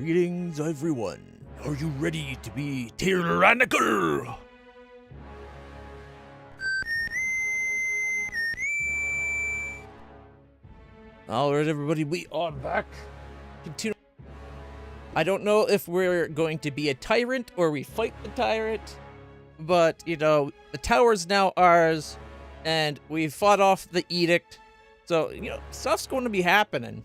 Greetings, everyone. Are you ready to be tyrannical? Alright, everybody, we are back. Continue. I don't know if we're going to be a tyrant or we fight the tyrant, but, you know, the tower's now ours, and we fought off the edict, so, you know, stuff's going to be happening.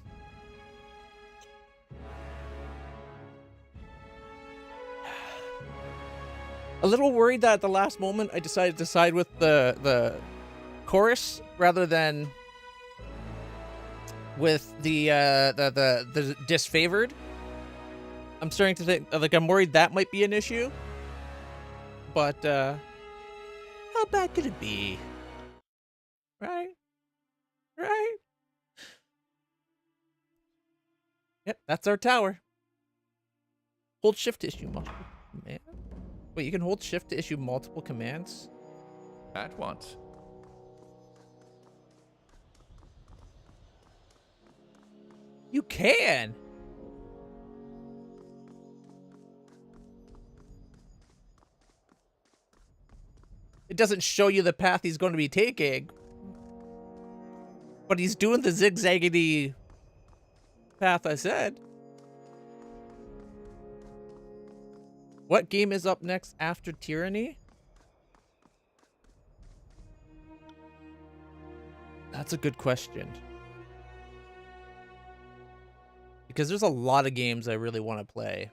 A little worried that at the last moment I decided to side with the chorus rather than with the disfavored. I'm starting to think, like, I'm worried that might be an issue. But how bad could it be? Right? Right? Yep, that's our tower. Hold shift to issue multiple commands. Wait, you can hold shift to issue multiple commands? At once. You can! It doesn't show you the path he's going to be taking. But he's doing the zigzaggedy path I said. What game is up next after Tyranny? That's a good question. Because there's a lot of games I really want to play.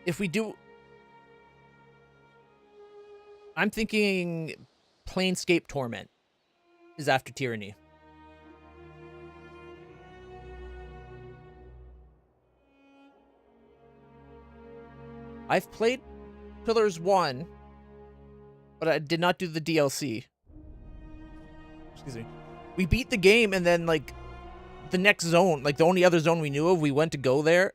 If we do... I'm thinking Planescape Torment is after Tyranny. I've played Pillars 1, but I did not do the DLC. Excuse me. We beat the game, and then, like, the next zone, like, the only other zone we knew of, we went to go there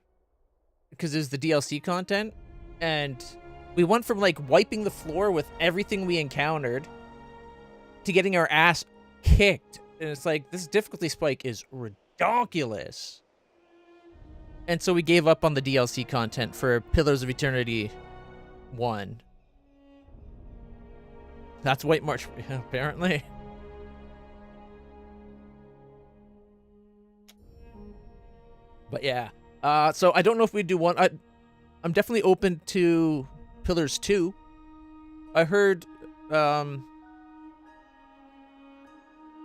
because there's the DLC content, and we went from, like, wiping the floor with everything we encountered to getting our ass kicked. And it's like, this difficulty spike is ridiculous. And so we gave up on the DLC content for Pillars of Eternity 1. That's White March, apparently. But yeah. So I don't know if we do one. I'm definitely open to Pillars 2. I heard,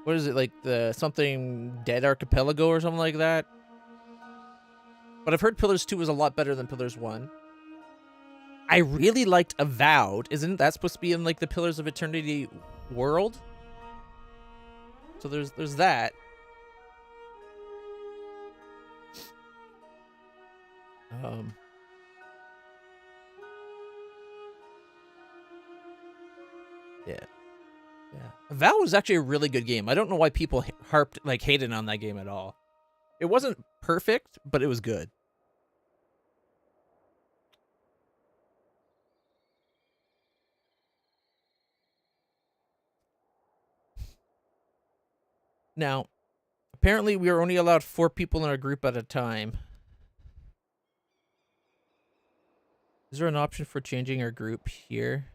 what is it, like the something Dead Archipelago or something like that? But I've heard Pillars 2 is a lot better than Pillars 1. I really liked Avowed. Isn't that supposed to be in, like, the Pillars of Eternity world? So there's that. Yeah. Avowed was actually a really good game. I don't know why people hated on that game at all. It wasn't perfect, but it was good. Now, apparently we are only allowed 4 people in our group at a time. Is there an option for changing our group here?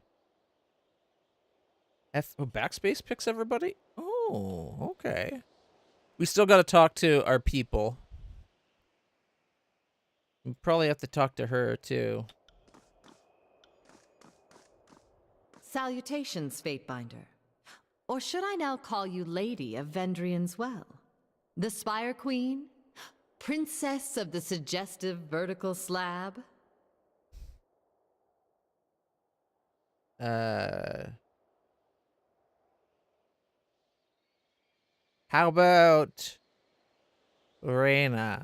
Backspace picks everybody? Oh, okay. We still got to talk to our people. We probably have to talk to her, too. Salutations, Fatebinder. Or should I now call you Lady of Vendrian's Well? The Spire Queen? Princess of the suggestive vertical slab? How about LitlClutch,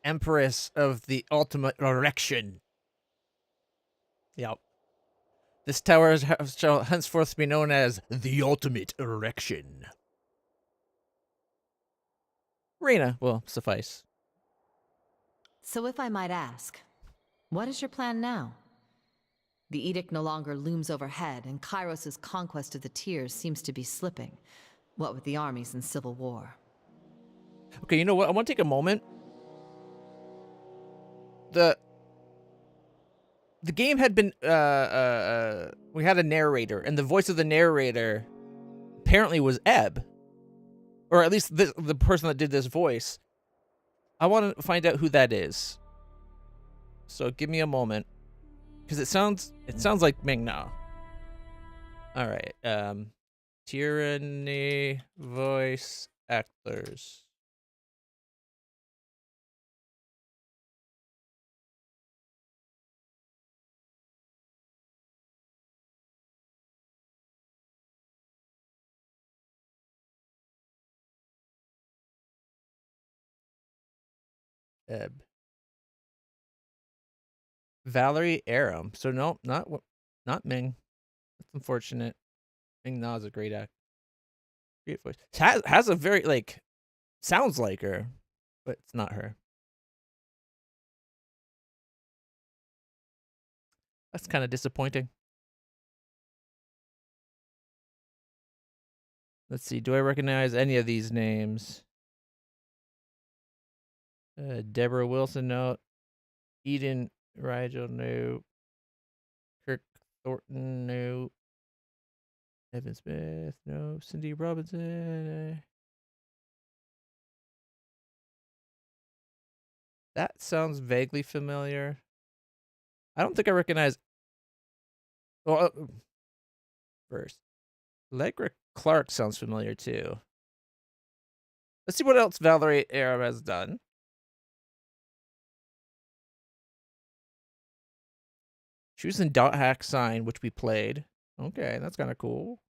Empress of the Ultimate Erection? Yep. This tower shall henceforth be known as the Ultimate Erection. Reyna will suffice. So if I might ask, what is your plan now? The edict no longer looms overhead, and Kairos' conquest of the Tears seems to be slipping. What with the armies and civil war. Okay, you know what? I want to take a moment. The game had been we had a narrator, and the voice of the narrator apparently was Ebb, or at least the person that did this voice. I want to find out who that is. So give me a moment, because it sounds like Ming Na. All right, Tyranny voice actors. Ebb. Valerie Aram. So no, not Ming. That's unfortunate. Ming Na is a great actor. Great voice. Has a very like sounds like her, but it's not her. That's kind of disappointing. Let's see. Do I recognize any of these names? Deborah Wilson, no. Eden Rigel, no. Kirk Thornton, no. Evan Smith, no. Cindy Robinson. That sounds vaguely familiar. I don't think I recognize. Well, first, LitlClutch sounds familiar too. Let's see what else Valerie Aram has done. She was in Dot Hack Sign, which we played. Okay, that's kind of cool.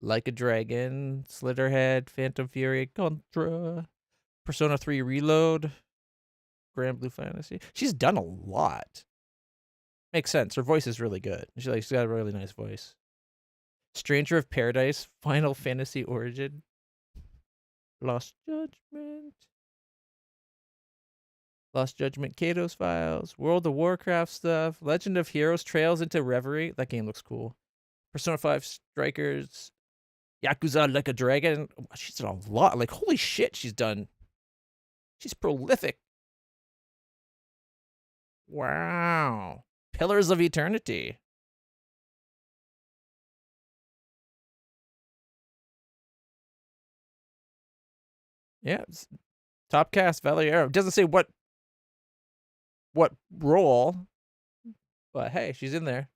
Like a Dragon, Slitterhead, Phantom Fury, Contra, Persona 3 Reload, Grand Blue Fantasy. She's done a lot. Makes sense. Her voice is really good. She's got a really nice voice. Stranger of Paradise, Final Fantasy Origin, Lost Judgment, Kato's Files, World of Warcraft stuff, Legend of Heroes, Trails into Reverie. That game looks cool. Persona 5 Strikers, Yakuza Like a Dragon. She's done a lot. Like, holy shit, she's done. She's prolific. Wow. Pillars of Eternity. Yeah. Top cast, Valerie Aram. Doesn't say what role, but hey, she's in there.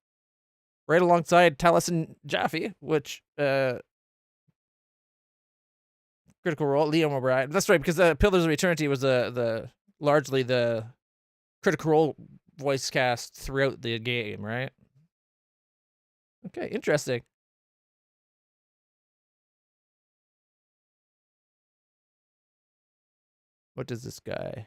Right alongside Taliesin Jaffe, which critical role, Liam O'Brien. That's right, because Pillars of Eternity was the largely the critical role voice cast throughout the game, right? Okay, interesting. What does this guy?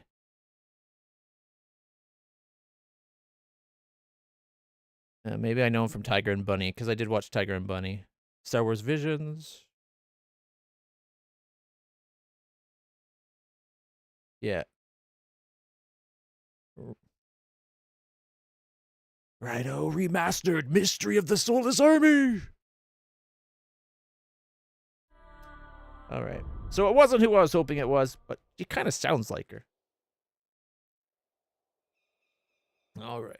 Maybe I know him from Tiger and Bunny, because I did watch Tiger and Bunny. Star Wars Visions. Yeah. Righto, remastered Mystery of the Soulless Army. All right. So it wasn't who I was hoping it was, but she kind of sounds like her. All right.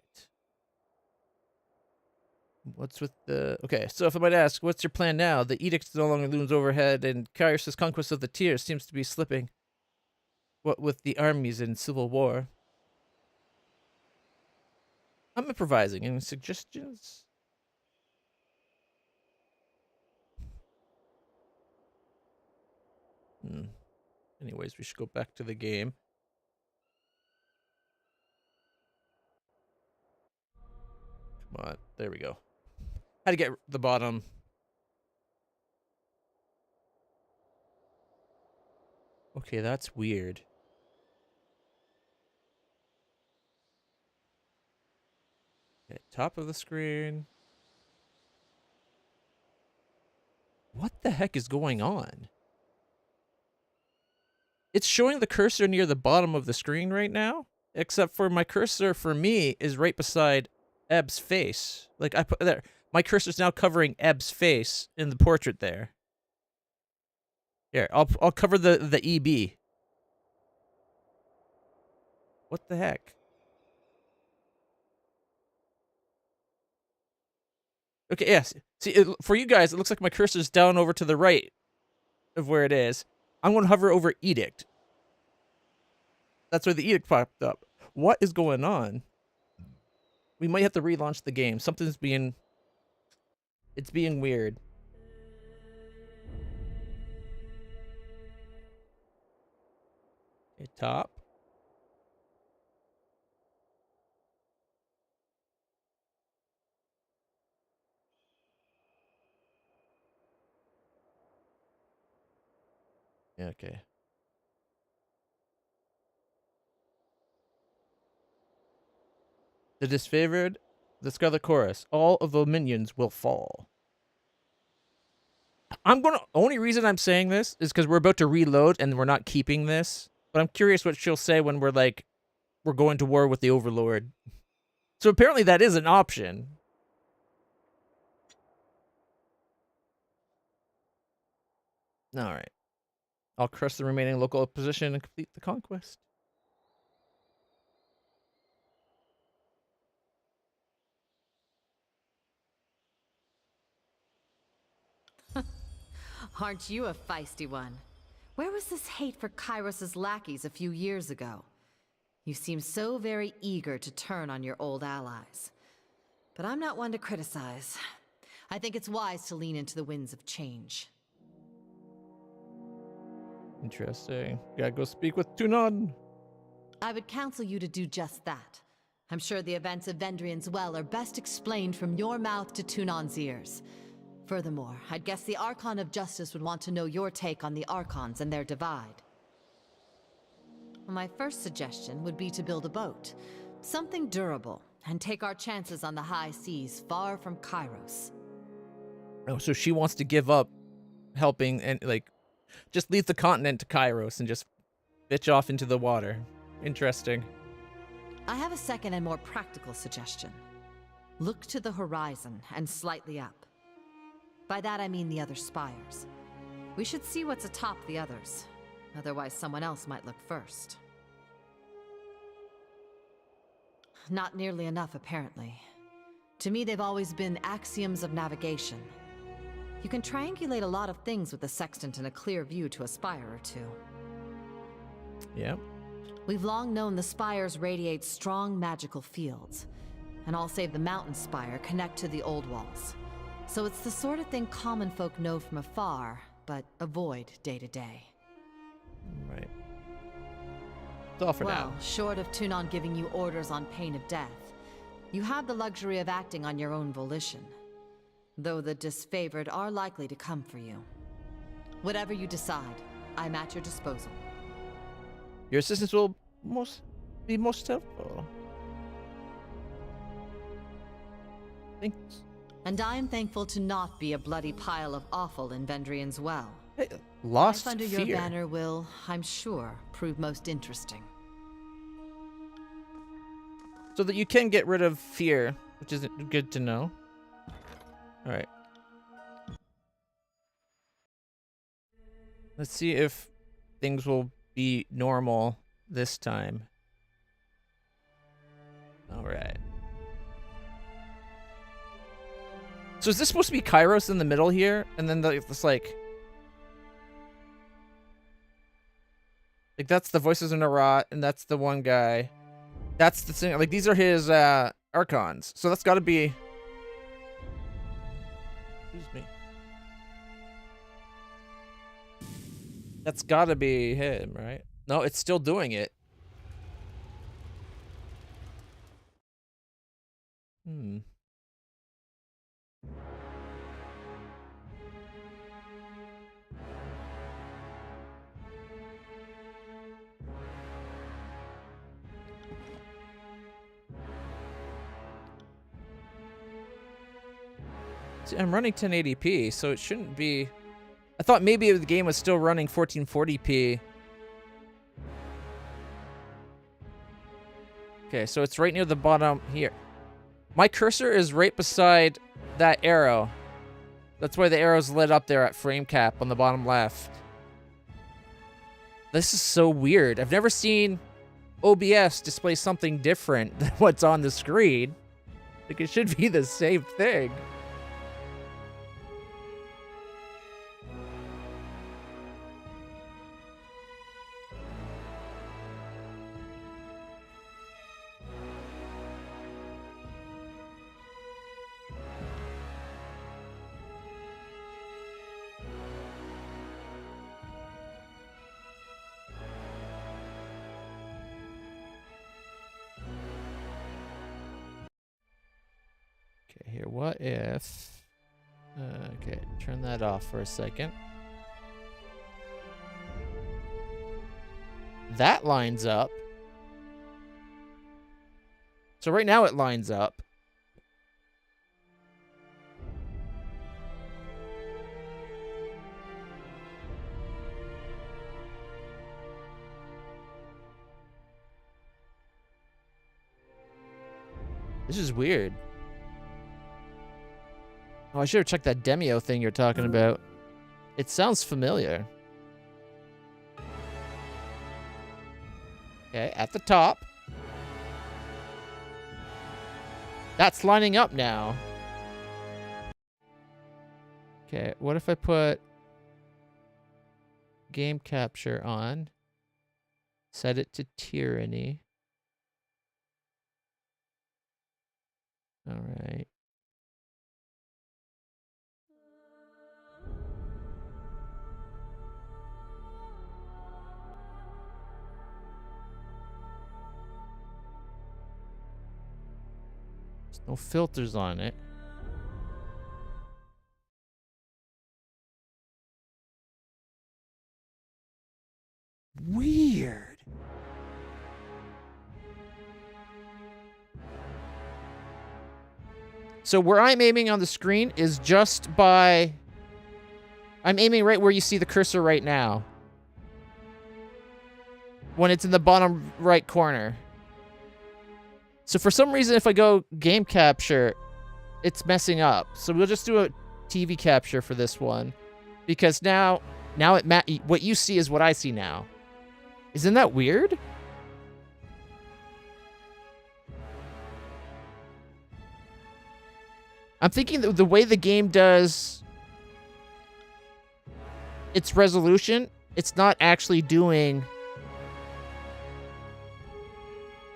What's with the... Okay, so if I might ask, what's your plan now? The edict no longer looms overhead, and Kyrus' conquest of the Tears seems to be slipping. What with the armies in civil war? I'm improvising. Any suggestions? Anyways, we should go back to the game. Come on. There we go. How to get the bottom. Okay, that's weird. Okay, top of the screen. What the heck is going on? It's showing the cursor near the bottom of the screen right now, except for my cursor for me is right beside Eb's face. Like, I put there. My cursor's now covering Eb's face in the portrait there. Here, I'll cover the EB. What the heck? Okay, yes. See, for you guys, it looks like my cursor's down over to the right of where it is. I'm going to hover over Edict. That's where the Edict popped up. What is going on? We might have to relaunch the game. Something's being... It's being weird. Okay, top. Yeah, okay. The disfavored, the Scarlet Chorus. All of the minions will fall. Only reason I'm saying this is because we're about to reload and we're not keeping this. But I'm curious what she'll say when we're going to war with the Overlord. So apparently that is an option. Alright. I'll crush the remaining local opposition and complete the conquest. Aren't you a feisty one? Where was this hate for Kairos' lackeys a few years ago? You seem so very eager to turn on your old allies. But I'm not one to criticize. I think it's wise to lean into the winds of change. Interesting. Gotta go speak with Tunon. I would counsel you to do just that. I'm sure the events of Vendrian's Well are best explained from your mouth to Tunon's ears. Furthermore, I'd guess the Archon of Justice would want to know your take on the Archons and their divide. My first suggestion would be to build a boat. Something durable, and take our chances on the high seas far from Kairos. Oh, so she wants to give up helping and, just leave the continent to Kairos and just bitch off into the water. Interesting. I have a second and more practical suggestion. Look to the horizon and slightly up. By that I mean the other spires. We should see what's atop the others. Otherwise someone else might look first. Not nearly enough, apparently. To me, they've always been axioms of navigation. You can triangulate a lot of things with the sextant and a clear view to a spire or two. Yep. We've long known the spires radiate strong magical fields, and all save the mountain spire connect to the old walls. So it's the sort of thing common folk know from afar, but avoid day to day. Right. It's all for now. Well, short of Tunon giving you orders on pain of death, you have the luxury of acting on your own volition. Though the disfavored are likely to come for you. Whatever you decide, I'm at your disposal. Your assistance will be most helpful. Thanks. And I am thankful to not be a bloody pile of offal in Vendrian's Well. Hey, lost Life under fear. your banner will, I'm sure, prove most interesting. So that you can get rid of fear, which is good to know. Alright. Let's see if things will be normal this time. Alright. So is this supposed to be Kairos in the middle here? And then this like that's the voices in a rot, and that's the one guy. That's the thing. Like, these are his Archons. So that's gotta be... Excuse me. That's gotta be him, right? No, it's still doing it. Hmm. See, I'm running 1080p, so it shouldn't be... I thought maybe the game was still running 1440p. Okay, so it's right near the bottom here. My cursor is right beside that arrow. That's why the arrow's lit up there at frame cap on the bottom left. This is so weird. I've never seen OBS display something different than what's on the screen. Like, it should be the same thing. Okay, here, what if... okay, turn that off for a second. That lines up. So right now it lines up. This is weird. Oh, I should have checked that Demio thing you're talking about. It sounds familiar. Okay, at the top. That's lining up now. Okay, what if I put game capture on? Set it to Tyranny. All right. There's no filters on it. Weird. So where I'm aiming on the screen is just by... I'm aiming right where you see the cursor right now. When it's in the bottom right corner. So for some reason, if I go game capture, it's messing up. So we'll just do a TV capture for this one. Because now what you see is what I see now. Isn't that weird? I'm thinking that the way the game does its resolution, it's not actually doing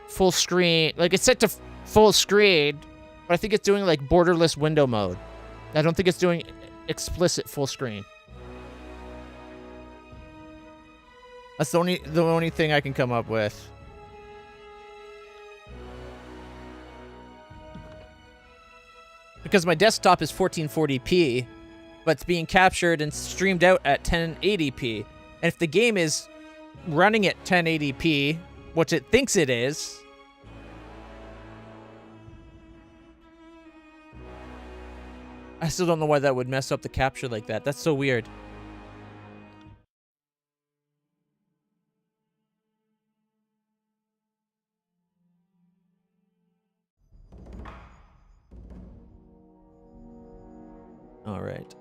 full screen. Like, it's set to full screen, but I think it's doing like borderless window mode. I don't think it's doing explicit full screen. That's the only thing I can come up with. Because my desktop is 1440p, but it's being captured and streamed out at 1080p. And if the game is running at 1080p, which it thinks it is, I still don't know why that would mess up the capture like that. That's so weird. All right.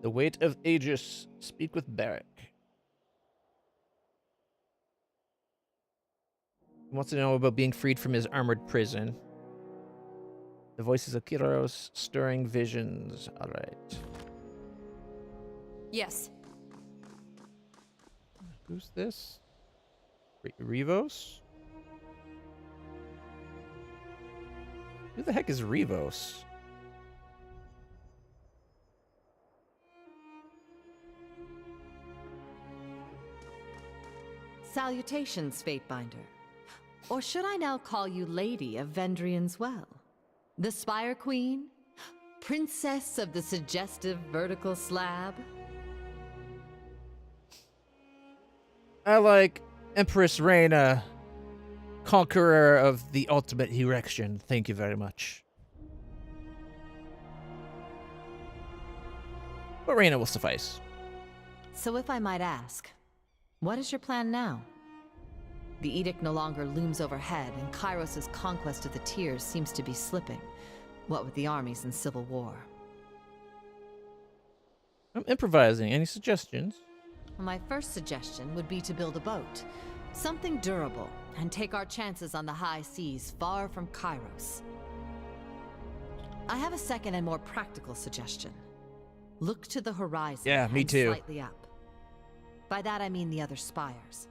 The weight of Aegis. Speak with Barrack. He wants to know about being freed from his armored prison. The voices of Kiros, stirring visions. All right. Yes. Who's this? Revos? Who the heck is Revos? Salutations, Fatebinder. Or should I now call you Lady of Vendrian's Well? The Spire Queen? Princess of the suggestive vertical slab? I like Empress Reina, conqueror of the ultimate erection. Thank you very much. But Reina will suffice. So if I might ask, what is your plan now? The edict no longer looms overhead, and Kairos' conquest of the Tears seems to be slipping. What with the armies and civil war. I'm improvising. Any suggestions? My first suggestion would be to build a boat. Something durable, and take our chances on the high seas far from Kairos. I have a second and more practical suggestion. Look to the horizon. Yeah, me and too. Slightly up. By that I mean the other spires.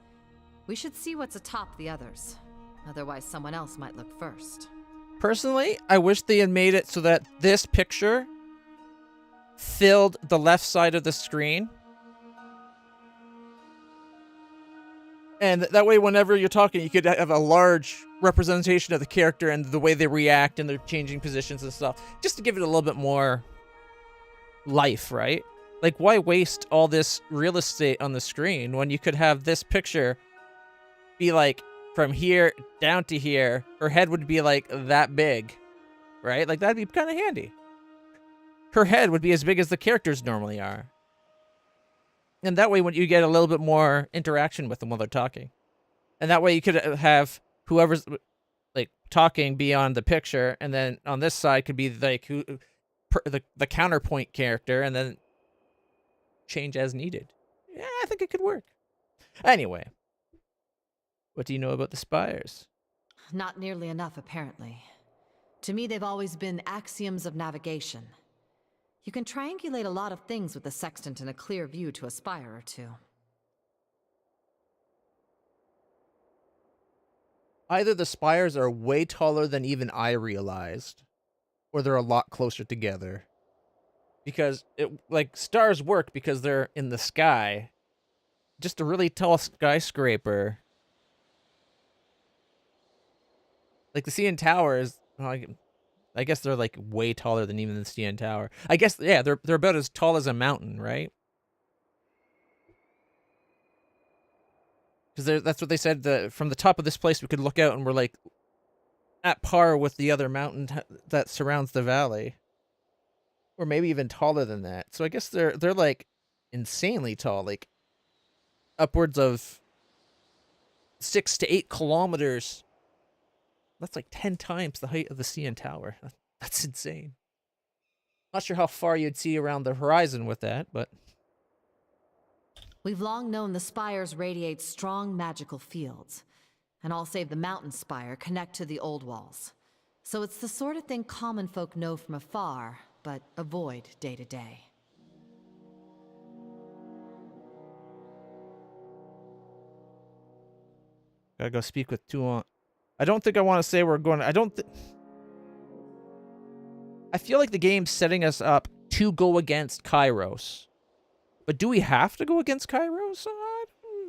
We should see what's atop the others. Otherwise someone else might look first. Personally, I wish they had made it so that this picture filled the left side of the screen. And that way, whenever you're talking, you could have a large representation of the character and the way they react and they're changing positions and stuff. Just to give it a little bit more life, right? Like, why waste all this real estate on the screen when you could have this picture be like from here down to here? Her head would be like that big, right? Like, that'd be kind of handy. Her head would be as big as the characters normally are. And that way, when you get a little bit more interaction with them while they're talking. And that way you could have whoever's like talking be on the picture, and then on this side could be like the counterpoint character, and then change as needed. Yeah, I think it could work. Anyway, what do you know about the spires? Not nearly enough, apparently. To me, they've always been axioms of navigation. You can triangulate a lot of things with the sextant and a clear view to a spire or two. Either the spires are way taller than even I realized, or they're a lot closer together. Because like stars work because they're in the sky. Just a really tall skyscraper. Like the CN Tower is, well, I guess they're like way taller than even the CN Tower. I guess, yeah, they're about as tall as a mountain, right? Because that's what they said. From the top of this place, we could look out and we're like at par with the other mountain that surrounds the valley, or maybe even taller than that. So I guess they're like insanely tall, like upwards of 6 to 8 kilometers. That's like 10 times the height of the CN Tower. That's insane. Not sure how far you'd see around the horizon with that, but... We've long known the spires radiate strong magical fields, and all save the mountain spire connect to the old walls. So it's the sort of thing common folk know from afar, but avoid day to day. Gotta go speak with Tuon. I don't think I want to say we're going to... I feel like the game's setting us up to go against Kairos. But do we have to go against Kairos?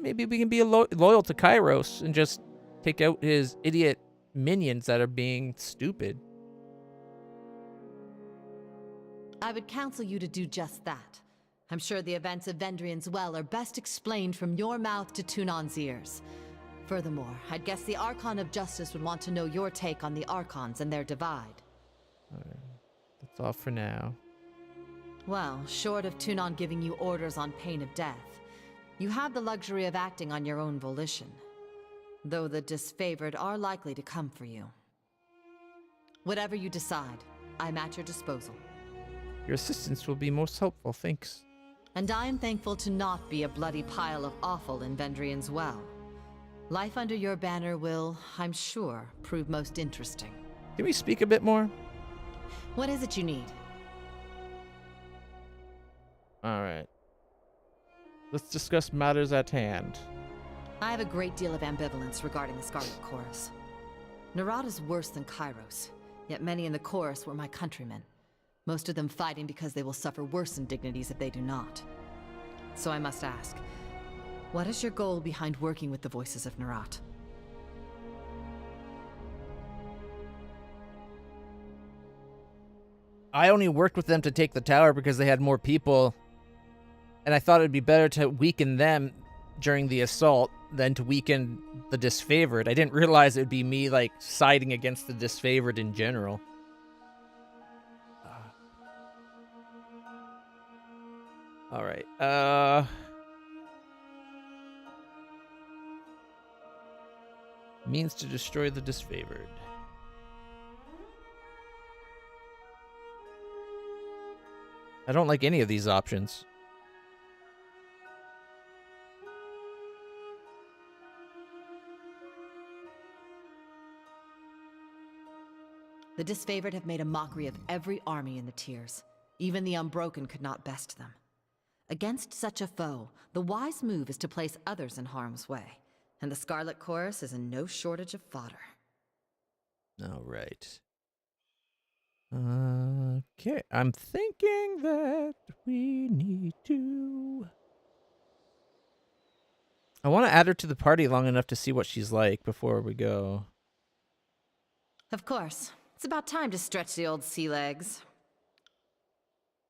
Maybe we can be loyal to Kairos and just take out his idiot minions that are being stupid. I would counsel you to do just that. I'm sure the events of Vendrian's Well are best explained from your mouth to Tunon's ears. Furthermore, I'd guess the Archon of Justice would want to know your take on the Archons and their divide. That's all for now. Well, short of Tunon giving you orders on pain of death, you have the luxury of acting on your own volition. Though the disfavored are likely to come for you. Whatever you decide, I'm at your disposal. Your assistance will be most helpful, thanks. And I am thankful to not be a bloody pile of offal in Vendrian's Well. Life under your banner will, I'm sure, prove most interesting. Can we speak a bit more? What is it you need? Alright. Let's discuss matters at hand. I have a great deal of ambivalence regarding the Scarlet Chorus. Nerat is worse than Kairos, yet many in the Chorus were my countrymen. Most of them fighting because they will suffer worse indignities if they do not. So I must ask, what is your goal behind working with the Voices of Nerat? I only worked with them to take the tower because they had more people. And I thought it'd be better to weaken them during the assault than to weaken the disfavored. I didn't realize it would be me, like, siding against the disfavored in general. Alright, Means to destroy the disfavored. I don't like any of these options. The disfavored have made a mockery of every army in the tiers. Even the unbroken could not best them. Against such a foe, the wise move is to place others in harm's way. And the Scarlet Chorus is in no shortage of fodder. All right. Okay, I'm thinking that we need to... I want to add her to the party long enough to see what she's like before we go. Of course. It's about time to stretch the old sea legs.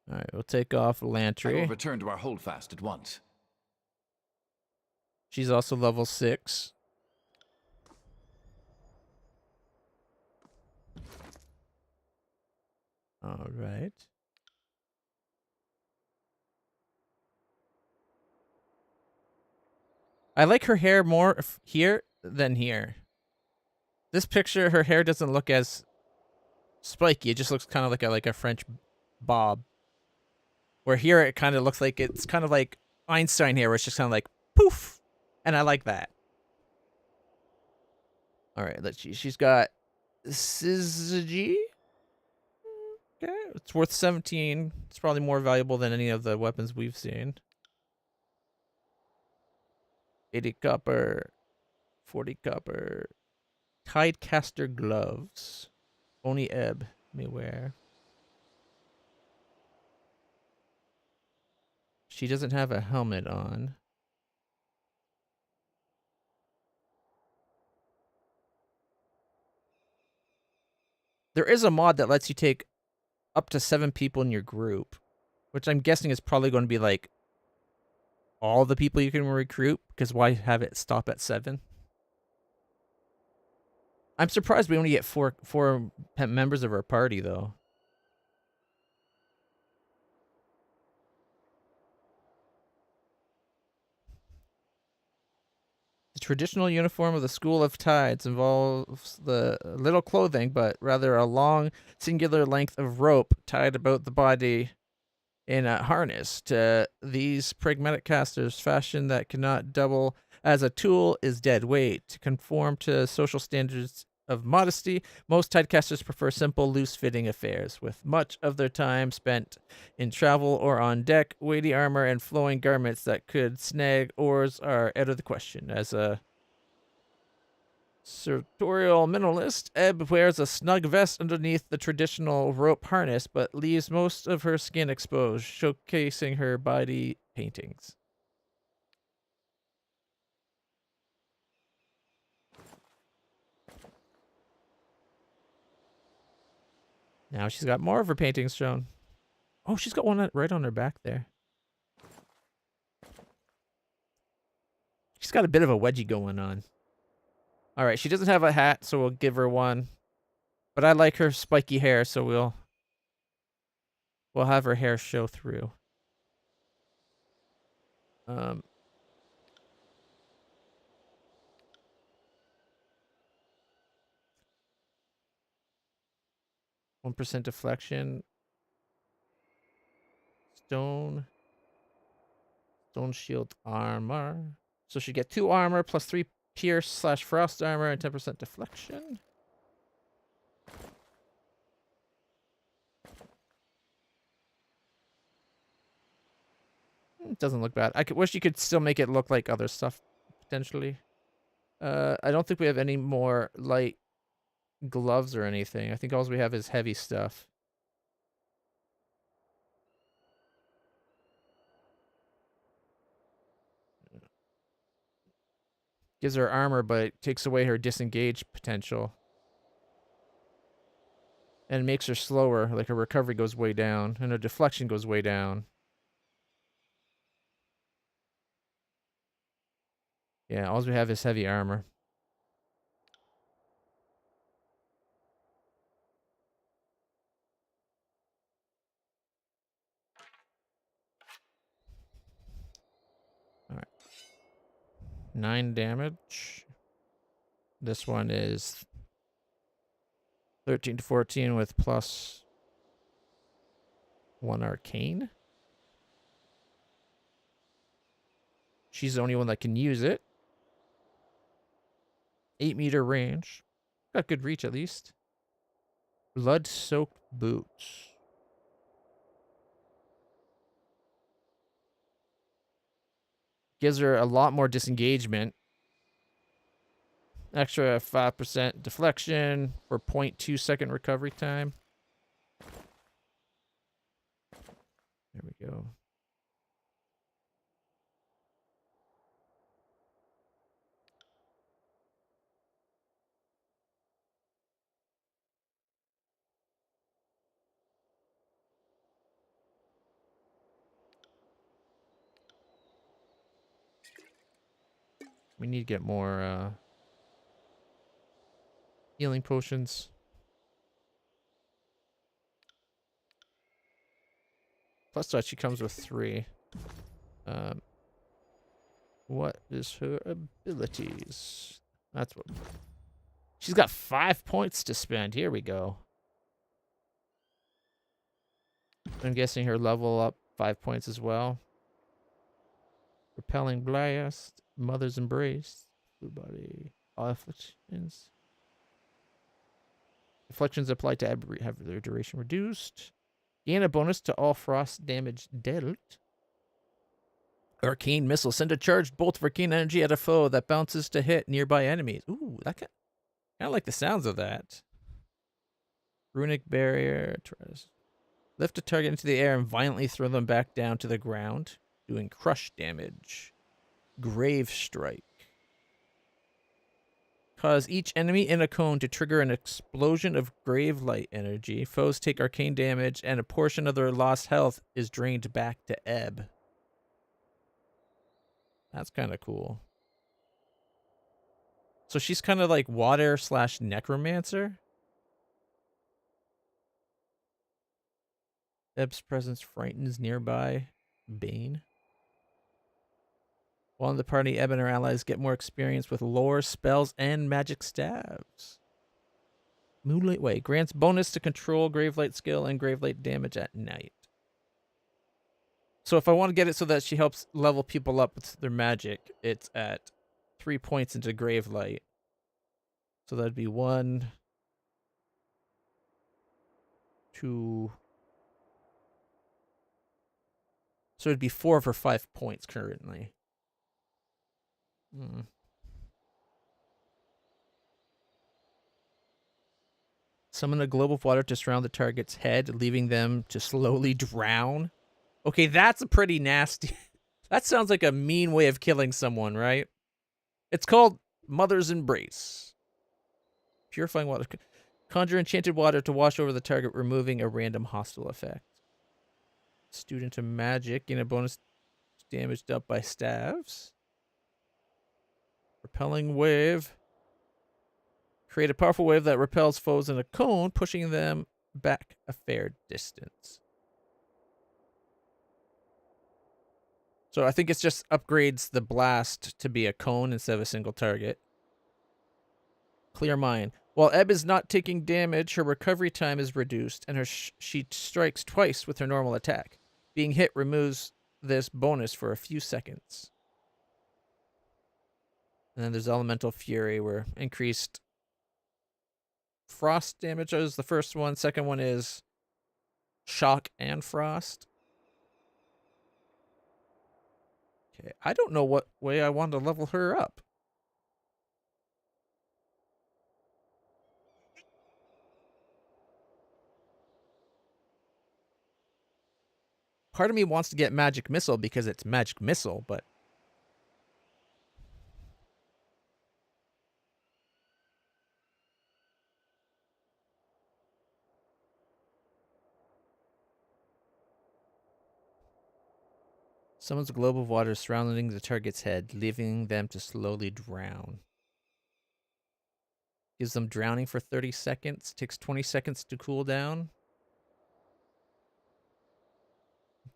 All right, we'll take off I will Lantry. return to our holdfast at once. She's also level 6. All right. I like her hair more here than here. This picture, her hair doesn't look as spiky. It just looks kind of like a French bob. Where here it kind of looks like it's kind of like Einstein hair, where it's just kind of like poof, and I like that. All right, let's see. She's got Syzygy. Okay, it's worth 17. It's probably more valuable than any of the weapons we've seen. 80 copper, 40 copper. Tidecaster gloves. Only Ebb may wear. She doesn't have a helmet on. There is a mod that lets you take up to 7 people in your group, which I'm guessing is probably going to be like all the people you can recruit, because why have it stop at 7? I'm surprised we only get four members of our party, though. The traditional uniform of the School of Tides involves the little clothing, but rather a long, singular length of rope tied about the body in a harness. To these pragmatic casters, fashion that cannot double as a tool is dead weight. To conform to social standards of modesty, most tidecasters prefer simple, loose-fitting affairs, with much of their time spent in travel or on deck. Weighty armor and flowing garments that could snag oars are out of the question. As a sartorial minimalist, Ebb wears a snug vest underneath the traditional rope harness, but leaves most of her skin exposed, showcasing her body paintings. Now she's got more of her paintings shown. Oh, she's got one right on her back there. She's got a bit of a wedgie going on. All right, she doesn't have a hat, so we'll give her one. But I like her spiky hair, so we'll have her hair show through. 1% deflection. Stone shield armor. So she get 2 armor plus 3 pierce / frost armor and 10% deflection. It doesn't look bad. I wish you could still make it look like other stuff, potentially. I don't think we have any more light gloves or anything. I think all we have is heavy stuff. Gives her armor, but it takes away her disengage potential. And it makes her slower, like her recovery goes way down, and her deflection goes way down. Yeah, all we have is heavy armor. Alright. 9 damage. This one is 13 to 14 with plus 1 arcane. She's the only one that can use it. 8-meter range. Got good reach at least. Blood-soaked boots. Gives her a lot more disengagement. Extra 5% deflection for 0.2 second recovery time. There we go. We need to get more healing potions. Plus that she comes with 3. What is her abilities? That's what... She's got 5 points to spend. Here we go. I'm guessing her level up 5 points as well. Repelling Blast, Mother's Embrace, Blue Body, all afflictions. Afflictions applied to Ebb have their duration reduced. Gain a bonus to all frost damage dealt. Arcane Missile. Send a charged bolt of arcane energy at a foe that bounces to hit nearby enemies. Ooh, that kind of like the sounds of that. Runic Barrier. Lift a target into the air and violently throw them back down to the ground, doing crush damage. Grave Strike. Cause each enemy in a cone to trigger an explosion of grave light energy. Foes take arcane damage, and a portion of their lost health is drained back to Ebb. That's kind of cool. So she's kind of like water / necromancer. Ebb's presence frightens nearby Bane. While in the party, Ebb and her allies get more experience with lore, spells, and magic staves. Moonlight Way grants bonus to control Gravelight skill and Gravelight damage at night. So if I want to get it so that she helps level people up with their magic, it's at 3 points into Gravelight. So that'd be 1, 2. So it'd be 4 for 5 points currently. Summon a globe of water to surround the target's head, leaving them to slowly drown. Okay, that's a pretty nasty... That sounds like a mean way of killing someone, right? It's called Mother's Embrace. Purifying water. Conjure enchanted water to wash over the target, removing a random hostile effect. Student of Magic. Gain a bonus damage dealt by staves. Repelling Wave. Create a powerful wave that repels foes in a cone, pushing them back a fair distance. So I think it just upgrades the blast to be a cone instead of a single target. Clear Mind. While Ebb is not taking damage, her recovery time is reduced, and she strikes twice with her normal attack. Being hit removes this bonus for a few seconds. And then there's Elemental Fury, where increased frost damage is the first one. Second one is shock and frost. Okay, I don't know what way I want to level her up. Part of me wants to get Magic Missile because it's Magic Missile, but... Summons a globe of water surrounding the target's head, leaving them to slowly drown. Gives them drowning for 30 seconds. Takes 20 seconds to cool down.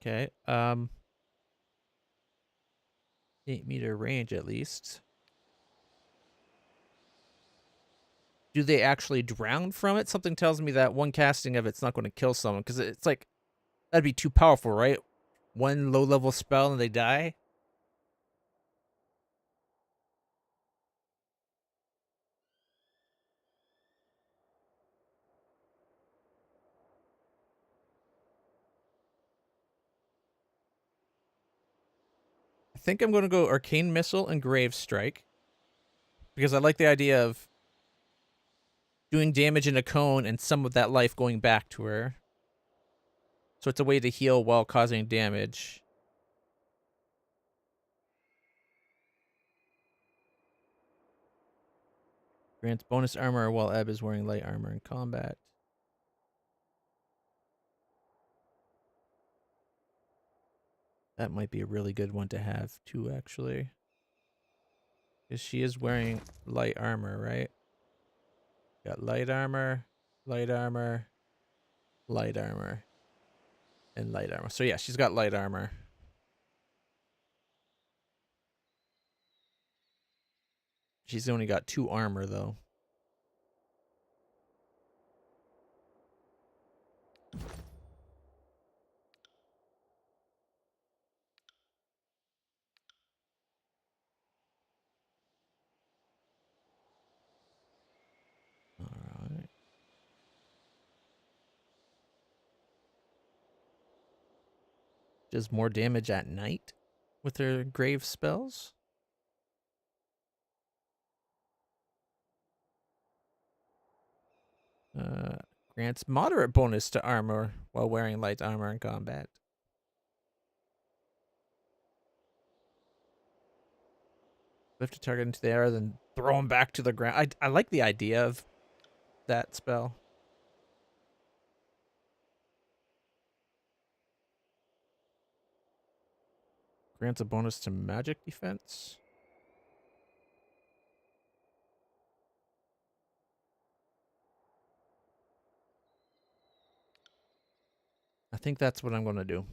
Okay. 8-meter range at least. do they actually drown from it? Something tells me that one casting of it's not going to kill someone, because it's like, that'd be too powerful, right? One low-level spell and they die? I think I'm going to go Arcane Missile and Grave Strike, because I like the idea of doing damage in a cone and some of that life going back to her. So it's a way to heal while causing damage. Grants bonus armor while Ebb is wearing light armor in combat. That might be a really good one to have too, actually. Because she is wearing light armor, right? Got light armor, light armor, light armor, and light armor. So yeah, she's got light armor. She's only got 2 armor, though. Alright. Does more damage at night with her grave spells? Grants moderate bonus to armor while wearing light armor in combat. Lift a target into the air, then throw him back to the ground. I like the idea of that spell. Grants a bonus to magic defense. I think that's what I'm going to do.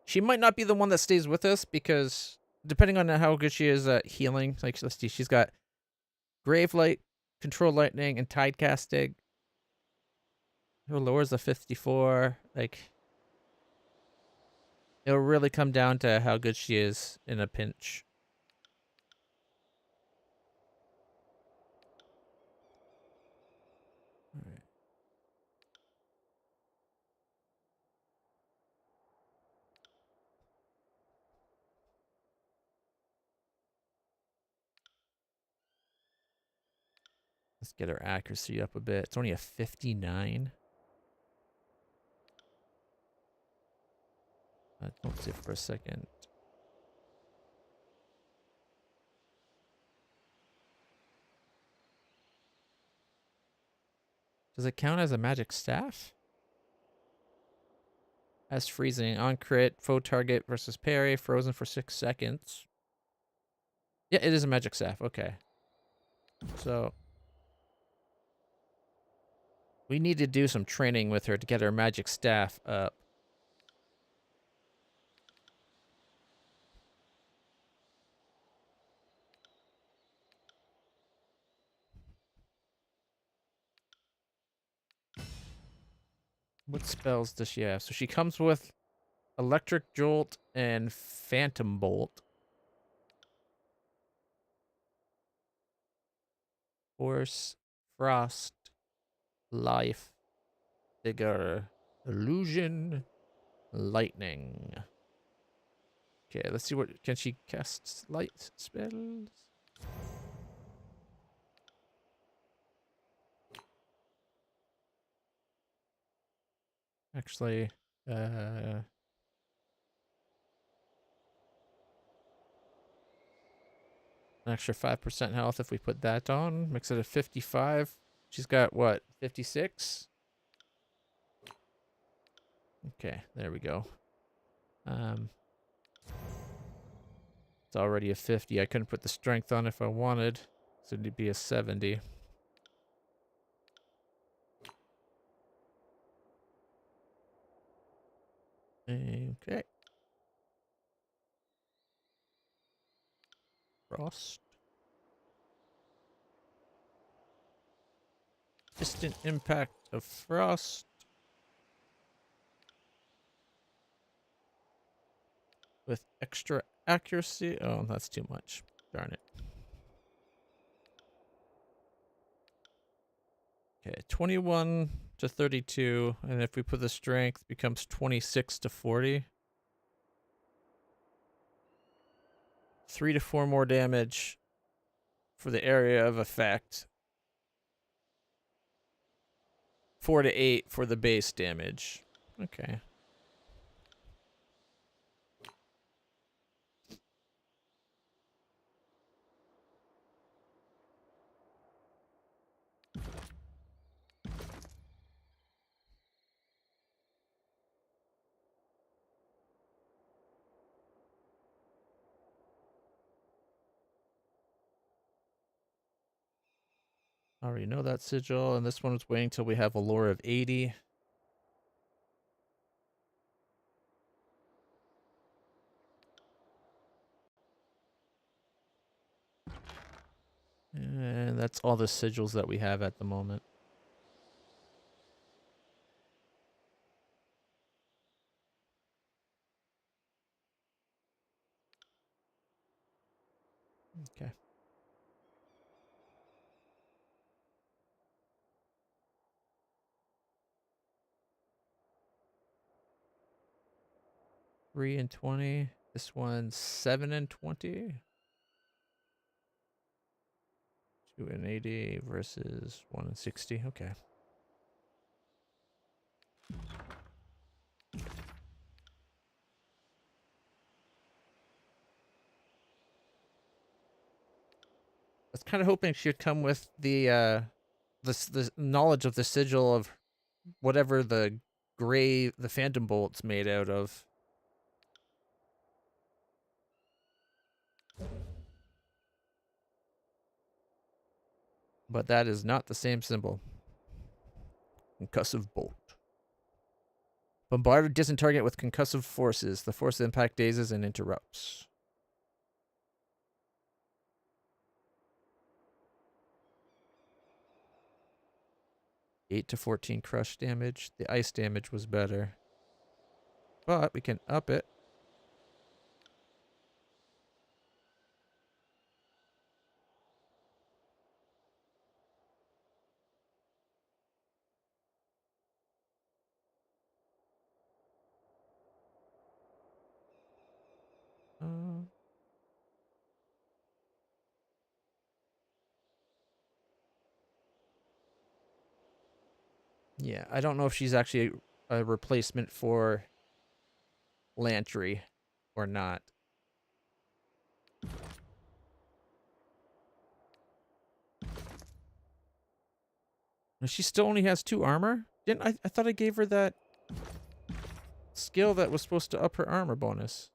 She might not be the one that stays with us, because depending on how good she is at healing, like, let's see, she's got Grave Light, Control Lightning, and Tide Casting. Who lowers the 54. Like, it'll really come down to how good she is in a pinch. All right. Let's get her accuracy up a bit. It's only a 59. Don't sit for a second. Does it count as a magic staff? As freezing. On crit, foe target versus parry, frozen for 6 seconds. Yeah, it is a magic staff. Okay. So we need to do some training with her to get her magic staff up. What spells does she have? So she comes with Electric Jolt and Phantom Bolt. Force, Frost, Life, Vigor, Illusion, Lightning. Okay, let's see what... Can she cast light spells? Actually, an extra 5% health if we put that on. Makes it a 55. She's got, what, 56? Okay, there we go. It's already a 50. I couldn't put the strength on if I wanted, so it'd be a 70. Okay. Frost. Distant impact of frost. With extra accuracy. Oh, that's too much. Darn it. Okay, 21 to 32. And if we put the strength, it becomes 26 to 40. 3 to 4 more damage for the area of effect. 4 to 8 for the base damage. Okay. I already know that sigil, and this one is waiting till we have a lore of 80. And that's all the sigils that we have at the moment. Okay. Three and 20. This one's 7 and 20. 2 and 80 versus 1 and 60. Okay. I was kind of hoping she'd come with the knowledge of the sigil of whatever the phantom bolt's made out of. But that is not the same symbol. Concussive bolt. Bombard a distant target with concussive forces. The force of impact dazes and interrupts. 8 to 14 crush damage. The ice damage was better. But we can up it. Uh, yeah, I don't know if she's actually a replacement for Lantry or not. She still only has 2 armor? Didn't I thought I gave her that skill that was supposed to up her armor bonus.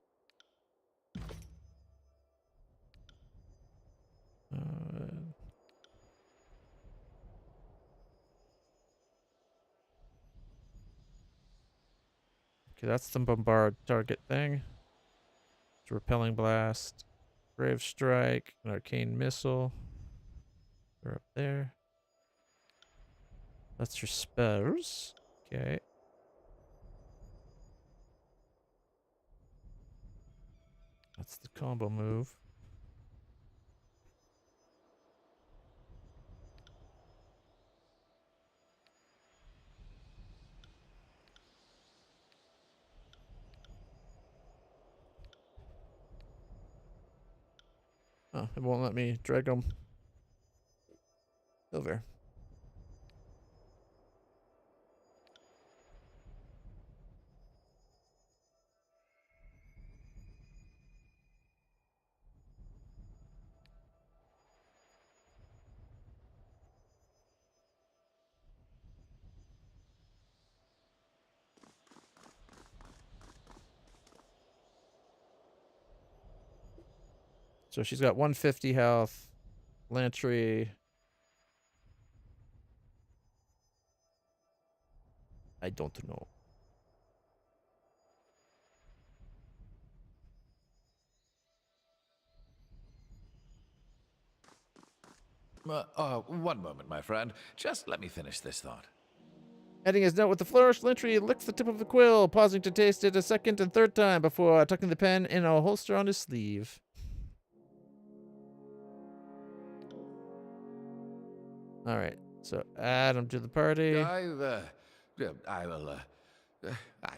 Okay, that's the bombard target thing. It's repelling blast, brave strike, an arcane missile. They're up there. That's your spells. Okay. That's the combo move. Oh, it won't let me drag them over. So she's got 150 health. Lantry. I don't know. One moment, my friend. Just let me finish this thought. Ending his note with a flourish, Lintry licks the tip of the quill, pausing to taste it a second and third time before tucking the pen in a holster on his sleeve. All right, so add him to the party. I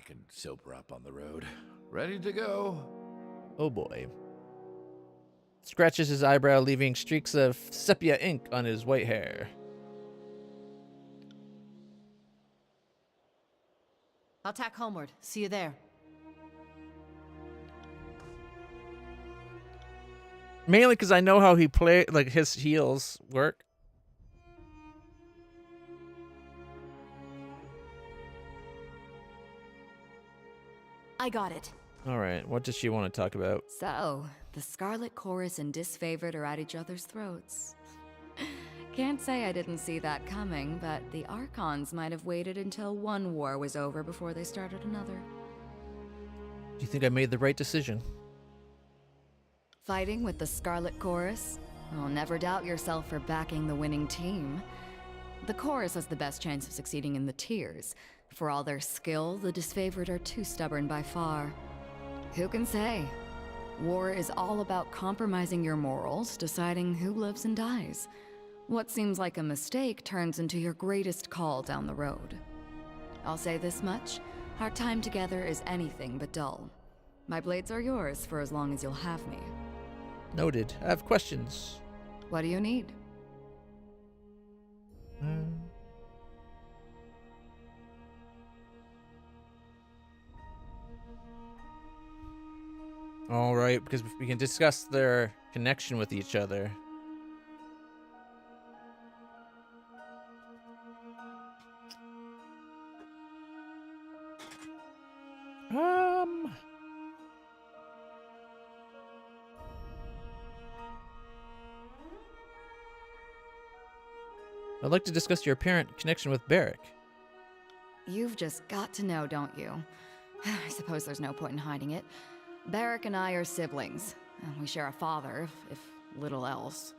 can sober up on the road. Ready to go. Oh boy. Scratches his eyebrow, leaving streaks of sepia ink on his white hair. I'll tack homeward. See you there. Mainly because I know how he like his heels work. I got it. All right, what does she want to talk about? So, the Scarlet Chorus and Disfavored are at each other's throats. Can't say I didn't see that coming, but the Archons might have waited until one war was over before they started another. Do you think I made the right decision? Fighting with the Scarlet Chorus? I'll never doubt yourself for backing the winning team. The Chorus has the best chance of succeeding in the tiers. For all their skill, the Disfavored are too stubborn by far. Who can say? War is all about compromising your morals, deciding who lives and dies. What seems like a mistake turns into your greatest call down the road. I'll say this much, our time together is anything but dull. My blades are yours for as long as you'll have me. Noted. I have questions. What do you need? All right, because we can discuss their connection with each other. I'd like to discuss your apparent connection with Barrick. You've just got to know, don't you? I suppose there's no point in hiding it. Barrick and I are siblings, and we share a father, if little else.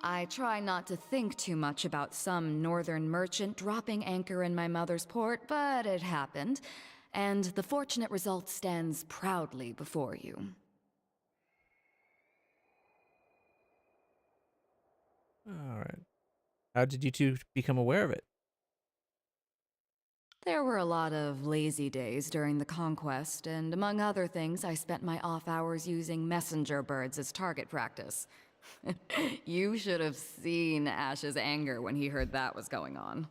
I try not to think too much about some northern merchant dropping anchor in my mother's port, but it happened, and the fortunate result stands proudly before you. All right. How did you two become aware of it? There were a lot of lazy days during the conquest, and among other things, I spent my off hours using messenger birds as target practice. You should have seen Ash's anger when he heard that was going on.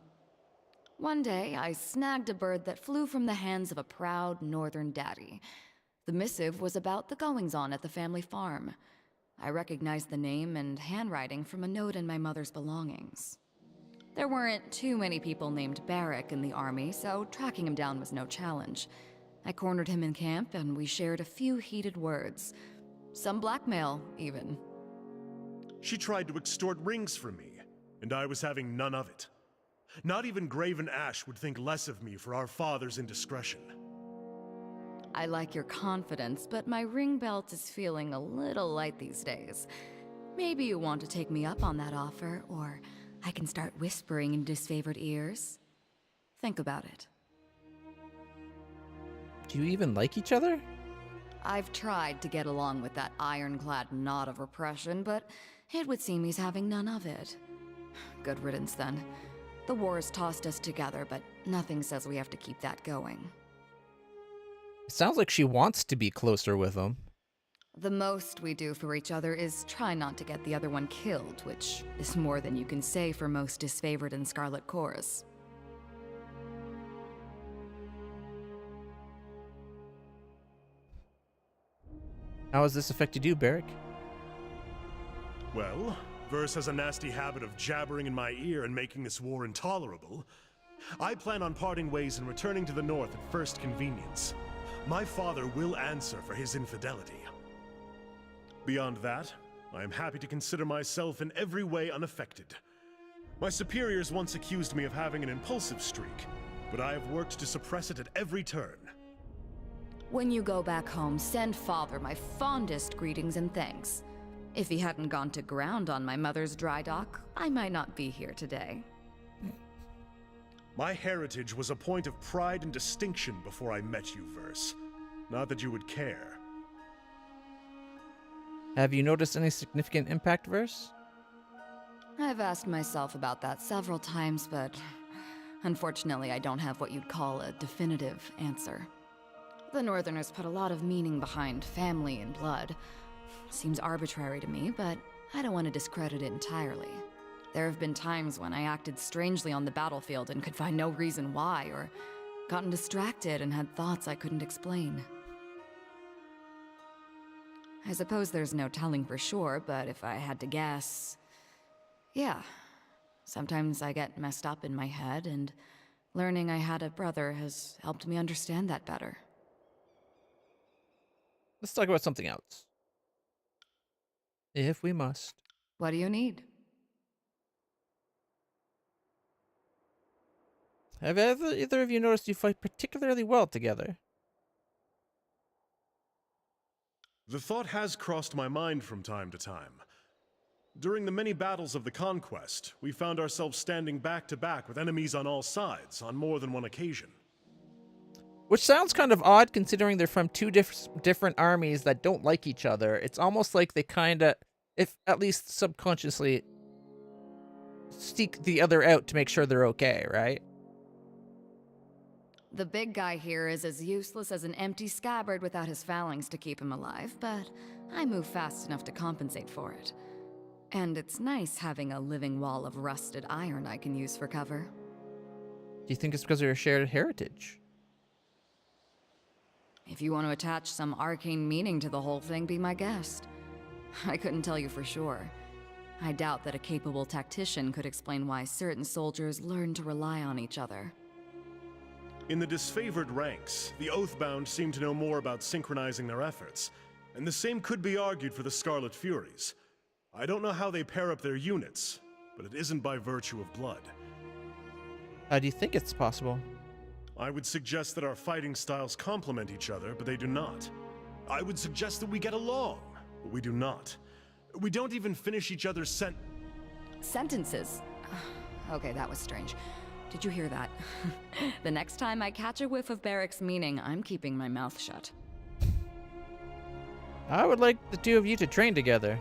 One day, I snagged a bird that flew from the hands of a proud northern daddy. The missive was about the goings-on at the family farm. I recognized the name and handwriting from a note in my mother's belongings. There weren't too many people named Barrick in the army, so tracking him down was no challenge. I cornered him in camp, and we shared a few heated words. Some blackmail, even. She tried to extort rings from me, and I was having none of it. Not even Graven Ash would think less of me for our father's indiscretion. I like your confidence, but my ring belt is feeling a little light these days. Maybe you want to take me up on that offer, or I can start whispering in disfavored ears. Think about it. Do you even like each other? I've tried to get along with that ironclad knot of repression, but it would seem he's having none of it. Good riddance, then. The war's tossed us together, but nothing says we have to keep that going. It sounds like she wants to be closer with him. The most we do for each other is try not to get the other one killed, which is more than you can say for most disfavored in Scarlet Chorus. How has this affected you, Barrick? Well, Verse has a nasty habit of jabbering in my ear and making this war intolerable. I plan on parting ways and returning to the north at first convenience. My father will answer for his infidelity. Beyond that, I am happy to consider myself in every way unaffected. My superiors once accused me of having an impulsive streak, but I have worked to suppress it at every turn. When you go back home, send Father my fondest greetings and thanks. If he hadn't gone to ground on my mother's dry dock, I might not be here today. My heritage was a point of pride and distinction before I met you, Verse. Not that you would care. Have you noticed any significant impact, Verse? I've asked myself about that several times, but unfortunately I don't have what you'd call a definitive answer. The Northerners put a lot of meaning behind family and blood. Seems arbitrary to me, but I don't want to discredit it entirely. There have been times when I acted strangely on the battlefield and could find no reason why, or gotten distracted and had thoughts I couldn't explain. I suppose there's no telling for sure, but if I had to guess... yeah. Sometimes I get messed up in my head, and learning I had a brother has helped me understand that better. Let's talk about something else. If we must. What do you need? Have either of you noticed you fight particularly well together? The thought has crossed my mind from time to time. During the many battles of the Conquest, we found ourselves standing back to back with enemies on all sides on more than one occasion. Which sounds kind of odd considering they're from two different armies that don't like each other. It's almost like they kind of, if at least subconsciously, seek the other out to make sure they're okay, right? The big guy here is as useless as an empty scabbard without his phalanx to keep him alive, but I move fast enough to compensate for it. And it's nice having a living wall of rusted iron I can use for cover. Do you think it's because of your shared heritage? If you want to attach some arcane meaning to the whole thing, be my guest. I couldn't tell you for sure. I doubt that a capable tactician could explain why certain soldiers learn to rely on each other. In the disfavored ranks, the Oathbound seem to know more about synchronizing their efforts, and the same could be argued for the Scarlet Furies. I don't know how they pair up their units, but it isn't by virtue of blood. How do you think it's possible? I would suggest that our fighting styles complement each other, but they do not. I would suggest that we get along, but we do not. We don't even finish each other's sentences. Okay, that was strange. Did you hear that? The next time I catch a whiff of Barrick's meaning, I'm keeping my mouth shut. I would like the two of you to train together.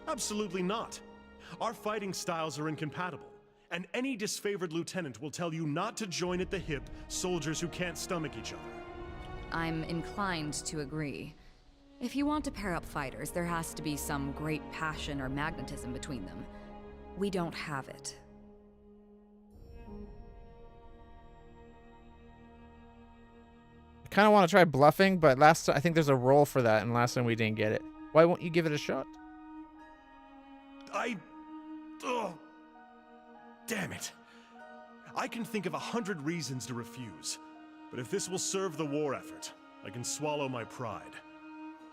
Absolutely not. Our fighting styles are incompatible, and any disfavored lieutenant will tell you not to join at the hip soldiers who can't stomach each other. I'm inclined to agree. If you want to pair up fighters, there has to be some great passion or magnetism between them. We don't have it. I kind of want to try bluffing, but last time, I think there's a roll for that, and last time we didn't get it. Why won't you give it a shot? Oh, damn it. I can think of 100 reasons to refuse, but if this will serve the war effort, I can swallow my pride.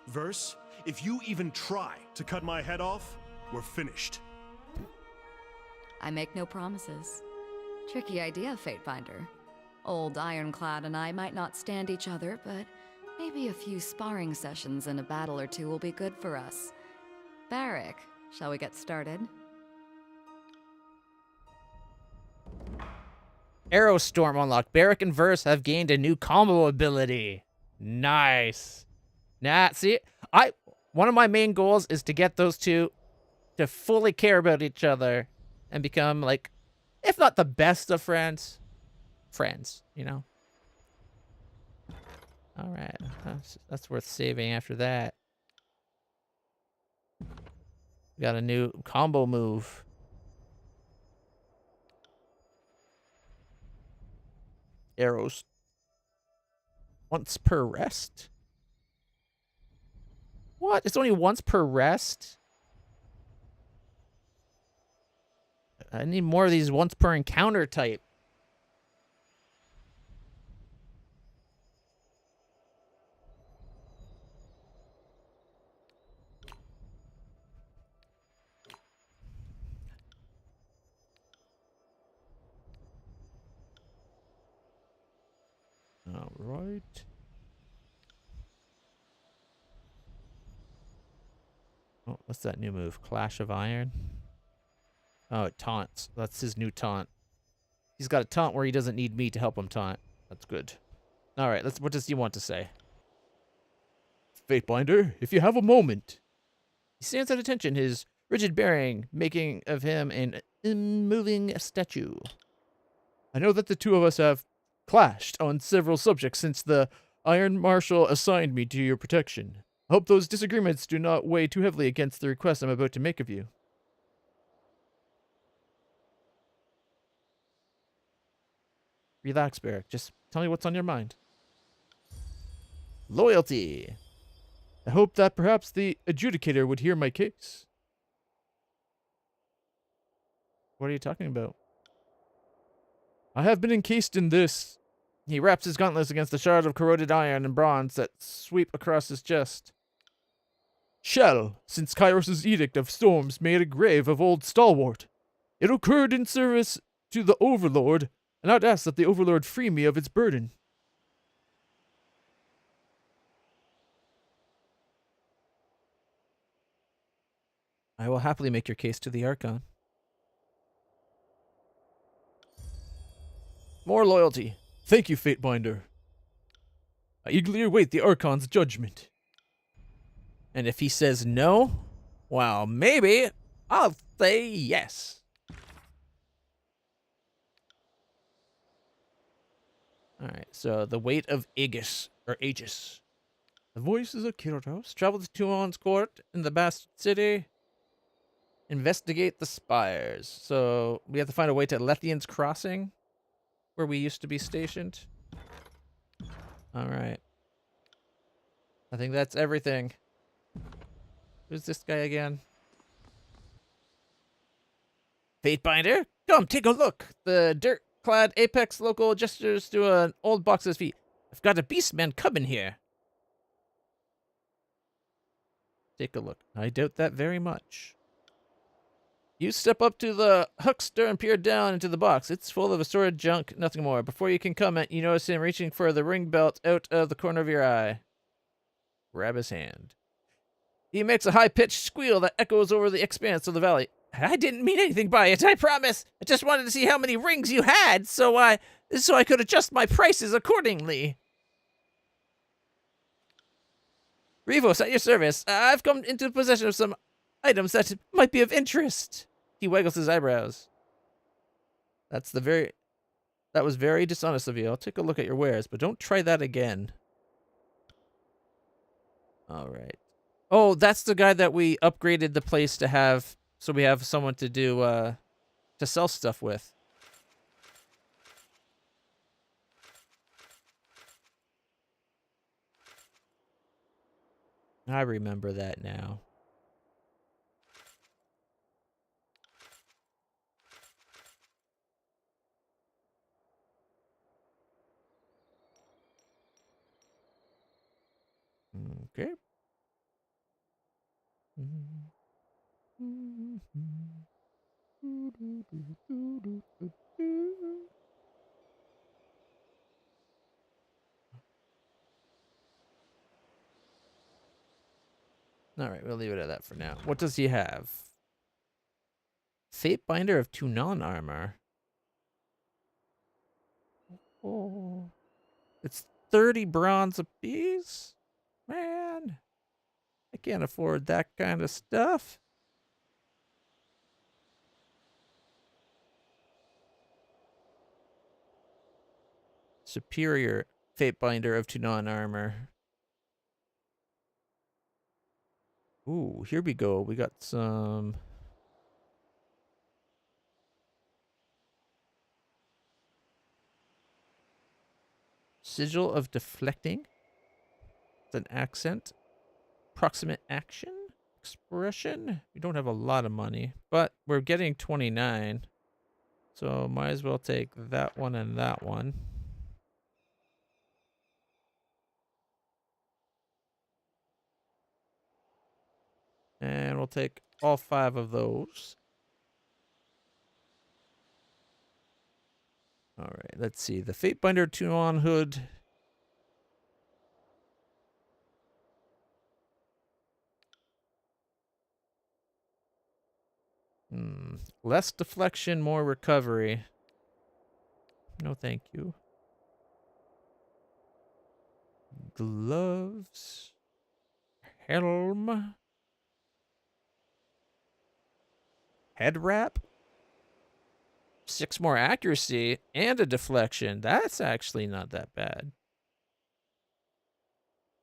Verse, if you even try to cut my head off, we're finished. I make no promises. Tricky idea, Fatefinder. Old Ironclad and I might not stand each other, but maybe a few sparring sessions and a battle or two will be good for us. Barrick, shall we get started? Arrow Storm unlocked. Barrick and Verse have gained a new combo ability. Nice. See, one of my main goals is to get those two to fully care about each other and become, like, if not the best of friends, you know? All right. That's worth saving after that. We got a new combo move. Arrows. Once per rest? What? It's only once per rest? I need more of these once per encounter type. All right. Oh, what's that new move? Clash of Iron? Oh, it taunts. That's his new taunt. He's got a taunt where he doesn't need me to help him taunt. That's good. All right, what does he want to say? Fatebinder, if you have a moment. He stands at attention, his rigid bearing making of him an immoving statue. I know that the two of us have clashed on several subjects since the Iron Marshal assigned me to your protection. I hope those disagreements do not weigh too heavily against the request I'm about to make of you. Relax, Barrick. Just tell me what's on your mind. Loyalty. I hope that perhaps the adjudicator would hear my case. What are you talking about? I have been encased in this. He wraps his gauntlets against the shards of corroded iron and bronze that sweep across his chest. Shall, since Kairos' edict of storms made a grave of old stalwart. It occurred in service to the Overlord, and I'd ask that the Overlord free me of its burden. I will happily make your case to the Archon. More loyalty. Thank you, Fatebinder. I eagerly await the Archon's judgment. And if he says no, well, maybe I'll say yes. Alright, so the weight of Aegis, or Aegis. The voices of Kiratos travel to Tuon's court in the Bastard City. Investigate the spires. So we have to find a way to Lethian's Crossing, where we used to be stationed. Alright. I think that's everything. Who's this guy again? Fatebinder? Come, take a look. The dirt-clad Apex local gestures to an old box at his feet. I've got a beastman coming here. Take a look. I doubt that very much. You step up to the huckster and peer down into the box. It's full of assorted junk, nothing more. Before you can comment, you notice him reaching for the ring belt out of the corner of your eye. Grab his hand. He makes a high-pitched squeal that echoes over the expanse of the valley. I didn't mean anything by it, I promise. I just wanted to see how many rings you had, so I could adjust my prices accordingly. Revos, at your service. I've come into possession of some items that might be of interest. He waggles his eyebrows. That was very dishonest of you. I'll take a look at your wares, but don't try that again. All right. Oh, that's the guy that we upgraded the place to have, so we have someone to do, to sell stuff with. I remember that now. Okay. All right, we'll leave it at that for now. What does he have? Fatebinder of Tunon armor. Oh, it's 30 bronze apiece? Man, I can't afford that kind of stuff. Superior Fatebinder of Tunon armor. Ooh, here we go. We got some... Sigil of Deflecting. It's an accent. Proximate action. Expression. We don't have a lot of money, but we're getting 29. So might as well take that one and that one. And we'll take all 5 of those. All right, let's see. The Fatebinder Tuon hood. Less deflection, more recovery. No, thank you. Gloves. Helm. Head wrap. 6 more accuracy and a deflection. That's actually not that bad.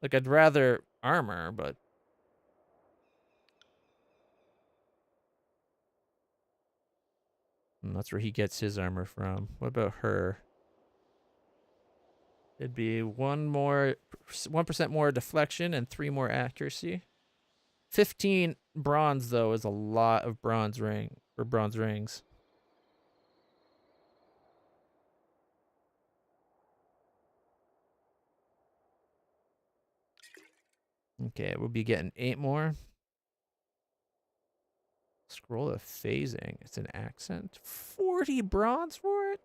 Like, I'd rather armor, but... that's where he gets his armor from. What about her? It'd be 1% more deflection and 3 more accuracy. 15 bronze, though, is a lot of bronze rings. Okay, we'll be getting 8 more. Scroll of phasing. It's an accent. 40 bronze for it?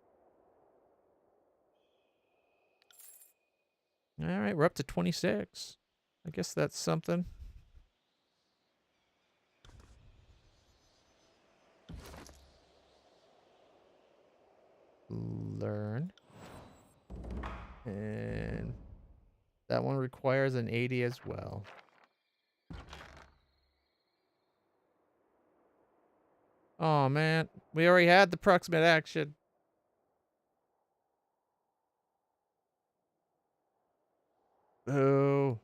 Alright, we're up to 26. I guess that's something. Learn. And that one requires an 80 as well. Oh man, we already had the proximate action. Oh.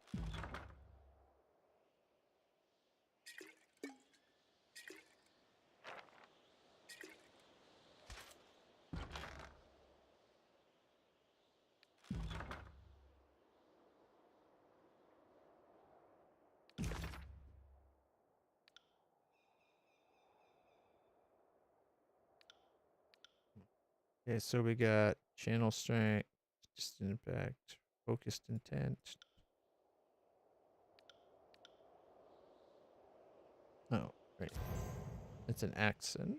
Okay, so we got channel strength, distant impact, focused intent. Oh, right. It's an accent.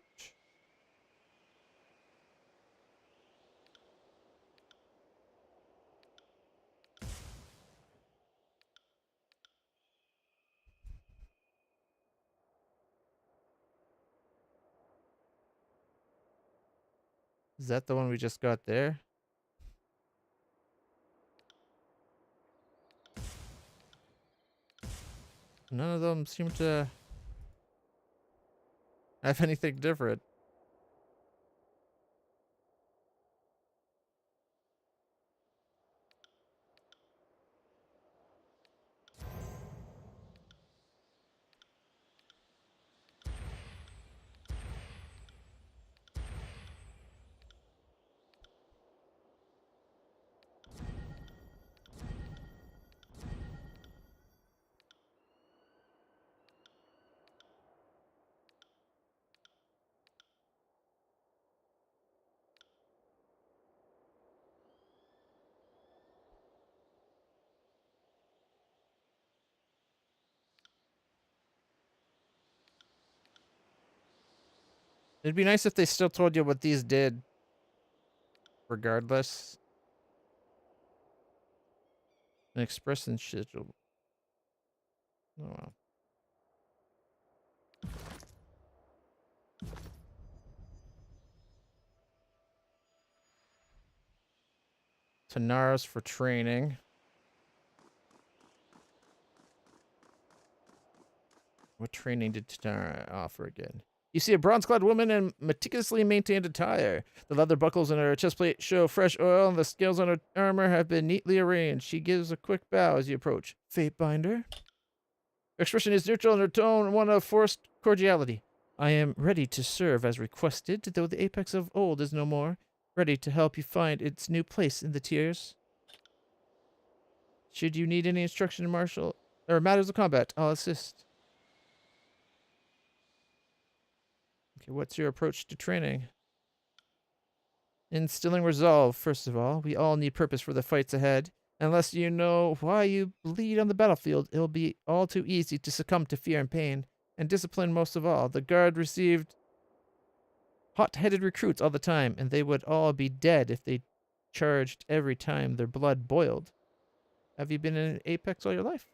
Is that the one we just got there? None of them seem to have anything different. It'd be nice if they still told you what these did, regardless. An express and schedule. Oh well. Tanaras for training. What training did Tanara offer again? You see a bronze-clad woman in meticulously maintained attire. The leather buckles in her chest plate show fresh oil, and the scales on her armor have been neatly arranged. She gives a quick bow as you approach. Fatebinder? Her expression is neutral and her tone one of forced cordiality. I am ready to serve as requested, though the apex of old is no more. Ready to help you find its new place in the tiers. Should you need any instruction in martial or matters of combat, I'll assist. Okay, what's your approach to training? Instilling resolve, first of all. We all need purpose for the fights ahead. Unless you know why you bleed on the battlefield, it'll be all too easy to succumb to fear and pain. And discipline most of all. The guard received hot-headed recruits all the time, and they would all be dead if they charged every time their blood boiled. Have you been in Apex all your life?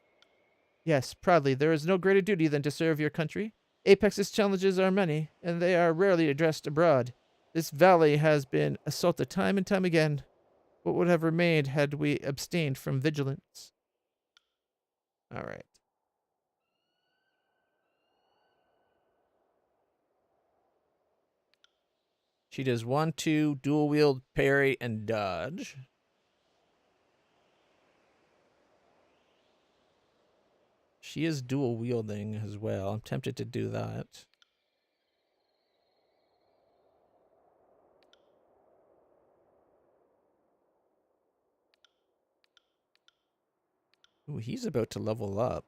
Yes, proudly. There is no greater duty than to serve your country. Apex's challenges are many, and they are rarely addressed abroad. This valley has been assaulted time and time again. What would have remained had we abstained from vigilance? All right. She does 1, 2, dual wield, parry, and dodge. She is dual wielding as well. I'm tempted to do that. Ooh, he's about to level up.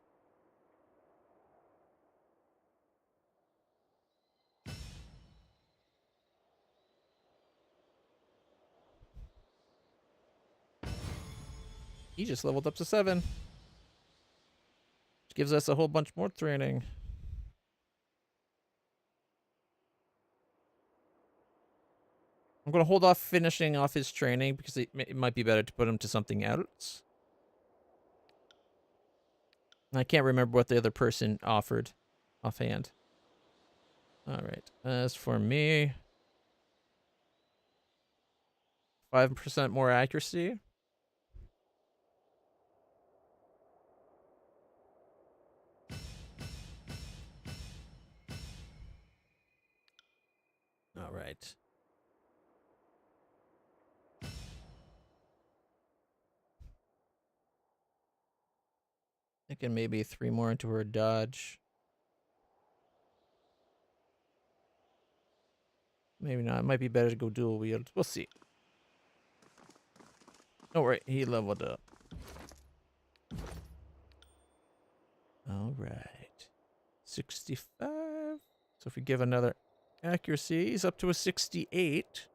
He just leveled up to 7. Which gives us a whole bunch more training. I'm going to hold off finishing off his training because it might be better to put him to something else. I can't remember what the other person offered offhand. All right. As for me, 5% more accuracy. All right. Thinking maybe 3 more into her dodge. Maybe not. It might be better to go dual wield. We'll see. Oh, right. He leveled up. All right. 65. So if we give another accuracy, he's up to a 68.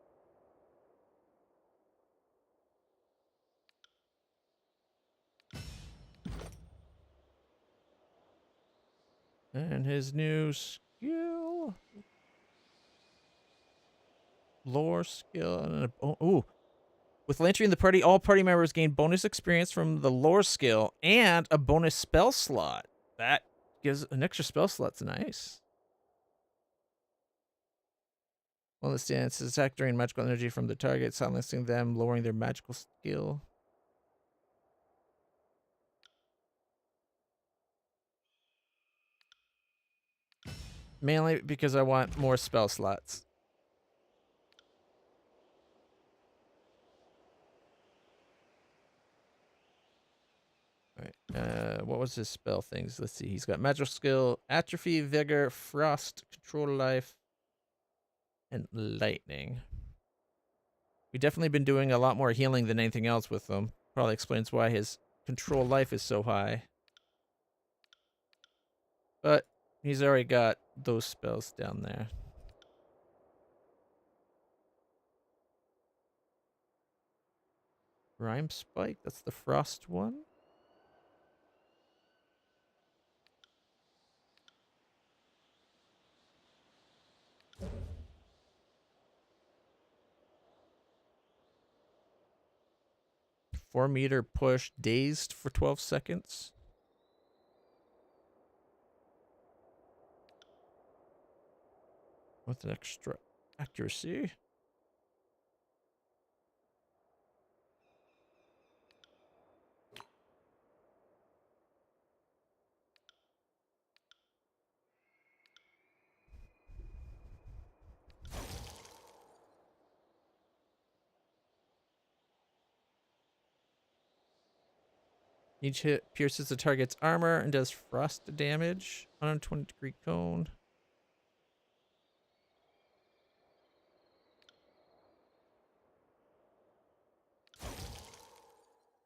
And his new skill. Lore skill. And ooh. With entering the party, all party members gain bonus experience from the lore skill and a bonus spell slot. That gives an extra spell slot's nice. Well, the stance is attack during magical energy from the target, silencing them, lowering their magical skill. Mainly because I want more spell slots. Alright, what was his spell things? Let's see. He's got magical skill, atrophy, vigor, frost, control life, and lightning. We've definitely been doing a lot more healing than anything else with him. Probably explains why his control life is so high. But he's already got those spells down there. Rhyme Spike, that's the frost one. Four-meter push, dazed for 12 seconds. With an extra accuracy. Each hit pierces the target's armor and does frost damage. 120-degree cone.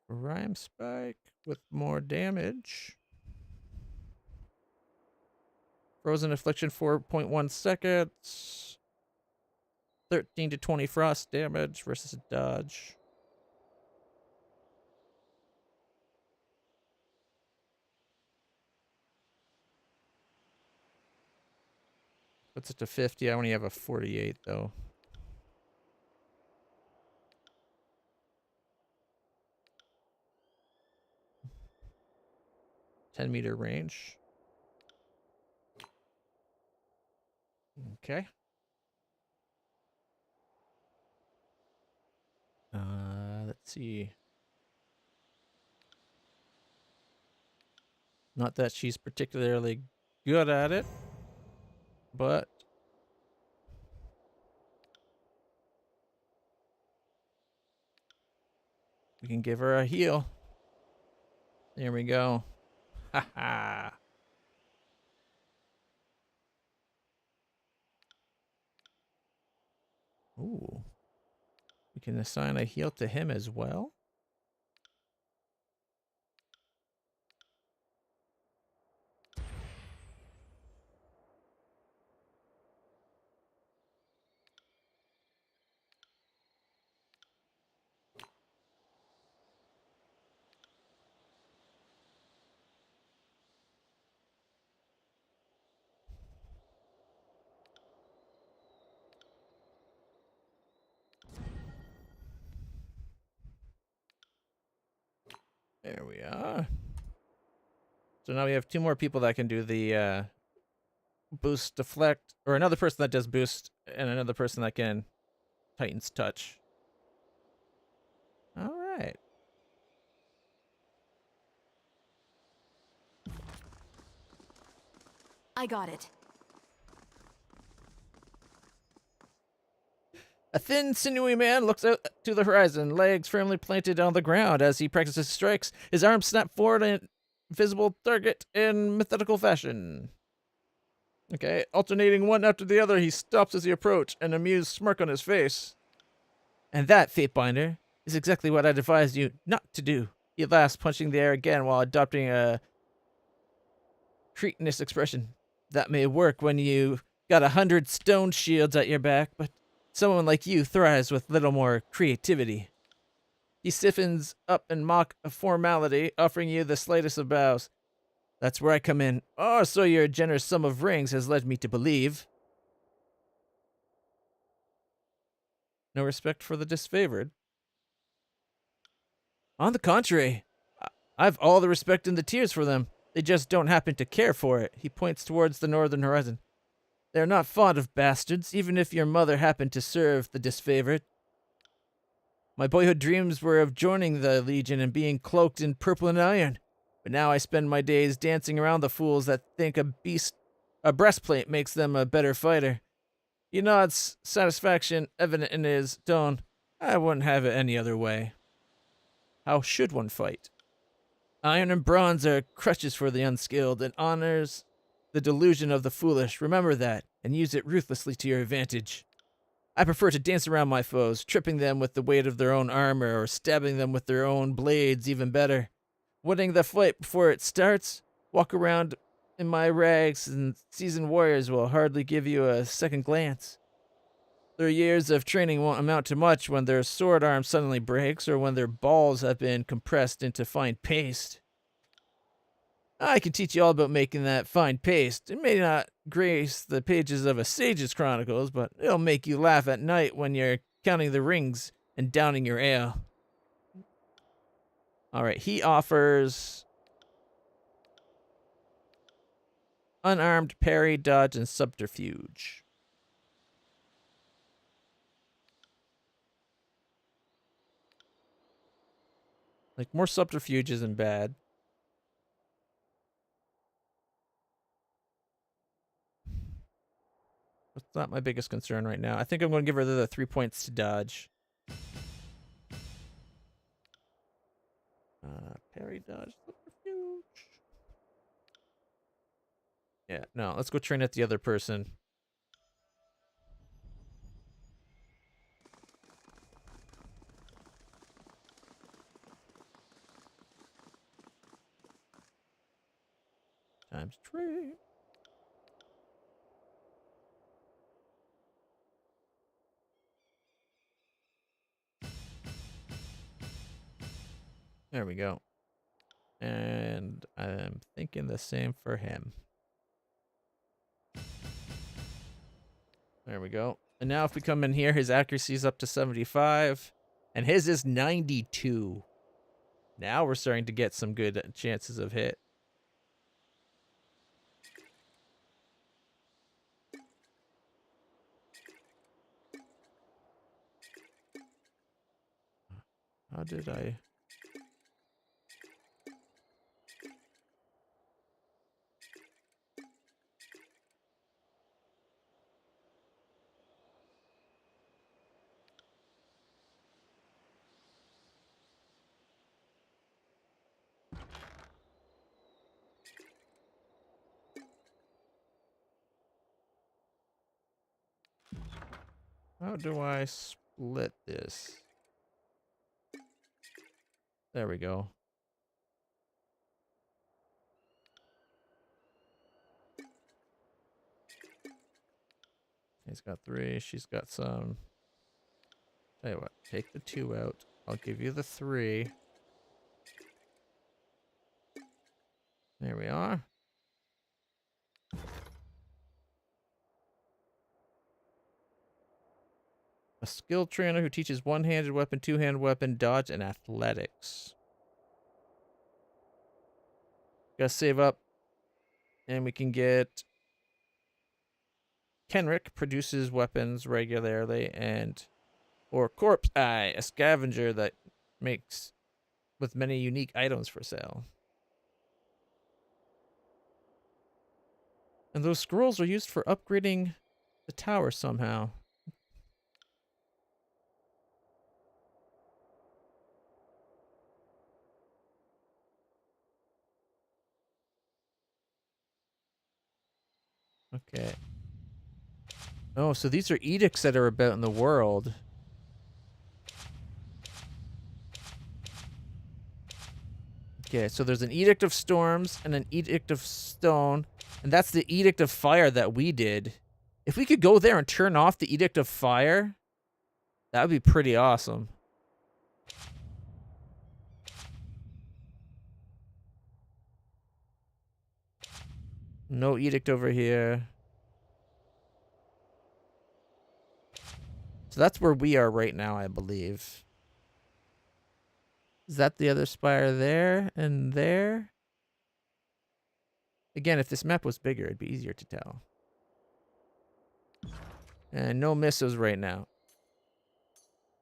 Rhyme Spike with more damage. Frozen Affliction 4.1 seconds. 13 to 20 frost damage versus a dodge. Puts it to 50. I only have a 48 though. .10-meter range. Okay. Let's see. Not that she's particularly good at it, but we can give her a heal. There we go. Ha ha. Ooh. We can assign a heal to him as well. There we are. So now we have 2 more people that can do the boost deflect, or another person that does boost, and another person that can Titan's touch. All right. I got it. A thin, sinewy man looks out to the horizon, legs firmly planted on the ground as he practices strikes. His arms snap forward in visible target in methodical fashion. Okay, alternating one after the other, he stops as he approaches, an amused smirk on his face. And that, Fatebinder, is exactly what I'd advise you not to do. He laughs, punching the air again while adopting a cretinous expression. That may work when you got 100 stone shields at your back, but someone like you thrives with little more creativity. He stiffens up in mock formality, offering you the slightest of bows. That's where I come in. Oh, so your generous sum of rings has led me to believe. No respect for the disfavored. On the contrary, I've all the respect in the tears for them. They just don't happen to care for it. He points towards the northern horizon. They're not fond of bastards, even if your mother happened to serve the disfavored. My boyhood dreams were of joining the Legion and being cloaked in purple and iron. But now I spend my days dancing around the fools that think a breastplate makes them a better fighter. He nods, satisfaction evident in his tone. I wouldn't have it any other way. How should one fight? Iron and bronze are crutches for the unskilled and honors the delusion of the foolish. Remember that, and use it ruthlessly to your advantage. I prefer to dance around my foes, tripping them with the weight of their own armor or stabbing them with their own blades, even better. Winning the fight before it starts, walk around in my rags and seasoned warriors will hardly give you a second glance. Their years of training won't amount to much when their sword arm suddenly breaks or when their balls have been compressed into fine paste. I can teach you all about making that fine paste. It may not grace the pages of a sage's chronicles, but it'll make you laugh at night when you're counting the rings and downing your ale. Alright, he offers unarmed parry, dodge, and subterfuge. Like, more subterfuge isn't bad. That's not my biggest concern right now. I think I'm going to give her the 3 points to dodge. Parry, dodge, subterfuge. Yeah, no, let's go train at the other person. Times train. There we go. And I'm thinking the same for him. There we go. And now if we come in here, his accuracy is up to 75. And his is 92. Now we're starting to get some good chances of hit. How did I... How do I split this? There we go. He's got 3. She's got some. Tell you what, take the 2 out. I'll give you the 3. There we are. A skill trainer who teaches one-handed weapon, two-handed weapon, dodge, and athletics. Gotta save up. And we can get... Kenrick produces weapons regularly, and... Or Corpse Eye, a scavenger that makes... with many unique items for sale. And those scrolls are used for upgrading the tower somehow. Okay. Oh, so these are edicts that are about in the world. Okay, so there's an Edict of Storms and an Edict of Stone. And that's the Edict of Fire that we did. If we could go there and turn off the Edict of Fire, that would be pretty awesome. No Edict over here. So that's where we are right now, I believe. Is that the other spire there and there? Again, if this map was bigger, it'd be easier to tell. And no missiles right now.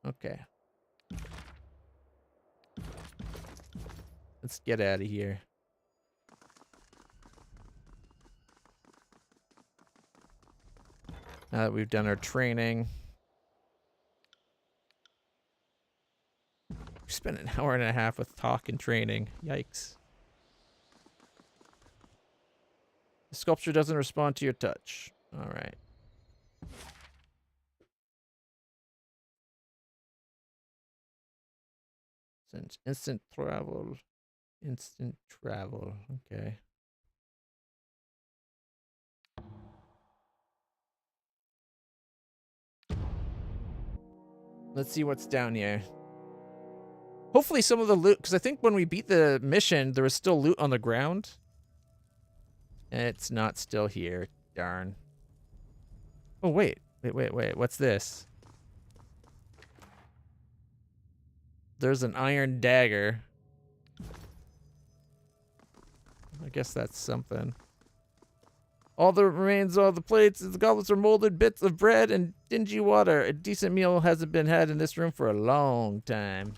Okay. Let's get out of here. Now that we've done our training. We spent an hour and a half with talk and training. Yikes. The sculpture doesn't respond to your touch. All right. Since instant travel. Instant travel. Okay. Let's see what's down here. Hopefully some of the loot, because I think when we beat the mission, there was still loot on the ground. And it's not still here. Darn. Oh, wait. Wait. What's this? There's an iron dagger. I guess that's something. All that remains, all the plates, the goblets are molded bits of bread and dingy water. A decent meal hasn't been had in this room for a long time.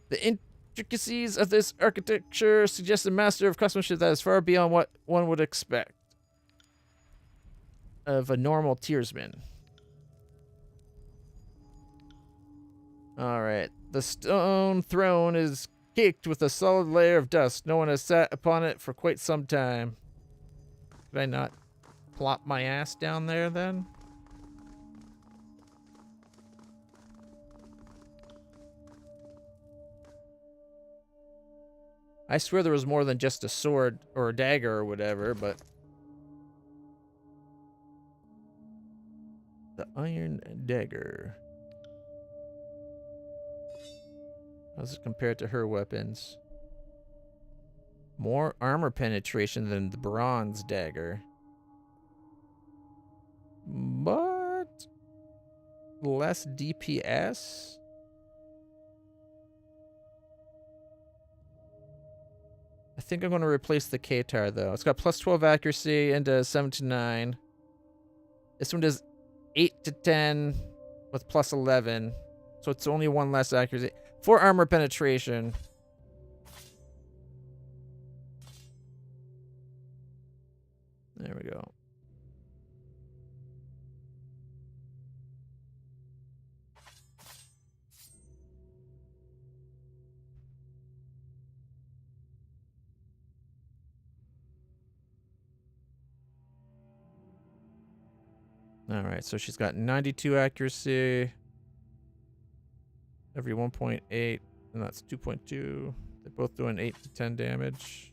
The intricacies of this architecture suggest a master of craftsmanship that is far beyond what one would expect of a normal tiersman. Alright. The stone throne is caked with a solid layer of dust. No one has sat upon it for quite some time. Could I not plop my ass down there then? I swear there was more than just a sword or a dagger or whatever, but... The iron dagger. How does it compare to her weapons? More armor penetration than the bronze dagger. But... less DPS? I think I'm going to replace the Katar, though. It's got plus 12 accuracy and 7 to 9. This one does 8 to 10 with plus 11. So it's only 1 less accuracy. 4 armor penetration. There we go. All right, so she's got 92 accuracy. Every 1.8, and that's 2.2. They're both doing 8 to 10 damage.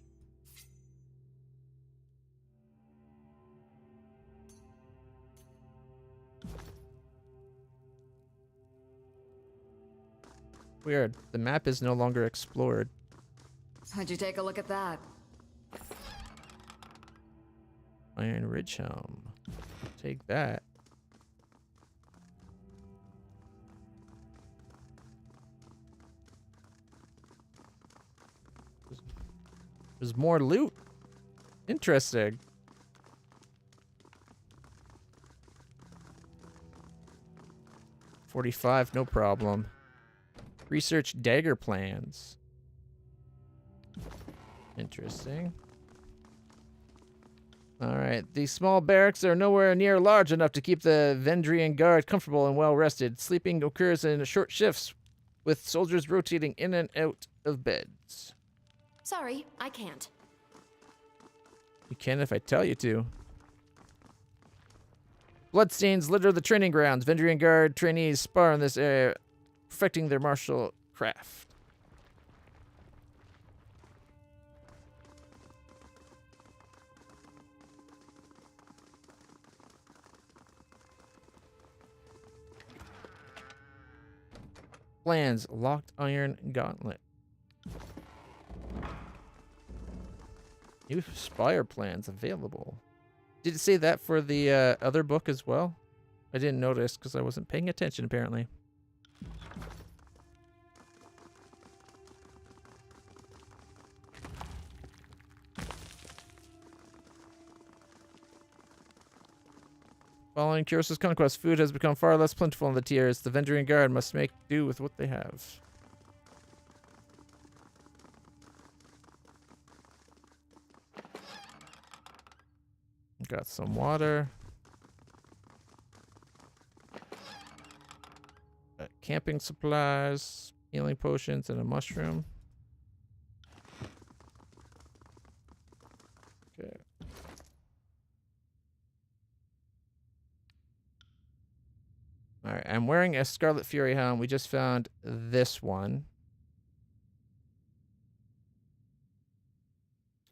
Weird. The map is no longer explored. How'd you take a look at that? Iron Ridge Helm. Take that. There's more loot. Interesting. $45, no problem. Research dagger plans. Interesting. Alright, these small barracks are nowhere near large enough to keep the Vendrian guard comfortable and well rested. Sleeping occurs in short shifts, with soldiers rotating in and out of beds. Sorry, I can't. You can if I tell you to. Bloodstains litter the training grounds. Vendrian guard trainees spar in this area, perfecting their martial craft. Plans, locked iron gauntlet. New Spire plans available. Did it say that for the other book as well? I didn't notice because I wasn't paying attention apparently. Following Kyros' conquest, food has become far less plentiful in the tiers. The Vendrian Guard must make do with what they have. Got some water. Camping supplies, healing potions, and a mushroom. Okay. Alright, I'm wearing a Scarlet Fury helm. We just found this one.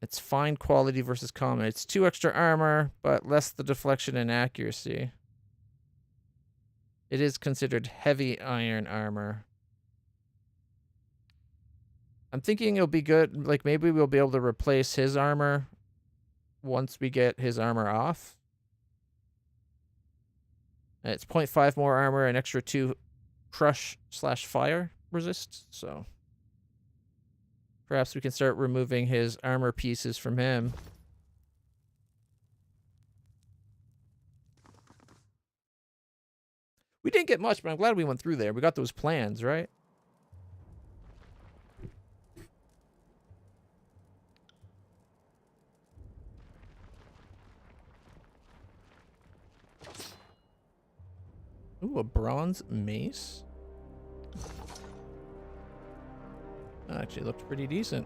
It's fine quality versus common. It's 2 extra armor, but less the deflection and accuracy. It is considered heavy iron armor. I'm thinking it'll be good. Like, maybe we'll be able to replace his armor once we get his armor off. And it's 0.5 more armor and extra 2 crush/fire resist, so perhaps we can start removing his armor pieces from him. We didn't get much, but I'm glad we went through there. We got those plans, right? Ooh, a bronze mace. That actually looked pretty decent.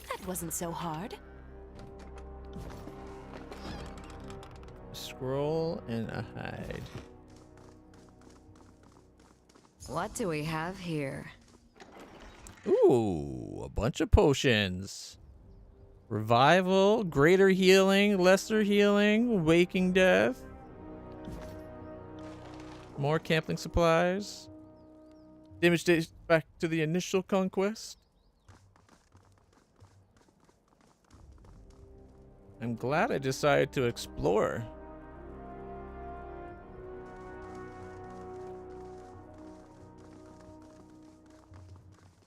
That wasn't so hard. Scroll and a hide. What do we have here? Ooh, a bunch of potions. Revival, greater healing, lesser healing, waking death. More camping supplies. Damage dates back to the initial conquest. I'm glad I decided to explore.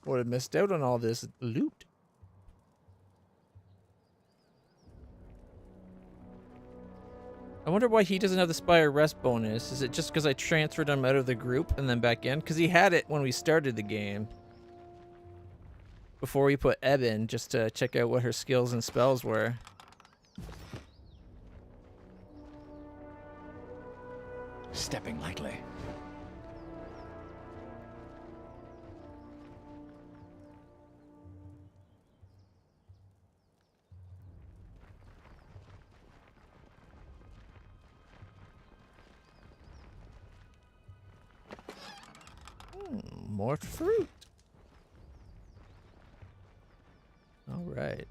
Would have missed out on all this loot. I wonder why he doesn't have the Spire rest bonus. Is it just because I transferred him out of the group and then back in? Because he had it when we started the game. Before we put Ebb in, just to check out what her skills and spells were. Stepping lightly. More fruit. All right.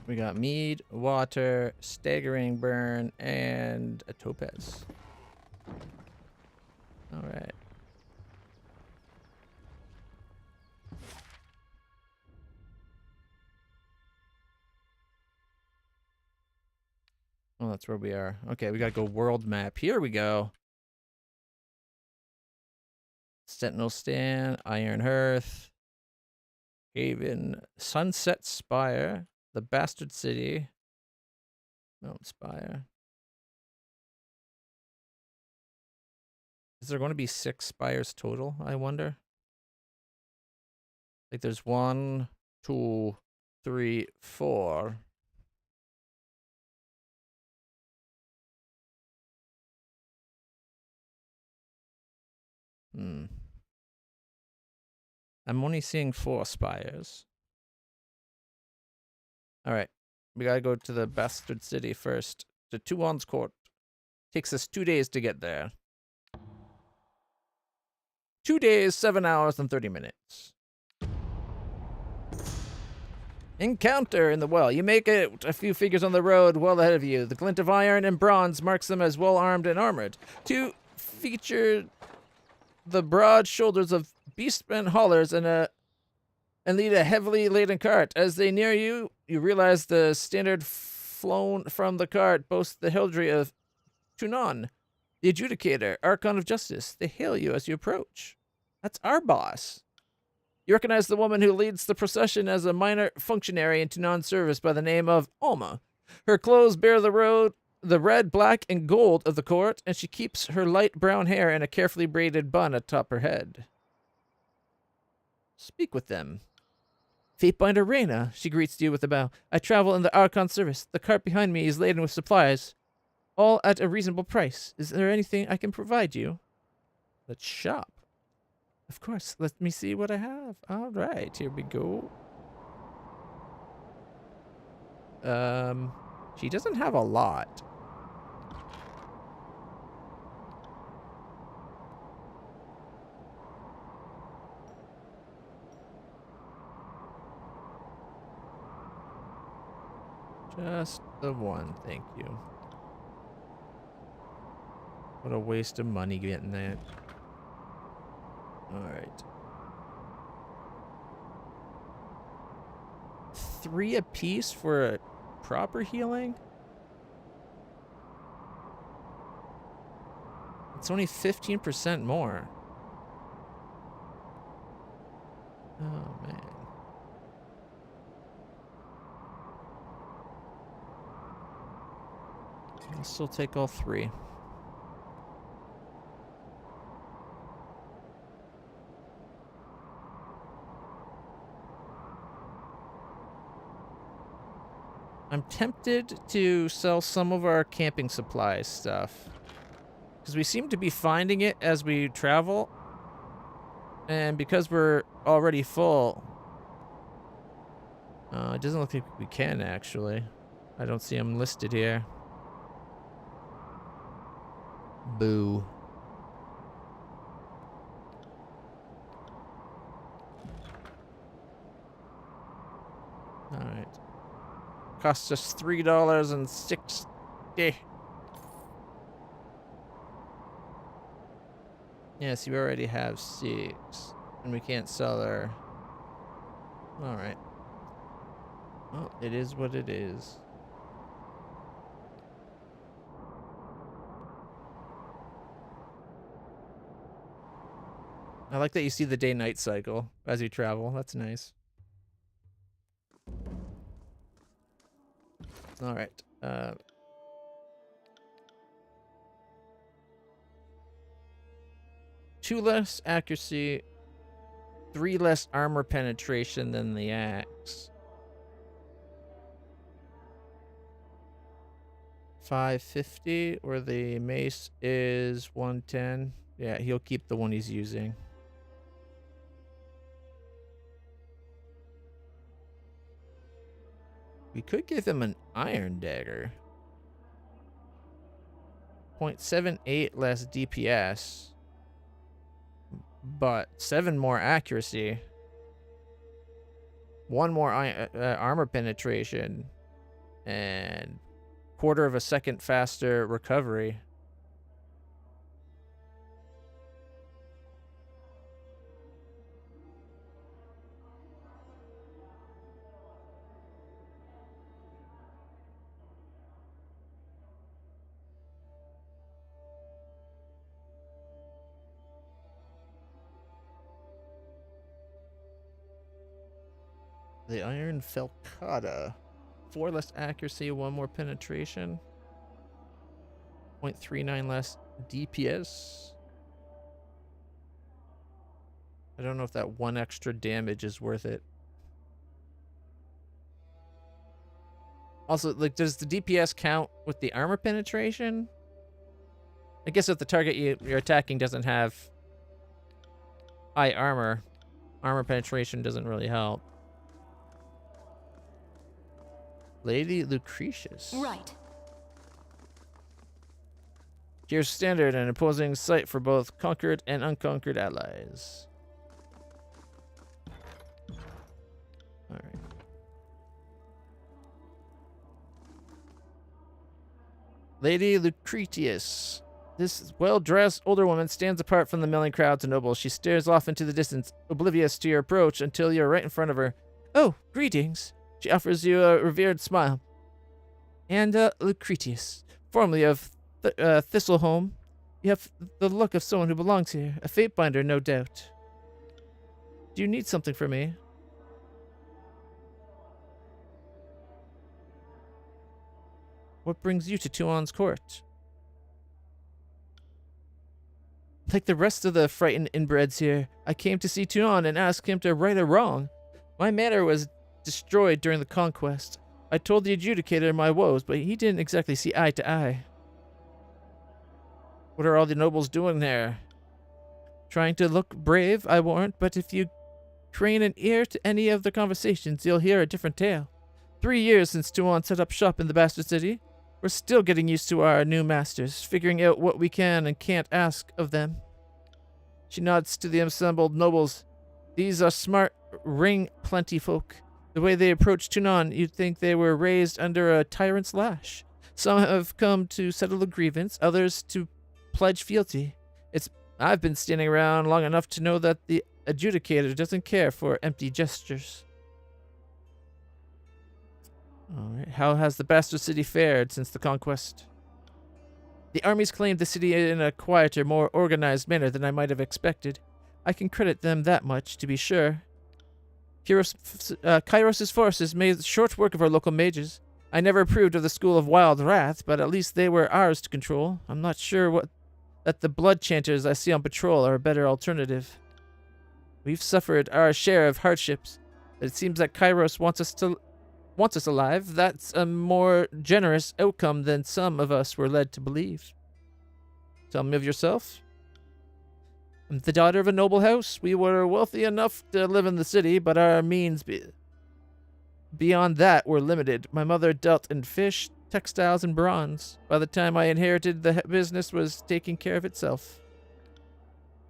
We got mead, water, staggering burn, and a topaz. All right. Oh, that's where we are. Okay, we gotta go world map. Here we go. Sentinel Stand, Iron Hearth, Haven, Sunset Spire, the Bastard City, Mount Spire. Is there going to be 6 spires total, I wonder? Like there's 1, 2, 3, 4. I'm only seeing 4 spires. Alright. We gotta go to the Bastard City first. To Tuon's Court. Takes us 2 days to get there. 2 days, 7 hours, and 30 minutes. Encounter in the well. You make it a few figures on the road well ahead of you. The glint of iron and bronze marks them as well armed and armored. 2 feature the broad shoulders of beastmen haulers and lead a heavily laden cart. As they near you, you realize the standard flown from the cart boasts the heraldry of Tunon, the Adjudicator, Archon of Justice. They hail you as you approach. That's our boss. You recognize the woman who leads the procession as a minor functionary in Tunon's service by the name of Alma. Her clothes bear the red, black, and gold of the court, and she keeps her light brown hair in a carefully braided bun atop her head. Speak with them. Fatebinder Reyna, she greets you with a bow. I travel in the Archon service. The cart behind me is laden with supplies, all at a reasonable price. Is there anything I can provide you? Let's shop. Of course. Let me see what I have. All right, here we go. She doesn't have a lot. Just the one, thank you. What a waste of money getting that. Alright. 3 apiece for a proper healing? It's only 15% more. Oh, man. I'll still take all 3. I'm tempted to sell some of our camping supplies stuff, because we seem to be finding it as we travel, and because we're already full, it doesn't look like we can actually. I don't see them listed here. Boo. All right. Cost us $3.60. Yes, you already have 6, and we can't sell her. All right. Well, it is what it is. I like that you see the day-night cycle as you travel. That's nice. All right. 2 less accuracy, 3 less armor penetration than the axe. 550, or the mace is 110. Yeah, he'll keep the one he's using. We could give him an iron dagger. 0.78 less DPS, but 7 more accuracy. 1 more armor penetration, and 1/4 of a second faster recovery. The iron falcata. 4 less accuracy, 1 more penetration. 0.39 less DPS. I don't know if that 1 extra damage is worth it. Also, like, does the DPS count with the armor penetration? I guess if the target you're attacking doesn't have high armor, armor penetration doesn't really help. Lady Lucretius. Right. Here's standard and imposing sight for both conquered and unconquered allies. All right. Lady Lucretius. This well-dressed older woman stands apart from the milling crowds of nobles. She stares off into the distance, oblivious to your approach until you're right in front of her. Oh, greetings. She offers you a revered smile. And Lucretius, formerly of Thistleholm, you have the look of someone who belongs here. A fate binder, no doubt. Do you need something from me? What brings you to Tuon's court? Like the rest of the frightened inbreds here, I came to see Tuon and ask him to right a wrong. My manor was destroyed during the conquest. I told the adjudicator my woes, but he didn't exactly see eye to eye. What are all the nobles doing there? Trying to look brave, I warrant, but if you crane an ear to any of the conversations, you'll hear a different tale. 3 years since Tuon set up shop in the Bastard City. We're still getting used to our new masters, figuring out what we can and can't ask of them. She nods to the assembled nobles. These are smart, ring-plenty folk. The way they approach Tuon, you'd think they were raised under a tyrant's lash. Some have come to settle a grievance, others to pledge fealty. I've been standing around long enough to know that the adjudicator doesn't care for empty gestures. All right. How has the Bastard City fared since the conquest? The armies claimed the city in a quieter, more organized manner than I might have expected. I can credit them that much, to be sure. Kairos' forces made short work of our local mages. I never approved of the school of wild wrath, but at least they were ours to control. I'm not sure that the blood chanters I see on patrol are a better alternative. We've suffered our share of hardships, but it seems that Kairos wants us alive. That's a more generous outcome than some of us were led to believe. Tell me of yourself. I'm the daughter of a noble house. We were wealthy enough to live in the city, but our means beyond that were limited. My mother dealt in fish, textiles, and bronze. By the time I inherited, the business was taking care of itself.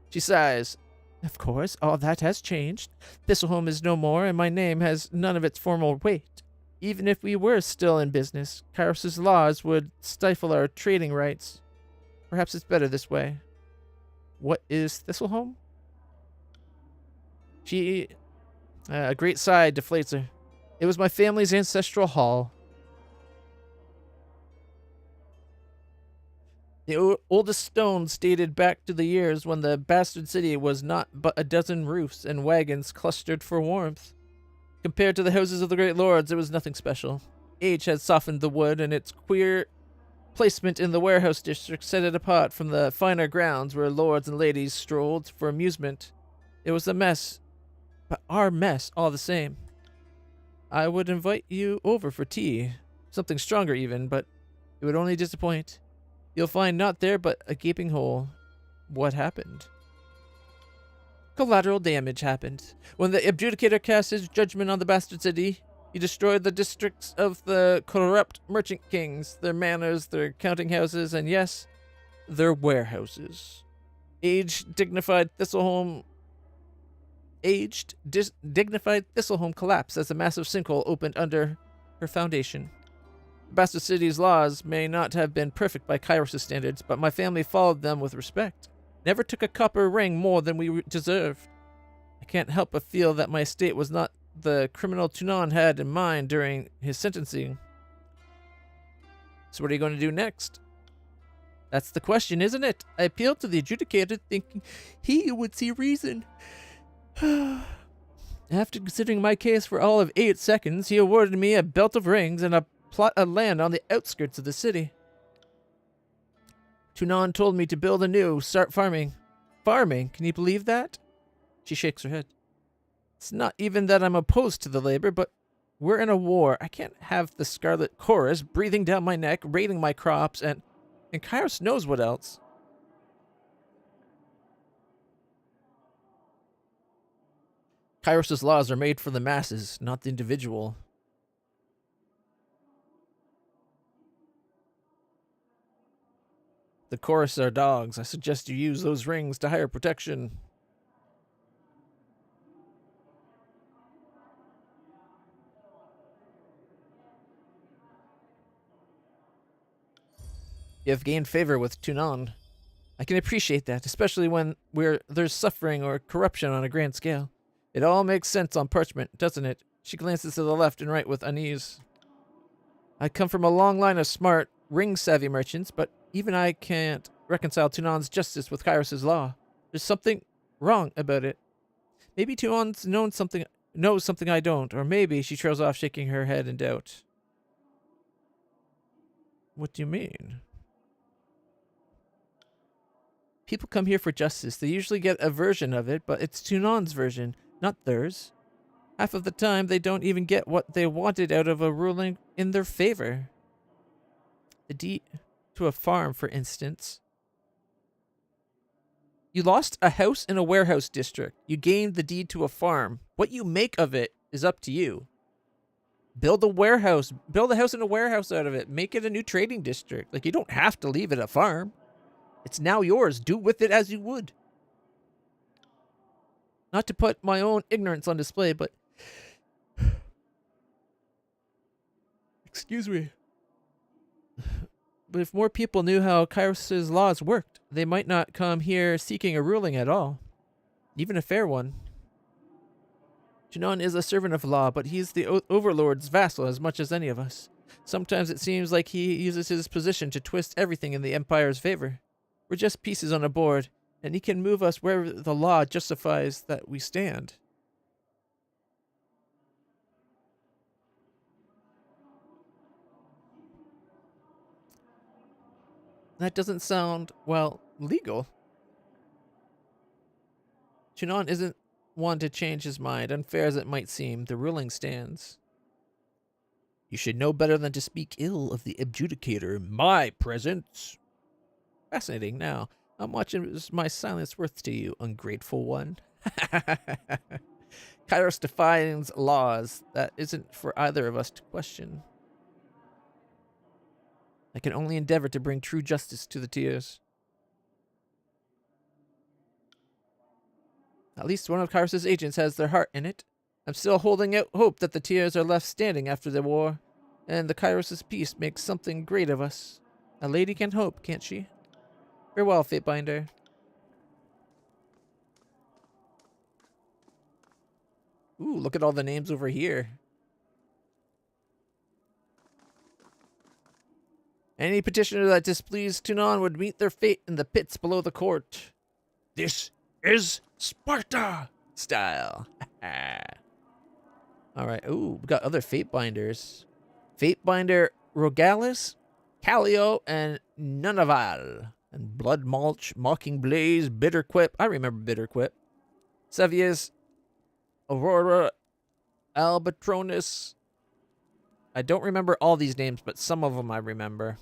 She sighs. Of course, all that has changed. Thistleholm is no more, and my name has none of its formal weight. Even if we were still in business, Kairos' laws would stifle our trading rights. Perhaps it's better this way. What is Thistleholm? A great sigh deflates her. It was my family's ancestral hall. The oldest stones dated back to the years when the bastard city was not but a dozen roofs and wagons clustered for warmth. Compared to the houses of the great lords, it was nothing special. Age had softened the wood, and its queer placement in the warehouse district set it apart from the finer grounds where lords and ladies strolled for amusement. It was a mess, but our mess all the same. I would invite you over for tea, something stronger even, but it would only disappoint. You'll find not there but a gaping hole. What happened? Collateral damage happened. When the Adjudicator cast his judgment on the bastard city, he destroyed the districts of the corrupt merchant kings, their manors, their counting houses, and yes, their warehouses. Aged, dignified Thistleholm collapsed as a massive sinkhole opened under her foundation. Bastard City's laws may not have been perfect by Kairos' standards, but my family followed them with respect. Never took a copper ring more than we deserved. I can't help but feel that my estate was not the criminal Tunon had in mind during his sentencing. So what are you going to do next? That's the question, isn't it? I appealed to the adjudicator, thinking he would see reason. After considering my case for all of 8 seconds, he awarded me a belt of rings and a plot of land on the outskirts of the city. Tunon told me to build anew, start farming. Farming? Can you believe that? She shakes her head. It's not even that I'm opposed to the labor, but we're in a war. I can't have the Scarlet Chorus breathing down my neck, raiding my crops, and Kairos knows what else. Kairos' laws are made for the masses, not the individual. The chorus are dogs. I suggest you use those rings to higher protection. You have gained favor with Tunon. I can appreciate that, especially when there's suffering or corruption on a grand scale. It all makes sense on parchment, doesn't it? She glances to the left and right with unease. I come from a long line of smart, ring-savvy merchants, but even I can't reconcile Tunon's justice with Kairos' law. There's something wrong about it. Maybe Tunon knows something I don't, or maybe she trails off shaking her head in doubt. What do you mean? People come here for justice. They usually get a version of it, but it's Tunon's version, not theirs. Half of the time, they don't even get what they wanted out of a ruling in their favor. The deed to a farm, for instance. You lost a house in a warehouse district. You gained the deed to a farm. What you make of it is up to you. Build a warehouse. Build a house and a warehouse out of it. Make it a new trading district. Like, you don't have to leave it a farm. It's now yours. Do with it as you would. Not to put my own ignorance on display, but... Excuse me. But if more people knew how Kairos' laws worked, they might not come here seeking a ruling at all. Even a fair one. Tunon is a servant of law, but he's the Overlord's vassal as much as any of us. Sometimes it seems like he uses his position to twist everything in the Empire's favor. We're just pieces on a board, and he can move us wherever the law justifies that we stand. That doesn't sound, well, legal. Tunon isn't one to change his mind, unfair as it might seem. The ruling stands. You should know better than to speak ill of the adjudicator in my presence. Fascinating. Now, how much is my silence worth to you, ungrateful one? Kairos defines laws that isn't for either of us to question. I can only endeavor to bring true justice to the tears. At least one of Kairos' agents has their heart in it. I'm still holding out hope that the tears are left standing after the war, and the Kairos' peace makes something great of us. A lady can hope, can't she? Farewell, Fatebinder. Ooh, look at all the names over here. Any petitioner that displeased Tunon would meet their fate in the pits below the court. This is Sparta style. All right. Ooh, we got other fate binders. Fate binder Rogalis, Callio, and Nunnaval. And Blood Mulch, Mocking Blaze, Bitter Quip. I remember Bitter Quip. Sevius, Aurora, Albatronus. I don't remember all these names, but some of them I remember.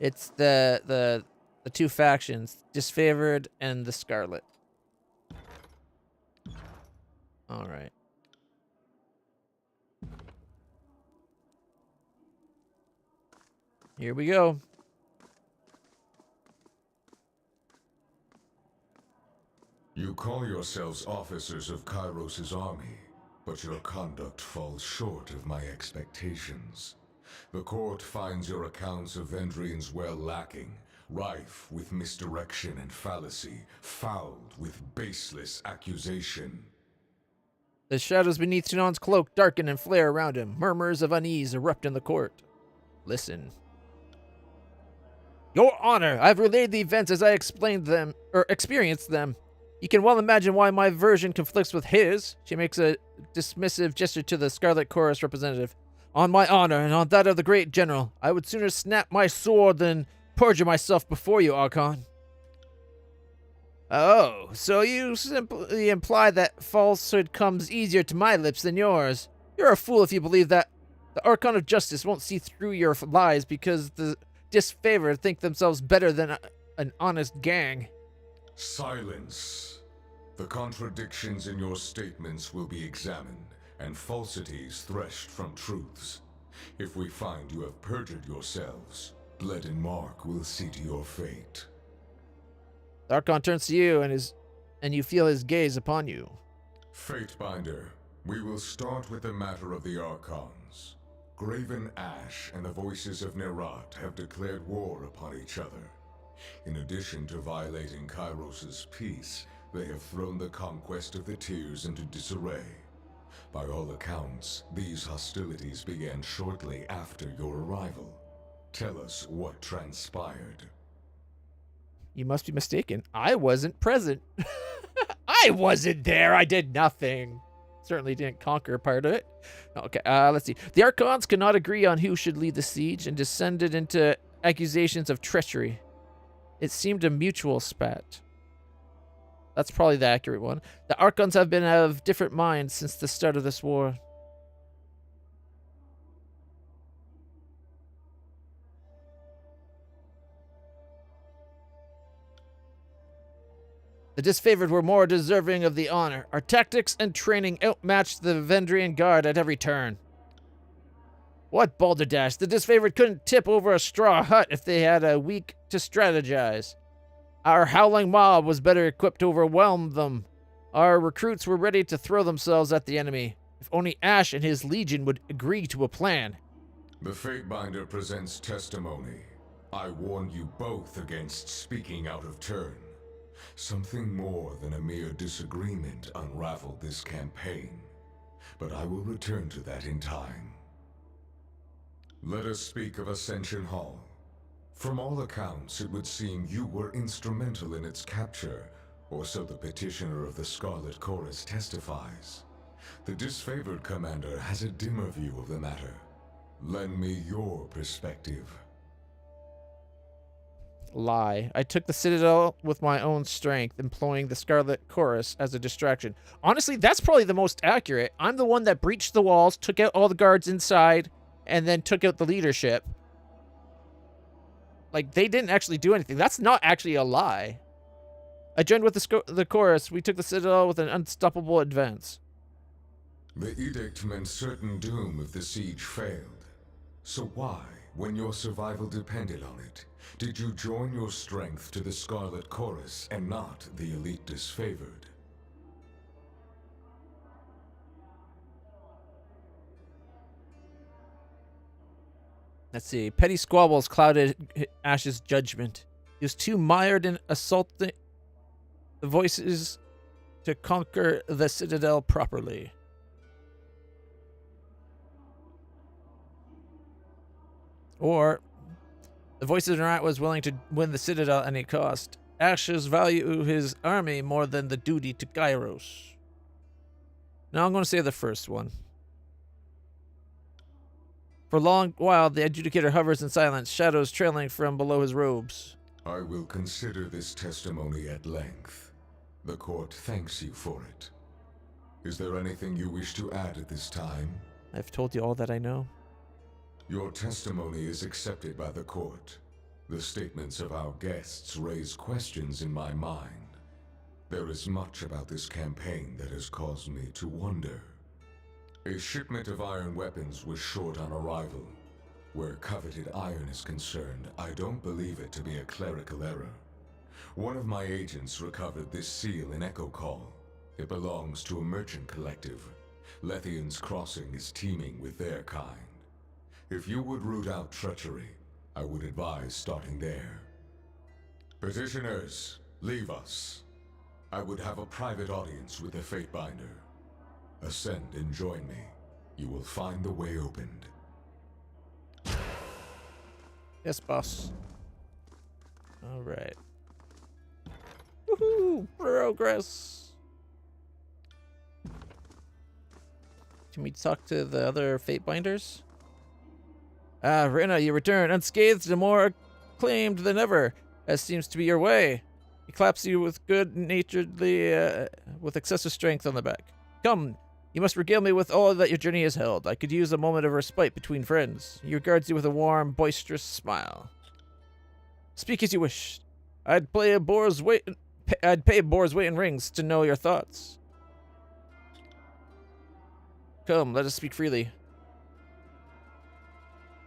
It's the two factions, Disfavored and the Scarlet. All right. Here we go. You call yourselves officers of Kairos' army, but your conduct falls short of my expectations. The court finds your accounts of Vendrian's well lacking, rife with misdirection and fallacy, fouled with baseless accusation. The shadows beneath Tunon's cloak darken and flare around him. Murmurs of unease erupt in the court. Listen. Your Honor, I've relayed the events as I explained them, or experienced them. You can well imagine why my version conflicts with his. She makes a dismissive gesture to the Scarlet Chorus representative. On my honor, and on that of the great general, I would sooner snap my sword than perjure myself before you, Archon. Oh, so you simply imply that falsehood comes easier to my lips than yours. You're a fool if you believe that the Archon of Justice won't see through your lies because the disfavored think themselves better than an honest gang. Silence. The contradictions in your statements will be examined, and falsities threshed from truths. If we find you have perjured yourselves, Bled and Mark will see to your fate. The Archon turns to you and you feel his gaze upon you. Fatebinder, we will start with the matter of the Archons. Graven Ash and the Voices of Nerat have declared war upon each other. In addition to violating Kairos' peace, they have thrown the conquest of the Tears into disarray. By all accounts, these hostilities began shortly after your arrival. Tell us what transpired. You must be mistaken. I wasn't present. I wasn't there. I did nothing. Certainly didn't conquer part of it. Okay, let's see. The Archons could not agree on who should lead the siege and descended into accusations of treachery. It seemed a mutual spat. That's probably the accurate one. The Archons have been of different minds since the start of this war. The disfavored were more deserving of the honor. Our tactics and training outmatched the Vendrian Guard at every turn. What balderdash! The disfavored couldn't tip over a straw hut if they had a week to strategize. Our howling mob was better equipped to overwhelm them. Our recruits were ready to throw themselves at the enemy. If only Ash and his legion would agree to a plan. The Fatebinder presents testimony. I warn you both against speaking out of turn. Something more than a mere disagreement unraveled this campaign. But I will return to that in time. Let us speak of Ascension Hall. From all accounts, it would seem you were instrumental in its capture, or so the petitioner of the Scarlet Chorus testifies. The disfavored commander has a dimmer view of the matter. Lend me your perspective. Lie. I took the Citadel with my own strength, employing the Scarlet Chorus as a distraction. Honestly, that's probably the most accurate. I'm the one that breached the walls, took out all the guards inside, and then took out the leadership. Like, they didn't actually do anything. That's not actually a lie. I joined with the chorus. We took the Citadel with an unstoppable advance. The edict meant certain doom if the siege failed. So why, when your survival depended on it, did you join your strength to the Scarlet Chorus and not the elite disfavored? Let's see. Petty squabbles clouded Ash's judgment. He was too mired in assaulting the Voices to conquer the Citadel properly. Or the voice of the rat was willing to win the Citadel at any cost. Ashes value his army more than the duty to Kairos. Now I'm going to say the first one. For a long while, the adjudicator hovers in silence, shadows trailing from below his robes. I will consider this testimony at length. The court thanks you for it. Is there anything you wish to add at this time? I've told you all that I know. Your testimony is accepted by the court. The statements of our guests raise questions in my mind. There is much about this campaign that has caused me to wonder. A shipment of iron weapons was short on arrival. Where coveted iron is concerned, I don't believe it to be a clerical error. One of my agents recovered this seal in Echo Call. It belongs to a merchant collective. Lethian's Crossing is teeming with their kind. If you would root out treachery, I would advise starting there. Petitioners, leave us. I would have a private audience with the Fatebinder. Ascend and join me. You will find the way opened. Yes, boss. All right. Woohoo! Progress. Can we talk to the other Fatebinders? Ah, Rena, you return unscathed and more acclaimed than ever, as seems to be your way. He claps you with good-naturedly, with excessive strength on the back. Come, you must regale me with all that your journey has held. I could use a moment of respite between friends. He regards you with a warm, boisterous smile. Speak as you wish. I'd pay a boar's weight in rings to know your thoughts. Come, let us speak freely.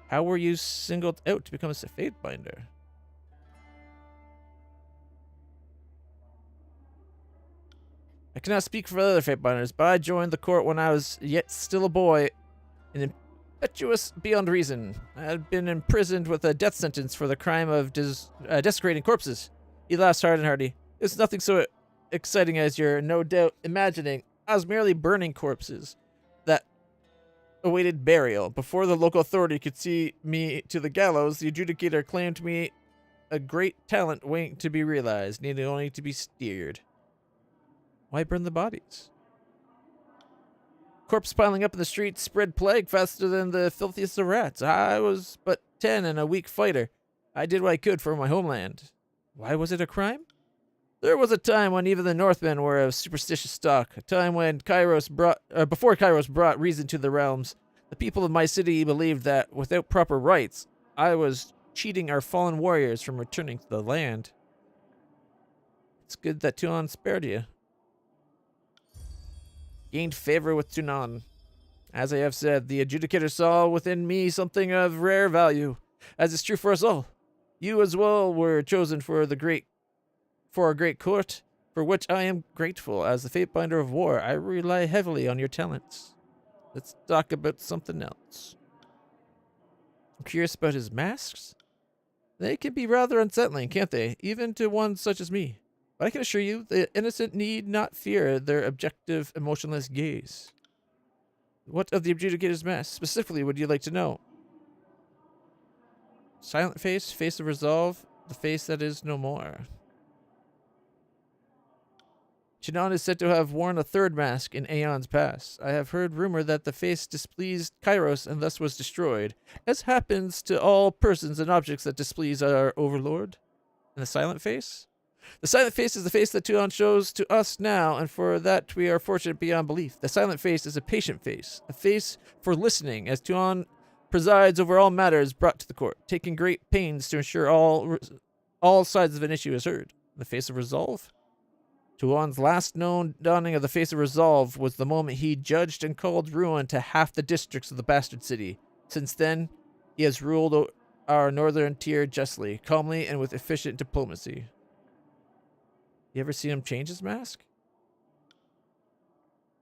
How were you singled out to become a Fatebinder? I cannot speak for the other Fatebinders, but I joined the court when I was yet still a boy, and impetuous beyond reason. I had been imprisoned with a death sentence for the crime of desecrating corpses. He laughs hard and hearty. It's nothing so exciting as you're no doubt imagining. I was merely burning corpses that awaited burial. Before the local authority could see me to the gallows, the adjudicator claimed me a great talent waiting to be realized, needing only to be steered. Why burn the bodies? Corpse piling up in the streets spread plague faster than the filthiest of rats. I was but 10 and a weak fighter. I did what I could for my homeland. Why was it a crime? There was a time when even the Northmen were of superstitious stock. A time when before Kairos brought reason to the realms. The people of my city believed that without proper rites, I was cheating our fallen warriors from returning to the land. It's good that Tuon spared you. Gained favor with Tunon. As I have said, the adjudicator saw within me something of rare value, as is true for us all. You as well were chosen for a great court, for which I am grateful. As the Fatebinder of War, I rely heavily on your talents. Let's talk about something else. I'm curious about his masks. They can be rather unsettling, can't they? Even to one such as me. But I can assure you, the innocent need not fear their objective, emotionless gaze. What of the adjudicator's mask specifically would you like to know? Silent face, face of resolve, the face that is no more. Chinon is said to have worn a third mask in aeons past. I have heard rumor that the face displeased Kairos and thus was destroyed, as happens to all persons and objects that displease our Overlord. And the silent face? The silent face is the face that Tuon shows to us now, and for that we are fortunate beyond belief. The silent face is a patient face, a face for listening, as Tuon presides over all matters brought to the court, taking great pains to ensure all sides of an issue is heard. The face of resolve? Tuon's last known dawning of the face of resolve was the moment he judged and called ruin to half the districts of the bastard city. Since then, he has ruled our northern tier justly, calmly, and with efficient diplomacy. You ever seen him change his mask?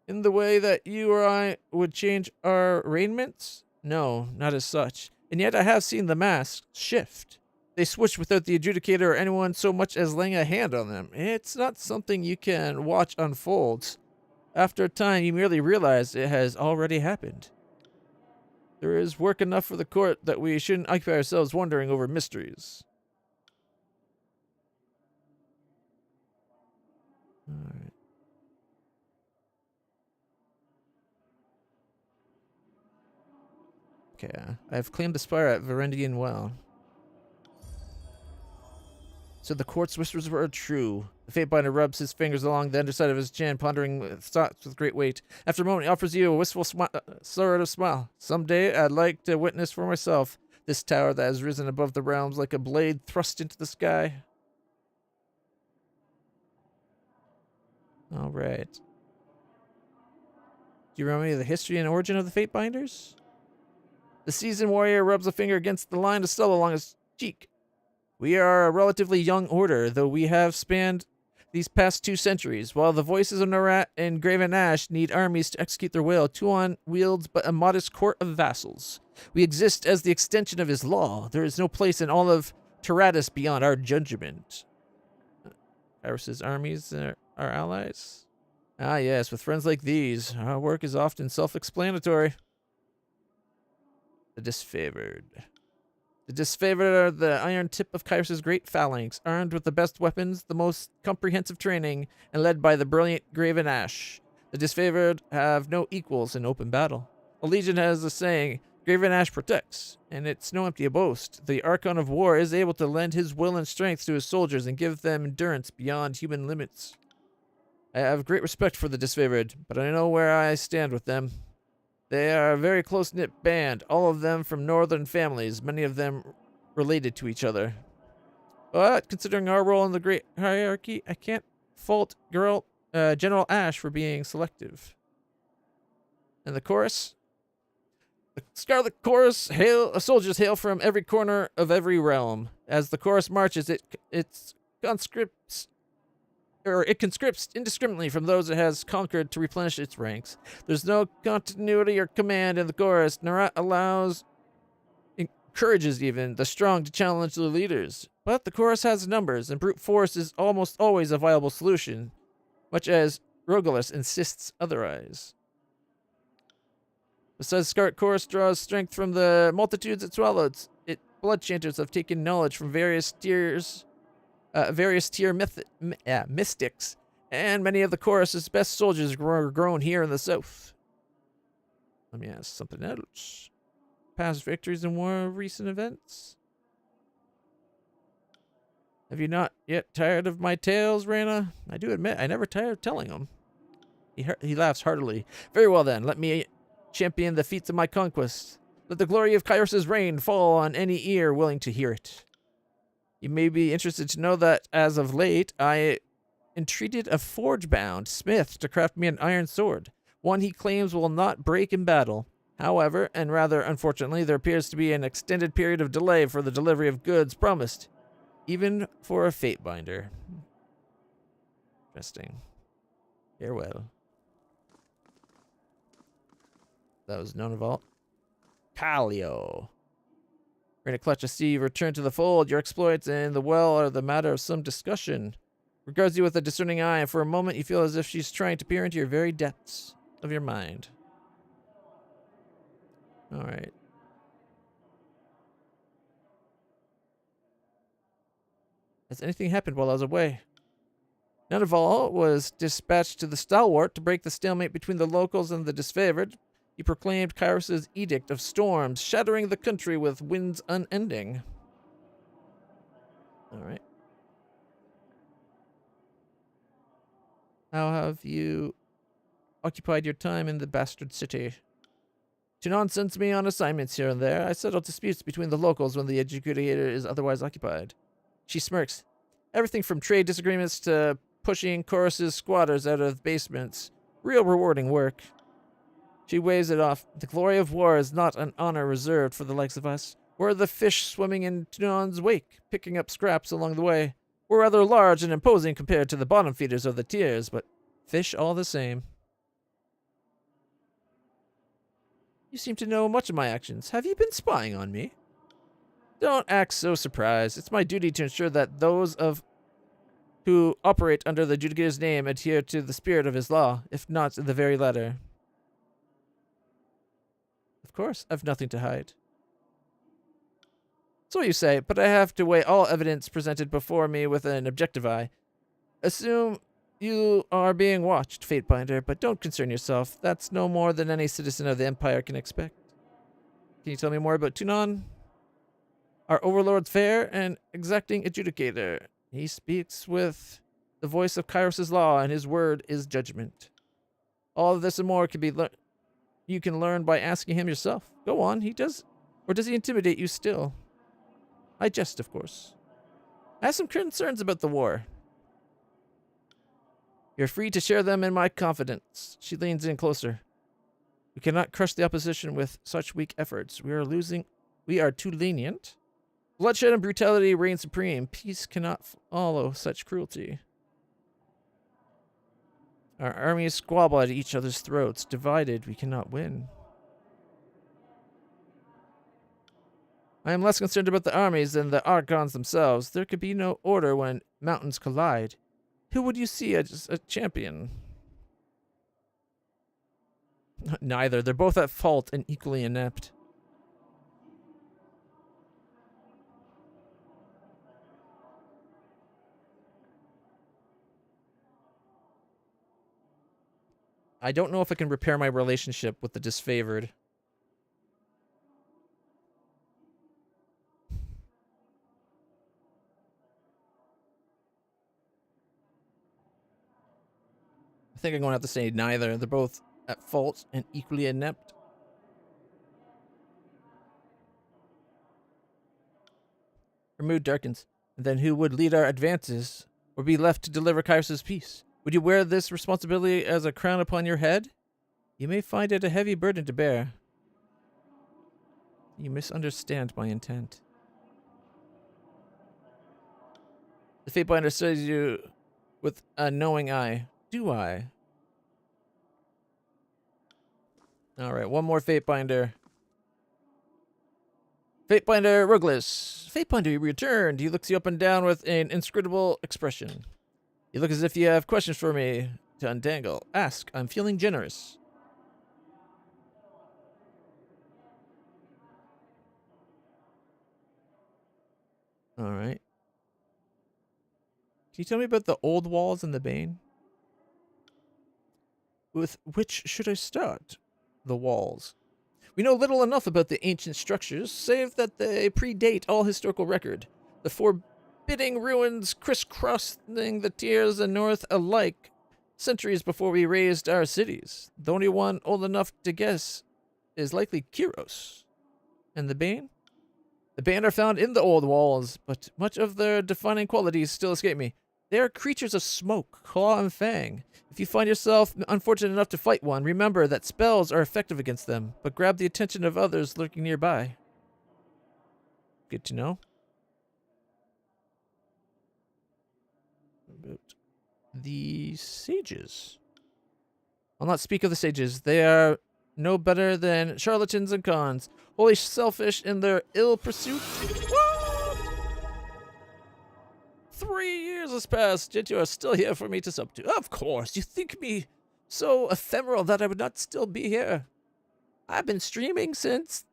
In the way that you or I would change our raiments? No, not as such. And yet I have seen the masks shift. They switch without the adjudicator or anyone so much as laying a hand on them. It's not something you can watch unfold. After a time, you merely realize it has already happened. There is work enough for the court that we shouldn't occupy ourselves wondering over mysteries. Alright. Okay, I have claimed the spire at Varendian Well. So the quartz whispers were true. The Fatebinder rubs his fingers along the underside of his chin, pondering thoughts with great weight. After a moment, he offers you a wistful sort of smile. Someday, I'd like to witness for myself this tower that has risen above the realms like a blade thrust into the sky. All right. Do you remember any of the history and origin of the Fatebinders? The seasoned warrior rubs a finger against the line of stubble along his cheek. We are a relatively young order, though we have spanned these past 2 centuries. While the voices of Narat and Graven Ash need armies to execute their will, Tuon wields but a modest court of vassals. We exist as the extension of his law. There is no place in all of Tyranny beyond our judgment. Kyros's armies are our allies? Ah, yes, with friends like these, our work is often self-explanatory. The disfavored. The disfavored are the iron tip of Kyros's great phalanx, armed with the best weapons, the most comprehensive training, and led by the brilliant Graven Ash. The disfavored have no equals in open battle. A legion has a saying, Graven Ash protects, and it's no empty boast. The Archon of War is able to lend his will and strength to his soldiers and give them endurance beyond human limits. I have great respect for the disfavored, but I know where I stand with them. They are a very close-knit band, all of them from northern families, many of them related to each other. But, considering our role in the great hierarchy, I can't fault General Ash for being selective. And the chorus? The Scarlet Chorus soldiers hail from every corner of every realm. As the chorus marches, it conscripts indiscriminately from those it has conquered to replenish its ranks. There's no continuity or command in the chorus. Narat encourages even the strong to challenge the leaders. But the chorus has numbers, and brute force is almost always a viable solution, much as Rogalus insists otherwise. Besides, Scarlet Chorus draws strength from the multitudes it swallows. Blood chanters have taken knowledge from various tier mystics, and many of the chorus's best soldiers were grown here in the south. Let me ask something else. Past victories and more recent events? Have you not yet tired of my tales, Reyna? I do admit, I never tire of telling them. He laughs heartily. Very well then, let me champion the feats of my conquest. Let the glory of Kyros's reign fall on any ear willing to hear it. You may be interested to know that, as of late, I entreated a forge-bound smith to craft me an iron sword, one he claims will not break in battle. However, and rather unfortunately, there appears to be an extended period of delay for the delivery of goods promised, even for a Fatebinder. Interesting. Farewell. That was Nonavault. Palio. LitlClutch, I see you return to the fold. Your exploits in the well are the matter of some discussion. Regards you with a discerning eye, and for a moment you feel as if she's trying to peer into your very depths of your mind. Alright. Has anything happened while I was away? Nonavault was dispatched to the Stalwart to break the stalemate between the locals and the disfavored. He proclaimed Kyros's edict of storms, shattering the country with winds unending. All right. How have you occupied your time in the bastard city? Tunon sends me on assignments here and there. I settle disputes between the locals when the educator is otherwise occupied. She smirks. Everything from trade disagreements to pushing Chorus's squatters out of basements. Real rewarding work. She waves it off. The glory of war is not an honor reserved for the likes of us. We're the fish swimming in Tunon's wake, picking up scraps along the way. We're rather large and imposing compared to the bottom feeders of the tiers, but fish all the same. You seem to know much of my actions. Have you been spying on me? Don't act so surprised. It's my duty to ensure that those who operate under the Judicator's name adhere to the spirit of his law, if not the very letter. The Of course, I've nothing to hide. So you say, but I have to weigh all evidence presented before me with an objective eye. Assume you are being watched, Fatebinder, but don't concern yourself. That's no more than any citizen of the Empire can expect. Can you tell me more about Tunon? Our Overlord's fair and exacting adjudicator. He speaks with the voice of Kairos' law, and his word is judgment. All of this and more can be you can learn by asking him yourself. Go on, he does. Or does he intimidate you still? I jest, of course. I have some concerns about the war. You're free to share them in my confidence. She leans in closer. We cannot crush the opposition with such weak efforts. We are too lenient. Bloodshed and brutality reign supreme. Peace cannot follow such cruelty. Our armies squabble at each other's throats. Divided, we cannot win. I am less concerned about the armies than the Archons themselves. There could be no order when mountains collide. Who would you see as a champion? Neither. They're both at fault and equally inept. I don't know if I can repair my relationship with the disfavored. I think I'm going to have to say neither. They're both at fault and equally inept. Her mood darkens. And then who would lead our advances or be left to deliver Kairos' peace? Would you wear this responsibility as a crown upon your head? You may find it a heavy burden to bear. You misunderstand my intent. The Fatebinder studies you with a knowing eye. Do I? Alright, one more Fatebinder. Fatebinder Rugless. Fatebinder, you returned. He looks you up and down with an inscrutable expression. You look as if you have questions for me to untangle. Ask. I'm feeling generous. Alright. Can you tell me about the old walls and the Bane? With which should I start? The walls. We know little enough about the ancient structures, save that they predate all historical record. The forbidding ruins crisscrossing the tiers and north alike, centuries before we raised our cities. The only one old enough to guess is likely Kyros. And the Bane? The Bane are found in the old walls, but much of their defining qualities still escape me. They are creatures of smoke, claw, and fang. If you find yourself unfortunate enough to fight one, remember that spells are effective against them, but grab the attention of others lurking nearby. Good to know. About the sages. I'll not speak of the sages. They are no better than charlatans and cons, wholly selfish in their ill pursuit. What? 3 years has passed, yet you are still here for me to sub to. Of course, you think me so ephemeral that I would not still be here. I've been streaming since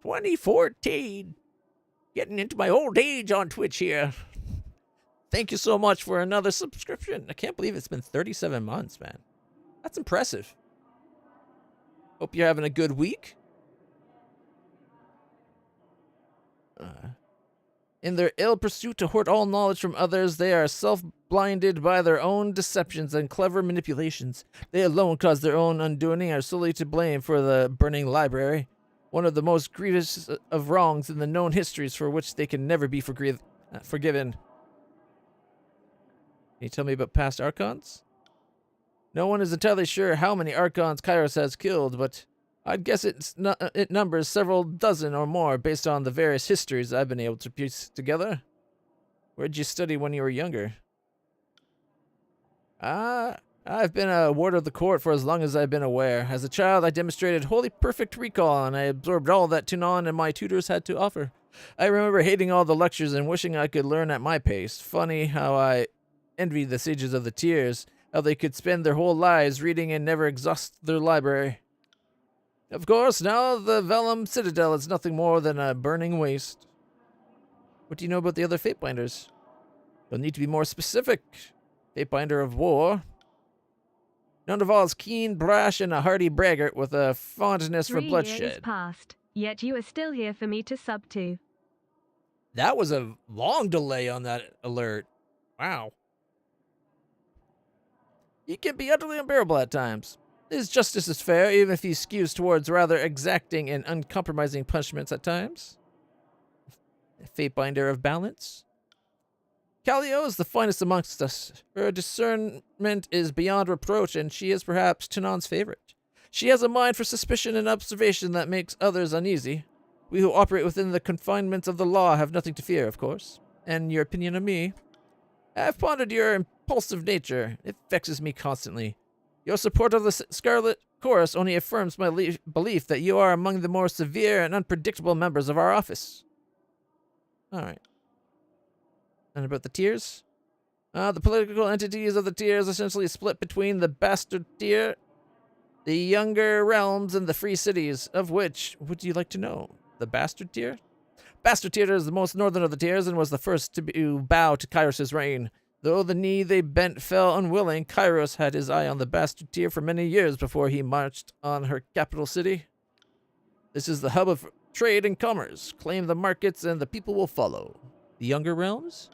2014. Getting into my old age on Twitch here. Thank you so much for another subscription. I can't believe it's been 37 months, man. That's impressive. Hope you're having a good week. In their ill pursuit to hoard all knowledge from others, they are self-blinded by their own deceptions and clever manipulations. They alone cause their own undoing and are solely to blame for the burning library, one of the most grievous of wrongs in the known histories for which they can never be forgiven. Can you tell me about past Archons? No one is entirely sure how many Archons Kairos has killed, but I'd guess it numbers several dozen or more based on the various histories I've been able to piece together. Where'd you study when you were younger? I've been a ward of the court for as long as I've been aware. As a child, I demonstrated wholly perfect recall, and I absorbed all that Tunon and my tutors had to offer. I remember hating all the lectures and wishing I could learn at my pace. Funny how I envied the sages of the tiers, how they could spend their whole lives reading and never exhaust their library. Of course, now the Vellum Citadel is nothing more than a burning waste. What do you know about the other Fatebinders? You'll need to be more specific. Fatebinder of war. Nondaval is keen, brash, and a hardy braggart with a fondness for 3 bloodshed. years passed, yet you are still here for me to sub to. That was a long delay on that alert. Wow. He can be utterly unbearable at times. His justice is fair, even if he skews towards rather exacting and uncompromising punishments at times. Fatebinder of balance. Callio is the finest amongst us. Her discernment is beyond reproach, and she is perhaps Tanon's favorite. She has a mind for suspicion and observation that makes others uneasy. We who operate within the confinements of the law have nothing to fear, of course. And your opinion of me? I've pondered your impulsive nature. It vexes me constantly. Your support of the Scarlet Chorus only affirms my belief that you are among the more severe and unpredictable members of our office. Alright. And about the tiers? The political entities of the tiers essentially split between the Bastard tier, the Younger Realms, and the Free Cities, of which would you like to know? The Bastard tier? Bastard tier is the most northern of the tiers and was the first to bow to Kairos' reign. Though the knee they bent fell unwilling, Kairos had his eye on the Bastard tier for many years before he marched on her capital city. This is the hub of trade and commerce. Claim the markets and the people will follow. The Younger Realms?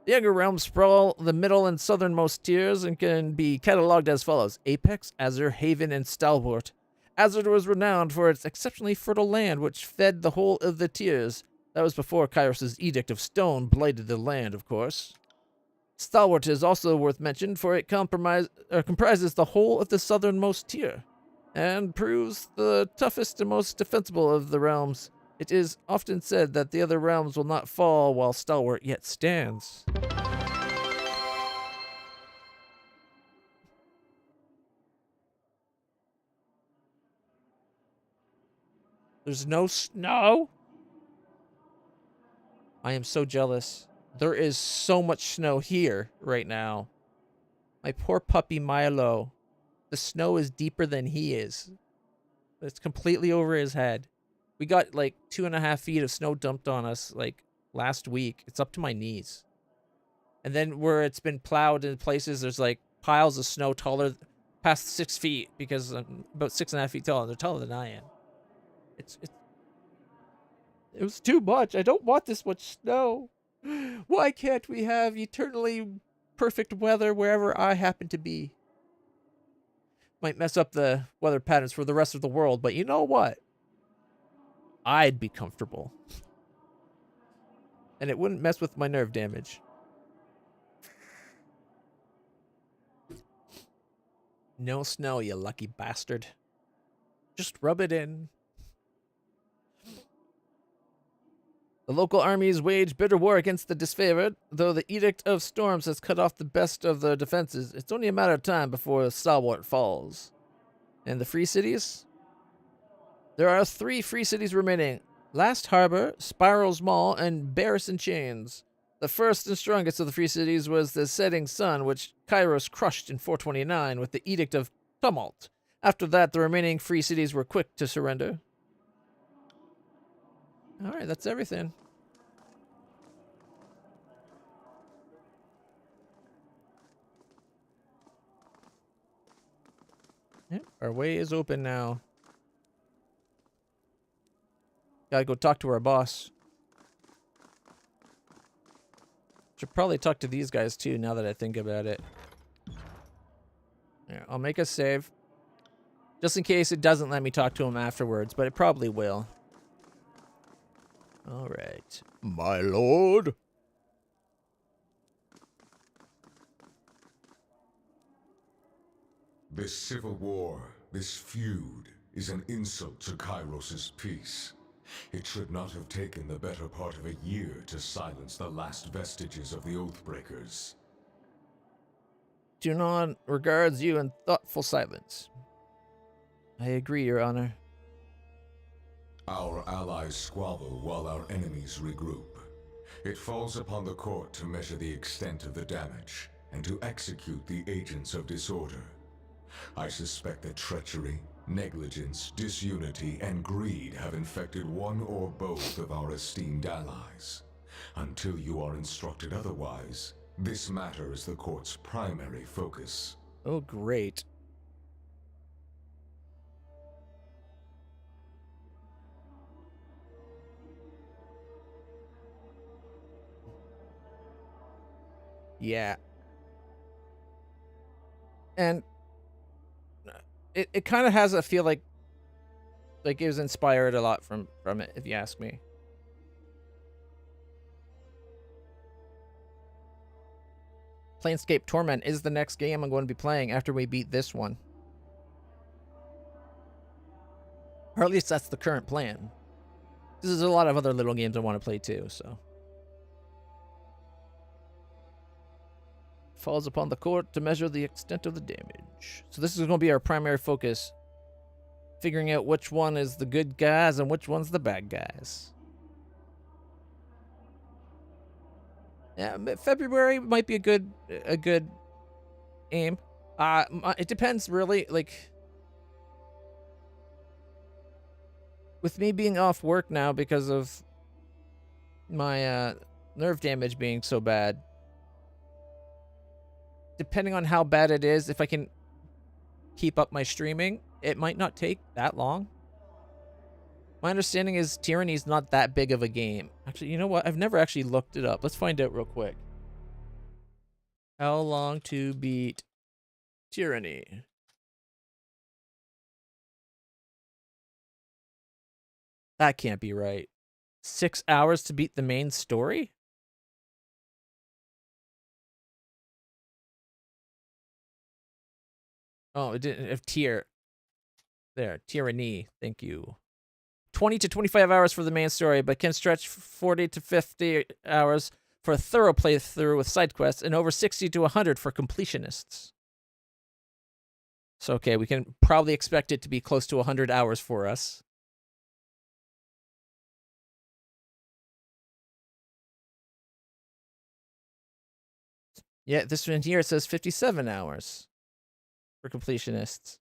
The Younger Realms sprawl the middle and southernmost tiers and can be cataloged as follows. Apex, Azure, Haven, and Stalwart. Azure was renowned for its exceptionally fertile land, which fed the whole of the tiers. That was before Kairos' Edict of Stone blighted the land, of course. Stalwart is also worth mention, for it comprises the whole of the southernmost tier, and proves the toughest and most defensible of the realms. It is often said that the other realms will not fall while Stalwart yet stands. There's no snow? I am so jealous. There is so much snow here right now. My poor puppy Milo. The snow is deeper than he is. It's completely over his head. We got like 2.5 feet of snow dumped on us like last week. It's up to my knees. And then where it's been plowed in places, there's like piles of snow taller past 6 feet because I'm about 6.5 feet tall. They're taller than I am. It was too much. I don't want this much snow. Why can't we have eternally perfect weather wherever I happen to be? Might mess up the weather patterns for the rest of the world, but you know what? I'd be comfortable. And it wouldn't mess with my nerve damage. No snow, you lucky bastard. Just rub it in. The local armies wage bitter war against the disfavored. Though the Edict of Storms has cut off the best of the defenses, it's only a matter of time before Stalwart falls. And the free cities? There are 3 free cities remaining. Last Harbor, Spiral's Mall, and Barris and Chains. The first and strongest of the free cities was the Setting Sun, which Kairos crushed in 429 with the Edict of Tumult. After that, the remaining free cities were quick to surrender. Alright, that's everything. Yep, our way is open now. Gotta go talk to our boss. Should probably talk to these guys too, now that I think about it. Yeah, I'll make a save. Just in case it doesn't let me talk to him afterwards, but it probably will. Alright. My lord. This civil war, this feud, is an insult to Kairos' peace. It should not have taken the better part of a year to silence the last vestiges of the Oathbreakers. Junon regards you in thoughtful silence. I agree, Your Honor. Our allies squabble while our enemies regroup. It falls upon the court to measure the extent of the damage and to execute the agents of disorder. I suspect that treachery, Negligence, disunity, and greed have infected one or both of our esteemed allies. Until you are instructed otherwise, this matter is the court's primary focus. Oh, great. Yeah. And it kind of has a feel like it was inspired a lot from it, if you ask me. Planescape Torment is the next game I'm going to be playing after we beat this one. Or at least that's the current plan. There's a lot of other little games I want to play too, so. Falls upon the court to measure the extent of the damage. So this is going to be our primary focus. Figuring out which one is the good guys and which one's the bad guys. Yeah, February might be a good aim. It depends really, like with me being off work now because of my nerve damage being so bad. Depending on how bad it is, if I can keep up my streaming, it might not take that long. My understanding is Tyranny's not that big of a game. Actually, you know what? I've never actually looked it up. Let's find out real quick. How long to beat Tyranny? That can't be right. 6 hours to beat the main story? Oh, it didn't have tier. There, Tyranny. Thank you. 20 to 25 hours for the main story, but can stretch 40 to 50 hours for a thorough playthrough with side quests, and over 60 to 100 for completionists. So, okay, we can probably expect it to be close to 100 hours for us. Yeah, this one here says 57 hours for completionists.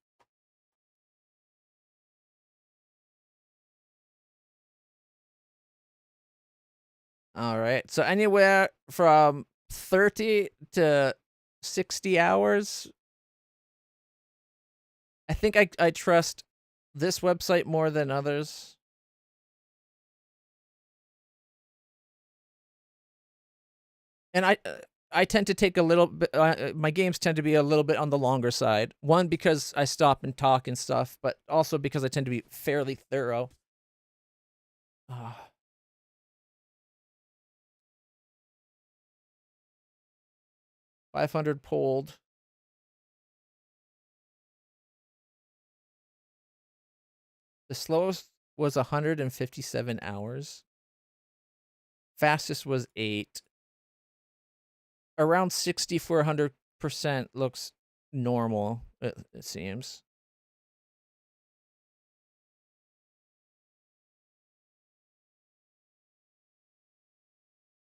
All right, so anywhere from 30 to 60 hours. I think I trust this website more than others. And I tend to take a little bit, my games tend to be a little bit on the longer side. One, because I stop and talk and stuff, but also because I tend to be fairly thorough. 500 pulled. The slowest was 157 hours. Fastest was 8. Around 60 for 100% looks normal, it seems.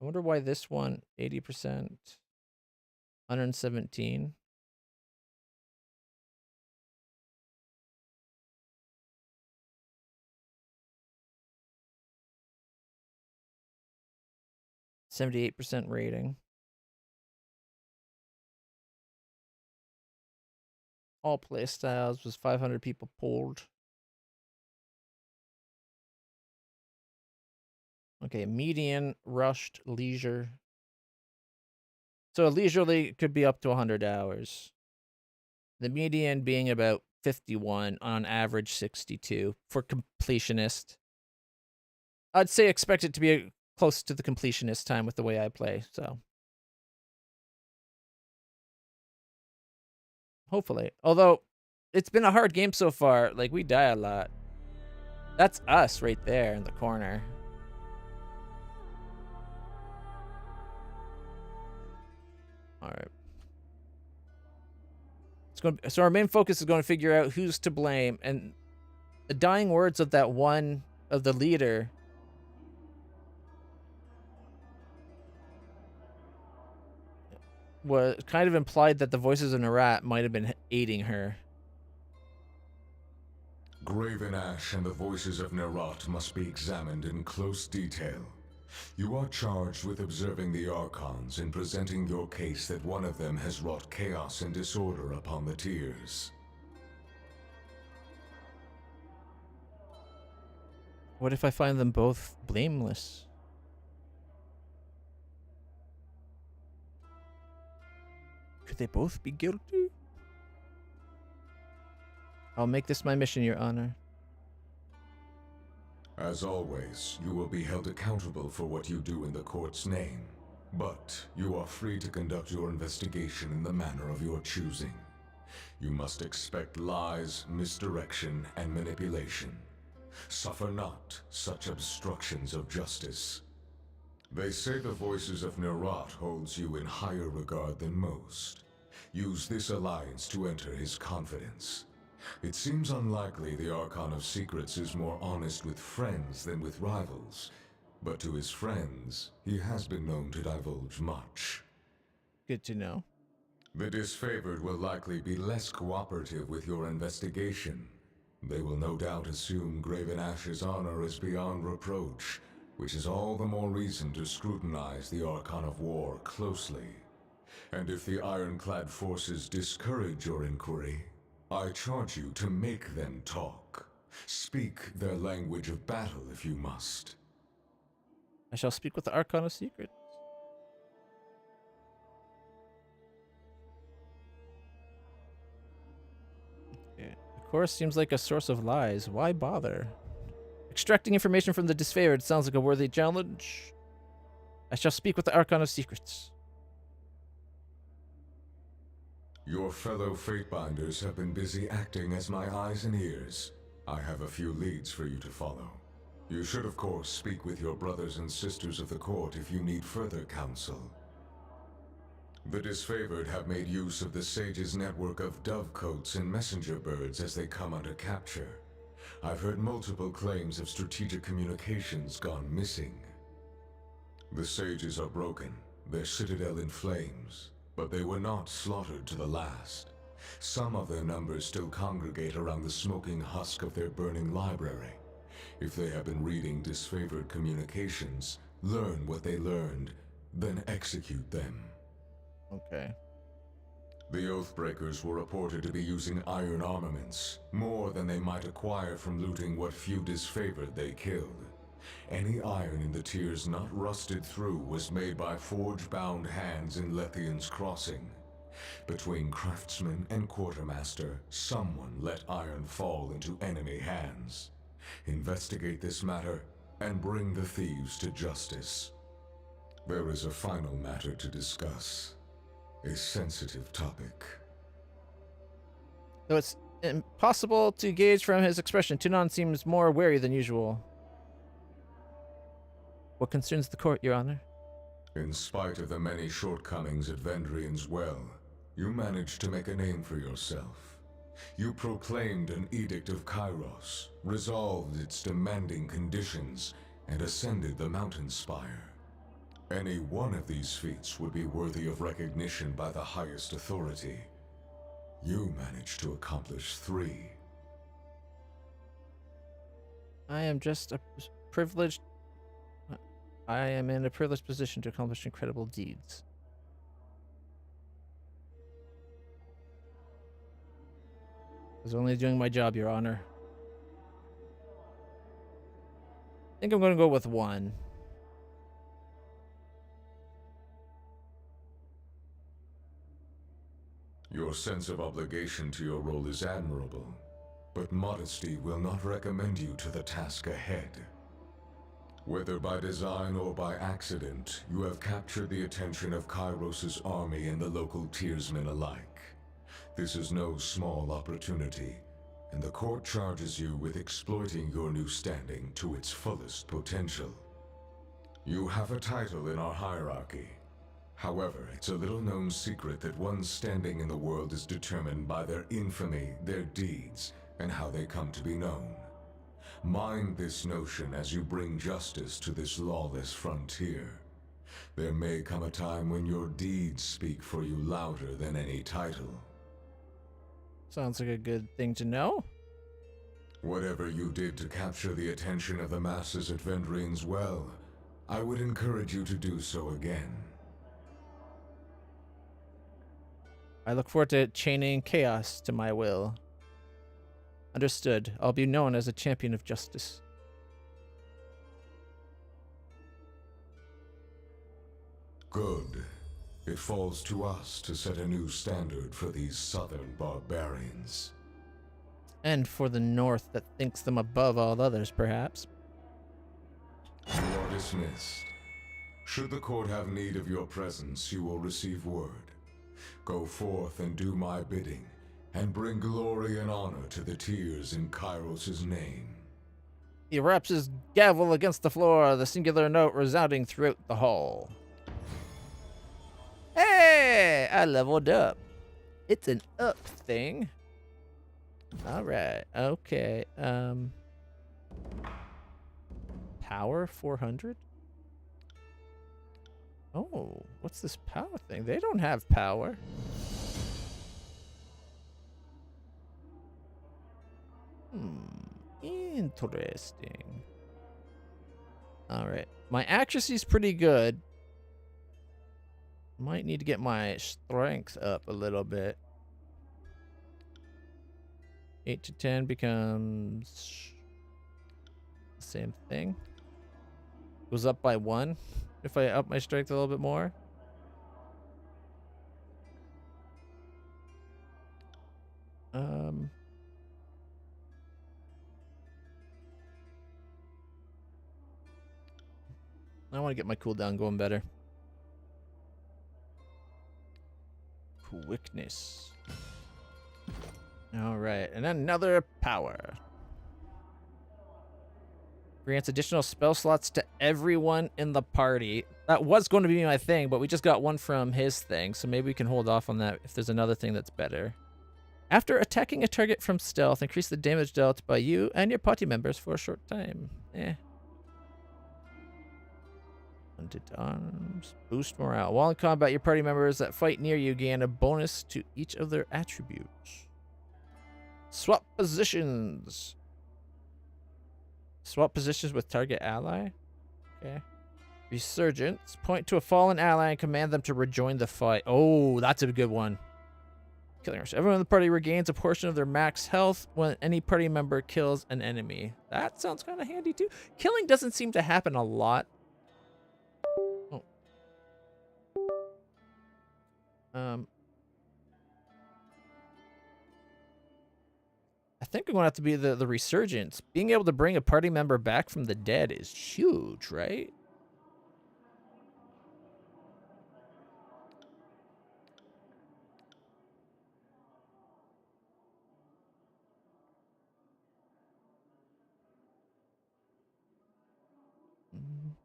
I wonder why this one, 80%, 117. %78 rating. All play styles was 500 people pulled. Okay, median, rushed, leisure. So a leisurely could be up to 100 hours. The median being about 51, on average 62 for completionist. I'd say expect it to be close to the completionist time with the way I play, so. Hopefully. Although, it's been a hard game so far. Like, we die a lot. That's us right there in the corner. Alright. So our main focus is going to figure out who's to blame. And the dying words of that one, of the leader, was kind of implied that the voices in a rat might have been aiding her. Graven Ash and the voices of Nerat must be examined in close detail. You are charged with observing the Archons and presenting your case that one of them has wrought chaos and disorder upon the Tiers. What if I find them both blameless? Could they both be guilty? I'll make this my mission, Your Honor. As always, you will be held accountable for what you do in the court's name. But you are free to conduct your investigation in the manner of your choosing. You must expect lies, misdirection, and manipulation. Suffer not such obstructions of justice. They say the voices of Nerat holds you in higher regard than most. Use this alliance to enter his confidence. It seems unlikely the Archon of Secrets is more honest with friends than with rivals, but to his friends, he has been known to divulge much. Good to know. The disfavored will likely be less cooperative with your investigation. They will no doubt assume Graven Ash's honor is beyond reproach, which is all the more reason to scrutinize the Archon of War closely. And if the ironclad forces discourage your inquiry, I charge you to make them talk. Speak their language of battle if you must. I shall speak with the Archon of Secrets. Okay. The course seems like a source of lies. Why bother? Extracting information from the disfavored sounds like a worthy challenge. I shall speak with the Archon of Secrets. Your fellow Fatebinders have been busy acting as my eyes and ears. I have a few leads for you to follow. You should, of course, speak with your brothers and sisters of the court if you need further counsel. The disfavored have made use of the Sage's network of dovecotes and messenger birds as they come under capture. I've heard multiple claims of strategic communications gone missing. The Sages are broken, their citadel in flames, but they were not slaughtered to the last. Some of their numbers still congregate around the smoking husk of their burning library. If they have been reading disfavored communications, learn what they learned, then execute them. Okay. The Oathbreakers were reported to be using iron armaments, more than they might acquire from looting what few disfavored they killed. Any iron in the tiers not rusted through was made by forge-bound hands in Lethian's Crossing. Between craftsman and quartermaster, someone let iron fall into enemy hands. Investigate this matter and bring the thieves to justice. There is a final matter to discuss. A sensitive topic. Though it's impossible to gauge from his expression, Tunon seems more wary than usual. What concerns the court, Your Honor? In spite of the many shortcomings at Vendrian's Well, you managed to make a name for yourself. You proclaimed an Edict of Kairos, resolved its demanding conditions, and ascended the mountain spire. Any one of these feats would be worthy of recognition by the highest authority. You managed to accomplish 3. I am just a privileged... I am in a privileged position to accomplish incredible deeds. I was only doing my job, Your Honor. I think I'm going to go with 1. Your sense of obligation to your role is admirable, but modesty will not recommend you to the task ahead. Whether by design or by accident, you have captured the attention of Kairos' army and the local tiersmen alike. This is no small opportunity, and the court charges you with exploiting your new standing to its fullest potential. You have a title in our hierarchy. However, it's a little-known secret that one's standing in the world is determined by their infamy, their deeds, and how they come to be known. Mind this notion as you bring justice to this lawless frontier. There may come a time when your deeds speak for you louder than any title. Sounds like a good thing to know. Whatever you did to capture the attention of the masses at Vendrian's Well, I would encourage you to do so again. I look forward to chaining chaos to my will. Understood. I'll be known as a champion of justice. Good. It falls to us to set a new standard for these southern barbarians. And for the North that thinks them above all others, perhaps. You are dismissed. Should the court have need of your presence, you will receive word. Go forth and do my bidding, and bring glory and honor to the tears in Kairos' name. He raps his gavel against the floor, the singular note resounding throughout the hall. Hey, I leveled up. It's an up thing. All right. Okay. Power 400. Oh, what's this power thing? They don't have power. Interesting. All right. My accuracy's pretty good. Might need to get my strength up a little bit. 8 to 10 becomes the same thing. Goes up by 1 if I up my strength a little bit more. I want to get my cooldown going better. Quickness. All right, and another power. Grants additional spell slots to everyone in the party. That was going to be my thing, but we just got one from his thing, so maybe we can hold off on that if there's another thing that's better. After attacking a target from stealth, increase the damage dealt by you and your party members for a short time. Hunted arms. Boost morale. While in combat, your party members that fight near you gain a bonus to each of their attributes. Swap positions. Swap positions with target ally. Okay. Resurgence. Point to a fallen ally and command them to rejoin the fight. Oh, that's a good one. Killing rush. Everyone in the party regains a portion of their max health when any party member kills an enemy. That sounds kind of handy too. Killing doesn't seem to happen a lot. I think I'm going to have to be the resurgence. Being able to bring a party member back from the dead is huge, right?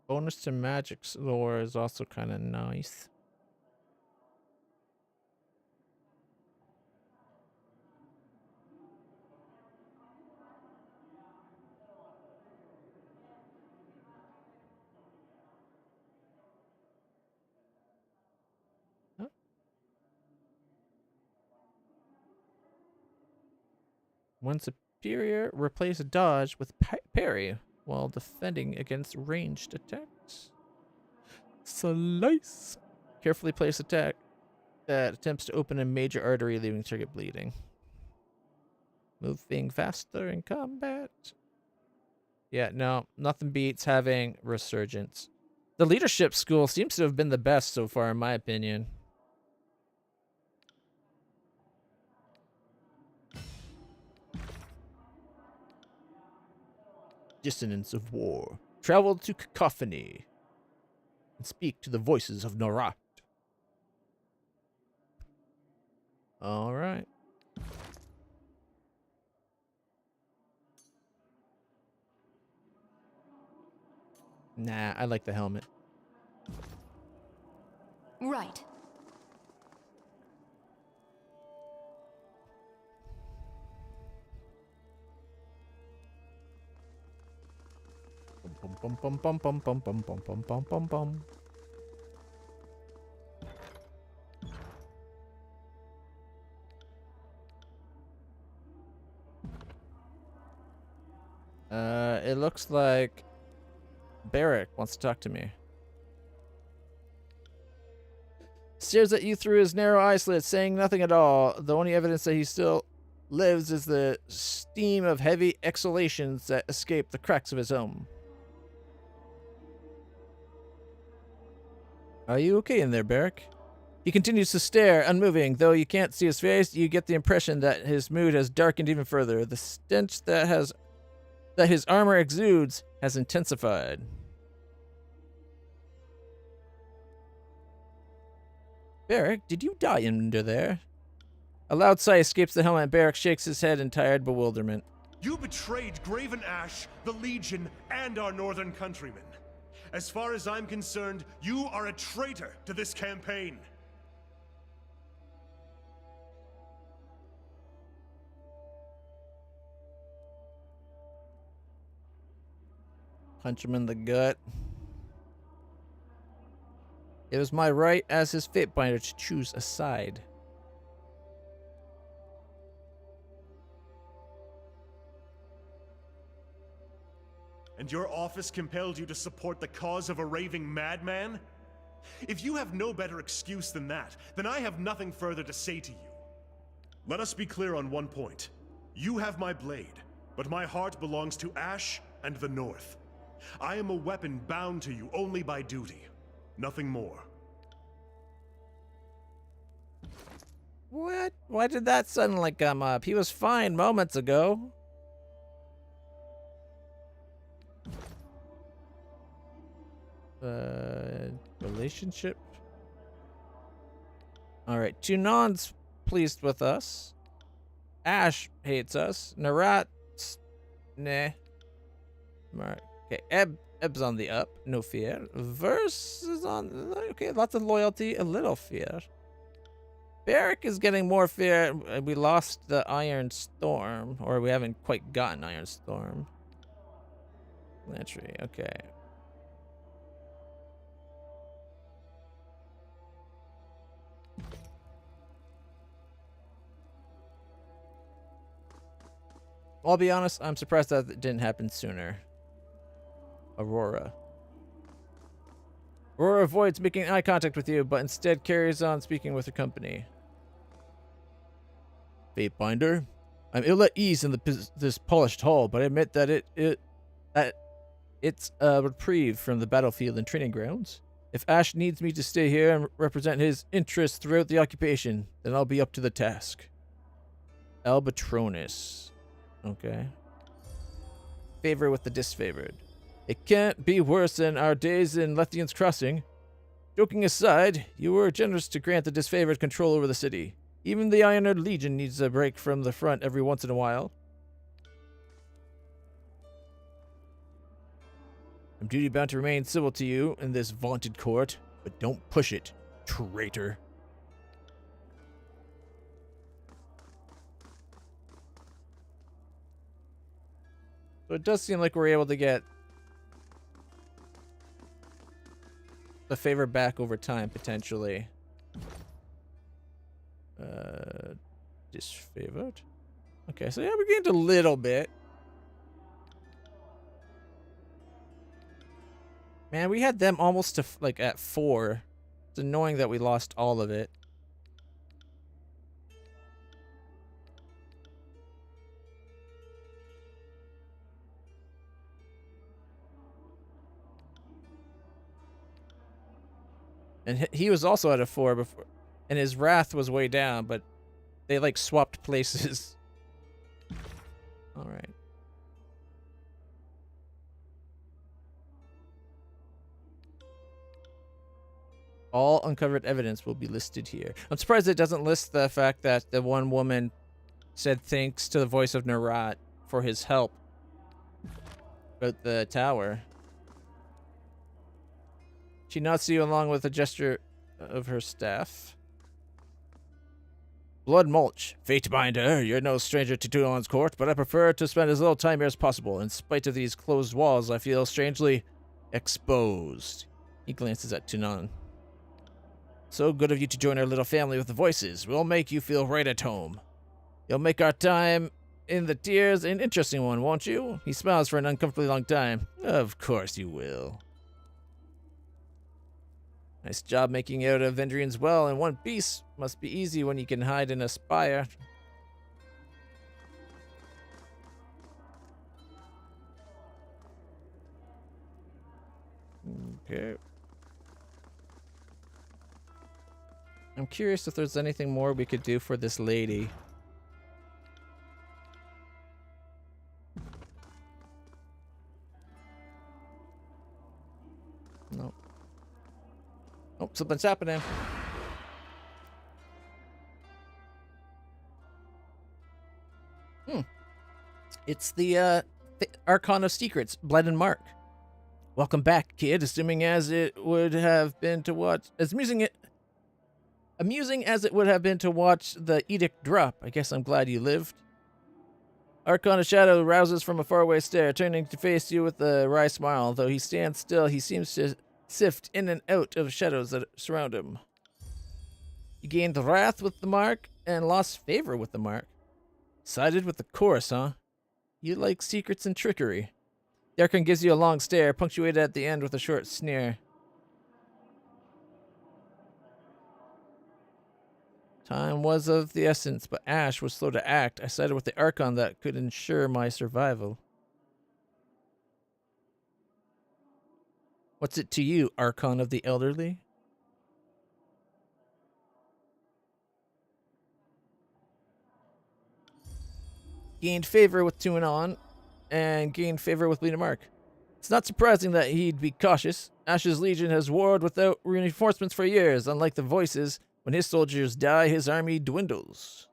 Bonus to magic lore is also kind of nice. When superior, replace dodge with parry while defending against ranged attacks. Slice. Carefully place attack that attempts to open a major artery, leaving target bleeding. Moving faster in combat. Yeah, no, nothing beats having resurgence. The leadership school seems to have been the best so far, in my opinion. Dissonance of war. Travel to Cacophony and speak to the voices of Norat. All right. Nah, I like the helmet. Right. Bum bum bum bum bum bum bum bum bum bum bum. It looks like Barrack wants to talk to me. Stares at you through his narrow eye slit, saying nothing at all. The only evidence that he still lives is the steam of heavy exhalations that escape the cracks of his home. Are you okay in there, Barrack? He continues to stare, unmoving. Though you can't see his face, you get the impression that his mood has darkened even further. The stench that his armor exudes has intensified. Barrack, did you die under there? A loud sigh escapes the helmet, and Barrack shakes his head in tired bewilderment. You betrayed Graven Ash, the Legion, and our northern countrymen. As far as I'm concerned, you are a traitor to this campaign. Punch him in the gut. It was my right as his Fatebinder to choose a side. And your office compelled you to support the cause of a raving madman? If you have no better excuse than that, then I have nothing further to say to you. Let us be clear on one point. You have my blade, but my heart belongs to Ash and the North. I am a weapon bound to you only by duty. Nothing more. What? Why did that suddenly come up? He was fine moments ago. Relationship? Alright, Tunan's pleased with us. Ash hates us. Narat, nah. Okay, Eb's on the up, no fear. Verse is on, okay, lots of loyalty, a little fear. Barrack is getting more fear. We lost the Iron Storm, or we haven't quite gotten Iron Storm. Lantry, okay. I'll be honest, I'm surprised that it didn't happen sooner. Aurora. Aurora avoids making eye contact with you, but instead carries on speaking with her company. Fatebinder, I'm ill at ease in this polished hall, but I admit that it's a reprieve from the battlefield and training grounds. If Ash needs me to stay here and represent his interests throughout the occupation, then I'll be up to the task. Albatronus. Okay. Favor with the disfavored. It can't be worse than our days in Lethian's Crossing. Joking aside, you were generous to grant the disfavored control over the city. Even the Iron Legion needs a break from the front every once in a while. I'm duty-bound to remain civil to you in this vaunted court, but don't push it, traitor. So it does seem like we're able to get the favor back over time, potentially. Disfavored? Okay, so yeah, we gained a little bit. Man, we had them almost to, like, at 4. It's annoying that we lost all of it. And he was also at a 4 before, and his wrath was way down, but they like swapped places. All right. All uncovered evidence will be listed here. I'm surprised it doesn't list the fact that the one woman said thanks to the voice of Narat for his help about the tower. She nods to you along with a gesture of her staff. Blood Mulch. Fatebinder, you're no stranger to Toulon's court, but I prefer to spend as little time here as possible. In spite of these closed walls, I feel strangely exposed. He glances at Toulon. So good of you to join our little family with the voices. We'll make you feel right at home. You'll make our time in the tears an interesting one, won't you? He smiles for an uncomfortably long time. Of course you will. Nice job making out of Vendrian's well in one piece. Must be easy when you can hide in a spire. Okay. I'm curious if there's anything more we could do for this lady. No. Oh, something's happening. It's the Archon of Secrets, Bled and Mark. Welcome back, kid. Assuming as it would have been to watch, amusing as it would have been to watch the edict drop. I guess I'm glad you lived. Archon of Shadow rouses from a faraway stare, turning to face you with a wry smile. Though he stands still, he seems to sift in and out of shadows that surround him. You gained wrath with the mark and lost favor with the mark. Sided with the chorus, huh? You like secrets and trickery. The Archon gives you a long stare, punctuated at the end with a short sneer. Time was of the essence, but Ash was slow to act. I sided with the Archon that could ensure my survival. What's it to you, Archon of the elderly? Gained favor with Tuanon, and gained favor with Bleeding Mark. It's not surprising that he'd be cautious. Ash's Legion has warred without reinforcements for years. Unlike the Voices, when his soldiers die, his army dwindles.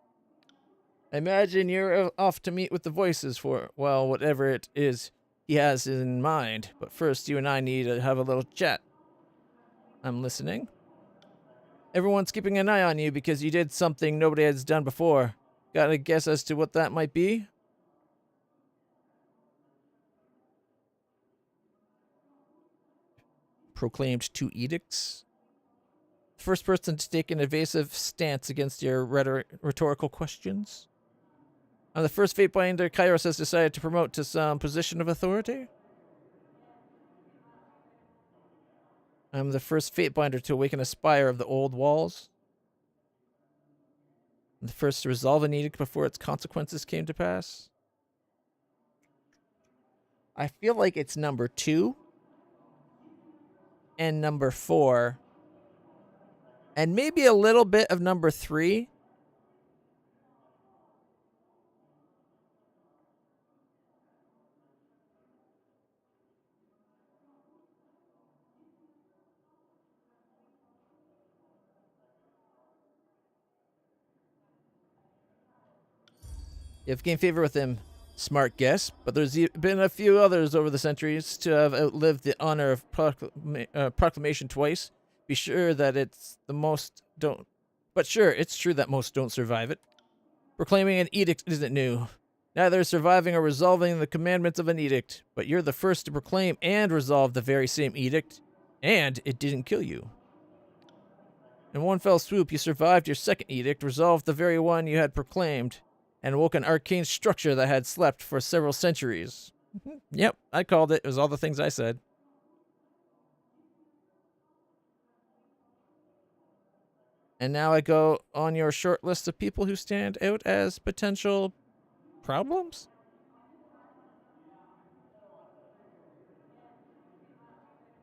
I imagine you're off to meet with the Voices for, well, whatever it is he has in mind. But first, you and I need to have a little chat. I'm listening. Everyone's keeping an eye on you because you did something nobody has done before. Got a guess as to what that might be? Proclaimed 2 edicts. First person to take an evasive stance against your rhetorical questions. I'm the first Fatebinder Kairos has decided to promote to some position of authority. I'm the first Fatebinder to awaken a spire of the old walls. I'm the first to resolve an edict before its consequences came to pass. I feel like it's number 2 and number 4 and maybe a little bit of number 3. You've gained favor with him. Smart guess, but there's been a few others over the centuries to have outlived the honor of proclamation twice. Be sure that it's the most don't. But sure, it's true that most don't survive it. Proclaiming an edict isn't new. Neither surviving or resolving the commandments of an edict, but you're the first to proclaim and resolve the very same edict, and it didn't kill you. In one fell swoop, you survived your second edict, resolved the very one you had proclaimed, and woke an arcane structure that had slept for several centuries. Yep, I called it. It was all the things I said. And now I go on your short list of people who stand out as potential problems?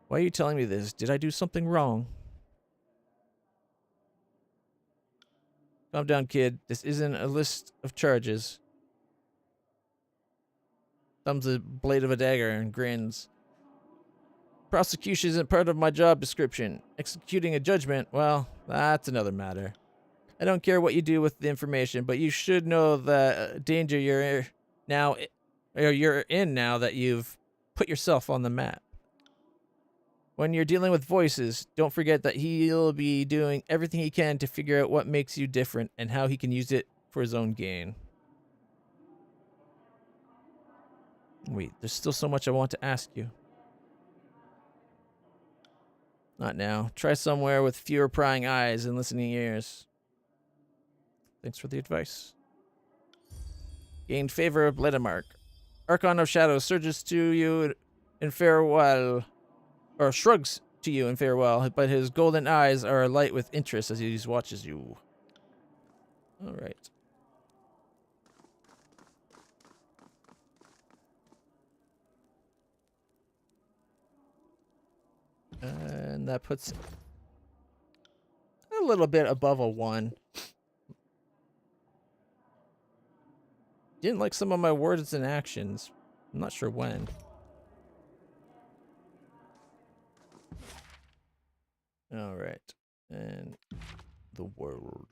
Why are you telling me this? Did I do something wrong? Calm down, kid. This isn't a list of charges. Thumbs the blade of a dagger and grins. Prosecution isn't part of my job description. Executing a judgment, well, that's another matter. I don't care what you do with the information, but you should know the danger you're in now that you've put yourself on the map. When you're dealing with Voices, don't forget that he'll be doing everything he can to figure out what makes you different and how he can use it for his own gain. Wait, there's still so much I want to ask you. Not now. Try somewhere with fewer prying eyes and listening ears. Thanks for the advice. Gained favor of Bledimark. Archon of Shadows surges to you in farewell, or shrugs to you in farewell, but his golden eyes are alight with interest as he watches you. All right. And that puts a little bit above a 1. Didn't like some of my words and actions. I'm not sure when. All right. And the world.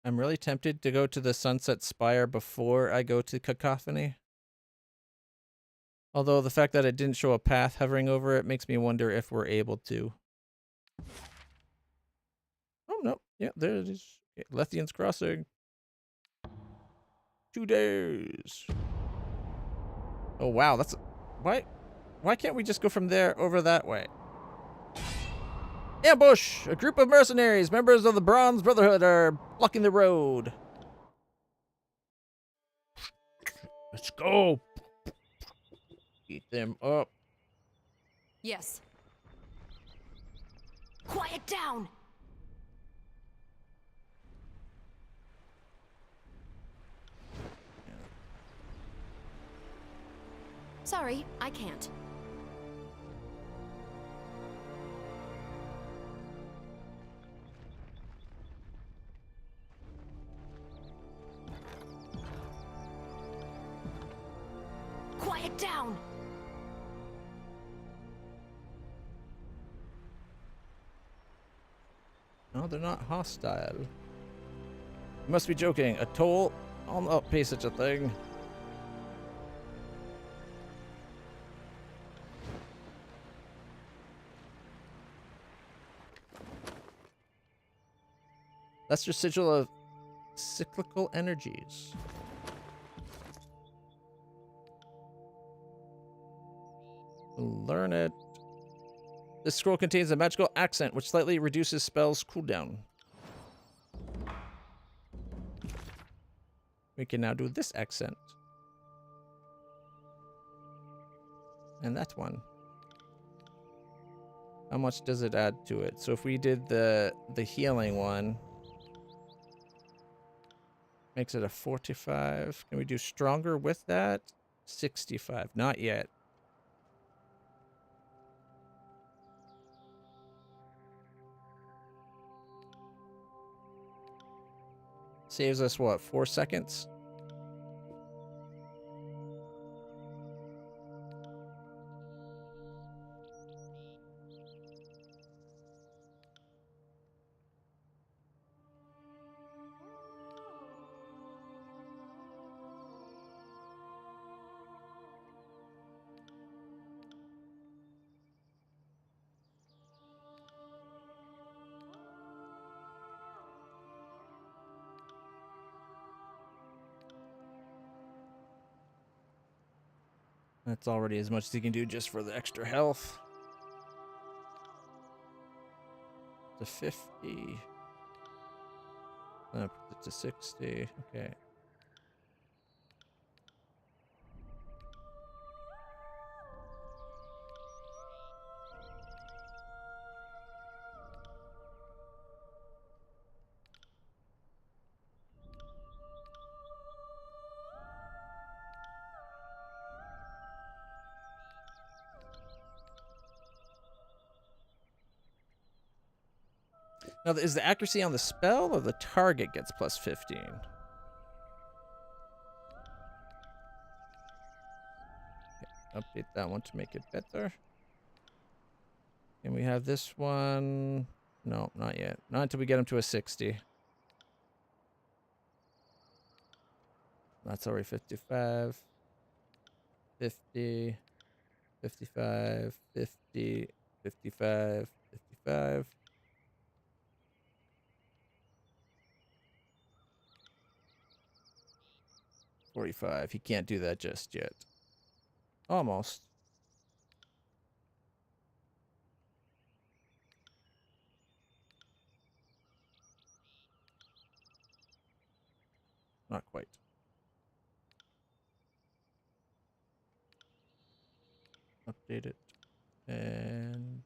I'm really tempted to go to the Sunset Spire before I go to Cacophony. Although the fact that it didn't show a path hovering over it makes me wonder if we're able to. Oh, no. Yeah, there it is. Yeah, Lethian's Crossing. 2 days. Oh, wow. That's... Why can't we just go from there over that way? Ambush! A group of mercenaries, members of the Bronze Brotherhood, are blocking the road. Let's go. Beat them up. Yes. Quiet down! Sorry, I can't. Quiet down! No, they're not hostile. You must be joking. A toll? I'll not pay such a thing. That's your sigil of cyclical energies. Learn it. This scroll contains a magical accent which slightly reduces spells cooldown. We can now do this accent. And that one. How much does it add to it? So if we did the healing one, makes it a 45. Can we do stronger with that? 65. Not yet. Saves us what, 4 seconds? That's already as much as he can do just for the extra health. To 50. Then I put it to 60. Okay. Now, is the accuracy on the spell or the target gets plus 15? Okay, update that one to make it better. And we have this one. No, not yet. Not until we get him to a 60. That's already 55. 50. 55. 50. 55. 55. 45. He can't do that just yet. Almost. Not quite. Update it. And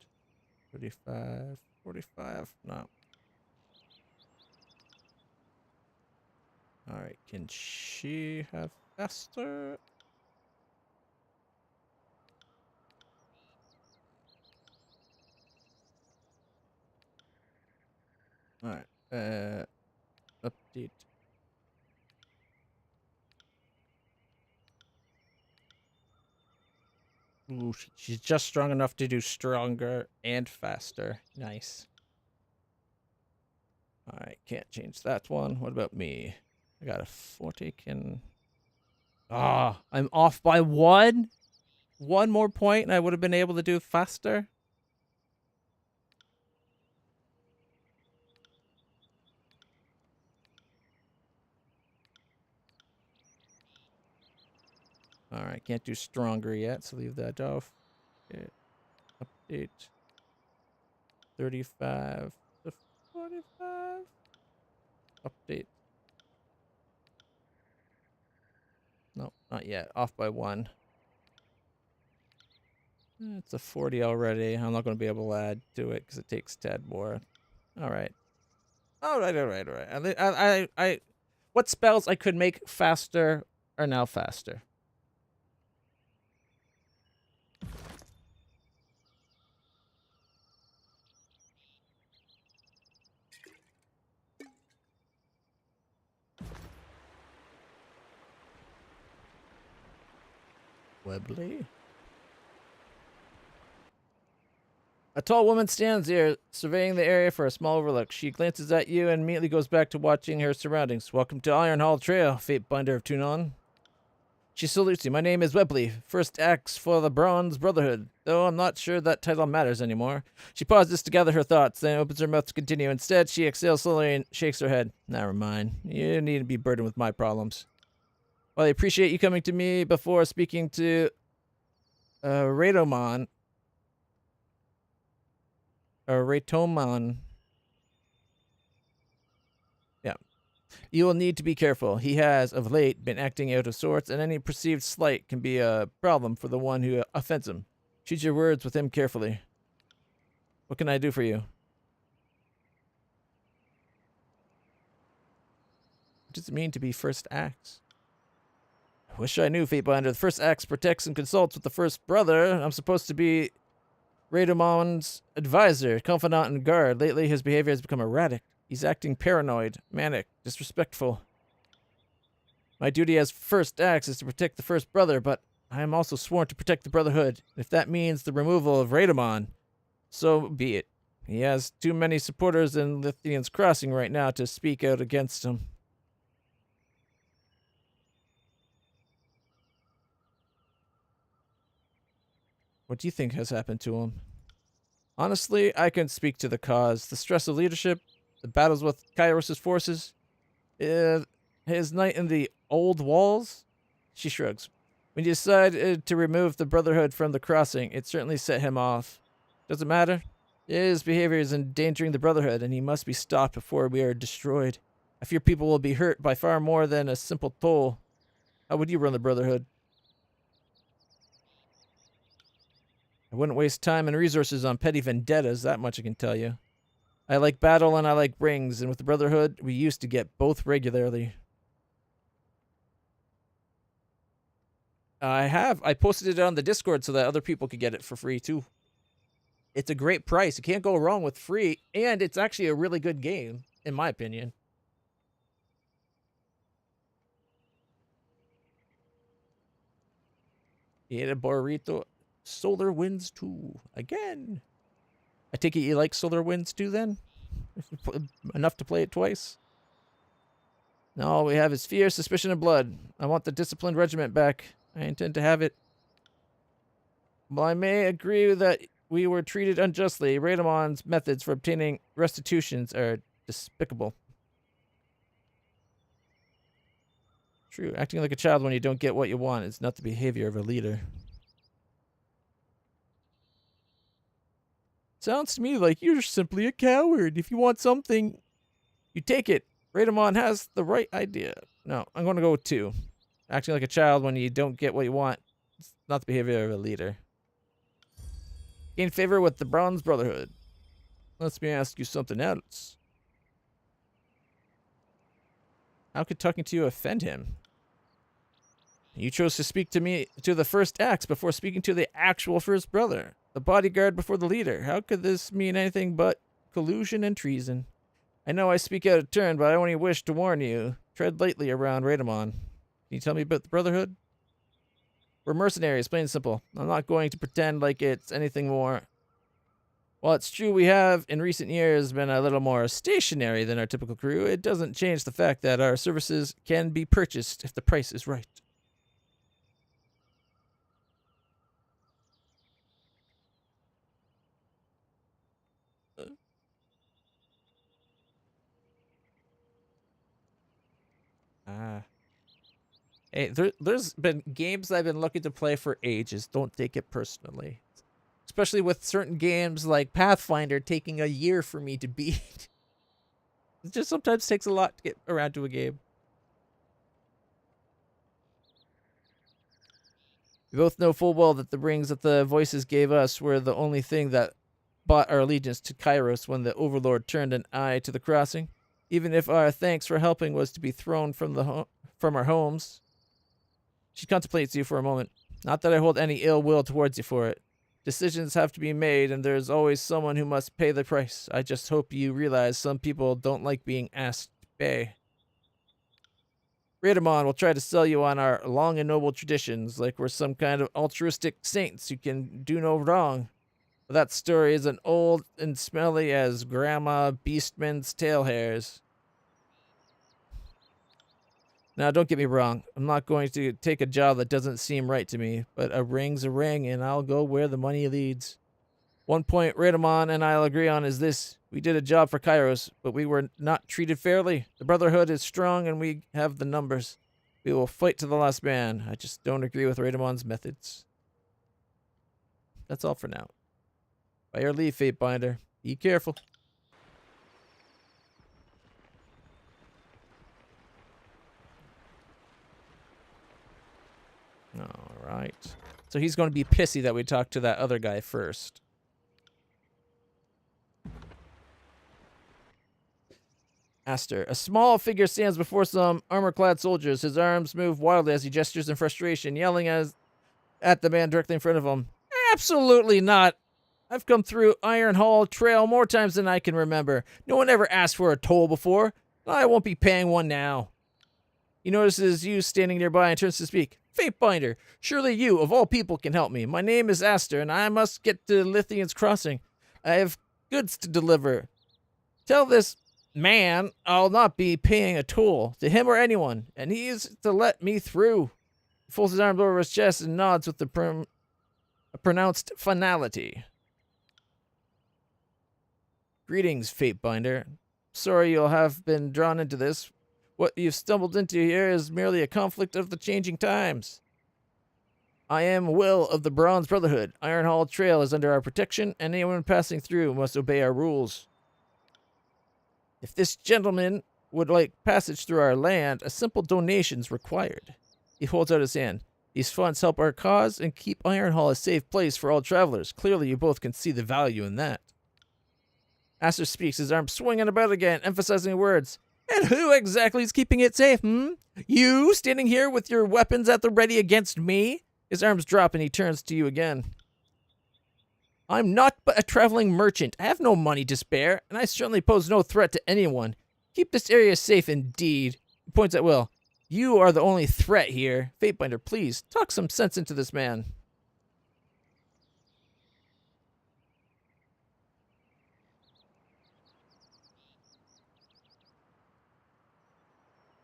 35, 45. No. Alright, can she have faster? Alright, update. Ooh, she's just strong enough to do stronger and faster. Nice. Alright, can't change that one. What about me? I got a 40, can... Ah, I'm off by one? One more point and I would have been able to do faster? Alright, can't do stronger yet, so leave that off. Okay. Update. 35 to 45. Update. No, not yet. Off by one. It's a 40 already. I'm not going to be able to add to it because it takes 10 more. Alright. Alright. What spells I could make faster are now faster. Webley. A tall woman stands there, surveying the area for a small overlook. She glances at you and immediately goes back to watching her surroundings. Welcome to Iron Hall Trail, Fatebinder of Tunon. She salutes you. My name is Webley, first axe for the Bronze Brotherhood, though I'm not sure that title matters anymore. She pauses to gather her thoughts, then opens her mouth to continue. Instead, she exhales slowly and shakes her head. Never mind. You need to be burdened with my problems. While I appreciate you coming to me before speaking to Ratomon, yeah, you will need to be careful. He has, of late, been acting out of sorts, and any perceived slight can be a problem for the one who offends him. Choose your words with him carefully. What can I do for you? What does it mean to be first axe? I wish I knew, Fatebinder. The first axe protects and consults with the first brother. I'm supposed to be Radomon's advisor, confidant, and guard. Lately, his behavior has become erratic. He's acting paranoid, manic, disrespectful. My duty as first axe is to protect the first brother, but I am also sworn to protect the Brotherhood. If that means the removal of Radomon, so be it. He has too many supporters in Lithian's Crossing right now to speak out against him. What do you think has happened to him? Honestly, I couldn't speak to the cause. The stress of leadership, the battles with Kairos' forces, his night in the old walls? She shrugs. When you decided to remove the Brotherhood from the crossing, it certainly set him off. Does it matter? His behavior is endangering the Brotherhood, and he must be stopped before we are destroyed. I fear people will be hurt by far more than a simple toll. How would you run the Brotherhood? I wouldn't waste time and resources on petty vendettas, that much I can tell you. I like battle and I like rings, and with the Brotherhood, we used to get both regularly. I posted it on the Discord so that other people could get it for free too. It's a great price. You can't go wrong with free, and it's actually a really good game, in my opinion. Eat a burrito. Solar Winds 2. Again. I take it you like Solar Winds 2 then? Enough to play it twice? Now all we have is fear, suspicion, and blood. I want the disciplined regiment back. I intend to have it. While I may agree that we were treated unjustly, Radomon's methods for obtaining restitutions are despicable. True. Acting like a child when you don't get what you want is not the behavior of a leader. Sounds to me like you're simply a coward. If you want something, you take it. Radamon has the right idea. No, I'm going to go with 2. Acting like a child when you don't get what you want. It's not the behavior of a leader. Gain favor with the Bronze Brotherhood. Let me ask you something else. How could talking to you offend him? You chose to speak to me to the first axe before speaking to the actual first brother. The bodyguard before the leader. How could this mean anything but collusion and treason? I know I speak out of turn, but I only wish to warn you. Tread lightly around Radamon. Can you tell me about the Brotherhood? We're mercenaries, plain and simple. I'm not going to pretend like it's anything more. While it's true we have, in recent years, been a little more stationary than our typical crew, it doesn't change the fact that our services can be purchased if the price is right. Hey, there's been games I've been looking to play for ages. Don't take it personally. Especially with certain games like Pathfinder taking a year for me to beat. It just sometimes takes a lot to get around to a game. We both know full well that the rings that the voices gave us were the only thing that bought our allegiance to Kairos when the Overlord turned an eye to the crossing. Even if our thanks for helping was to be thrown from our homes. She contemplates you for a moment. Not that I hold any ill will towards you for it. Decisions have to be made, and there's always someone who must pay the price. I just hope you realize some people don't like being asked to pay. Radamon will try to sell you on our long and noble traditions, like we're some kind of altruistic saints who can do no wrong. But that story is as old and smelly as Grandma Beastman's tail hairs. Now, don't get me wrong. I'm not going to take a job that doesn't seem right to me, but a ring's a ring, and I'll go where the money leads. One point Radamon and I'll agree on is this. We did a job for Kairos, but we were not treated fairly. The Brotherhood is strong, and we have the numbers. We will fight to the last man. I just don't agree with Radamon's methods. That's all for now. By your leave, Fatebinder. Be careful. All right. So he's going to be pissy that we talked to that other guy first. Aster. A small figure stands before some armor-clad soldiers. His arms move wildly as he gestures in frustration, yelling at the man directly in front of him. Absolutely not. I've come through Iron Hall Trail more times than I can remember. No one ever asked for a toll before. I won't be paying one now. He notices you standing nearby and turns to speak. Fatebinder, surely you, of all people, can help me. My name is Aster, and I must get to Lithian's Crossing. I have goods to deliver. Tell this man I'll not be paying a toll to him or anyone, and he is to let me through. He folds his arms over his chest and nods with a pronounced finality. Greetings, Fatebinder. Sorry you'll have been drawn into this. What you've stumbled into here is merely a conflict of the changing times. I am Will of the Bronze Brotherhood. Iron Hall Trail is under our protection, and anyone passing through must obey our rules. If this gentleman would like passage through our land, a simple donation is required. He holds out his hand. These funds help our cause and keep Iron Hall a safe place for all travelers. Clearly, you both can see the value in that. Aster speaks, his arm swinging about again, emphasizing words. And who exactly is keeping it safe, You, standing here with your weapons at the ready against me? His arms drop and he turns to you again. I'm not but a traveling merchant. I have no money to spare, and I certainly pose no threat to anyone. Keep this area safe indeed. He points at Will. You are the only threat here. Fatebinder, please, talk some sense into this man.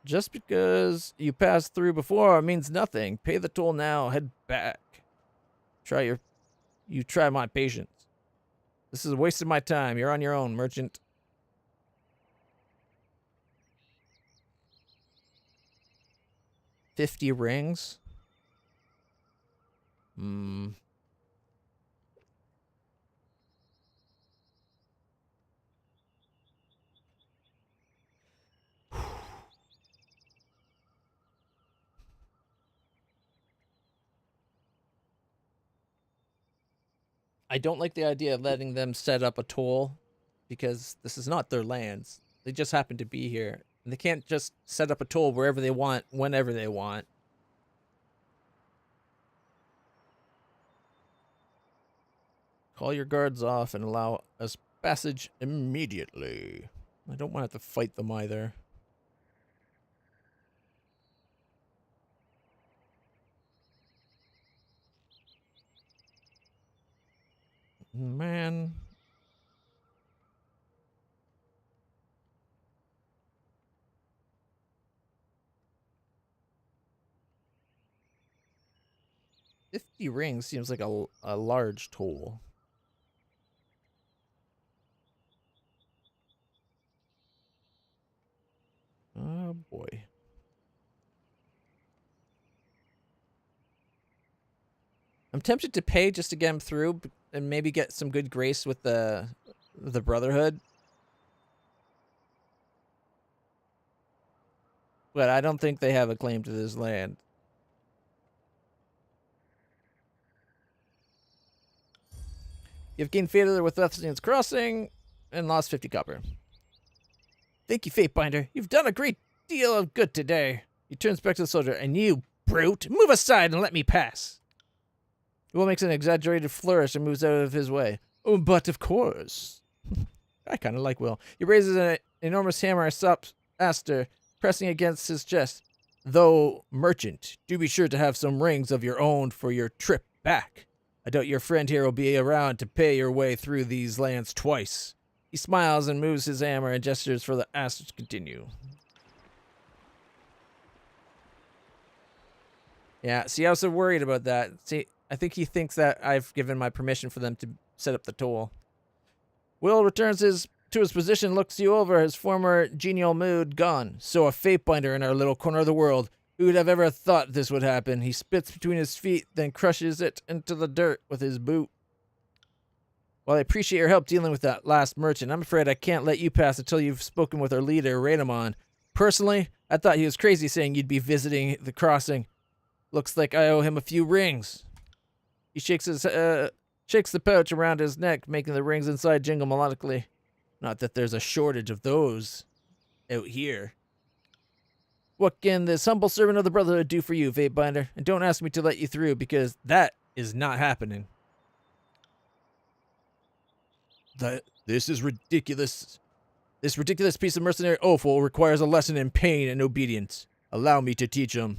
Just because you passed through before means nothing. Pay the toll now. Head back. You try my patience. This is a waste of my time. You're on your own, merchant. 50 rings. I don't like the idea of letting them set up a toll because this is not their lands. They just happen to be here. And they can't just set up a toll wherever they want, whenever they want. Call your guards off and allow us passage immediately. I don't want to have to fight them either. Man. $50 rings seems like a large toll. Oh boy. I'm tempted to pay just to get him through and maybe get some good grace with the Brotherhood. But I don't think they have a claim to this land. You've gained favor with Ethnian's Crossing and lost 50 copper. Thank you, Fatebinder. You've done a great deal of good today. He turns back to the soldier. And you, brute, move aside and let me pass. Will makes an exaggerated flourish and moves out of his way. Oh, but of course. I kind of like Will. He raises an enormous hammer and stops Aster, pressing against his chest. Though, merchant, do be sure to have some rings of your own for your trip back. I doubt your friend here will be around to pay your way through these lands twice. He smiles and moves his hammer and gestures for the Aster to continue. Yeah, see, I was so worried about that. See, I think he thinks that I've given my permission for them to set up the toll. Will returns to his position, looks you over, his former genial mood gone. So a Fatebinder in our little corner of the world. Who would have ever thought this would happen? He spits between his feet, then crushes it into the dirt with his boot. Well, I appreciate your help dealing with that last merchant. I'm afraid I can't let you pass until you've spoken with our leader, Raidamon. Personally, I thought he was crazy saying you'd be visiting the crossing. Looks like I owe him a few rings. He shakes the pouch around his neck, making the rings inside jingle melodically. Not that there's a shortage of those out here. What can this humble servant of the Brotherhood do for you, Fatebinder? And don't ask me to let you through, because that is not happening. This is ridiculous. This ridiculous piece of mercenary offal requires a lesson in pain and obedience. Allow me to teach him.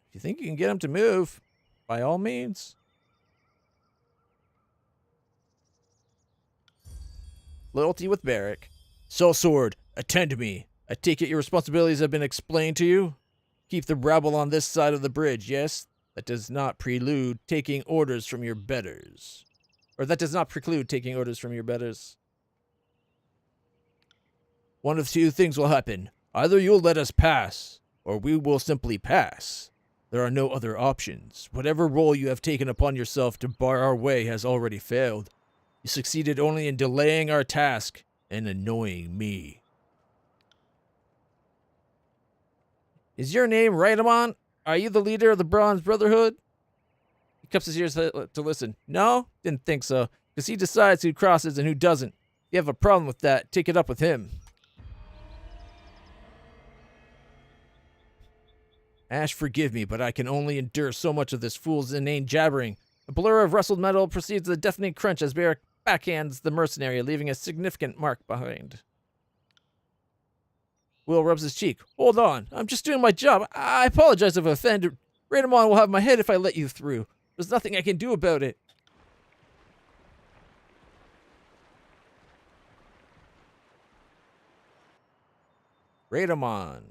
If you think you can get him to move, by all means. Loyalty with Barrack. Soul Sword, attend me. I take it your responsibilities have been explained to you? Keep the rabble on this side of the bridge, yes? That does not prelude taking orders from your betters. Or that does not preclude taking orders from your betters. One of two things will happen. Either you'll let us pass, or we will simply pass. There are no other options. Whatever role you have taken upon yourself to bar our way has already failed. You succeeded only in delaying our task and annoying me. Is your name Raidamon? Are you the leader of the Bronze Brotherhood? He cups his ears to listen. No? Didn't think so. Because he decides who crosses and who doesn't. If you have a problem with that, take it up with him. Ash, forgive me, but I can only endure so much of this fool's inane jabbering. A blur of rustled metal precedes the deafening crunch as Barrack backhands the mercenary, leaving a significant mark behind. Will rubs his cheek. Hold on, I'm just doing my job. I apologize if I offended. Raidamon will have my head if I let you through. There's nothing I can do about it. Raidamon.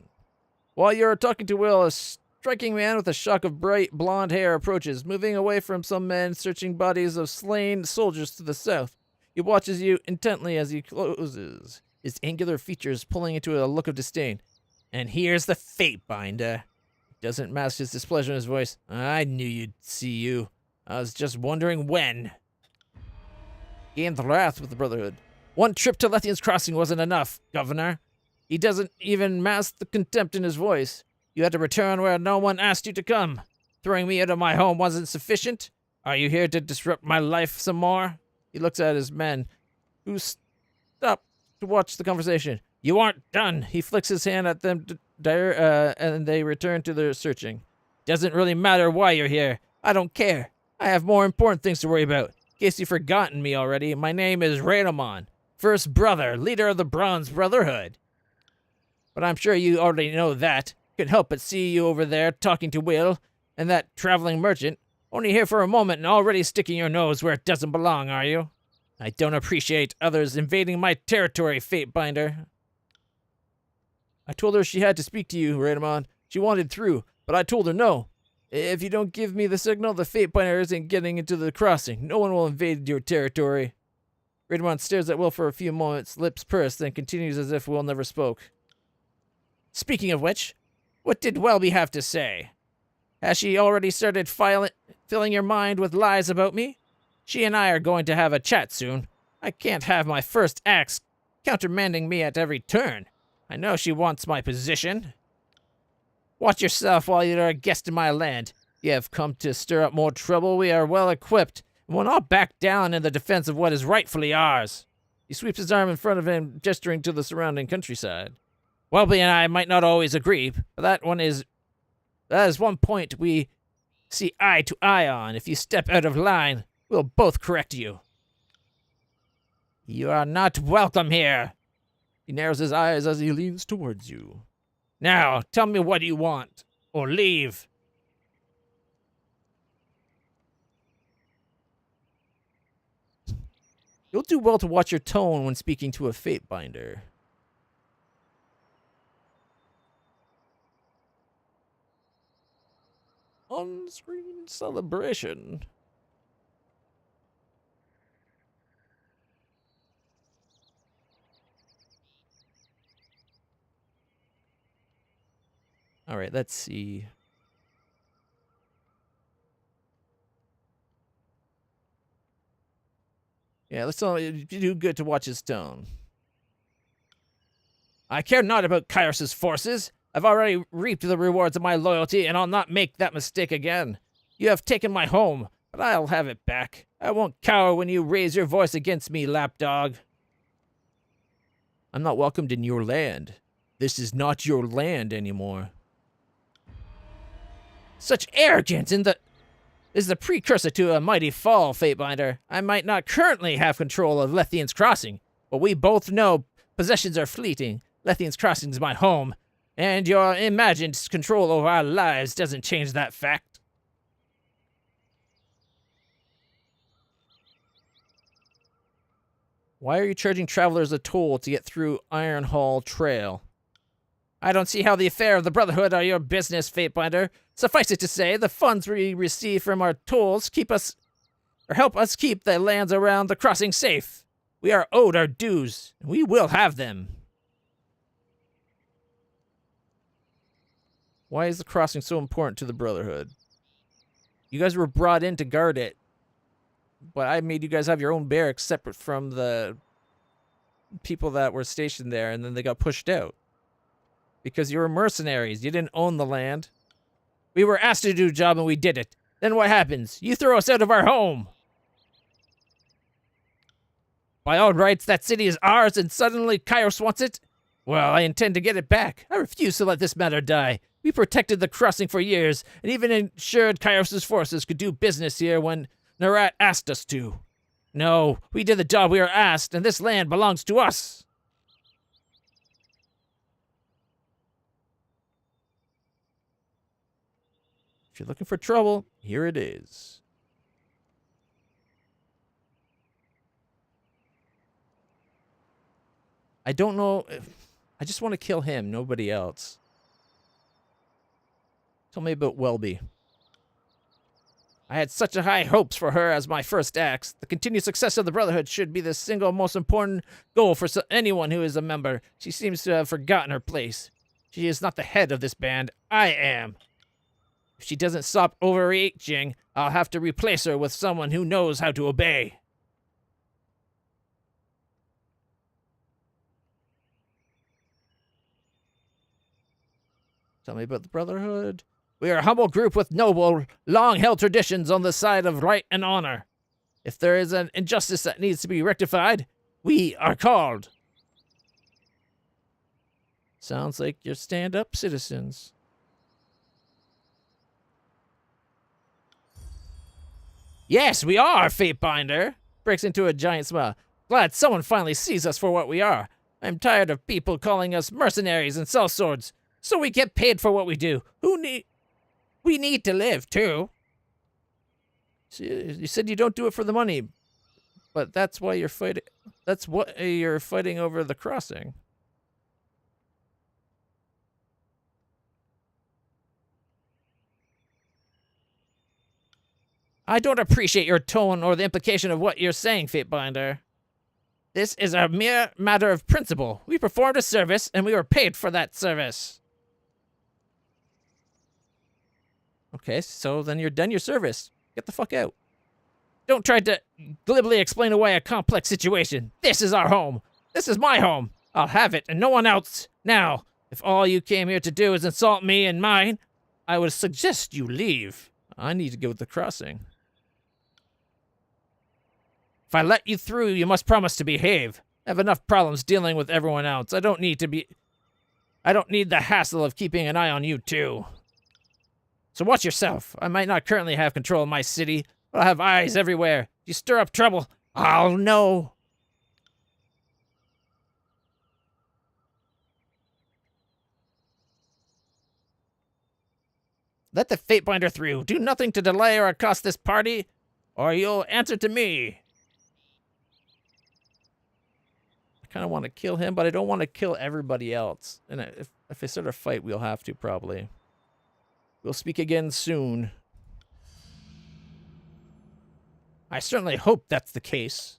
While you're talking to Will, a striking man with a shock of bright blonde hair approaches, moving away from some men searching bodies of slain soldiers to the south. He watches you intently as he closes, his angular features pulling into a look of disdain. And here's the Fate Binder. Doesn't mask his displeasure in his voice. I knew you'd see you. I was just wondering when. Gained wrath with the Brotherhood. One trip to Lethian's Crossing wasn't enough, Governor. He doesn't even mask the contempt in his voice. You had to return where no one asked you to come. Throwing me out of my home wasn't sufficient? Are you here to disrupt my life some more? He looks at his men, who stop to watch the conversation. You aren't done. He flicks his hand at them, and they return to their searching. Doesn't really matter why you're here. I don't care. I have more important things to worry about. In case you've forgotten me already, my name is Radomon, First Brother, leader of the Bronze Brotherhood. But I'm sure you already know that. Couldn't help but see you over there talking to Will and that traveling merchant. Only here for a moment and already sticking your nose where it doesn't belong, are you? I don't appreciate others invading my territory, Fate Binder. I told her she had to speak to you, Radomon. She wanted through, but I told her no. If you don't give me the signal, the Fate Binder isn't getting into the crossing. No one will invade your territory. Radomon stares at Will for a few moments, lips pursed, then continues as if Will never spoke. Speaking of which, what did Welby have to say? Has she already started filling your mind with lies about me? She and I are going to have a chat soon. I can't have my first acts countermanding me at every turn. I know she wants my position. Watch yourself while you're a guest in my land. You have come to stir up more trouble. We are well equipped, and will not back down in the defense of what is rightfully ours. He sweeps his arm in front of him, gesturing to the surrounding countryside. Welby and I might not always agree, but that is one point we see eye to eye on. If you step out of line, we'll both correct you. You are not welcome here. He narrows his eyes as he leans towards you. Now, tell me what you want, or leave. You'll do well to watch your tone when speaking to a Fate Binder. On-screen celebration. All right, let's see. Yeah, let's all do good to watch his tone. I care not about Kairos' forces. I've already reaped the rewards of my loyalty, and I'll not make that mistake again. You have taken my home, but I'll have it back. I won't cower when you raise your voice against me, lapdog. I'm not welcomed in your land. This is not your land anymore. Such arrogance is the precursor to a mighty fall, Fatebinder. I might not currently have control of Lethian's Crossing, but we both know possessions are fleeting. Lethian's Crossing is my home, and your imagined control over our lives doesn't change that fact. Why are you charging travelers a toll to get through Ironhall Trail? I don't see how the affair of the Brotherhood are your business, Fatebinder. Suffice it to say, the funds we receive from our tolls help us keep the lands around the crossing safe. We are owed our dues, and we will have them. Why is the crossing so important to the Brotherhood? You guys were brought in to guard it, but I made you guys have your own barracks separate from the people that were stationed there, and then they got pushed out. Because you were mercenaries. You didn't own the land. We were asked to do a job and we did it. Then what happens? You throw us out of our home. By all rights, that city is ours and suddenly Kairos wants it? Well, I intend to get it back. I refuse to let this matter die. We protected the crossing for years and even ensured Kairos' forces could do business here when Narat asked us to. No, we did the job we were asked and this land belongs to us. If you're looking for trouble, here it is. I don't know. I just want to kill him, nobody else. Tell me about Welby. I had such high hopes for her as my first axe. The continued success of the Brotherhood should be the single most important goal for anyone who is a member. She seems to have forgotten her place. She is not the head of this band. I am. If she doesn't stop overreaching, I'll have to replace her with someone who knows how to obey. Tell me about the Brotherhood. We are a humble group with noble, long-held traditions on the side of right and honor. If there is an injustice that needs to be rectified, we are called. Sounds like you're stand-up citizens. Yes, we are, Fatebinder. Breaks into a giant smile. Glad someone finally sees us for what we are. I'm tired of people calling us mercenaries and sellswords, so we get paid for what we do. We need to live, too. You said you don't do it for the money, but that's why you're fighting. That's what you're fighting over the crossing. I don't appreciate your tone or the implication of what you're saying, Fatebinder. This is a mere matter of principle. We performed a service, and we were paid for that service. Okay, so then you're done your service. Get the fuck out. Don't try to glibly explain away a complex situation. This is our home. This is my home. I'll have it, and no one else. Now, if all you came here to do is insult me and mine, I would suggest you leave. I need to go with the crossing. If I let you through, you must promise to behave. I have enough problems dealing with everyone else. I don't need the hassle of keeping an eye on you, too. So watch yourself. I might not currently have control of my city, but I'll have eyes everywhere. If you stir up trouble, I'll know. Let the Fatebinder through. Do nothing to delay or accost this party, or you'll answer to me. I kind of want to kill him, but I don't want to kill everybody else. And if I start a fight, we'll have to, probably. We'll speak again soon. I certainly hope that's the case.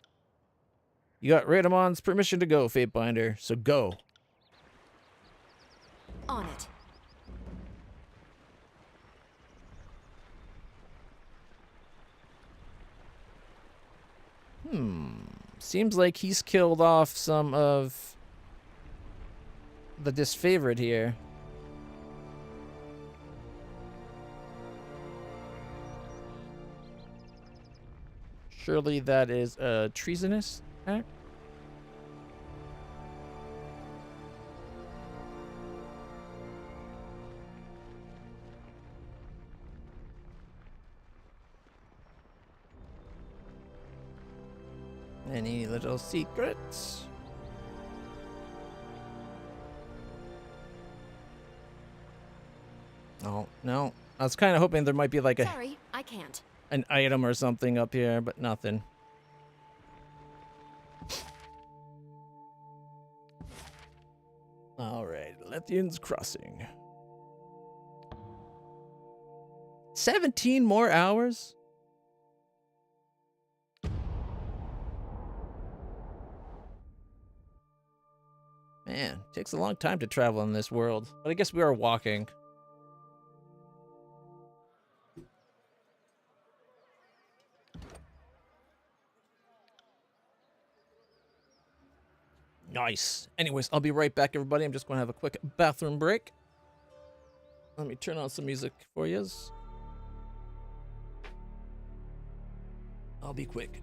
You got Radamon's permission to go, Fatebinder, so go. On it. Seems like he's killed off some of the disfavored here. Surely that is a treasonous act? Any little secrets? Oh, no. I was kind of hoping there might be like Sorry, I can't. an item or something up here, but nothing. Alright, Lethian's Crossing. 17 more hours? Man, takes a long time to travel in this world. But I guess we are walking. Nice. Anyways, I'll be right back, everybody. I'm just going to have a quick bathroom break. Let me turn on some music for yous. I'll be quick.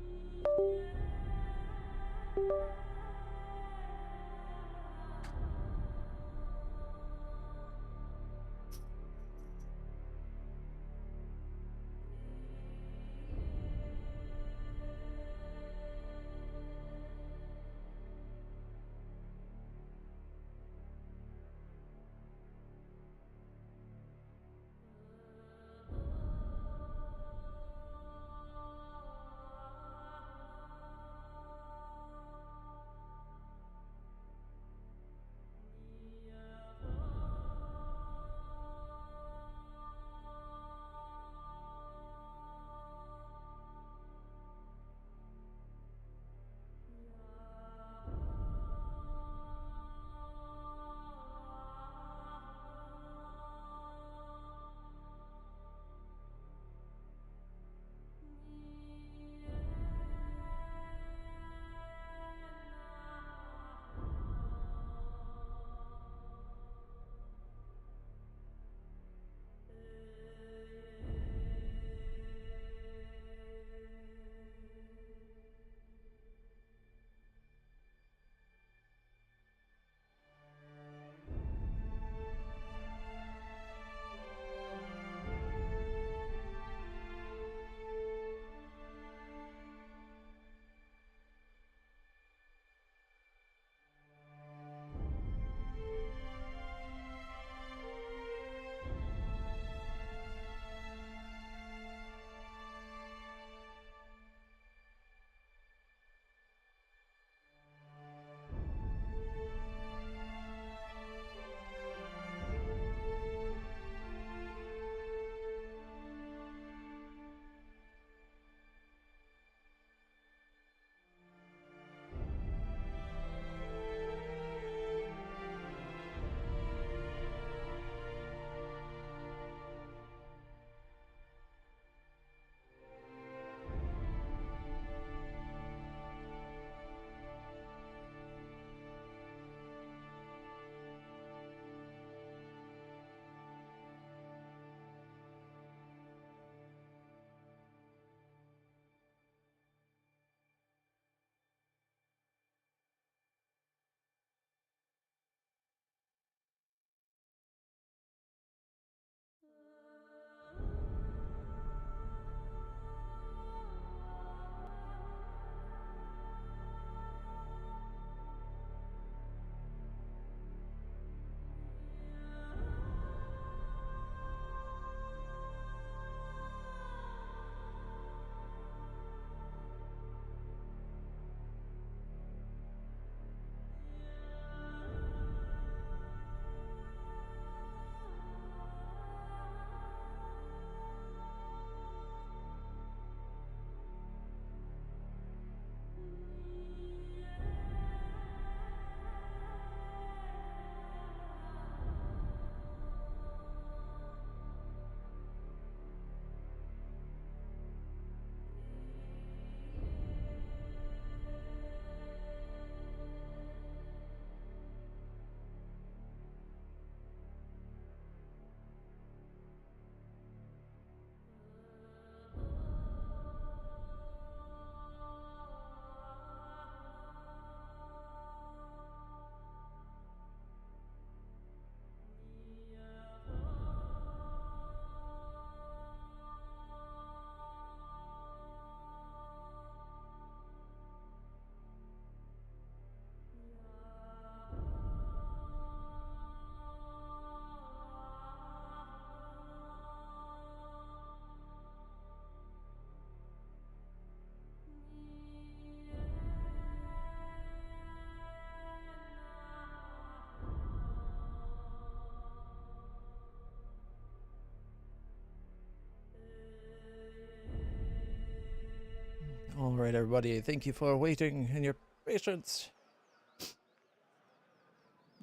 right, everybody. Thank you for waiting and your patience.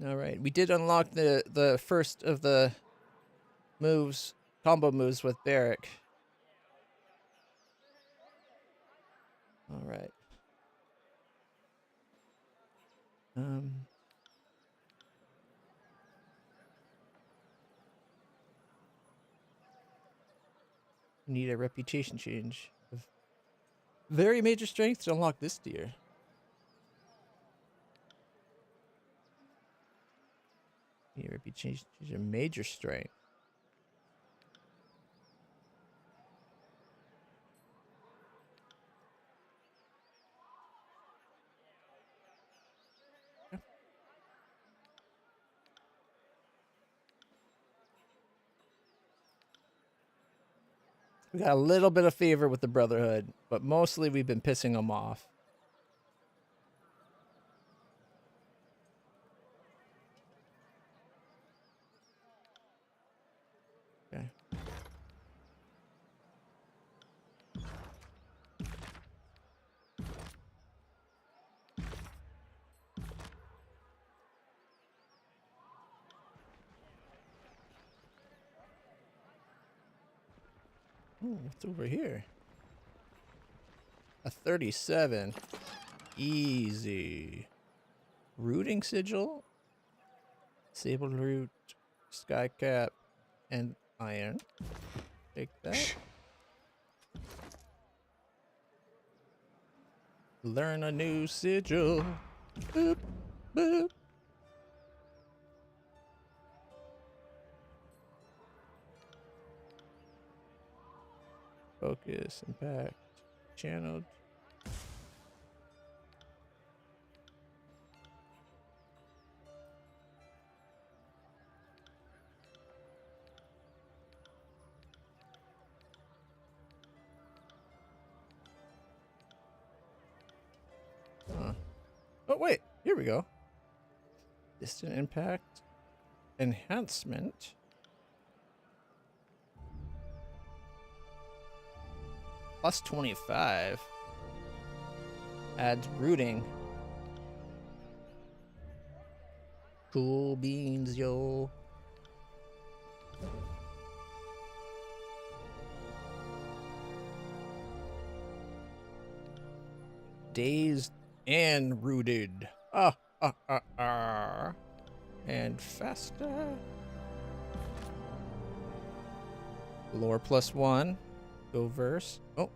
All right, we did unlock the first of the moves, combo moves with Barrack. All right. Need a reputation change of very major strength to unlock this tier. Need a reputation change of major strength. We got a little bit of favor with the Brotherhood, but mostly we've been pissing them off. Okay. Oh, what's over here? A 37. Easy. Rooting sigil. Sable root. Sky cap. And iron. Take that. Learn a new sigil. Boop, boop. Focus, impact, channeled. Oh, wait, here we go. Distant impact, enhancement. Plus 25. Adds rooting. Cool beans, yo. Dazed and rooted. And faster. Lore +1. Go verse. Oh.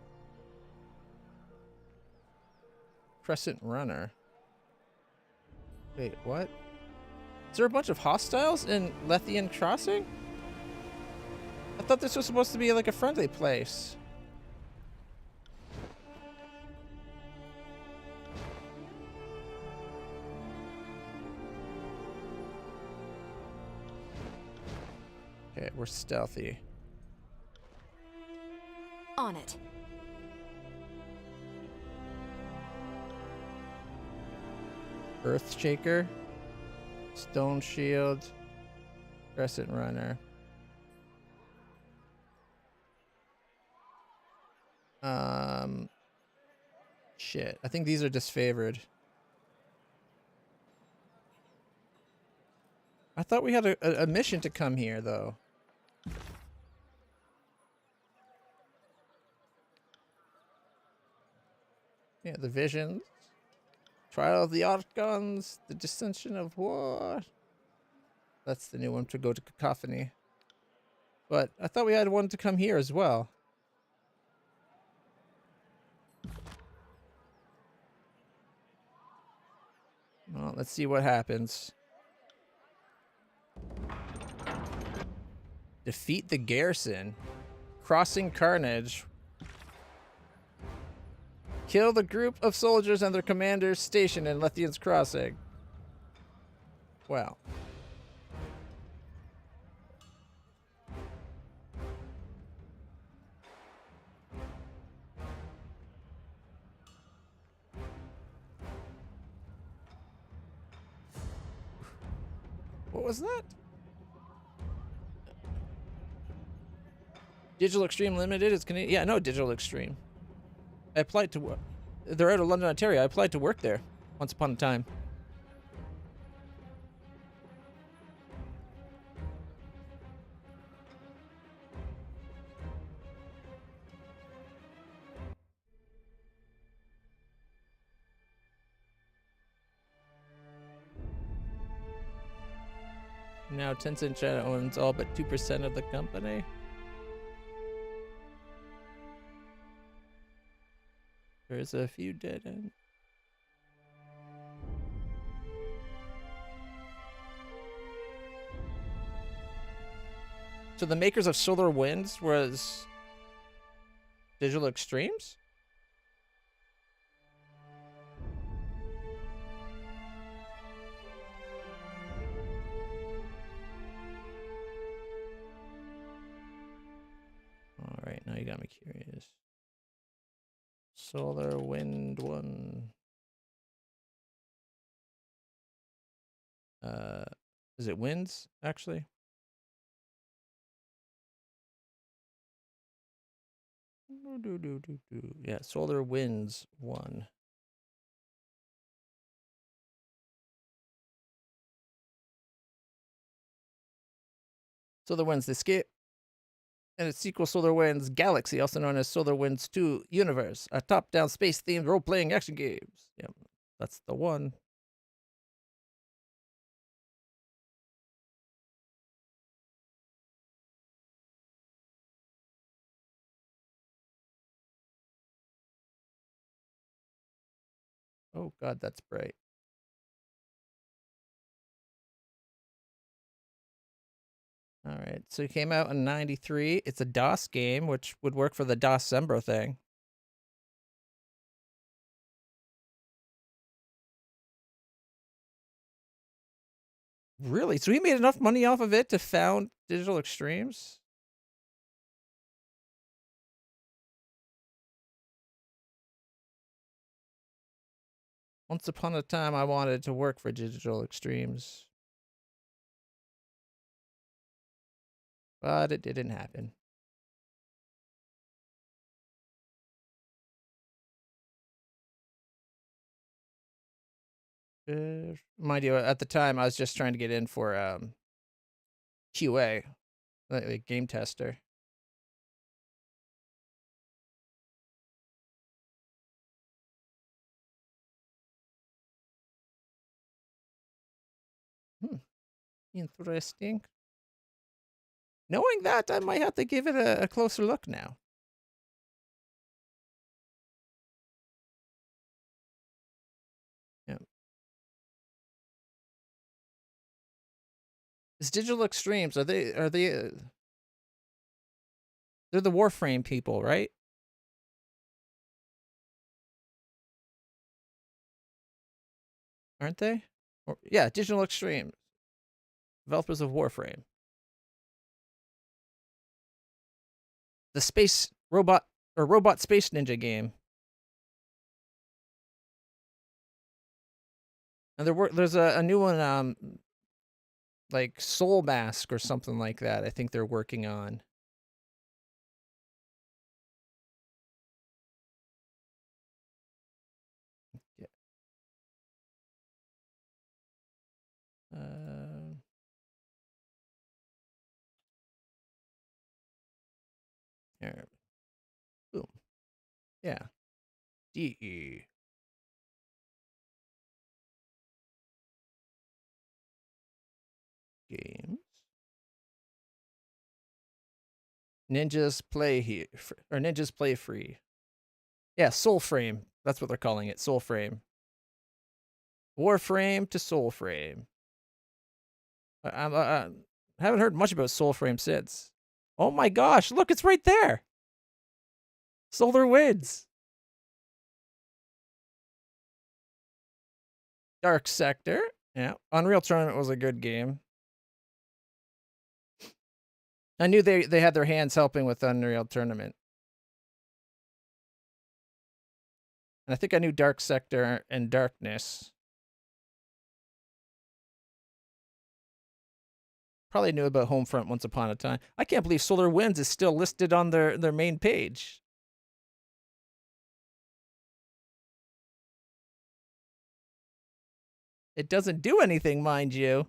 Crescent Runner. Wait, what? Is there a bunch of hostiles in Lethian Crossing? I thought this was supposed to be like a friendly place. Okay, we're stealthy. On it. Earthshaker, Stone Shield, Crescent Runner. Shit. I think these are disfavored. I thought we had a mission to come here, though. Yeah, the visions. Trial of the Archons. The Dissension of War. That's the new one to go to Cacophony. But I thought we had one to come here as well. Well, let's see what happens. Defeat the garrison. Crossing Carnage. Kill the group of soldiers and their commanders stationed in Lethian's Crossing. Wow. What was that? Digital Extreme Limited is Canadian. Yeah, no, Digital Extreme. I applied to what? they're out of London, Ontario. I applied to work there once upon a time. Now Tencent China owns all but 2% of the company. There's a few dead ends. So the makers of Solar Winds was Digital Extremes? All right, now you got me curious. Solar Wind 1. Is it Winds, actually? Yeah, Solar Winds 1. Solar Winds, the escape and its sequel, Solar Winds Galaxy, also known as Solar Winds 2 Universe, a top-down space-themed role-playing action games. Yep, that's the one. Oh god, that's bright. All right, so it came out in '93. It's a DOS game, which would work for the DOS Sembro thing. Really? So he made enough money off of it to found Digital Extremes? Once upon a time, I wanted to work for Digital Extremes. But it didn't happen. Mind you, at the time, I was just trying to get in for QA, like game tester. Interesting. Knowing that, I might have to give it a closer look now. Yeah. It's Digital Extremes. Are they they're the Warframe people, right? Aren't they? Or, yeah, Digital Extremes. Developers of Warframe. The space robot or robot space ninja game. And there's a new one, like Soul Mask or something like that. I think they're working on. Yeah. Here. Boom. Yeah. DE. Games. Ninjas play here, or Ninjas play free. Yeah, Soulframe. That's what they're calling it. Soulframe. Warframe to Soulframe. I haven't heard much about Soulframe since. Oh my gosh! Look, it's right there. Solar Winds. Dark Sector. Yeah, Unreal Tournament was a good game. I knew they had their hands helping with Unreal Tournament. And I think I knew Dark Sector and Darkness. Probably knew about Homefront once upon a time. I can't believe Solar Winds is still listed on their main page. It doesn't do anything, mind you.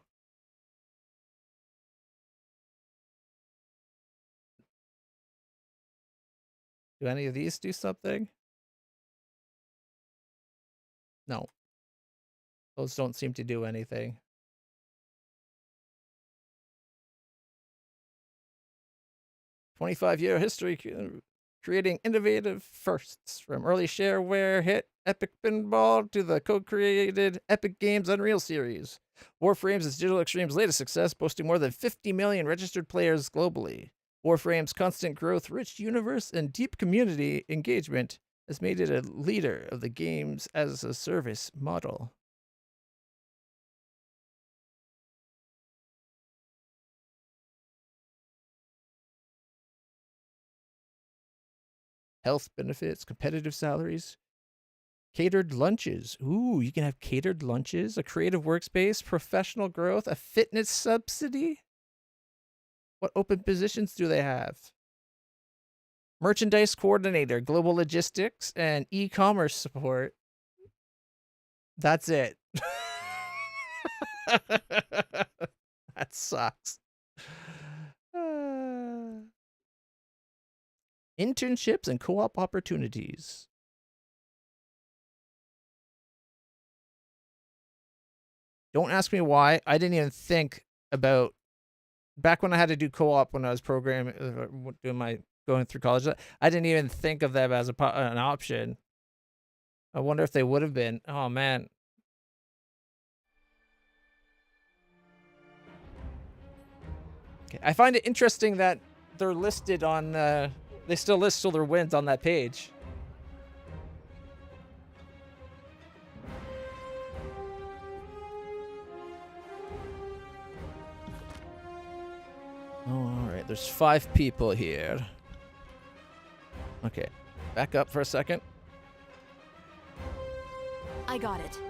Do any of these do something? No. Those don't seem to do anything. "25-year history creating innovative firsts, from early shareware hit Epic Pinball to the co-created Epic Games Unreal series. Warframes is Digital Extreme's latest success, boasting more than 50 million registered players globally. Warframe's constant growth, rich universe, and deep community engagement has made it a leader of the games as a service model." Health benefits, competitive salaries, catered lunches. Ooh, you can have catered lunches, a creative workspace, professional growth, a fitness subsidy. What open positions do they have? Merchandise coordinator, global logistics, and e-commerce support. That's it. That sucks. Internships and co-op opportunities. Don't ask me why. I didn't even think about, back when I had to do co-op when I was programming, going through college. I didn't even think of them as an option. I wonder if they would have been. Oh man. Okay. I find it interesting that they're listed on. They still list their wins on that page. Oh, all right. There's 5 people here. Okay, back up for a second. I got it.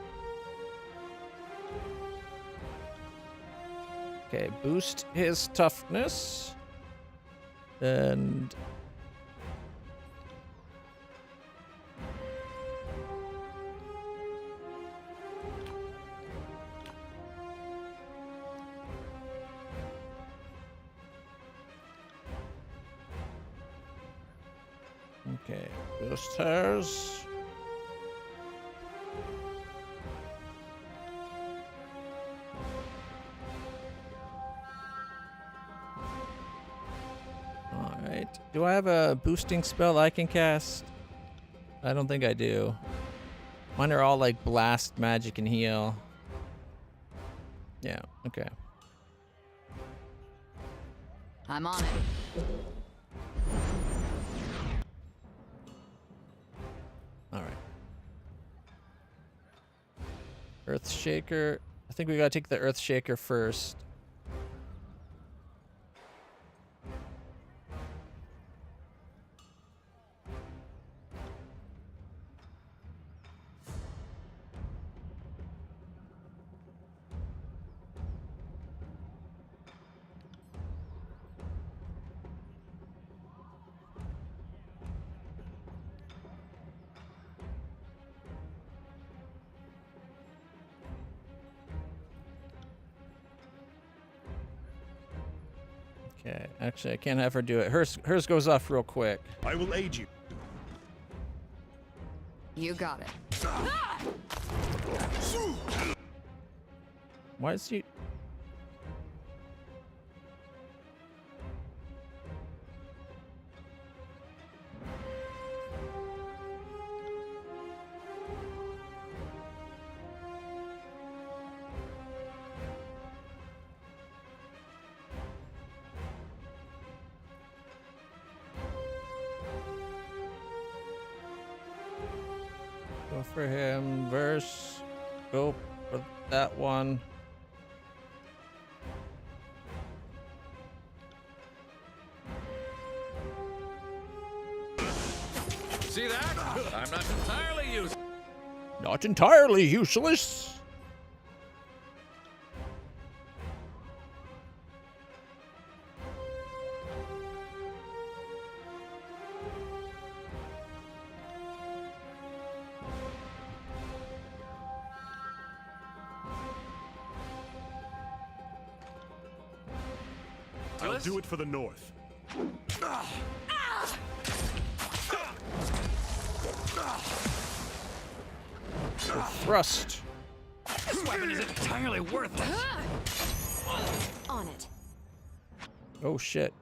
Okay, boost his toughness. And okay, boost hers. Alright. Do I have a boosting spell I can cast? I don't think I do. Mine are all like blast, magic, and heal. Yeah, okay. I'm on it. Alright. Earthshaker. I think we gotta take the Earthshaker first. Okay, actually, I can't have her do it. Hers goes off real quick. I will aid you. You got it. Why is he... Go for him. Verse. Go for that one. See that? I'm not entirely useless. Not entirely useless. fellas. Do it for the North. Thrust. This weapon is entirely worthless. On it. Oh shit.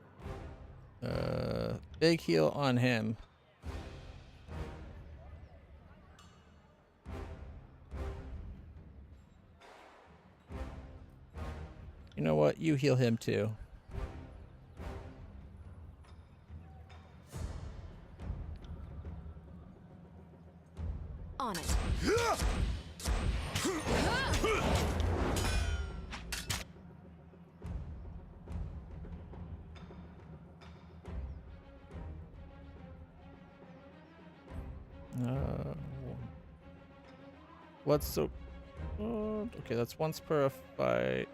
Big heal on him. You know what? You heal him too. On it. What's so? Okay, that's once per fight.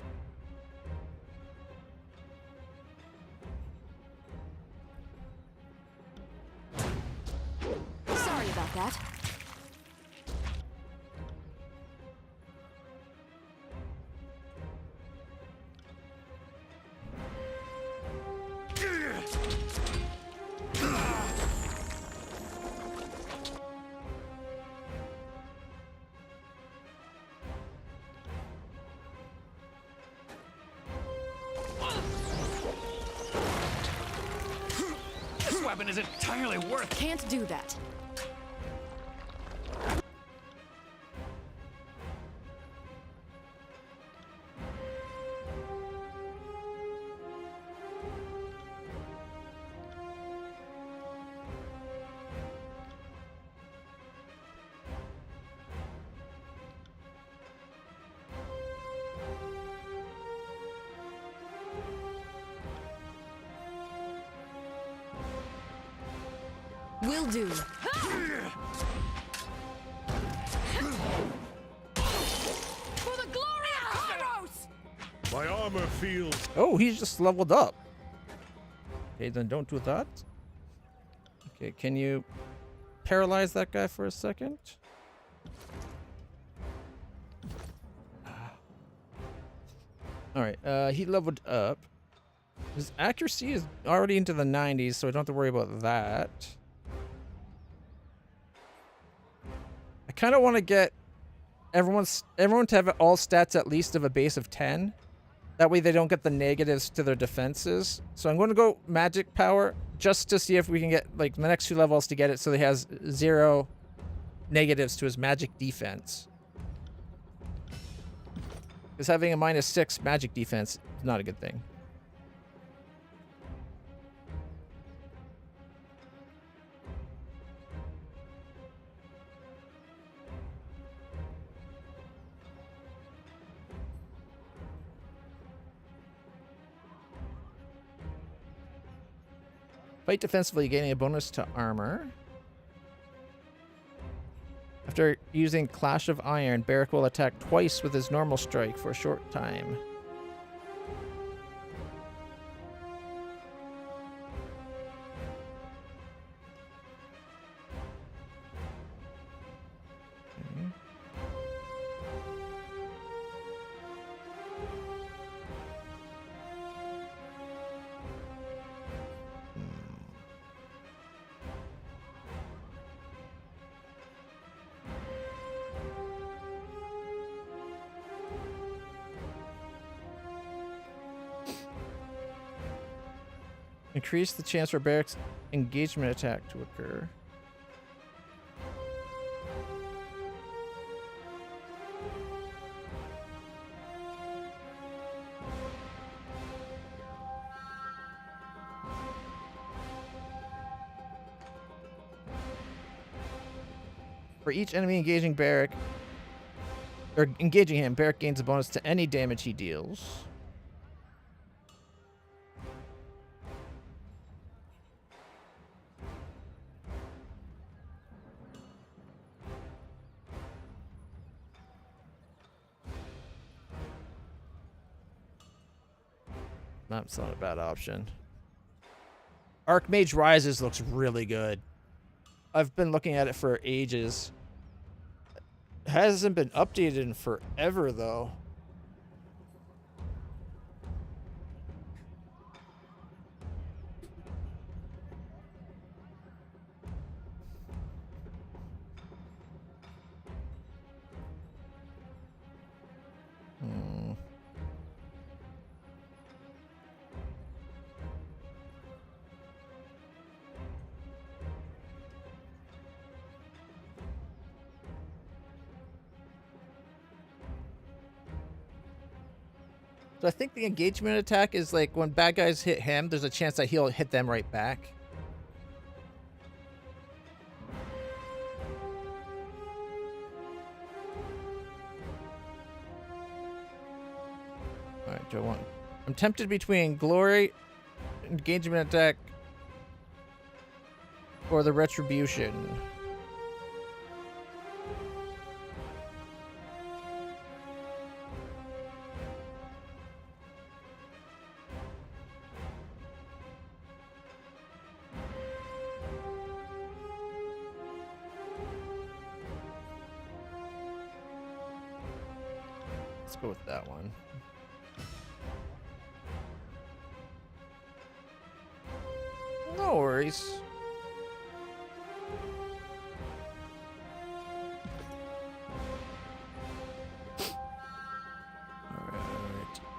Sorry about that. This weapon is entirely worthless. Can't do that. Will do. For the glory of Kairos! My armor feels. Oh, he's just leveled up. Okay, then don't do that. Okay, can you paralyze that guy for a second? Alright, he leveled up. His accuracy is already into the 90s, so I don't have to worry about that. I kind of want to get everyone to have all stats at least of a base of 10. That way they don't get the negatives to their defenses. So I'm going to go magic power just to see if we can get like the next 2 levels to get it so he has 0 negatives to his magic defense. Because having a -6 magic defense is not a good thing. Fight defensively, gaining a bonus to armor. After using Clash of Iron, Barrack will attack twice with his normal strike for a short time. Okay. Increase the chance for Barrack's engagement attack to occur. For each enemy engaging Barrack, or engaging him, Barrack gains a bonus to any damage he deals. That's not a bad option. Archmage Rises looks really good. I've been looking at it for ages. It hasn't been updated in forever, though. So I think the engagement attack is like when bad guys hit him, there's a chance that he'll hit them right back. Alright, do I want... I'm tempted between glory, engagement attack, or the retribution. Let's go with that one. No worries.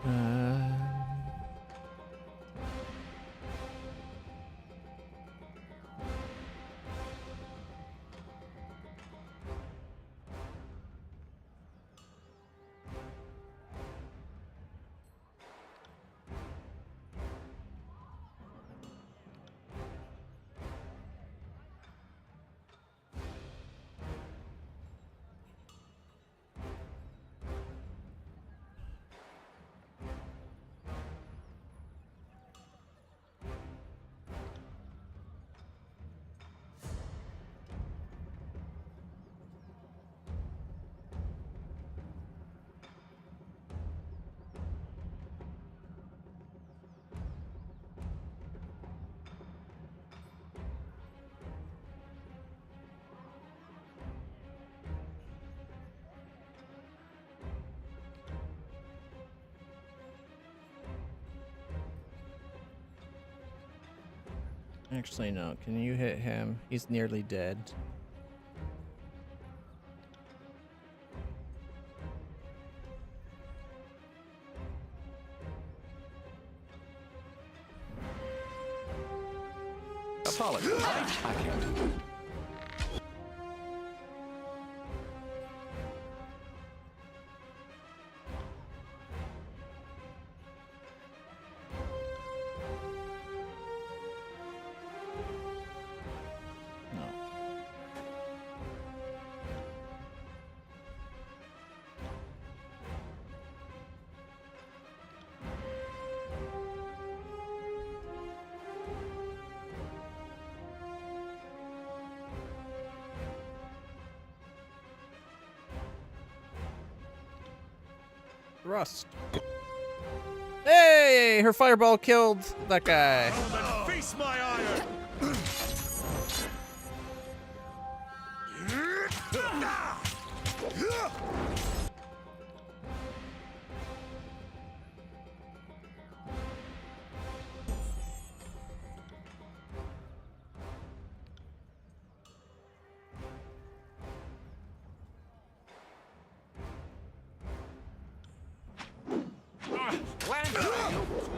Alright. Actually, no. Can you hit him? He's nearly dead. Apologies. I can't do that. Rust. Hey, her fireball killed that guy. Oh, then face my iron!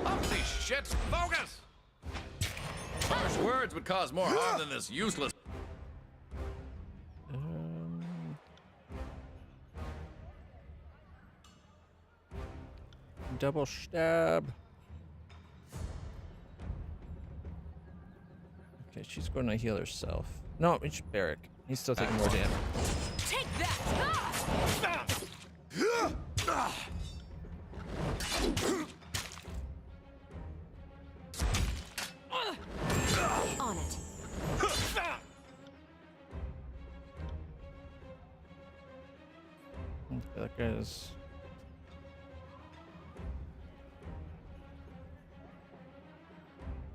Holy shit! Focus! Harsh words would cause more harm than this useless. Double stab. Okay, she's going to heal herself. No, it's Barrick. He's still taking more damage. Take that! On it. Okay, that guy's...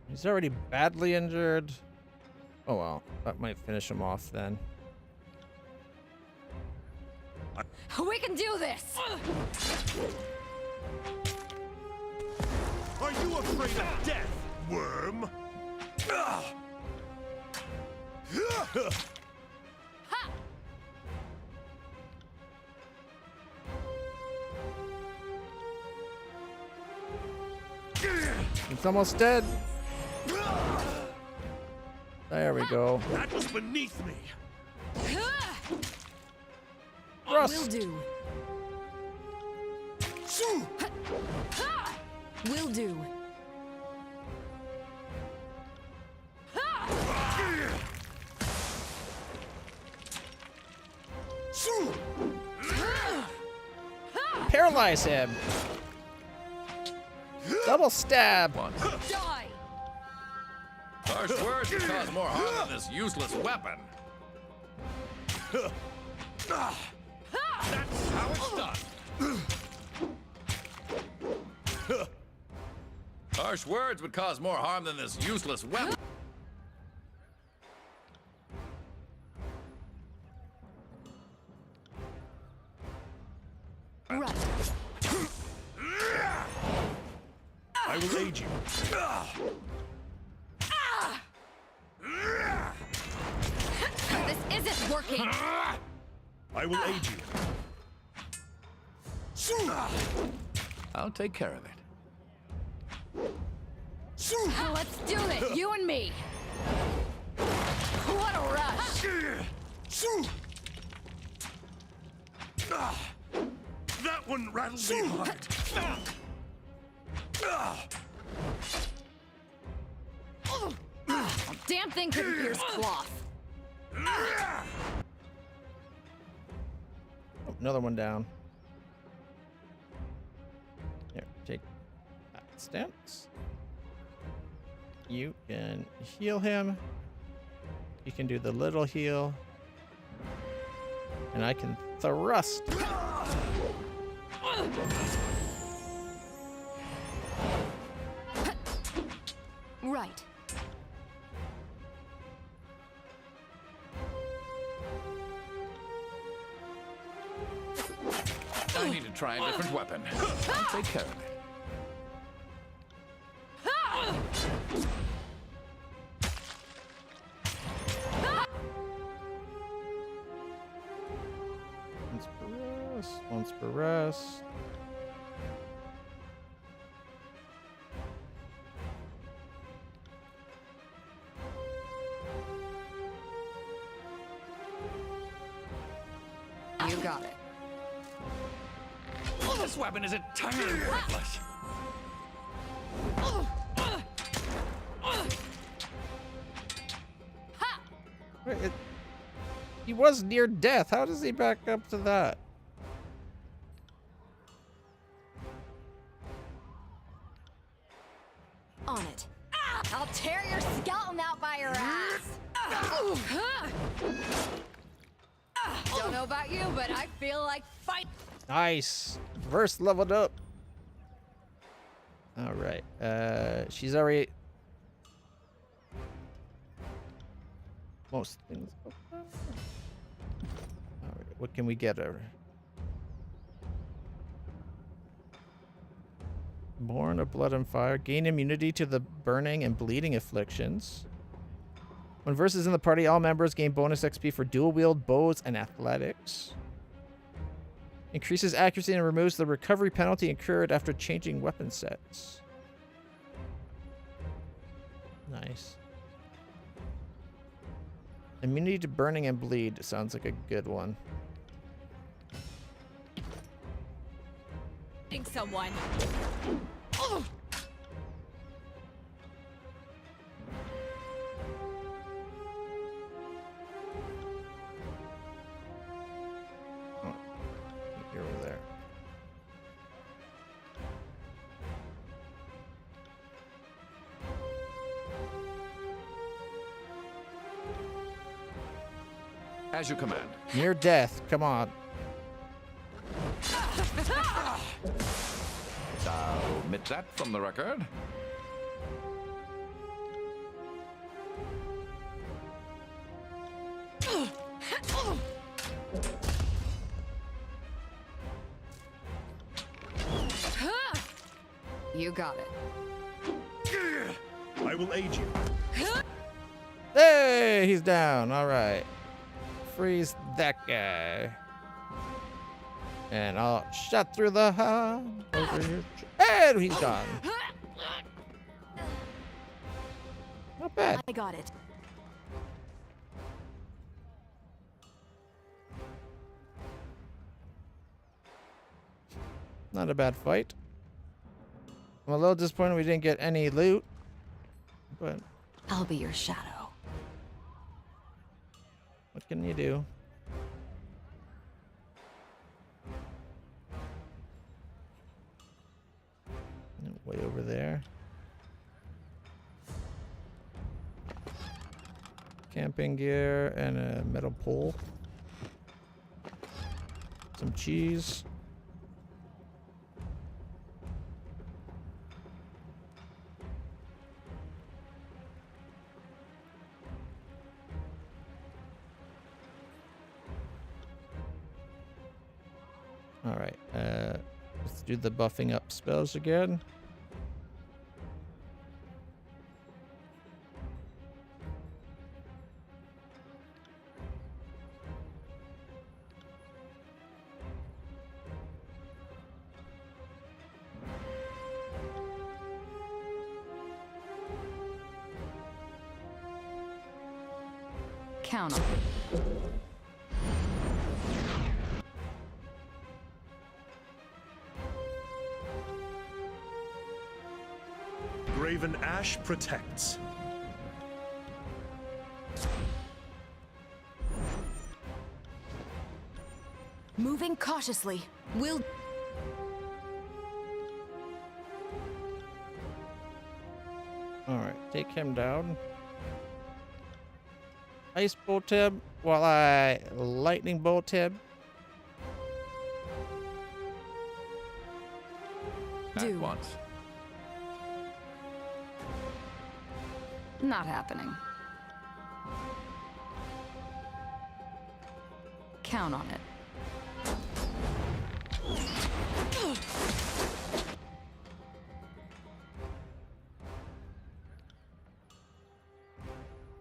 He's already badly injured. Oh well, that might finish him off then. We can do this! Are you afraid of death, worm? It's almost dead. There we go. That was beneath me. Rust. Will do. Will do. Paralyze him. Double stab. Die! Harsh words would cause more harm than this useless weapon. That's how it's done. Harsh words would cause more harm than this useless weapon. Right. I will aid you. This isn't working! I will aid you. I'll take care of it. Let's do this, you and me! What a rush! That one rattled me hard. Damn thing couldn't pierce cloth. Oh, another one down. Here, take that stance. You can heal him. You can do the little heal. And I can thrust. Right. I need to try a different weapon. I'll take care of it. Once per rest. You got it. This weapon is entirely worthless. Wait, he was near death. How does he back up to that? On it. I'll tear your skeleton out by your ass. Don't know about you, but I feel like fight. Nice. Verse leveled up. All right. She's already. Most things. All right. What can we get her? Born of blood and fire. Gain immunity to the burning and bleeding afflictions. When Verse is in the party, all members gain bonus XP for dual wield bows and athletics. Increases accuracy and removes the recovery penalty incurred after changing weapon sets. Nice. Immunity to burning and bleed sounds like a good one. Someone. You're over there. As you command. Near death. Come on. I'll omit that from the record. You got it. I will aid you. Hey, he's down. All right. Freeze that guy. And I'll shot through the over here. And he's gone. Not bad. I got it. Not a bad fight. I'm a little disappointed we didn't get any loot, but I'll be your shadow. what can you do? Way over there. Camping gear and a metal pole. Some cheese. All right, let's do the buffing up spells again. Count on it. Graven Ash protects. Moving cautiously. We'll... All right, take him down. Ice bolt him while I lightning bolt him. At Do. once. Not happening. Count on it.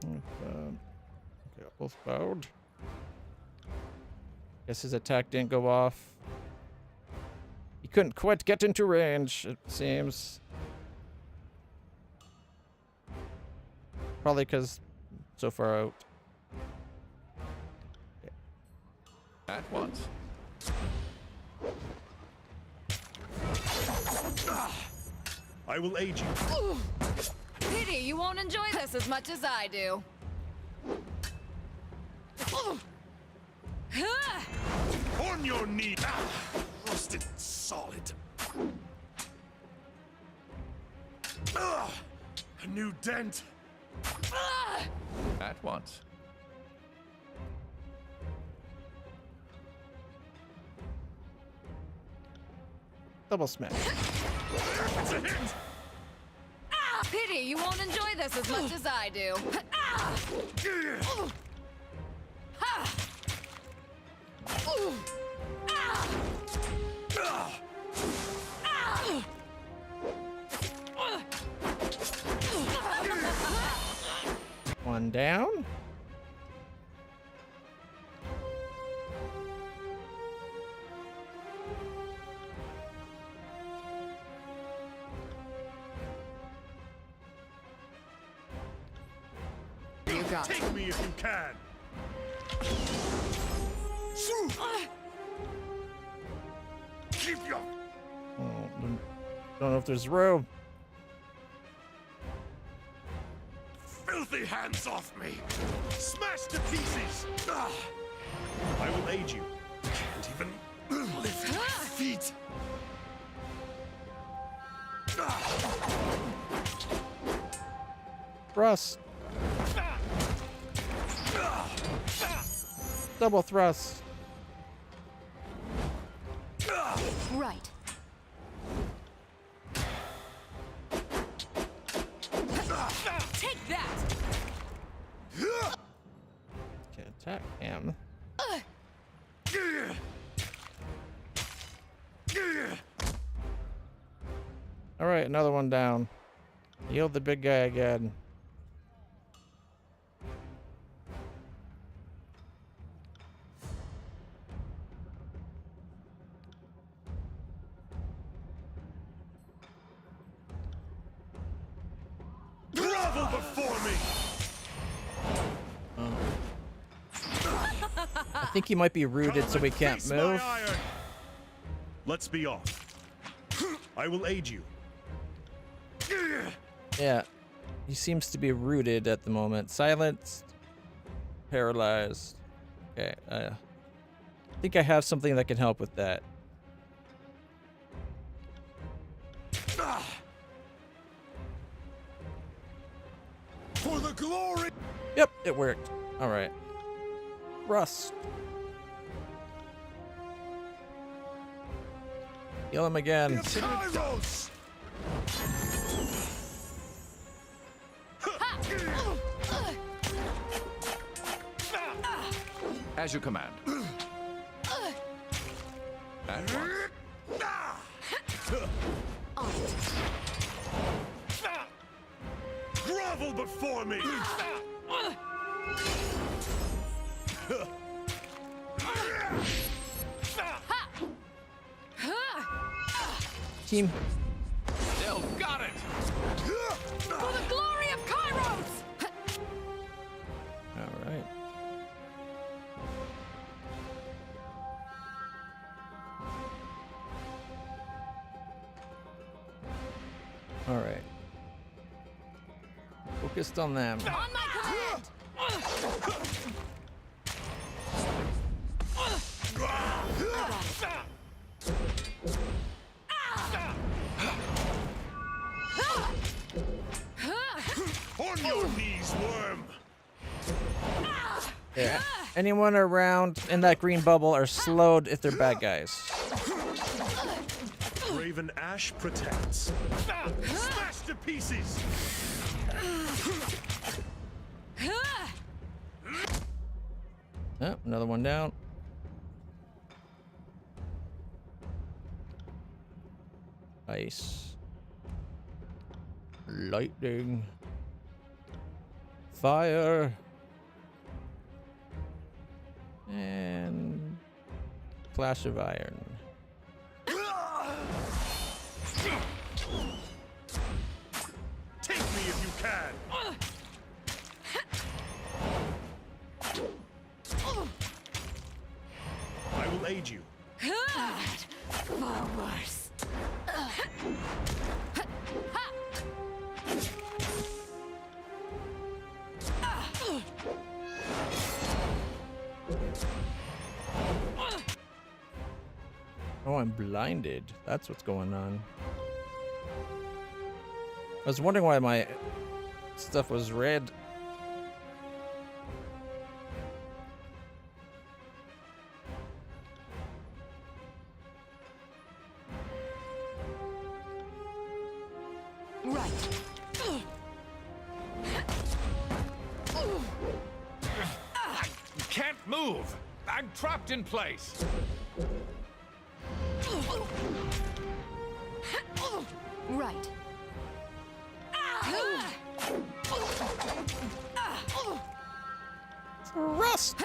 Okay, both bowed. Guess his attack didn't go off. He couldn't quite get into range, it seems. Probably because so far out. At once. I will aid you. Pity you won't enjoy this as much as I do. On your knee. Rusted solid. A new dent. At once. Double smash. It's a hit. Pity you won't enjoy this as much as I do. One down. You got it. Take me if you can. Keep your Don't know if there's room. filthy hands off me. Smash to pieces. I will aid you. Can't even lift my feet. Thrust. Double thrust. Right. Take that! Can't attack him. All right, another one down. Heal the big guy again. Grovel before me. I think he might be rooted, so we can't Face my move. iron. Let's be off. I will aid you. Yeah. He seems to be rooted at the moment. Silenced. Paralyzed. Okay. I think I have something that can help with that. For the glory! Yep, it worked. All right. Rust. Heal him again. Kairos! As you command. At once. Grovel before me! Team. Still got it! For the glory of Kairos! All right. All right. Focused on them. On my command! On your knees, worm! Yeah. Anyone around in that green bubble are slowed if they're bad guys. Raven Ash protects. Smash to pieces! Oh, another one down. Ice. Lightning. Fire. And Clash of Iron. Take me if you can! I will aid you. Far worse. Oh, I'm blinded. That's what's going on. I was wondering why my stuff was red. Right. Can't move! I'm trapped in place! Right. Rust!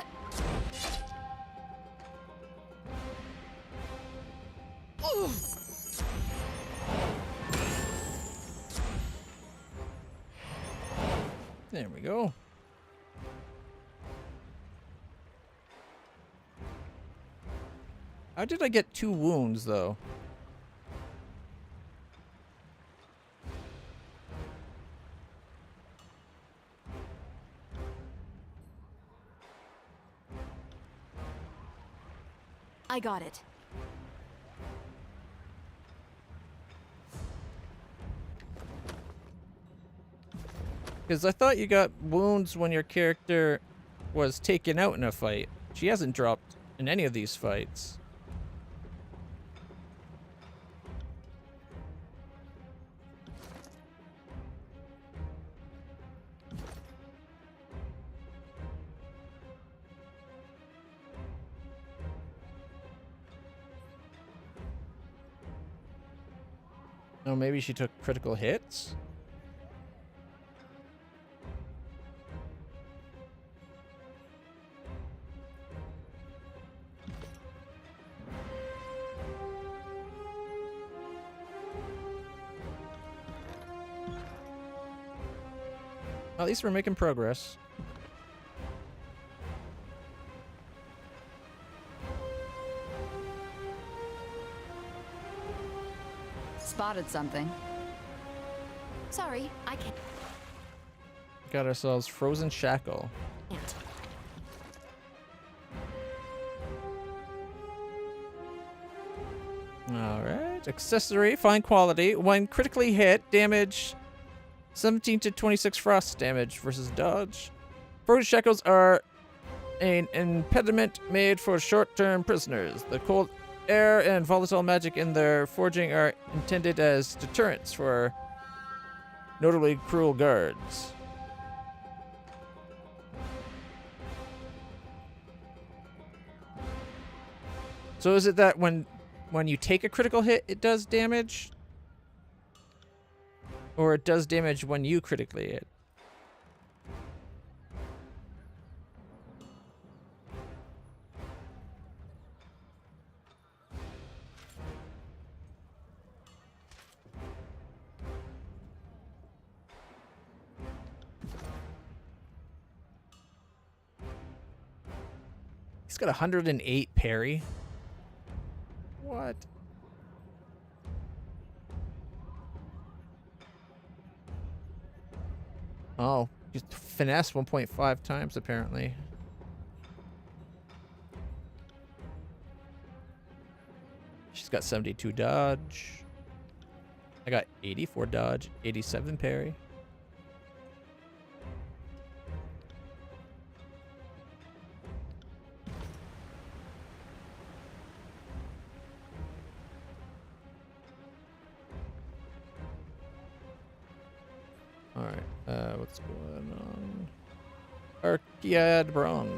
There we go. How did I get 2 wounds, though? I got it. Because I thought you got wounds when your character was taken out in a fight. She hasn't dropped in any of these fights. Oh, maybe she took critical hits? At least we're making progress. Spotted something. Sorry, I can't. Got ourselves Frozen Shackle. Alright. Accessory, fine quality. When critically hit, damage 17 to 26 frost damage versus dodge. Frozen Shackles are an impediment made for short-term prisoners. The cold air and volatile magic in their forging are intended as deterrents for notably cruel guards. So is it that when you take a critical hit, it does damage? Or it does damage when you critically hit? He's got 108 parry. What? Oh, just finesse 1.5 times apparently. She's got 72 dodge. I got 84 dodge, 87 parry. Alright, what's going on? Archiad Bronze.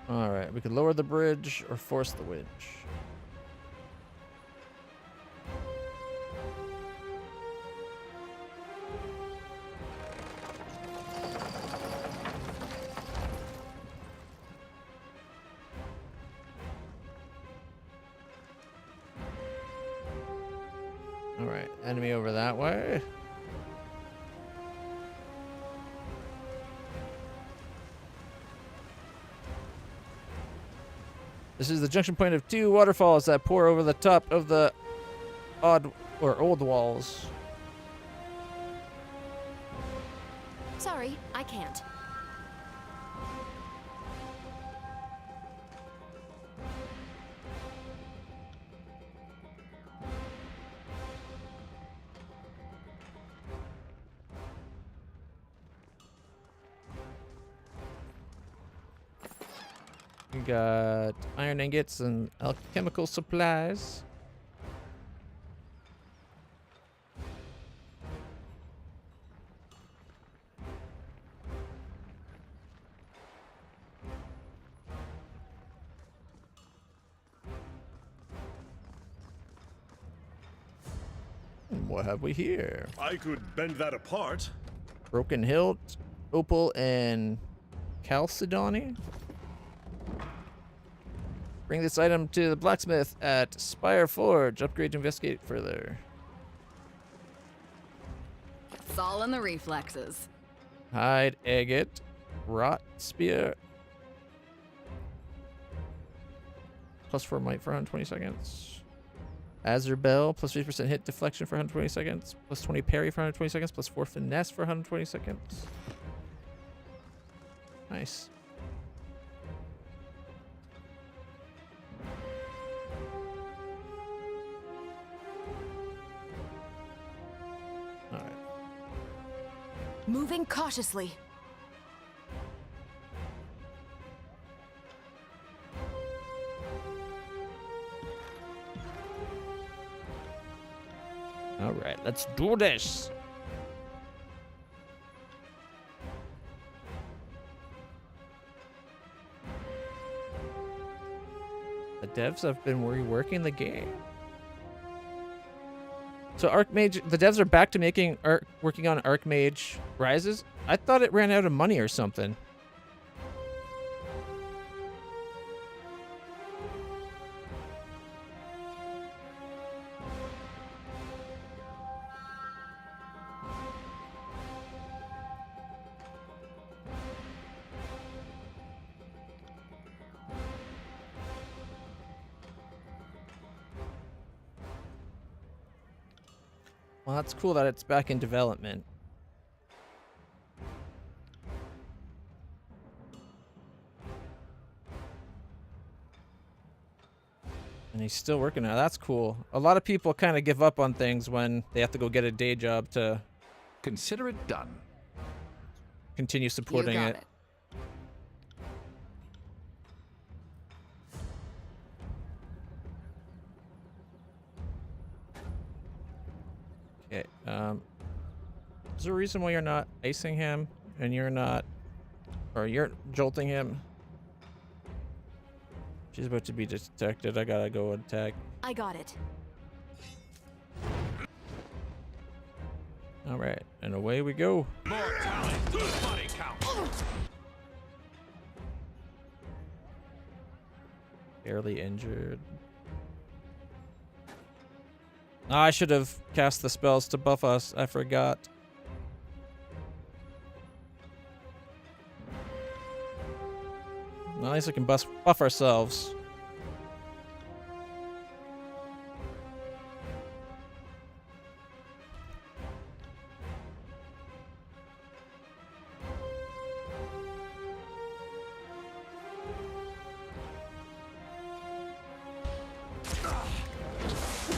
Alright, we could lower the bridge or force the winch. Alright, enemy over that way. This is the junction point of two waterfalls that pour over the top of the old walls. Sorry, I can't. We got iron ingots and alchemical supplies. And what have we here? I could bend that apart. Broken hilt, opal, and chalcedony. Bring this item to the blacksmith at Spire Forge. Upgrade to investigate further. It's all in the reflexes. Hide agate, rot spear. +4 might for 120 seconds. Azure Bell, +3% hit deflection for 120 seconds. +20 parry for 120 seconds. +4 finesse for 120 seconds. Nice. Alright. Moving cautiously. Alright, let's do this. The devs have been reworking the game. So Archmage, the devs are back to working on Archmage Rises. I thought it ran out of money or something. Well, that's cool that it's back in development. And he's still working on it. That's cool. A lot of people kind of give up on things when they have to go get a day job to Consider it done. continue supporting you got it. Okay. Is there a reason why you're not icing him and you're not, or you're jolting him? She's about to be detected. I gotta go attack. I got it. All right, and away we go. More talent to the body count. Barely injured. Oh, I should have cast the spells to buff us. I forgot. Well, at least we can buff ourselves.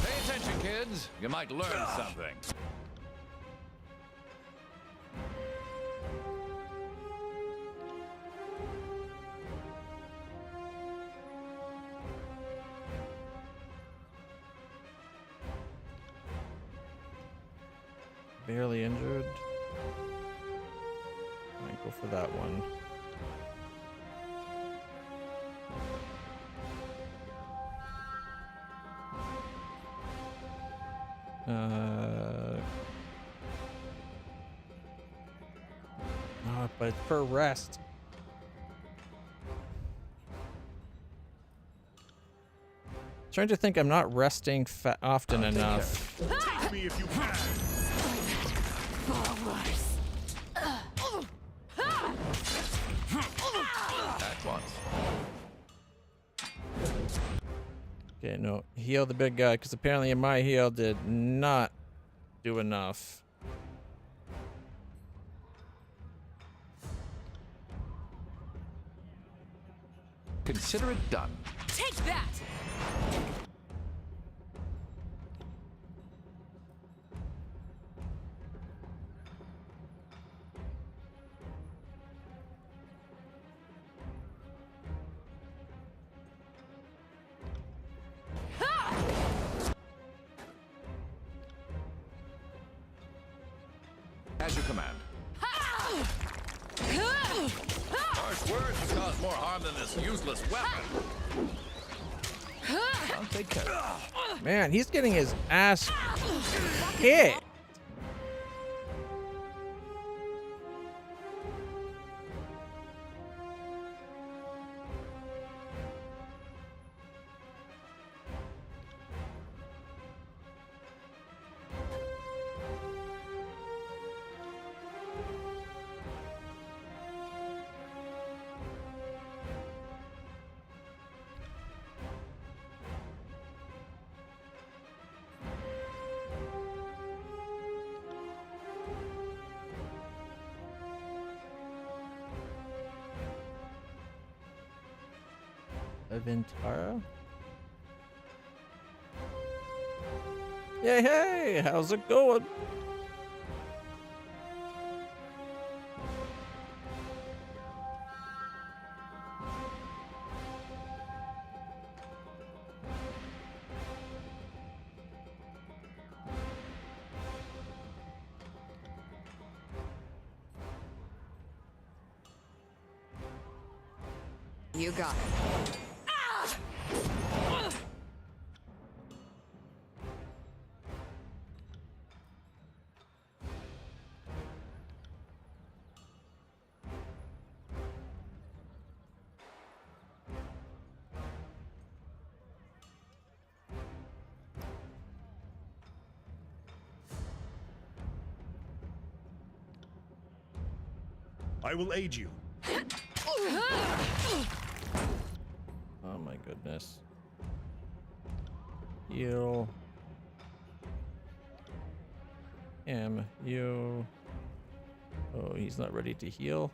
Pay attention, kids. You might learn something. Barely injured. Might go for that one. But it's per rest. Trying to think, I'm not resting often enough. Take me if you can. At once. Okay, no, heal the big guy, because apparently my heal did not do enough. Consider it done. Take that! As you command. Harsh words would cause more harm than this useless weapon. I'll take care of it. Man, he's getting his ass kicked. Aventara? Yay, hey, how's it going? You got it. I will aid you. Oh my goodness. Heal. him. You. Oh, he's not ready to heal.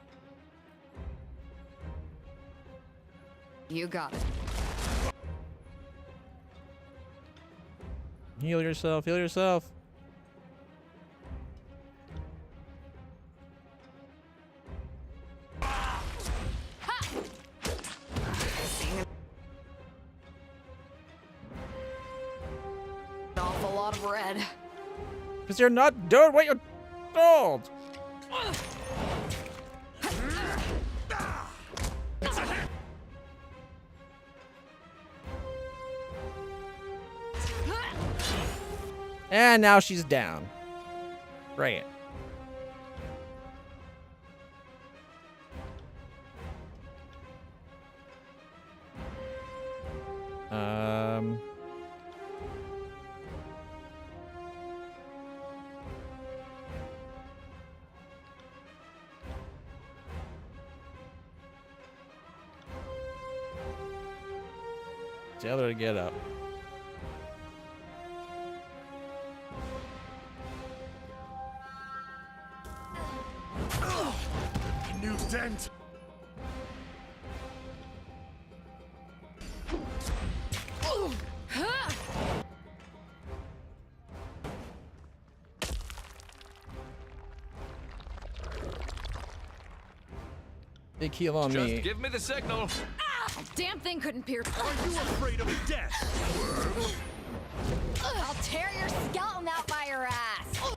You got it. Heal yourself. Heal yourself. An awful lot of red. Because you're not doing what you're told. And now she's down. Great. Tell her to get up. New dent. Big heal on Just me. give me the signal. Damn thing couldn't pierce. Are you afraid of death? I'll tear your skeleton out by your ass.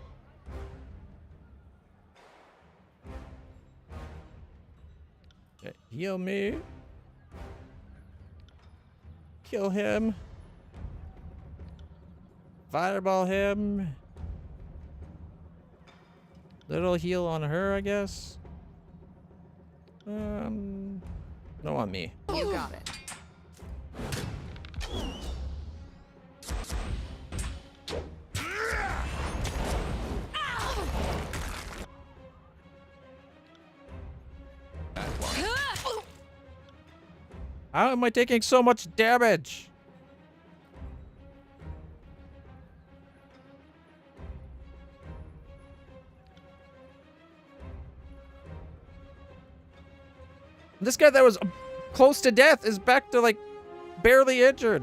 Okay, heal me. Kill him. Fireball him. Little heal on her, I guess. No on me. You got it. How am I taking so much damage? This guy that was close to death is back to like barely injured.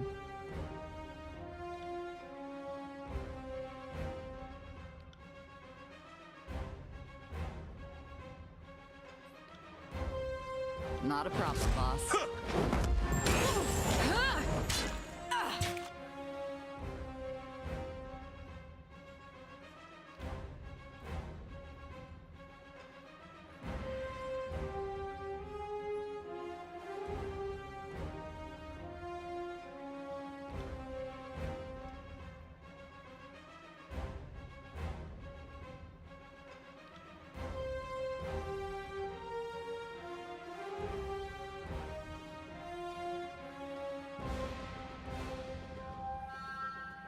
Not a problem, boss.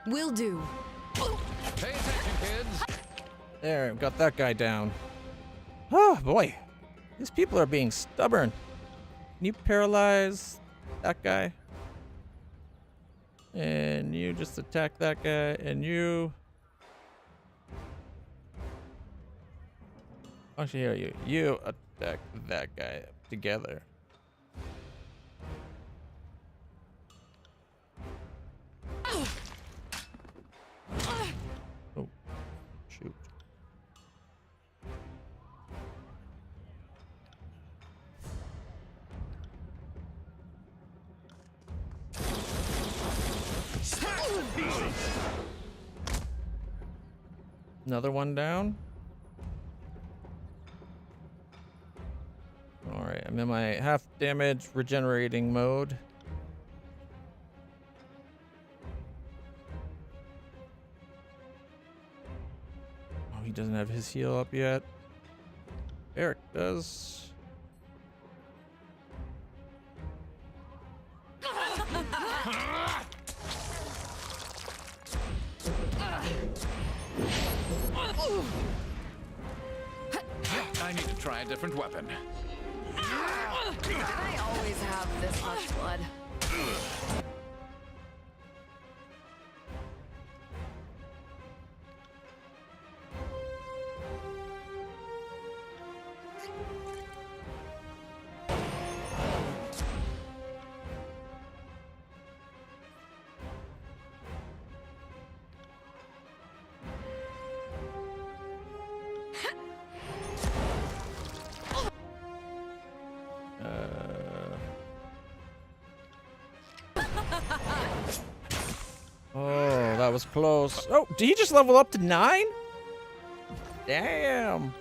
Will do. Pay attention, kids. There, got that guy down. Oh boy, these people are being stubborn. Can you paralyze that guy? And you just attack that guy, and you... Actually, here, you attack that guy together. Oh, shoot. Another one down. All right, I'm in my half damage regenerating mode. Oh, he doesn't have his heal up yet. Eric does. I need to try a different weapon. Did I always have this much blood? Oh, that was close. Oh, did he just level up to 9? Damn.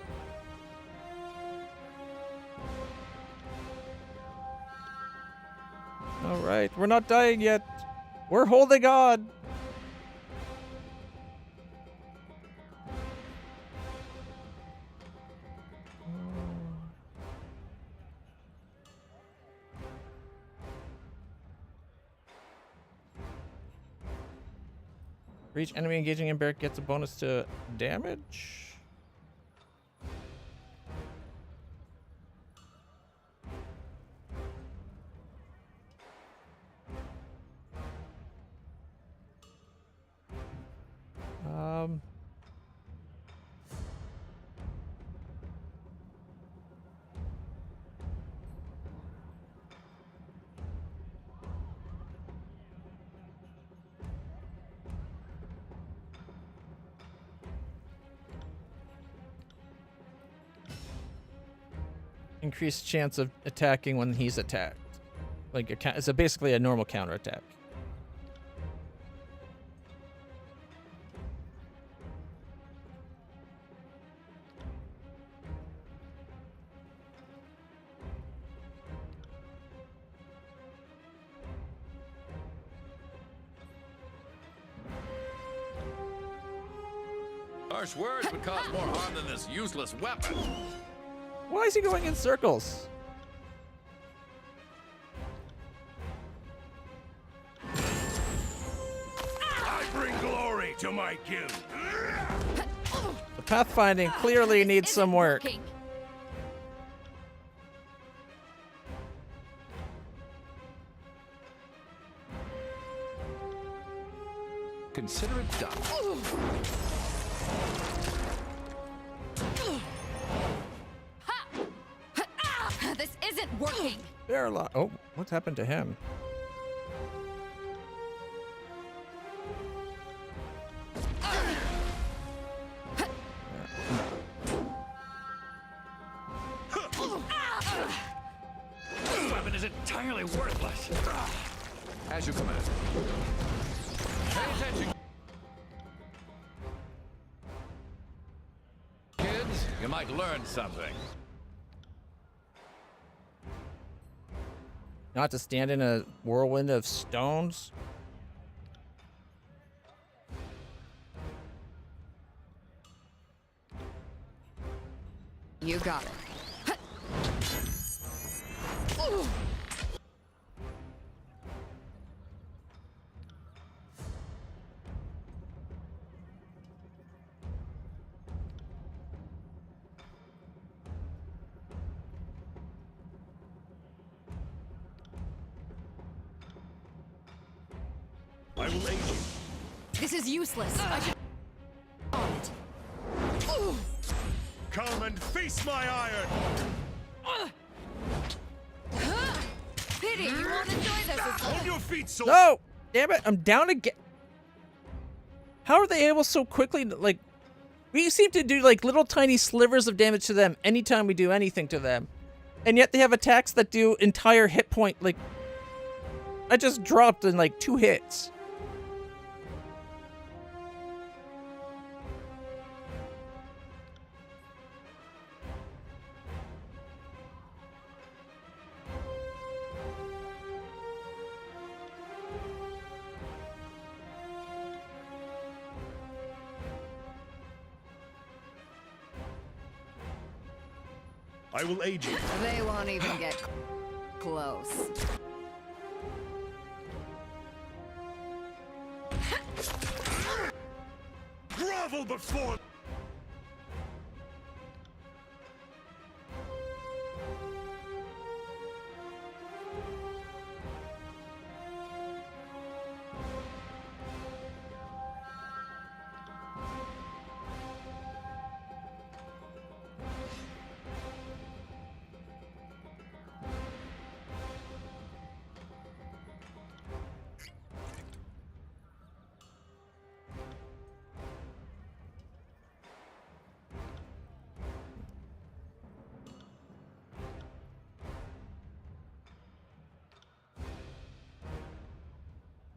All right, we're not dying yet. We're holding on. For each enemy engaging in bear gets a bonus to damage. Um. Increased chance of attacking when he's attacked. Like it's basically a normal counterattack. Harsh words would cause more harm than this useless weapon. Why is he going in circles? I bring glory to my guild. The pathfinding clearly needs some work. Working. Consider it done. This isn't working. Oh, what's happened to him? This weapon is entirely worthless. As you command. Pay attention. Kids, you might learn something. Not to stand in a whirlwind of stones? You got it. I will aid you. This is useless. I should on it. Come and face my iron. Pity you won't enjoy this as On your feet, soldier. No! Damn it, I'm down again. How are they able so quickly to, like... We seem to do, like, little tiny slivers of damage to them anytime we do anything to them. And yet they have attacks that do entire hit point, like... I just dropped in, like, 2 hits. I will aid you. They won't even get close. Grovel before.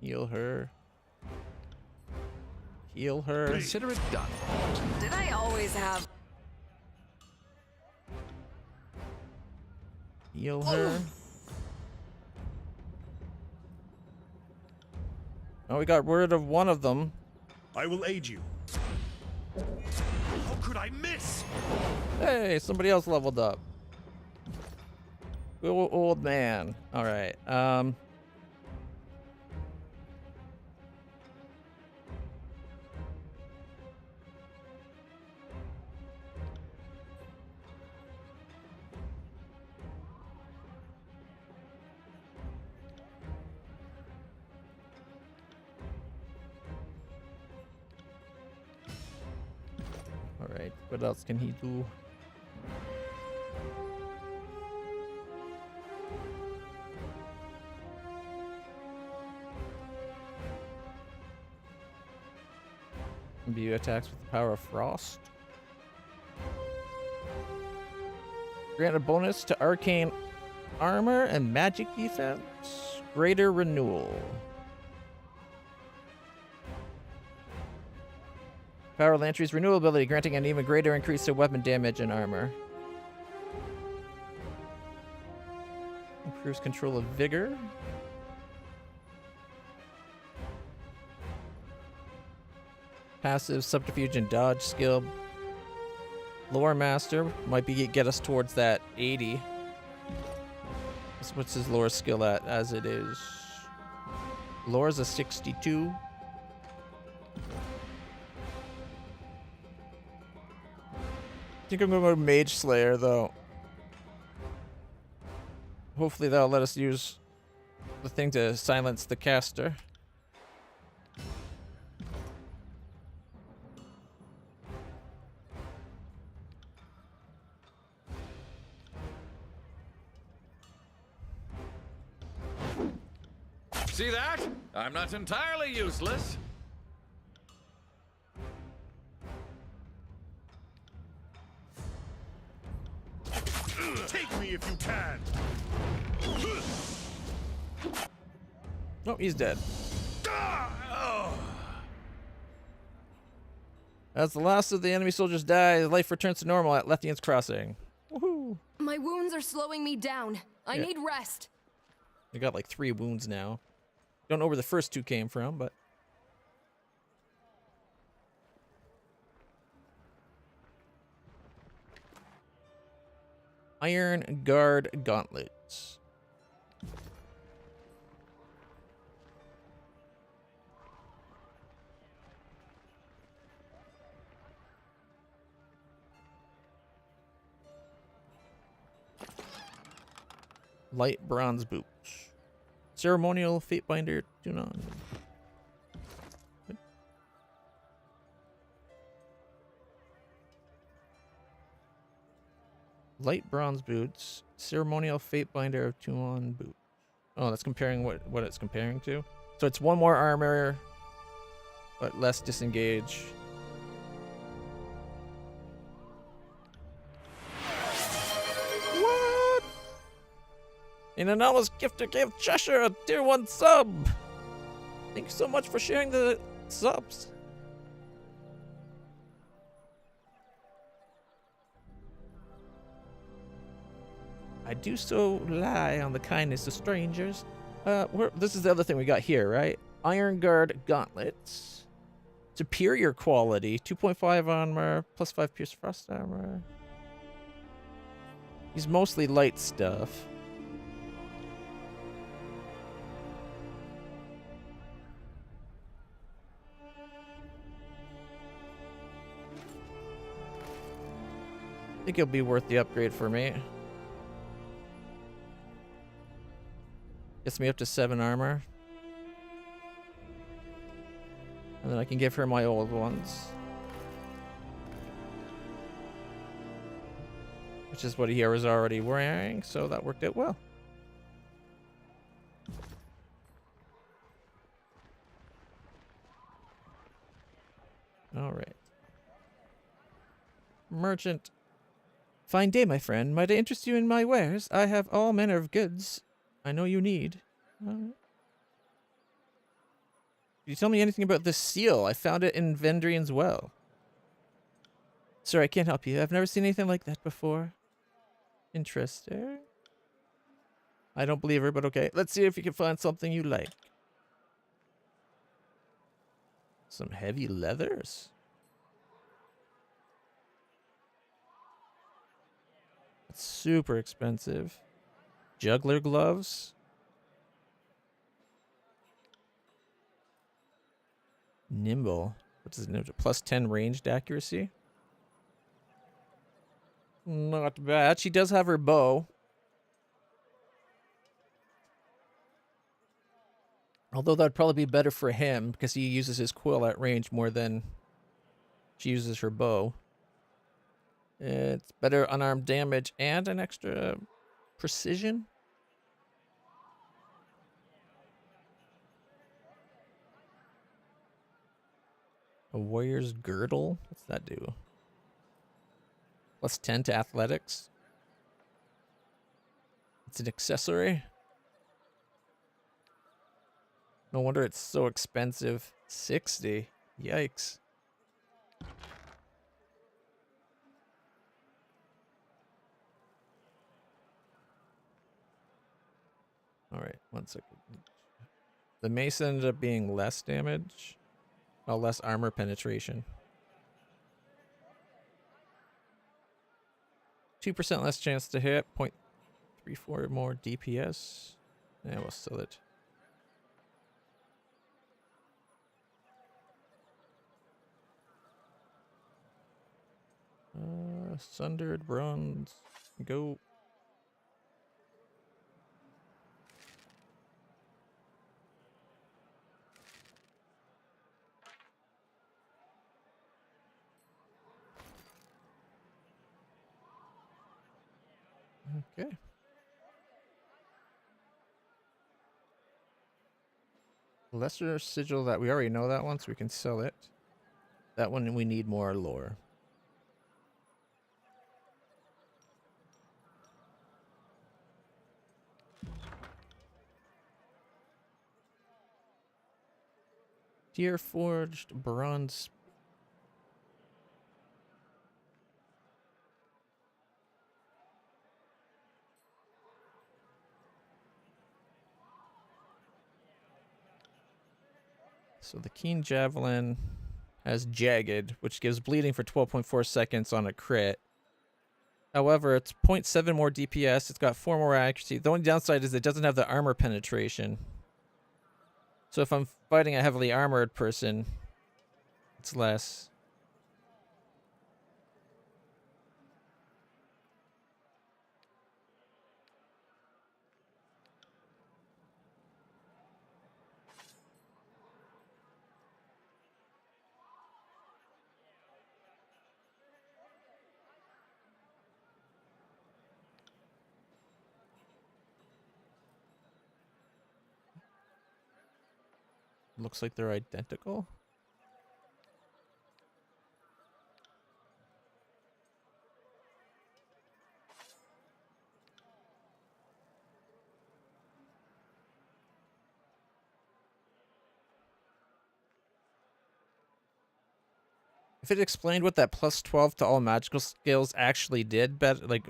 Heal her. Heal her. Consider it done. Did I always have... Heal her. Oh, we got rid of one of them. I will aid you. How could I miss? Hey, somebody else leveled up. Good old man. All right. All right. What else can he do? Imbue attacks with the power of frost. Grant a bonus to arcane armor and magic defense. Greater renewal. Power Lantry's renewal ability, granting an even greater increase to weapon damage and armor. Improves control of vigor. Passive subterfuge and dodge skill. Lore master might be get us towards that 80. What's his lore skill at as it is? Lore's a 62. I think I'm gonna go Mage Slayer though. Hopefully that'll let us use the thing to silence the caster. See that? I'm not entirely useless. Take me if you can. Oh, he's dead. As the last of the enemy soldiers die, life returns to normal at Lethian's Crossing. Woohoo! My wounds are slowing me down. I need rest. I got like 3 wounds now. Don't know where the first 2 came from, but... Iron Guard Gauntlets. Light bronze boots. Ceremonial Fatebinder Tunon. Light bronze boots. Ceremonial Fatebinder of Tuon boot. Oh, that's comparing what it's comparing to. So it's 1 more armor, but less disengage. What? An anomalous gifter gave Cheshire a tier 1 sub. Thank you so much for sharing the subs. I do so rely on the kindness of strangers. This is the other thing we got here, right? Iron Guard Gauntlets. Superior quality. 2.5 armor, plus 5 pierce frost armor. He's mostly light stuff. I think it'll be worth the upgrade for me. Gets me up to 7 armor. And then I can give her my old ones. Which is what he was already wearing, so that worked out well. Alright. Merchant. Fine day, my friend. Might I interest you in my wares? I have all manner of goods I know you need. you tell me anything about this seal? I found it in Vendrian's well. Sir, I can't help you. I've never seen anything like that before. Interesting. I don't believe her, but okay. Let's see if you can find something you like. Some heavy leathers. That's super expensive. Juggler gloves. Nimble. What does it know? Plus 10 ranged accuracy. Not bad. She does have her bow. Although that'd probably be better for him because he uses his quill at range more than she uses her bow. It's better unarmed damage and an extra precision. A warrior's girdle? What's that do? Plus 10 to athletics. It's an accessory. No wonder it's so expensive. 60. Yikes. Alright, 1 second. The mace ended up being less damage. Oh, less armor penetration. 2% less chance to hit. 0.34 more DPS. Yeah, we'll sell it. Sundered bronze. Go. Okay. Lesser sigil, that we already know that one, so we can sell it. That one we need more lore. Deer forged bronze. So the keen javelin has jagged, which gives bleeding for 12.4 seconds on a crit. However, it's 0.7 more DPS. It's got 4 more accuracy. The only downside is it doesn't have the armor penetration. So if I'm fighting a heavily armored person, it's less. Looks like they're identical. If it explained what that plus 12 to all magical skills actually did, like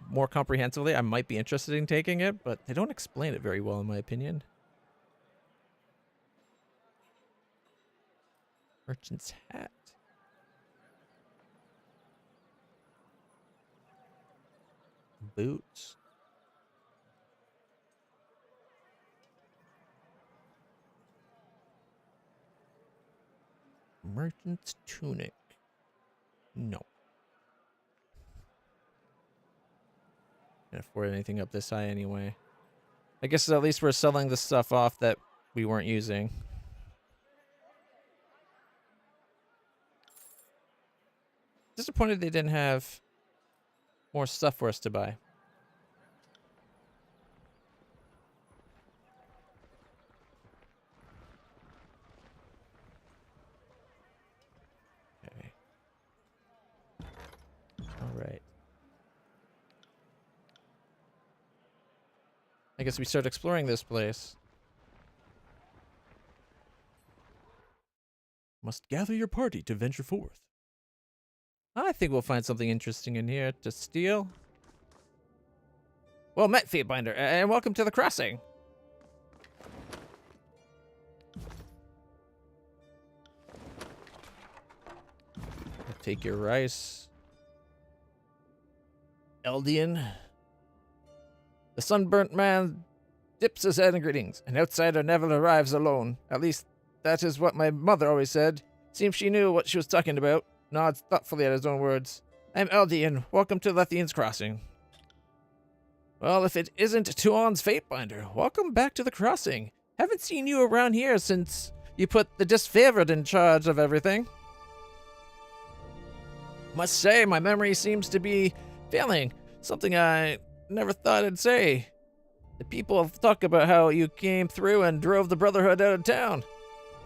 more comprehensively, I might be interested in taking it, but they don't explain it very well in my opinion. Merchant's hat. Boots. Merchant's tunic. No. Can't afford anything up this high anyway. I guess at least we're selling the stuff off that we weren't using. Disappointed they didn't have more stuff for us to buy. Okay. All right. I guess we start exploring this place. must gather your party to venture forth. I think we'll find something interesting in here to steal. Well met, Fatebinder, and welcome to the crossing. I'll take your rice. Eldian. The sunburnt man dips his head in greetings. An outsider never arrives alone. At least, that is what my mother always said. Seems she knew what she was talking about. Nods thoughtfully at his own words. I'm Eldian. Welcome to Lethian's Crossing. Well, if it isn't Tuon's Fatebinder, welcome back to the Crossing. Haven't seen you around here since you put the disfavored in charge of everything. Must say, my memory seems to be failing. Something I never thought I'd say. The people talk about how you came through and drove the Brotherhood out of town.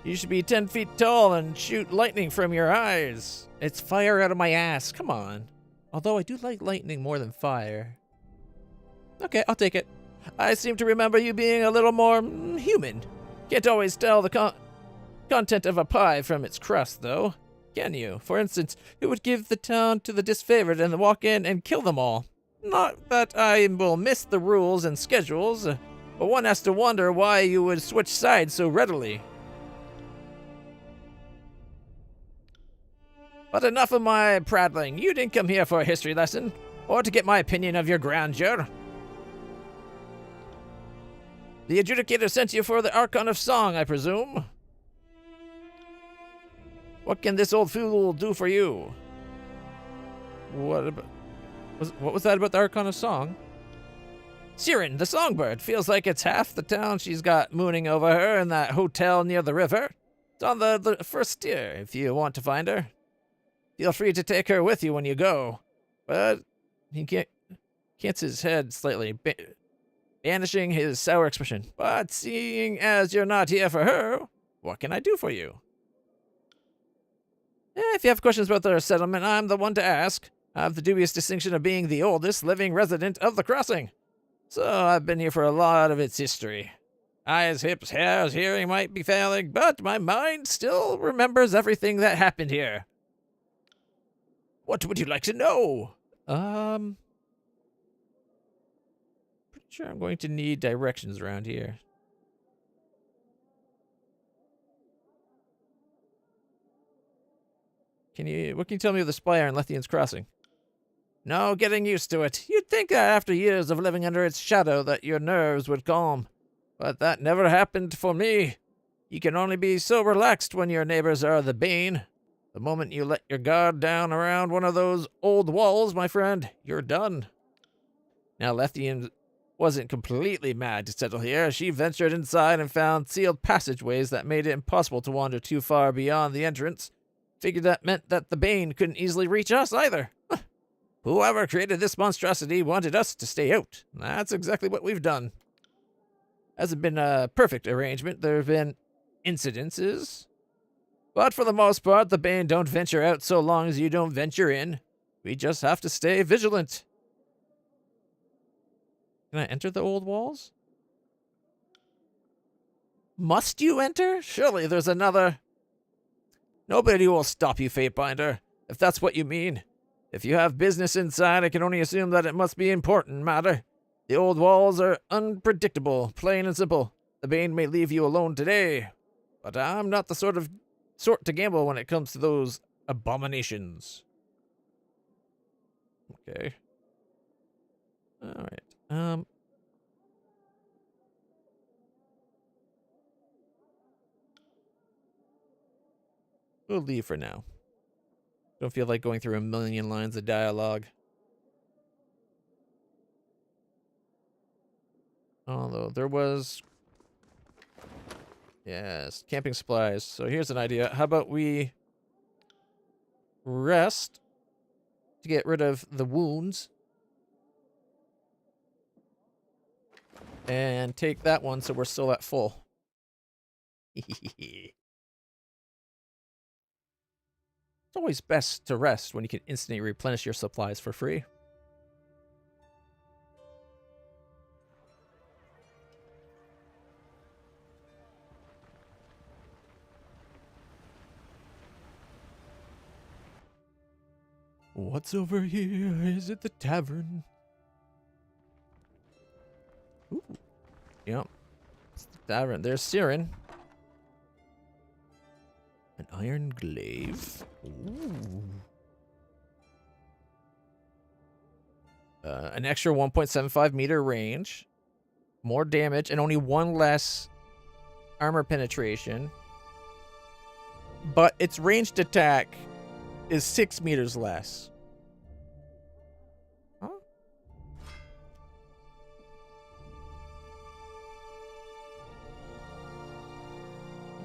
You should be 10 feet tall and shoot lightning from your eyes. It's fire out of my ass, come on. Although I do like lightning more than fire. Okay, I'll take it. I seem to remember you being a little more human. Can't always tell the content of a pie from its crust, though. Can you? For instance, who would give the town to the disfavored and walk in and kill them all? Not that I will miss the rules and schedules, but one has to wonder why you would switch sides so readily. But enough of my prattling. You didn't come here for a history lesson, or to get my opinion of your grandeur. The adjudicator sent you for the Archon of Song, I presume. What can this old fool do for you? What was that about the Archon of Song? Siren, the songbird. Feels like it's half the town she's got mooning over her in that hotel near the river. It's on the first tier, if you want to find her. Feel free to take her with you when you go. But he cants his head slightly, banishing his sour expression. But seeing as you're not here for her, what can I do for you? If you have questions about the settlement, I'm the one to ask. I have the dubious distinction of being the oldest living resident of the crossing. So I've been here for a lot of its history. Eyes, hips, hairs, hearing might be failing, but my mind still remembers everything that happened here. What would you like to know? Pretty sure I'm going to need directions around here. What can you tell me of the Spire and Lethian's Crossing? No, getting used to it. You'd think that after years of living under its shadow that your nerves would calm. But that never happened for me. You can only be so relaxed when your neighbors are the bane. The moment you let your guard down around one of those old walls, my friend, you're done. Now, Lethian wasn't completely mad to settle here. She ventured inside and found sealed passageways that made it impossible to wander too far beyond the entrance. Figured that meant that the Bane couldn't easily reach us either. Whoever created this monstrosity wanted us to stay out. That's exactly what we've done. Hasn't been a perfect arrangement. There have been incidences. But for the most part, the Bane don't venture out so long as you don't venture in. We just have to stay vigilant. Can I enter the old walls? Must you enter? Surely there's another. Nobody will stop you, Fatebinder, if that's what you mean. If you have business inside, I can only assume that it must be important matter. The old walls are unpredictable, plain and simple. The Bane may leave you alone today, but I'm not the sort to gamble when it comes to those abominations. Okay. All right. We'll leave for now. Don't feel like going through a million lines of dialogue. Although there was... Yes, camping supplies. So here's an idea. How about we rest to get rid of the wounds. And take that one so we're still at full. It's always best to rest when you can instantly replenish your supplies for free. What's over here? Is it the tavern? Ooh. Yep. It's the tavern. There's Siren. An iron glaive. Ooh. An extra 1.75 meter range. More damage and only one less armor penetration. But its ranged attack is 6 meters less. Huh?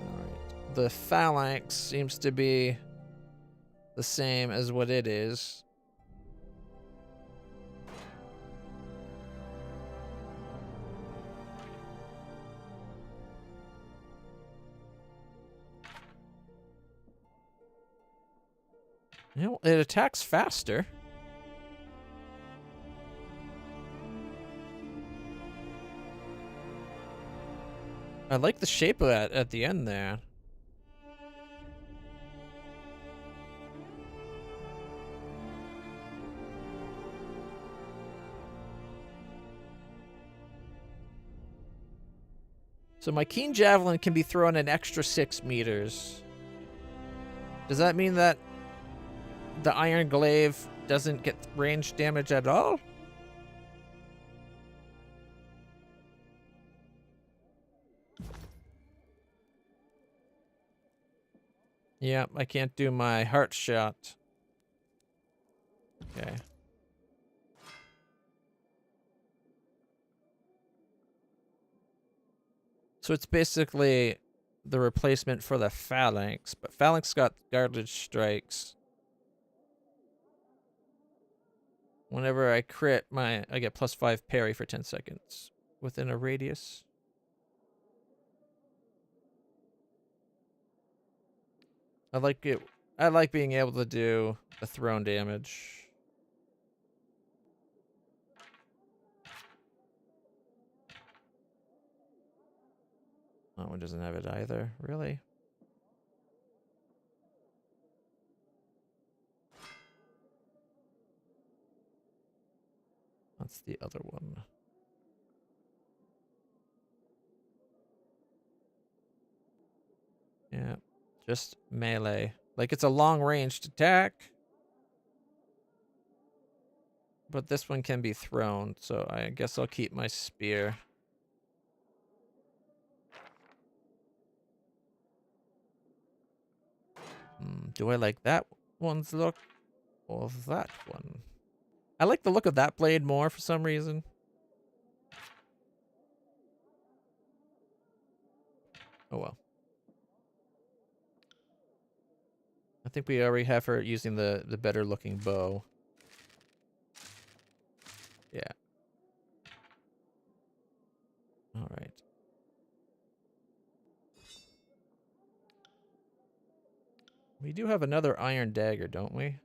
Alright. The phalanx seems to be the same as what it is. You know, it attacks faster. I like the shape of that at the end there. So my keen javelin can be thrown an extra 6 meters. Does that mean that the iron glaive doesn't get range damage at all? Yep, I can't do my heart shot. Okay. So it's basically the replacement for the phalanx, but phalanx got guarded strikes. Whenever I crit, I get +5 parry for 10 seconds within a radius. I like it. I like being able to do the thrown damage. That one doesn't have it either, really. That's the other one. Yeah, just melee. Like it's a long-ranged attack. But this one can be thrown, so I guess I'll keep my spear. Do I like that one's look or that one? I like the look of that blade more for some reason. Oh well. I think we already have her using the better looking bow. Yeah. All right. We do have another iron dagger, don't we?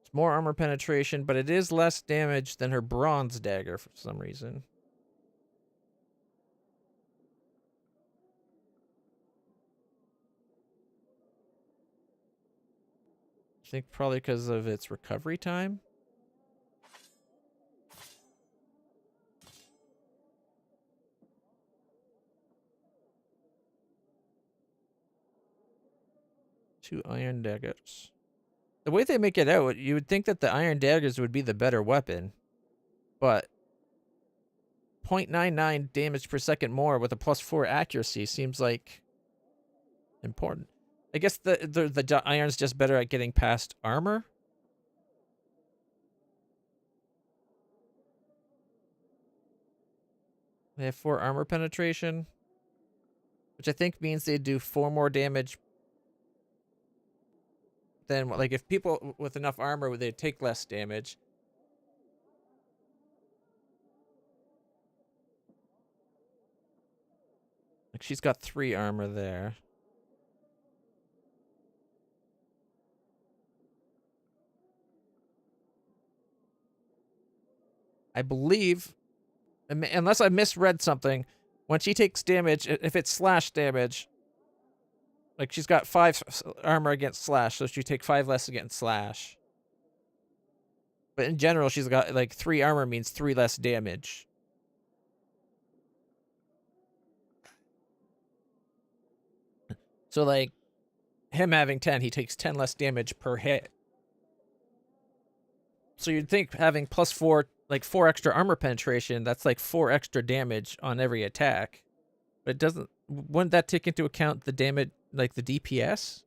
It's more armor penetration, but it is less damage than her bronze dagger for some reason. I think probably because of its recovery time. Two iron daggers. The way they make it out, you would think that the iron daggers would be the better weapon. But 0.99 damage per second more with a +4 accuracy seems like important. I guess the iron's just better at getting past armor. They have 4 armor penetration, which I think means they do 4 more damage than, like, if people with enough armor, they'd take less damage. Like, she's got 3 armor there. I believe, unless I misread something, when she takes damage, if it's slash damage, Like, she's got 5 armor against slash, so she take 5 less against slash. But in general, she's got, like, 3 armor means 3 less damage. So, like, him having 10, he takes 10 less damage per hit. So you'd think having plus 4, like 4 extra armor penetration, that's like 4 extra damage on every attack. But it doesn't, wouldn't that take into account the damage, like the DPS?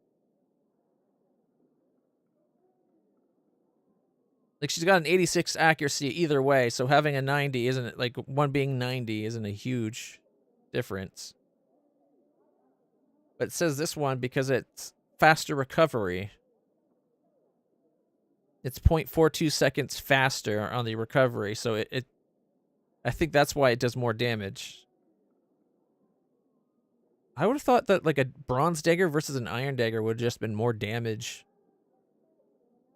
Like, she's got an 86 accuracy either way, so having a 90 isn't, like, one being 90 isn't a huge difference. But it says this one because it's faster recovery. It's 0.42 seconds faster on the recovery, so it I think that's why it does more damage. I would have thought that, like, a bronze dagger versus an iron dagger would have just been more damage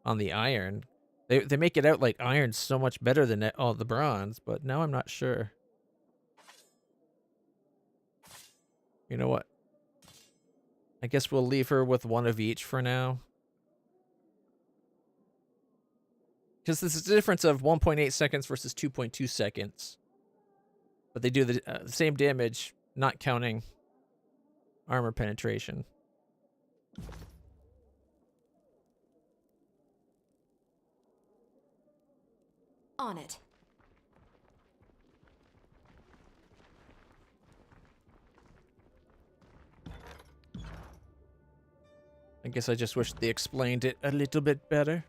on the iron. They make it out like iron's so much better than all the bronze, but now I'm not sure. You know what? I guess we'll leave her with 1 of each for now. Because this is a difference of 1.8 seconds versus 2.2 seconds. But they do the same damage, not counting armor penetration. On it. I guess I just wish they explained it a little bit better.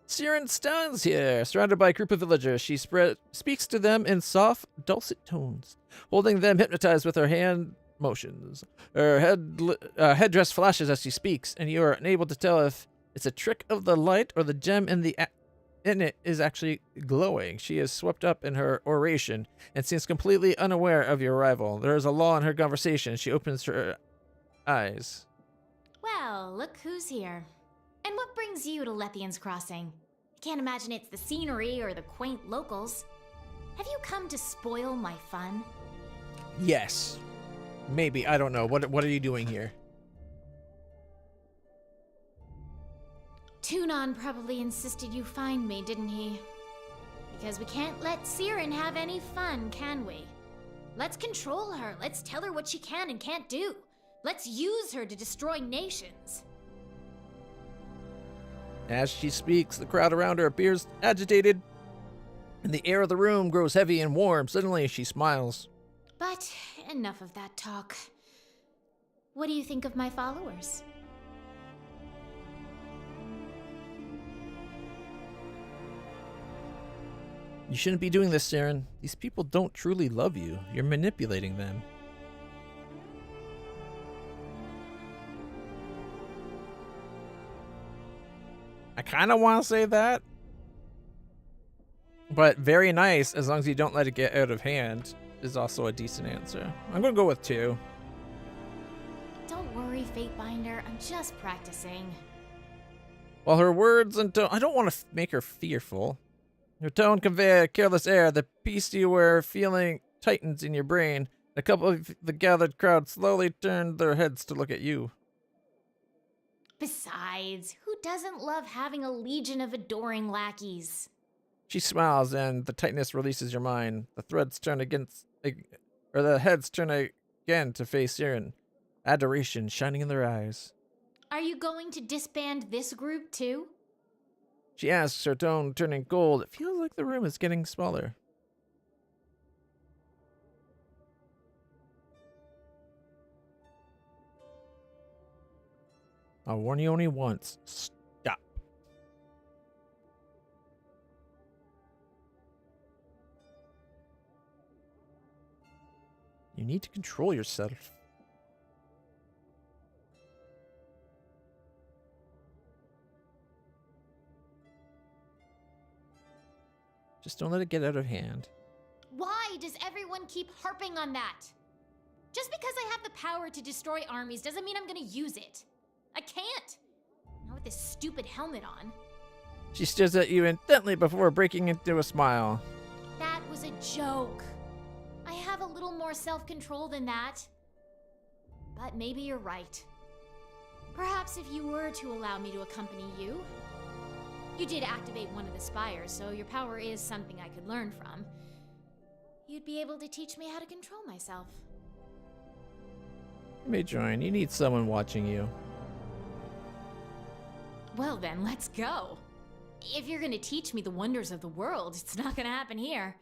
Siren stands here, surrounded by a group of villagers. She speaks to them in soft, dulcet tones, holding them hypnotized with her hand motions. Her headdress flashes as she speaks, and you are unable to tell if it's a trick of the light or the gem in it is actually glowing. She is swept up in her oration and seems completely unaware of your arrival. There is a lull in her conversation. She opens her eyes. Well, look who's here. And what brings you to Lethian's Crossing? I can't imagine it's the scenery or the quaint locals. Have you come to spoil my fun? Yes. Maybe. I don't know. What are you doing here? Tunon probably insisted you find me, didn't he? Because we can't let Siren have any fun, can we? Let's control her. Let's tell her what she can and can't do. Let's use her to destroy nations. As she speaks, the crowd around her appears agitated, and the air of the room grows heavy and warm. Suddenly, she smiles. But enough of that talk. What do you think of my followers? You shouldn't be doing this, Siren. These people don't truly love you. You're manipulating them. I kind of want to say that. But very nice, as long as you don't let it get out of hand, is also a decent answer. I'm going to go with 2. Don't worry, Fatebinder. I'm just practicing. While her words and tone... I don't want to make her fearful. Her tone convey a careless air. The peace you were feeling tightens in your brain. A couple of the gathered crowd slowly turned their heads to look at you. Besides, who doesn't love having a legion of adoring lackeys? She smiles, and the tightness releases your mind. The threads turn against... or the heads turn again to face Siren. Adoration shining in their eyes. Are you going to disband this group, too? She asks, her tone turning cold. It feels like the room is getting smaller. I'll warn you only once. Stop. You need to control yourself. Just don't let it get out of hand. Why does everyone keep harping on that? Just because I have the power to destroy armies doesn't mean I'm gonna use it. I can't. Not with this stupid helmet on. She stares at you intently before breaking into a smile. That was a joke. I have a little more self-control than that. But maybe you're right. Perhaps if you were to allow me to accompany you. You did activate one of the spires, so your power is something I could learn from. You'd be able to teach me how to control myself. You may join. You need someone watching you. Well then, let's go. If you're gonna teach me the wonders of the world, it's not gonna happen here.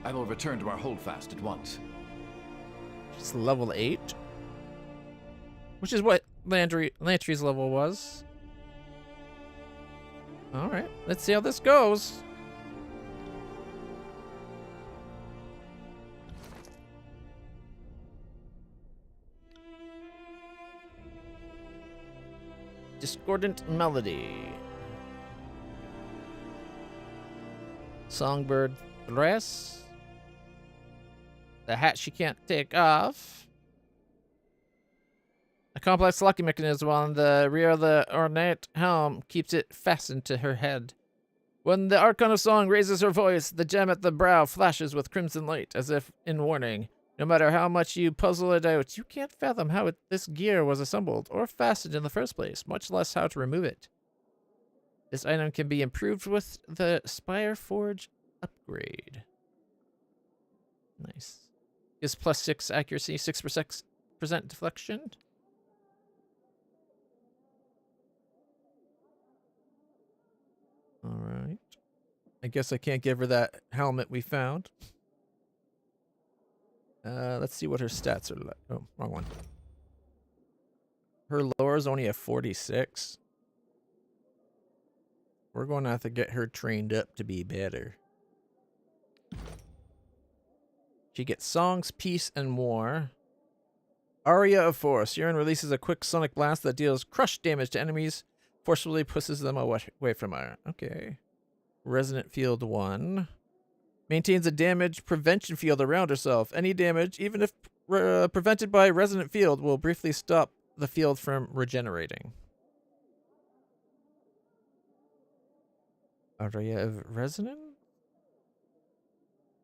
I will return to our holdfast at once. She's level 8. Which is what Lantry's level was. Alright, let's see how this goes. Discordant melody. Songbird dress. The hat she can't take off. A complex locking mechanism on the rear of the ornate helm keeps it fastened to her head. When the Archon of Song raises her voice, the gem at the brow flashes with crimson light, as if in warning. No matter how much you puzzle it out, you can't fathom how this gear was assembled or fastened in the first place, much less how to remove it. This item can be improved with the Spire Forge upgrade. Nice. Gives plus 6 accuracy, 6% deflection. Alright. I guess I can't give her that helmet we found. Let's see what her stats are like. Oh, wrong one. Her lore is only a 46. We're going to have to get her trained up to be better. She gets songs, peace, and war. Aria of Force. Urine releases a quick sonic blast that deals crush damage to enemies, forcefully pushes them away from her. Okay. Resonant Field 1. Maintains a damage prevention field around herself. Any damage, even if prevented by Resonant Field, will briefly stop the field from regenerating. Aria of Resonance?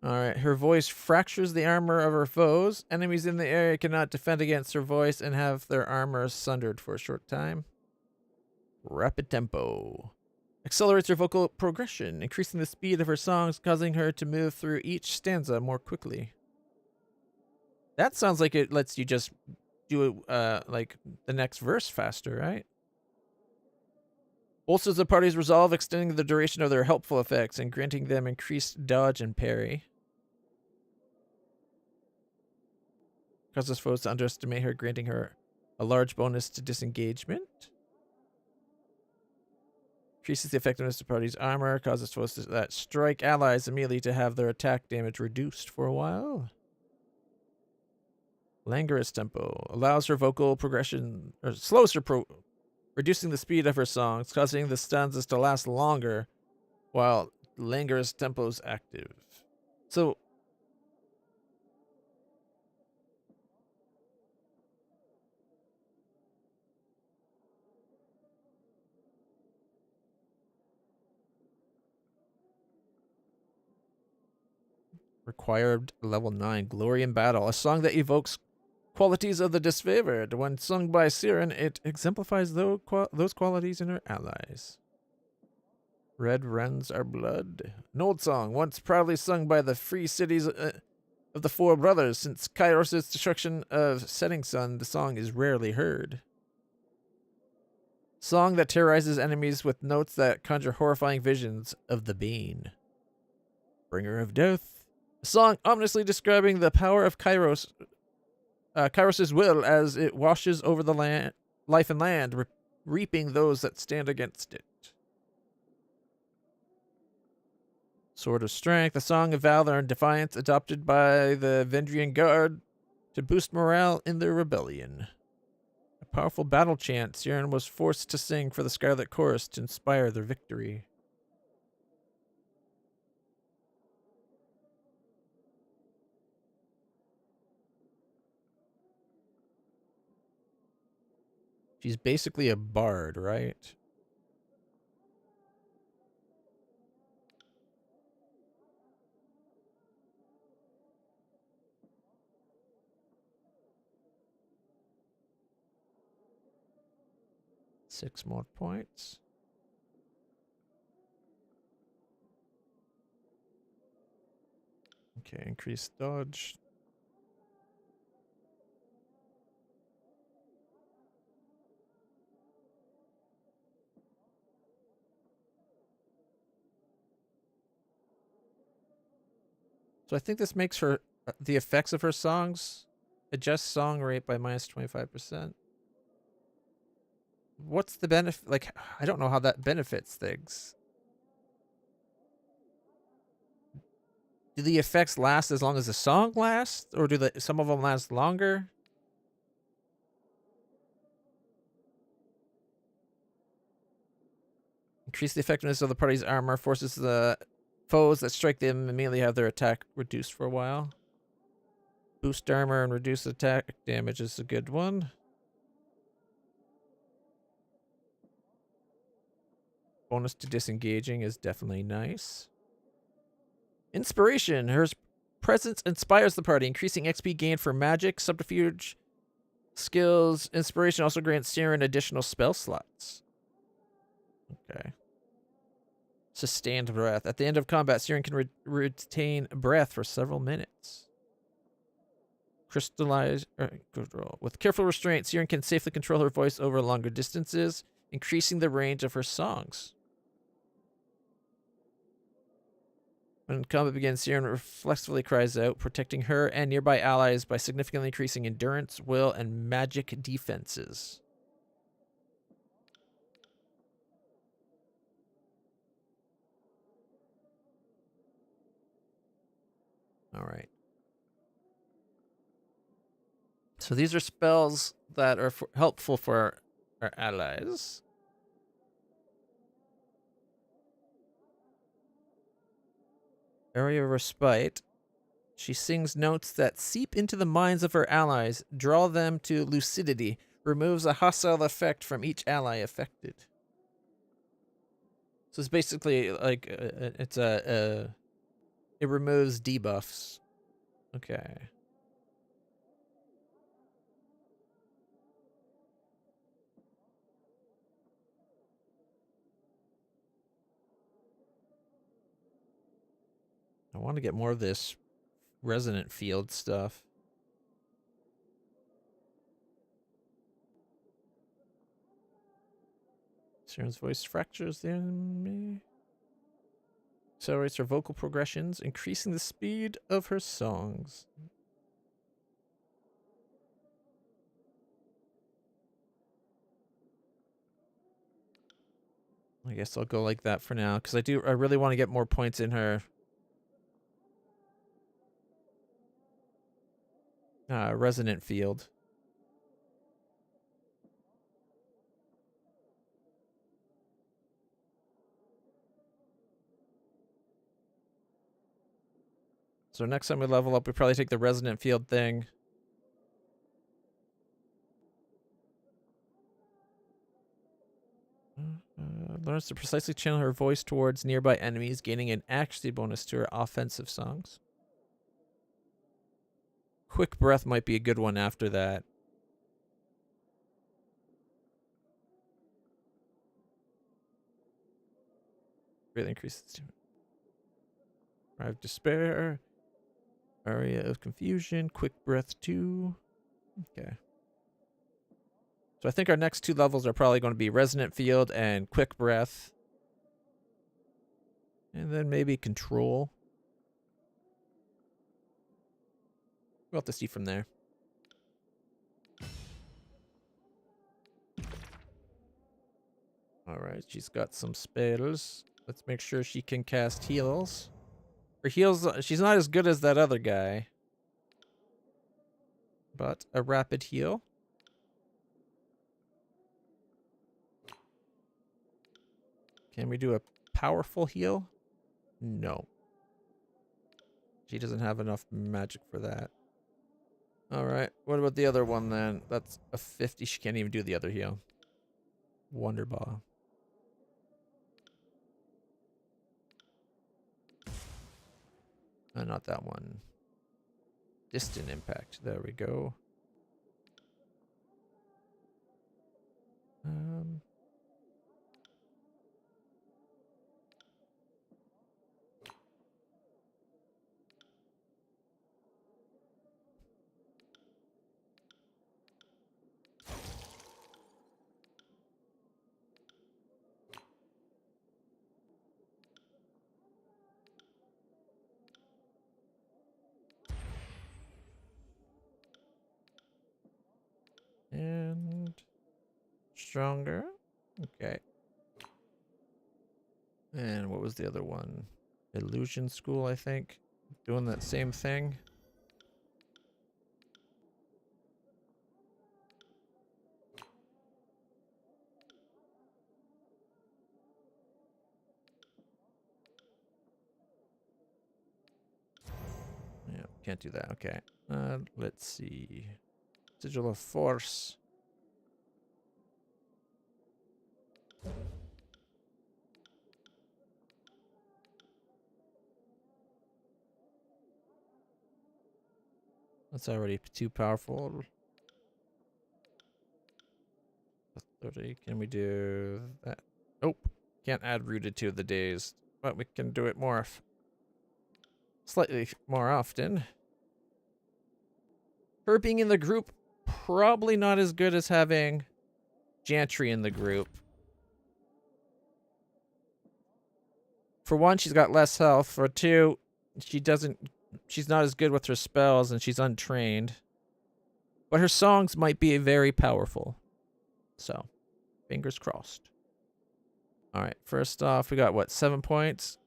Alright, her voice fractures the armor of her foes. Enemies in the area cannot defend against her voice and have their armor sundered for a short time. Rapid tempo. Accelerates her vocal progression, increasing the speed of her songs, causing her to move through each stanza more quickly. That sounds like it lets you just do like the next verse faster, right? Bolsters the party's resolve, extending the duration of their helpful effects and granting them increased dodge and parry. Causes foes to underestimate her, granting her a large bonus to disengagement. Increases the effectiveness of the party's armor, causes foes that strike allies immediately to have their attack damage reduced for a while. Languorous tempo. Allows her vocal progression, or slows her reducing the speed of her songs, causing the stanzas to last longer while languorous tempo is active. So, required level 9, Glory in Battle, a song that evokes qualities of the disfavored. When sung by Siren, it exemplifies those qualities in her allies. Red runs our blood. An old song, once proudly sung by the free cities of the Four Brothers. Since Kairos' destruction of Setting Sun, the song is rarely heard. Song that terrorizes enemies with notes that conjure horrifying visions of the Bane. Bringer of Death. A song ominously describing the power of Kairos. Kairos' will as it washes over the land, life and land, reaping those that stand against it. Sword of Strength, a song of valor and defiance adopted by the Vendrian Guard to boost morale in their rebellion. A powerful battle chant Siren was forced to sing for the Scarlet Chorus to inspire their victory. She's basically a bard, right? 6 more points. Okay, increase dodge. So I think this makes her the effects of her songs adjust song rate by minus 25%. What's the benefit? Like, I don't know how that benefits things. Do the effects last as long as the song lasts, or do some of them last longer? Increase the effectiveness of the party's armor, forces the foes that strike them immediately have their attack reduced for a while. Boost armor and reduce attack damage is a good one. Bonus to disengaging is definitely nice. Inspiration. Her presence inspires the party, increasing XP gained for magic, subterfuge, skills. Inspiration also grants Siren additional spell slots. Okay. Sustained breath. At the end of combat, Siren can retain breath for several minutes. Crystallize. With careful restraint, Siren can safely control her voice over longer distances, increasing the range of her songs. When combat begins, Siren reflexively cries out, protecting her and nearby allies by significantly increasing endurance, will, and magic defenses. All right. So these are spells that are helpful for our allies. Area of Respite. She sings notes that seep into the minds of her allies, draw them to lucidity, removes a hostile effect from each ally affected. So it's basically like it removes debuffs. Okay. I want to get more of this resonant field stuff. Siren's voice fractures the enemy. Accelerates her vocal progressions, increasing the speed of her songs. I guess I'll go like that for now, because I really want to get more points in her. Resonant field. So next time we level up, we probably take the resonant field thing. Learns to precisely channel her voice towards nearby enemies, gaining an accuracy bonus to her offensive songs. Quick breath might be a good one after that. Really increases. Cry of Despair. Area of Confusion. Quick breath 2. Okay. So I think our next 2 levels are probably going to be Resonant Field and Quick Breath. And then maybe Control. We'll have to see from there. Alright, she's got some spells. Let's make sure she can cast heals. Her heals, she's not as good as that other guy. But a rapid heal. Can we do a powerful heal? No. She doesn't have enough magic for that. Alright, what about the other one then? That's a 50. She can't even do the other heal. Wonder Ball. Not that one. Distant Impact. There we go. stronger. Okay. And what was the other one? Illusion School, I think. Doing that same thing. Yeah, can't do that. Okay. Let's see. Sigil of Force. That's already too powerful. 30. Can we do that? Nope. Can't add rooted to the days, but we can do it more slightly more often. Her being in the group, probably not as good as having Jantry in the group. For one, she's got less health. For two, she's not as good with her spells and she's untrained. But her songs might be very powerful. So, fingers crossed. Alright, first off, we got what, 7 points?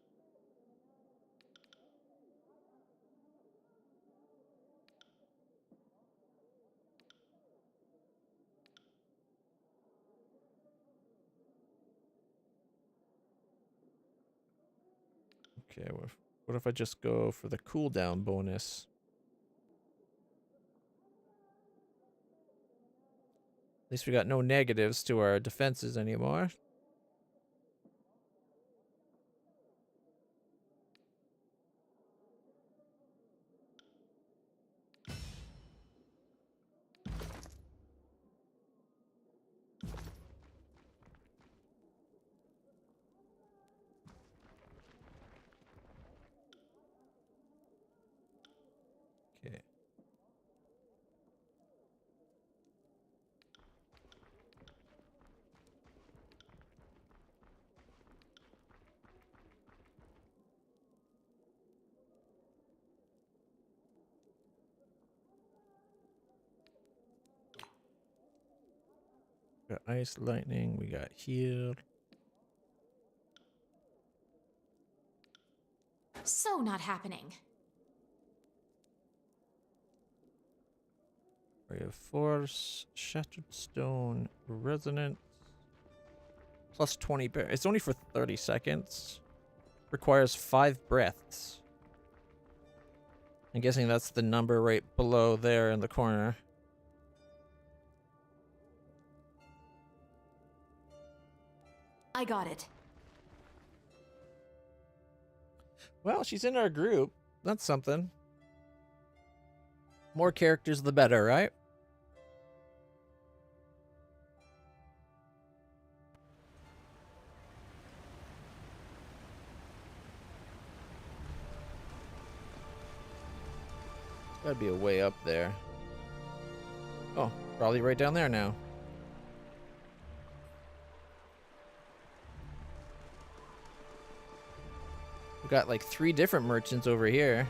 Okay, what if I just go for the cooldown bonus? At least we got no negatives to our defenses anymore. Okay. Got ice, lightning, we got heal. So not happening. Ray of Force, Shattered Stone, Resonance. Plus 20 bear. It's only for 30 seconds. Requires 5 breaths. I'm guessing that's the number right below there in the corner. I got it. Well, she's in our group. That's something. More characters, the better, right? Gotta be a way up there. Oh, probably right down there now. We've got like 3 different merchants over here.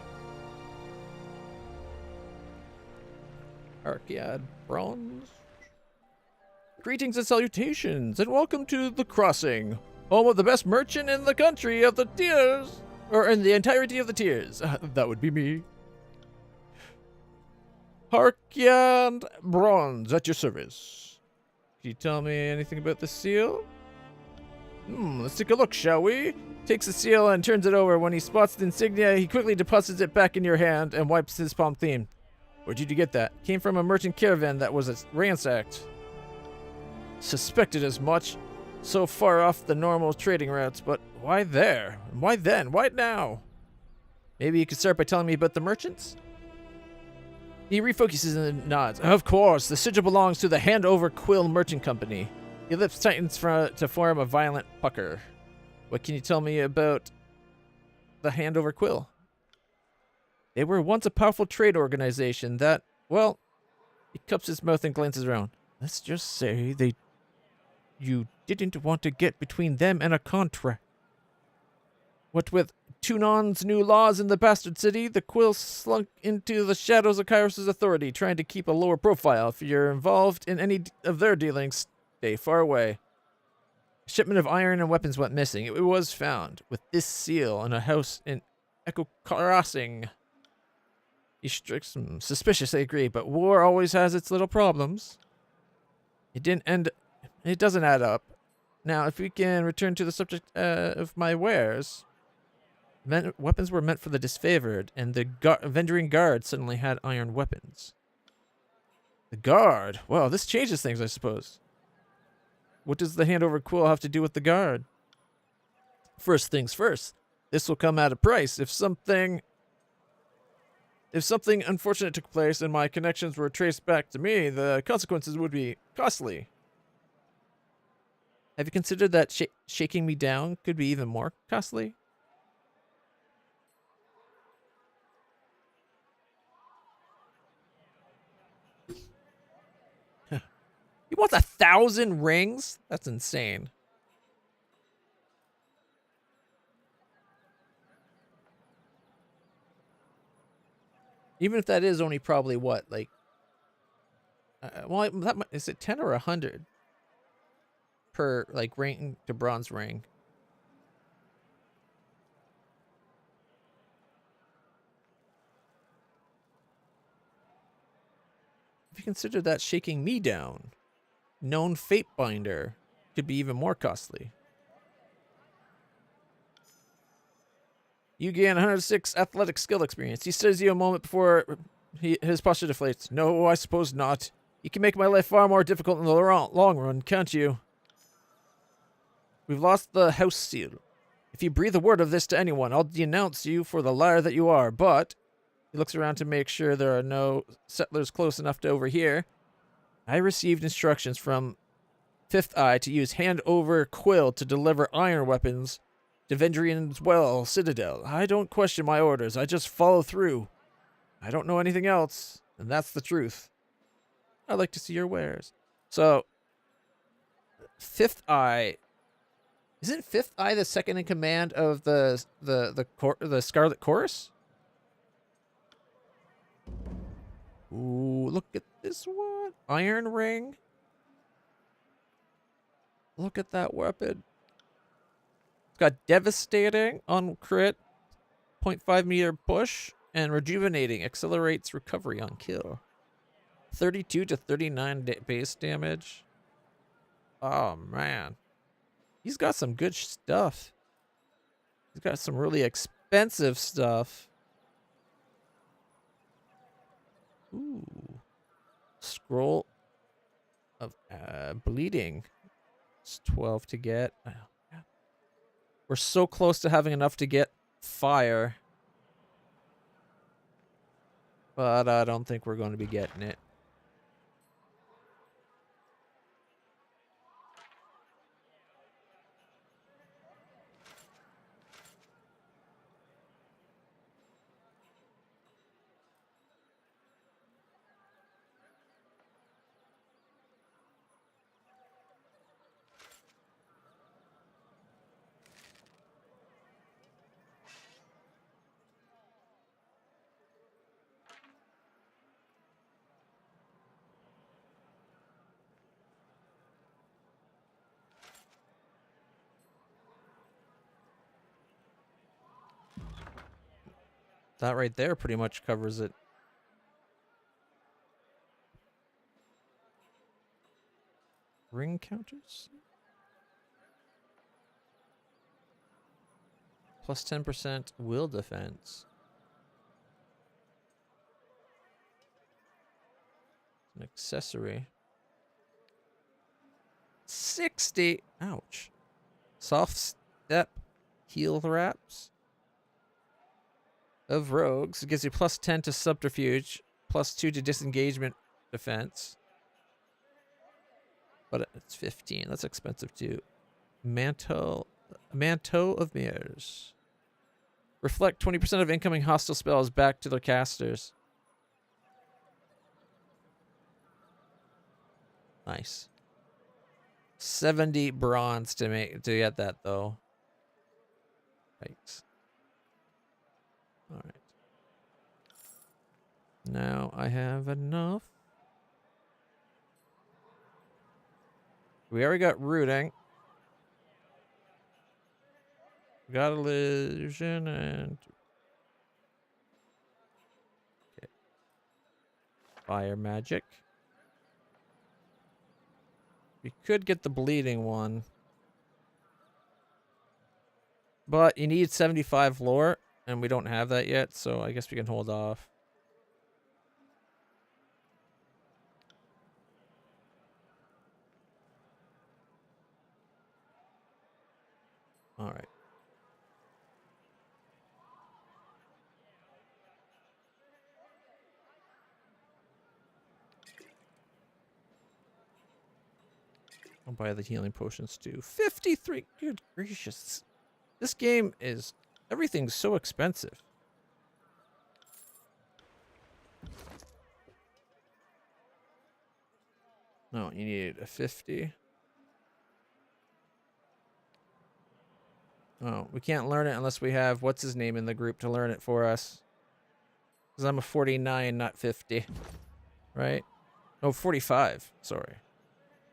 Arcade Bronze. Greetings and salutations, and welcome to The Crossing, home of the best merchant in the country of the tiers, or in the entirety of the tiers. That would be me. Harkyard Bronze, at your service. Can you tell me anything about the seal? Let's take a look, shall we? Takes the seal and turns it over. When he spots the insignia, he quickly deposits it back in your hand and wipes his palm clean. Where did you get that? Came from a merchant caravan that was ransacked. Suspected as much. So far off the normal trading routes, but why there? Why then? Why now? Maybe you could start by telling me about the merchants? He refocuses and nods. Of course, the sigil belongs to the Handover Quill Merchant Company. Your lips tightens to form a violent pucker. What can you tell me about the Handover Quill? They were once a powerful trade organization that, well, he cups his mouth and glances around. Let's just say you didn't want to get between them and a contract. What with Tunon's new laws in the Bastard City, the Quill slunk into the shadows of Kairos' authority, trying to keep a lower profile. If you're involved in any of their dealings, day far away. A shipment of iron and weapons went missing. It was found with this seal in a house in Echo Crossing. He strikes some suspicious, I agree, but war always has its little problems. It doesn't add up. Now, if we can return to the subject of my wares. Weapons were meant for the disfavored, and the vendoring guard suddenly had iron weapons. The guard? Well, this changes things, I suppose. What does the handover quill have to do with the guard? First things first. This will come at a price. If something unfortunate took place and my connections were traced back to me, the consequences would be costly. Have you considered that shaking me down could be even more costly? He wants 1,000 rings? That's insane. Even if that is only probably what, like, well, is it 10 or 100 per like ring to bronze ring? If you consider that shaking me down, known fate binder could be even more costly. You gain 106 athletic skill experience. He studies you a moment before his posture deflates. No, I suppose not. You can make my life far more difficult in the long run, can't you? We've lost the house seal. If you breathe a word of this to anyone, I'll denounce you for the liar that you are, but... He looks around to make sure there are no settlers close enough to overhear. I received instructions from Fifth Eye to use hand-over quill to deliver iron weapons to Vendrian's Well Citadel. I don't question my orders. I just follow through. I don't know anything else, and that's the truth. I'd like to see your wares. So, Fifth Eye... Isn't Fifth Eye the second in command of the Scarlet Chorus? Ooh, look at this one. Iron Ring. Look at that weapon. It's got Devastating on crit, 0.5 meter push, and Rejuvenating accelerates recovery on kill. 32 to 39 base damage. Oh, man. He's got some good stuff. He's got some really expensive stuff. Ooh. Scroll of bleeding. It's 12 to get. We're so close to having enough to get fire. But I don't think we're going to be getting it. That right there pretty much covers it. Ring counters? Plus 10% will defense. An accessory. 60! Ouch. Soft step heel wraps of rogues. It gives you plus 10 to subterfuge, plus 2 to disengagement defense. But it's 15. That's expensive too. Mantle of Mirrors. Reflect 20% of incoming hostile spells back to their casters. Nice. 70 bronze to get that though. Right. All right. Now I have enough We already got rooting. We got illusion and okay. Fire magic. We could get the bleeding one. But you need 75 lore, and we don't have that yet, so I guess we can hold off. All right. I'll buy the healing potions too. 53. Good gracious. This game is... everything's so expensive. No, you need a 50. Oh, we can't learn it unless we have what's his name in the group to learn it for us. Because I'm a 49, not 50. Right? Oh, 45. Sorry.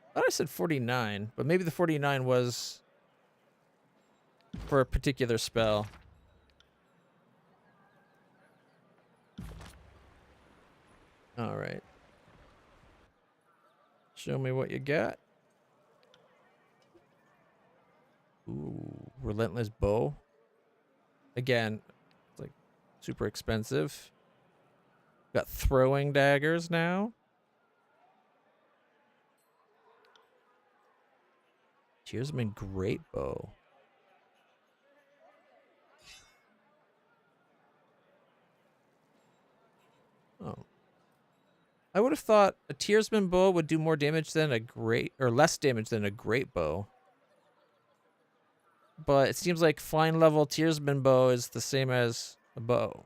I thought I said 49, but maybe the 49 was for a particular spell. All right. Show me what you got. Ooh, relentless bow. Again, it's like super expensive. Got throwing daggers now. Tearsman great bow. Oh. I would have thought a Tearsman bow would do more damage than a great, or less damage than a great bow. But it seems like fine level Tearsman bow is the same as a bow.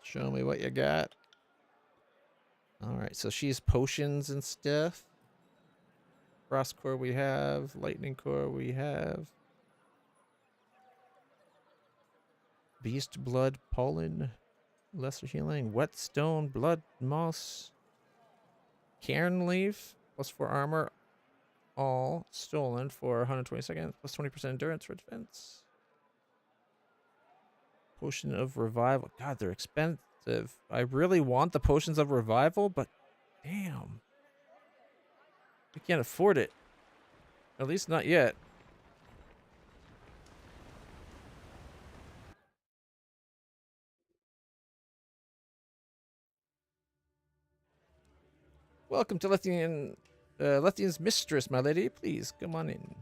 Show me what you got. Alright, so she's potions and stuff. Frost core we have. Lightning core we have. Beast blood pollen. Lesser healing. Whetstone blood moss. Cairn leaf. +4 armor. All stolen for 120 seconds. +20% endurance for defense. Potion of revival. God, they're expensive. I really want the potions of revival, but damn. We can't afford it. At least not yet. Welcome to Lethian's mistress, my lady. Please, come on in.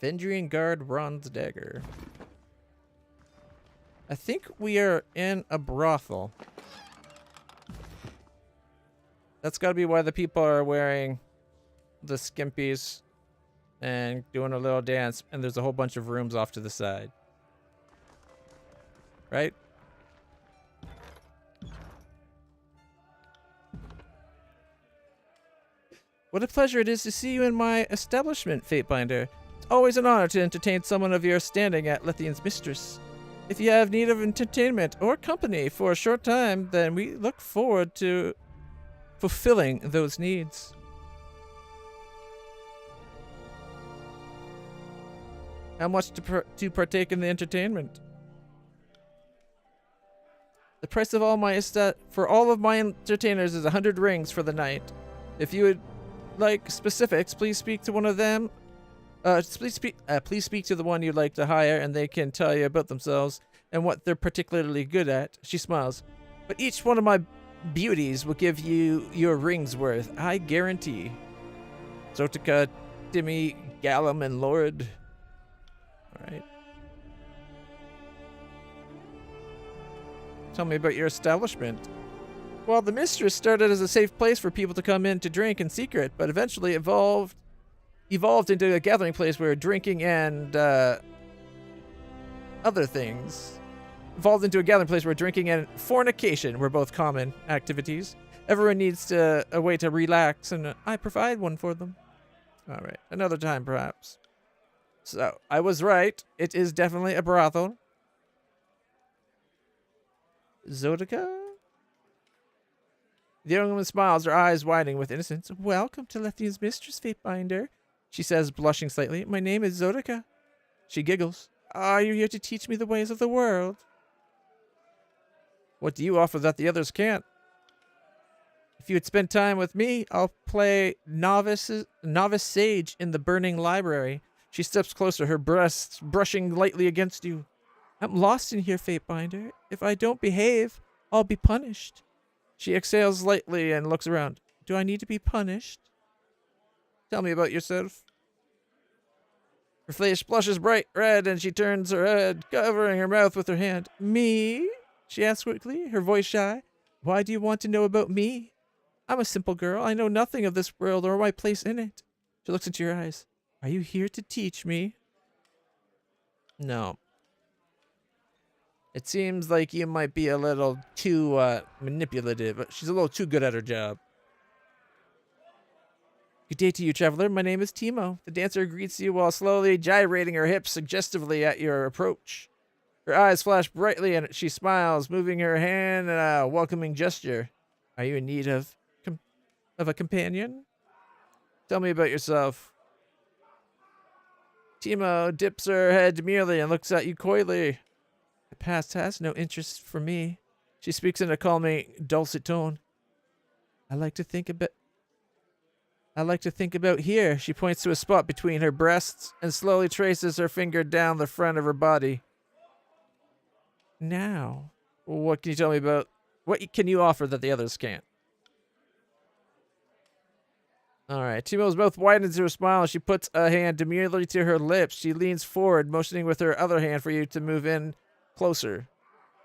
Vendrian Guard Bronze Dagger. I think we are in a brothel. That's gotta be why the people are wearing the skimpies and doing a little dance, and there's a whole bunch of rooms off to the side. Right? What a pleasure it is to see you in my establishment, Fatebinder. It's always an honor to entertain someone of your standing at Lethian's mistress. If you have need of entertainment or company for a short time, then we look forward to fulfilling those needs. How much to partake in the entertainment? The price of all my for all of my entertainers is 100 rings for the night. If you would like specifics, please speak to one of them. Please speak to the one you'd like to hire, and they can tell you about themselves and what they're particularly good at. She smiles. But each one of my beauties will give you your ring's worth, I guarantee. Zotica, Timmy, Gallum, and Lord. Alright. Tell me about your establishment. Well, the mistress started as a safe place for people to come in to drink in secret, but eventually evolved into a gathering place where drinking and other things falls into a gathering place where drinking and fornication were both common activities. Everyone needs a way to relax, and I provide one for them. All right, another time perhaps. So, I was right. It is definitely a brothel. Zodica? The young woman smiles, her eyes widening with innocence. Welcome to Lethian's mistress, Fatebinder, she says, blushing slightly. My name is Zodica. She giggles. Are you here to teach me the ways of the world? What do you offer that the others can't? If you would spend time with me, I'll play novice sage in the burning library. She steps closer, her breasts brushing lightly against you. I'm lost in here, Fatebinder. If I don't behave, I'll be punished. She exhales lightly and looks around. Do I need to be punished? Tell me about yourself. Her face blushes bright red and she turns her head, covering her mouth with her hand. Me? She asks quickly, her voice shy. Why do you want to know about me? I'm a simple girl. I know nothing of this world or my place in it. She looks into your eyes. Are you here to teach me? No. It seems like you might be a little too manipulative. She's a little too good at her job. Good day to you, traveler. My name is Timo. The dancer greets you while slowly gyrating her hips suggestively at your approach. Her eyes flash brightly and she smiles, moving her hand in a welcoming gesture. Are you in need of a companion? Tell me about yourself. Timo dips her head demurely and looks at you coyly. The past has no interest for me. She speaks in a calming, dulcet tone. I like to think about here. She points to a spot between her breasts and slowly traces her finger down the front of her body. Now, what can you tell me about? What can you offer that the others can't? All right. Timo's mouth widens to a smile. She puts a hand demurely to her lips. She leans forward, motioning with her other hand for you to move in closer.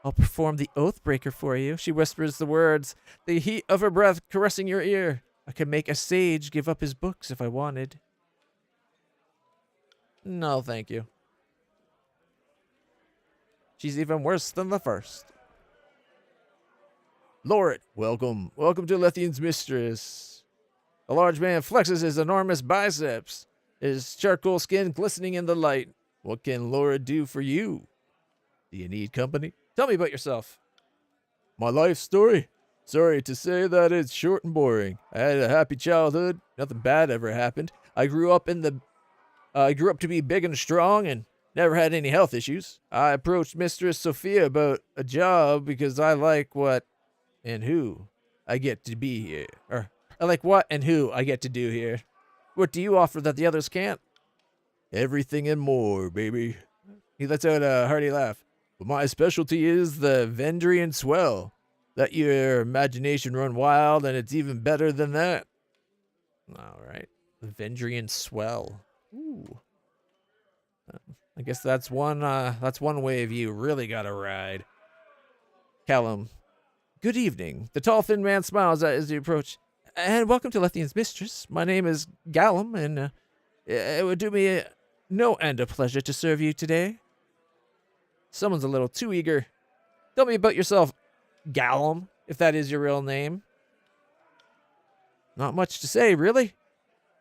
I'll perform the Oathbreaker for you. She whispers the words, the heat of her breath caressing your ear. I could make a sage give up his books if I wanted. No, thank you. She's even worse than the first. Lord, welcome. Welcome to Lethian's mistress. The large man flexes his enormous biceps, his charcoal skin glistening in the light. What can Laura do for you? Do you need company? Tell me about yourself. My life story? Sorry to say that it's short and boring. I had a happy childhood. Nothing bad ever happened. I grew up to be big and strong and never had any health issues. I approached Mistress Sophia about a job because I like what and who I get to be here. Or I like what and who I get to do here. What do you offer that the others can't? Everything and more, baby. He lets out a hearty laugh. But my specialty is the Vendrian swell. Let your imagination run wild, and it's even better than that. All right. The Vendrian swell. Ooh. I guess that's one wave you really gotta ride. Callum. Good evening. The tall, thin man smiles as you approach. And welcome to Lethian's mistress. My name is Callum, and it would do me no end of pleasure to serve you today. Someone's a little too eager. Tell me about yourself, Callum, if that is your real name. Not much to say, really.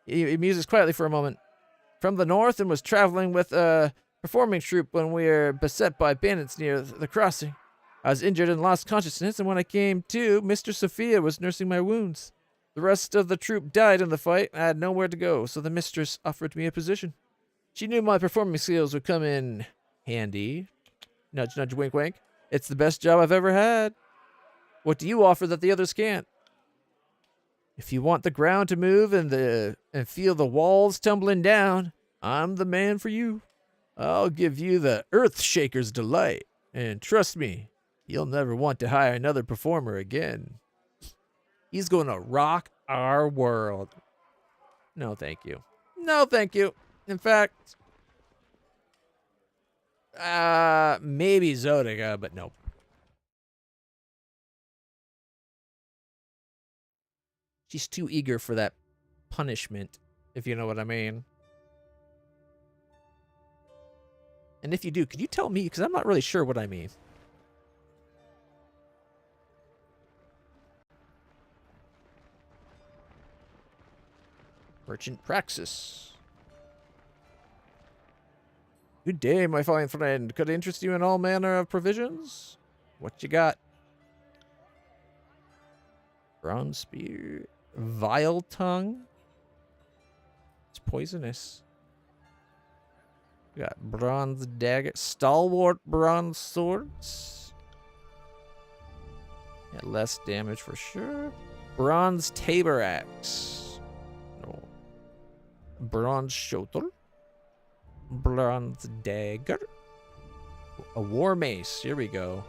He muses quietly for a moment. From the north and was traveling with a performing troupe when we were beset by bandits near the crossing. I was injured and lost consciousness, and when I came to, Mr. Sophia was nursing my wounds. The rest of the troupe died in the fight, and I had nowhere to go, so the mistress offered me a position. She knew my performing skills would come in handy. Nudge, nudge, wink, wink. It's the best job I've ever had. What do you offer that the others can't? If you want the ground to move and feel the walls tumbling down, I'm the man for you. I'll give you the Earth Shaker's delight, and trust me, you'll never want to hire another performer again. He's going to rock our world. No, thank you. No, thank you. In fact, maybe Zodica, but nope. She's too eager for that punishment, if you know what I mean. And if you do, could you tell me? Because I'm not really sure what I mean. Merchant Praxis. Good day, my fine friend. Could I interest you in all manner of provisions? What you got? Bronze spear. Vile tongue. It's poisonous. We got bronze dagger. Stalwart bronze swords. Yeah, less damage for sure. Bronze tabor axe. No. Bronze shoulder. Bronze dagger. A war mace. Here we go.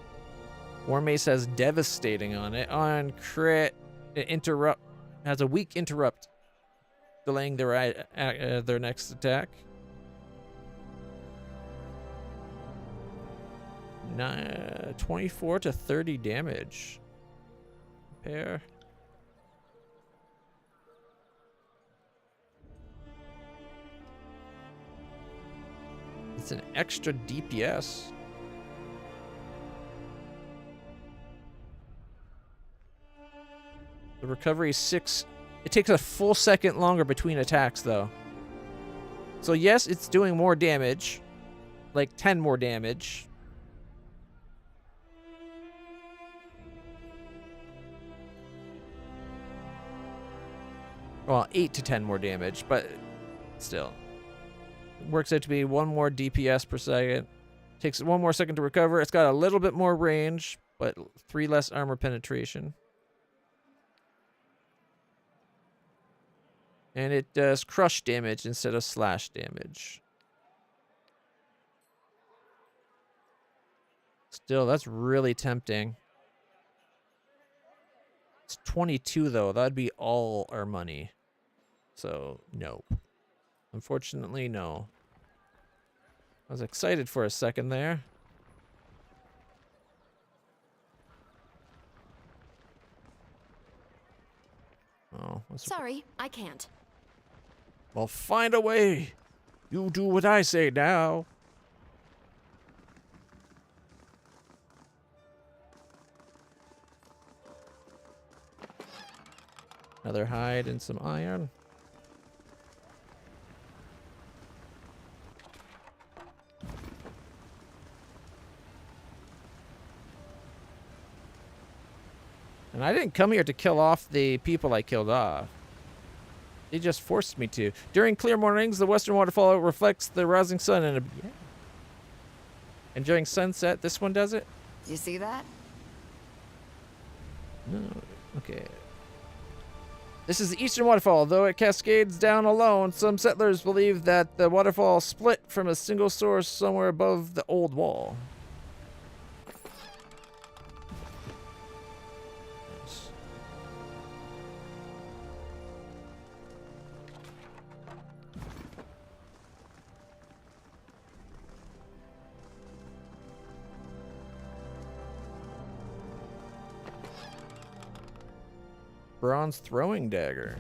War mace has devastating on it. On crit, it interrupt has a weak interrupt, delaying their next attack. 24 to 30 damage. Pair. It's an extra DPS. The recovery is 6. It takes a full second longer between attacks, though. So yes, it's doing more damage. Like 10 more damage. Well, 8 to 10 more damage, but still. It works out to be 1 more DPS per second. Takes 1 more second to recover. It's got a little bit more range, but 3 less armor penetration. And it does crush damage instead of slash damage. Still, that's really tempting. It's 22, though. That'd be all our money. So, nope. Unfortunately, no. I was excited for a second there. Oh, Sorry, I can't. Well, find a way. You do what I say now. Another hide and some iron. And I didn't come here to kill off the people I killed off. They just forced me to. During clear mornings, the western waterfall reflects the rising sun and and during sunset, this one does it? You see that? No. Okay. This is the eastern waterfall. Though it cascades down alone, some settlers believe that the waterfall split from a single source somewhere above the old wall. Nice. Bronze throwing dagger.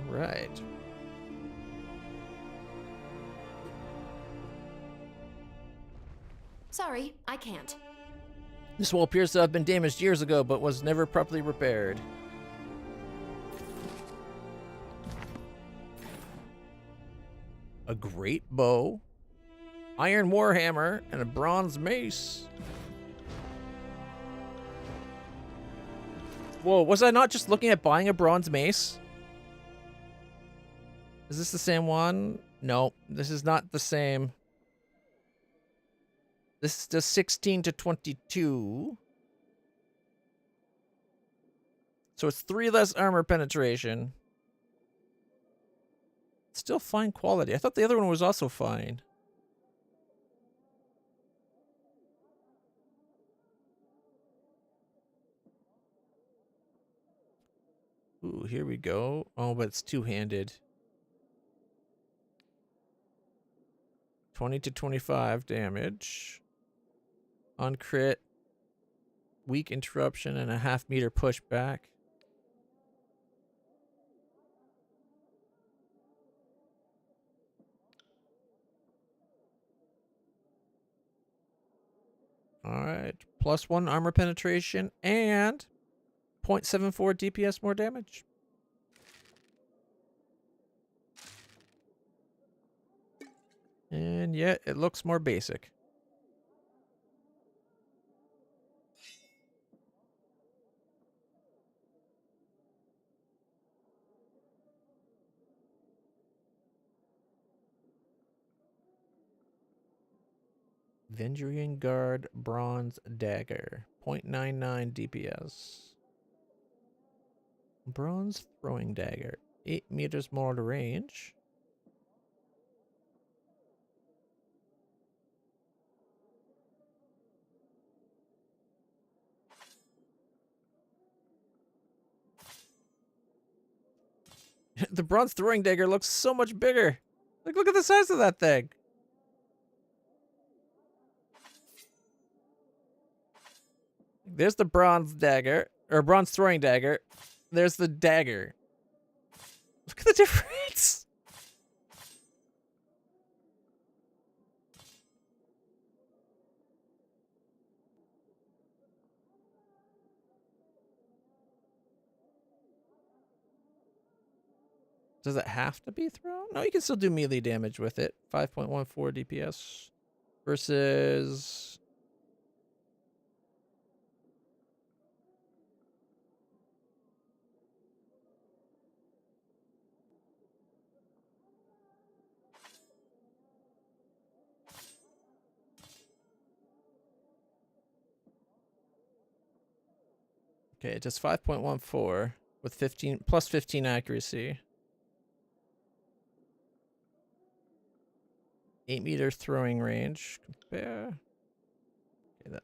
All right. Sorry, I can't. This wall appears to have been damaged years ago, but was never properly repaired. A great bow. Iron warhammer and a bronze mace. Whoa, was I not just looking at buying a bronze mace? Is this the same one? No, this is not the same. This does 16 to 22. So it's 3 less armor penetration. Still fine quality. I thought the other one was also fine. Ooh, here we go. Oh, but it's two-handed. 20 to 25 damage. On crit. Weak interruption and a half-meter pushback. Alright. +1 armor penetration, and 0.74 DPS more damage. And yet, it looks more basic. Vendrian Guard Bronze Dagger, 0.99 DPS. Bronze Throwing Dagger, 8 meters more to range. The Bronze Throwing Dagger looks so much bigger. Like, look at the size of that thing. There's the Bronze Dagger, or Bronze Throwing Dagger. There's the dagger. Look at the difference. Does it have to be thrown? No, you can still do melee damage with it. 5.14 DPS versus... Okay, it does 5.14 with 15 plus 15 accuracy. 8 meter throwing range. Compare. Okay, that.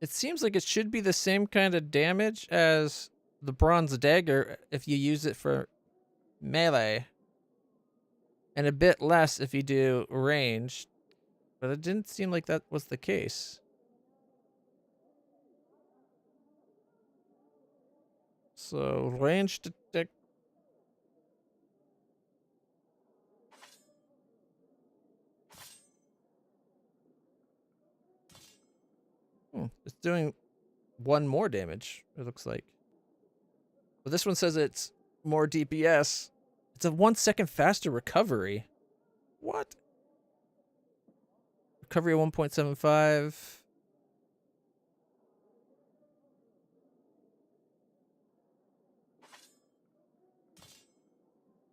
It seems like it should be the same kind of damage as the Bronze Dagger if you use it for melee, and a bit less if you do ranged, but it didn't seem like that was the case. So ranged attack. It's doing 1 more damage, it looks like. But this one says it's more DPS. It's a 1 second faster recovery. What? Recovery of 1.75.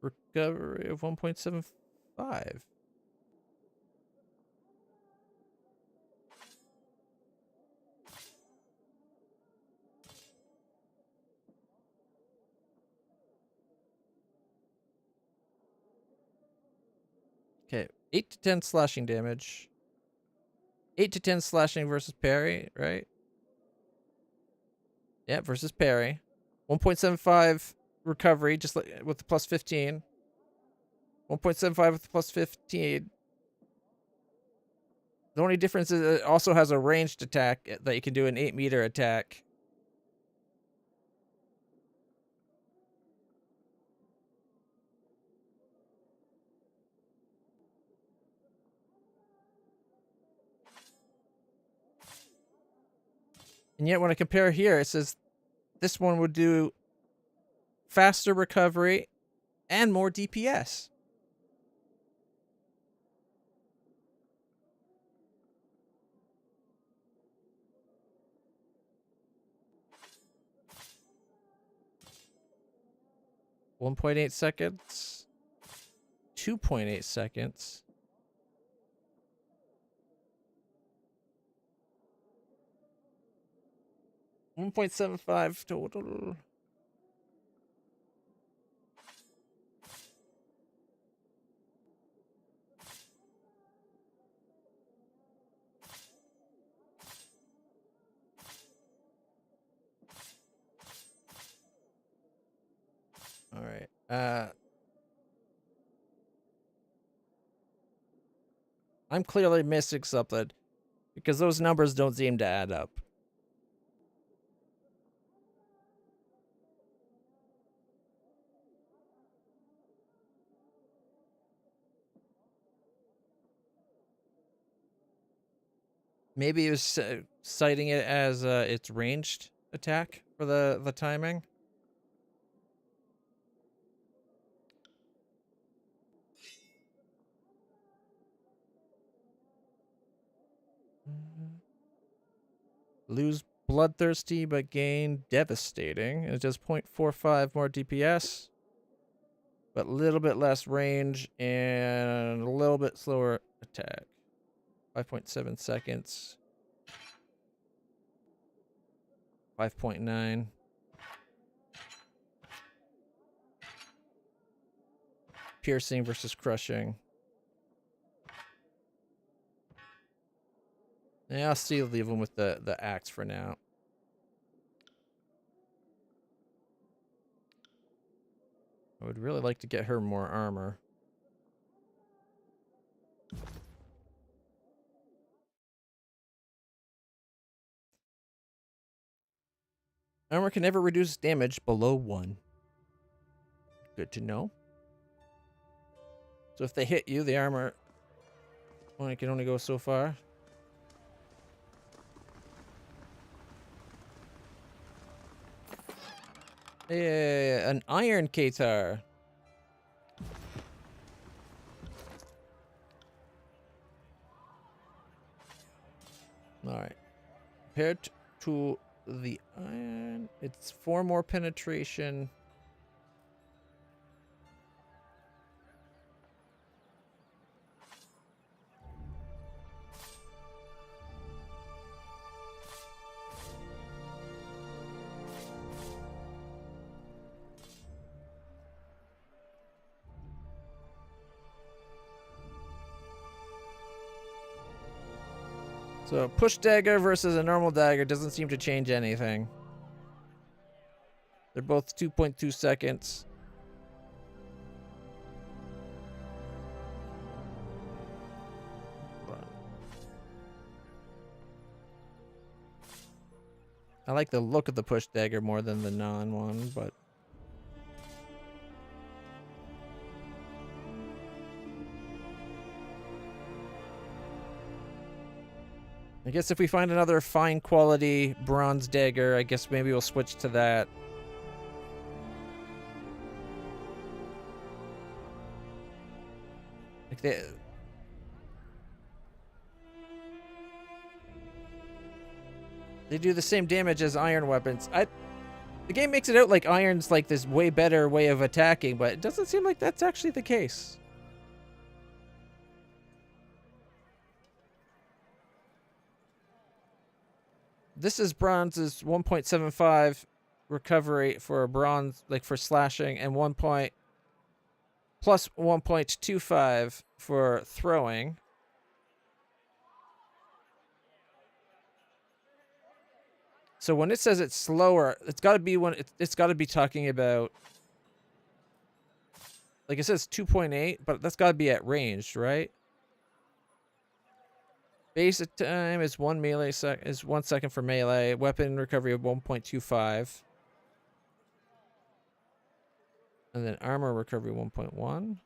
Recovery of 1.75. Okay, 8 to 10 slashing damage. 8 to 10 slashing versus parry, right? Yeah, versus parry. 1.75 recovery, just like with the plus 15. 1.75 with the plus 15. The only difference is it also has a ranged attack that you can do an 8 meter attack. And yet when I compare here, it says this one would do faster recovery and more DPS. .8 seconds. 2.8 seconds. .75 total. All right. I'm clearly missing something because those numbers don't seem to add up. Maybe it was citing it as its ranged attack for the timing. Lose bloodthirsty but gain devastating. It does 0.45 more DPS, but a little bit less range and a little bit slower attack. 5.7 seconds. 5.9. Piercing versus crushing. Yeah, I'll still leave them with the axe for now. I would really like to get her more armor. Armor can never reduce damage below 1. Good to know. So if they hit you, the armor can only go so far. Yeah, an iron Katar. Alright. Compared to the iron, it's 4 more penetration. So push dagger versus a normal dagger doesn't seem to change anything. They're both 2.2 seconds. I like the look of the push dagger more than the non one, but I guess if we find another fine quality bronze dagger, I guess maybe we'll switch to that. Like they do the same damage as iron weapons. The game makes it out like iron's like this way better way of attacking, but it doesn't seem like that's actually the case. This is bronze's 1.75 recovery for a bronze, like for slashing, and plus 1.25 for throwing. So when it says it's slower, it's got to be when it's got to be talking about, like it says 2.8, but that's got to be at range, right? Basic time is 1 second for melee. Weapon recovery of 1.25. And then armor recovery 1.1.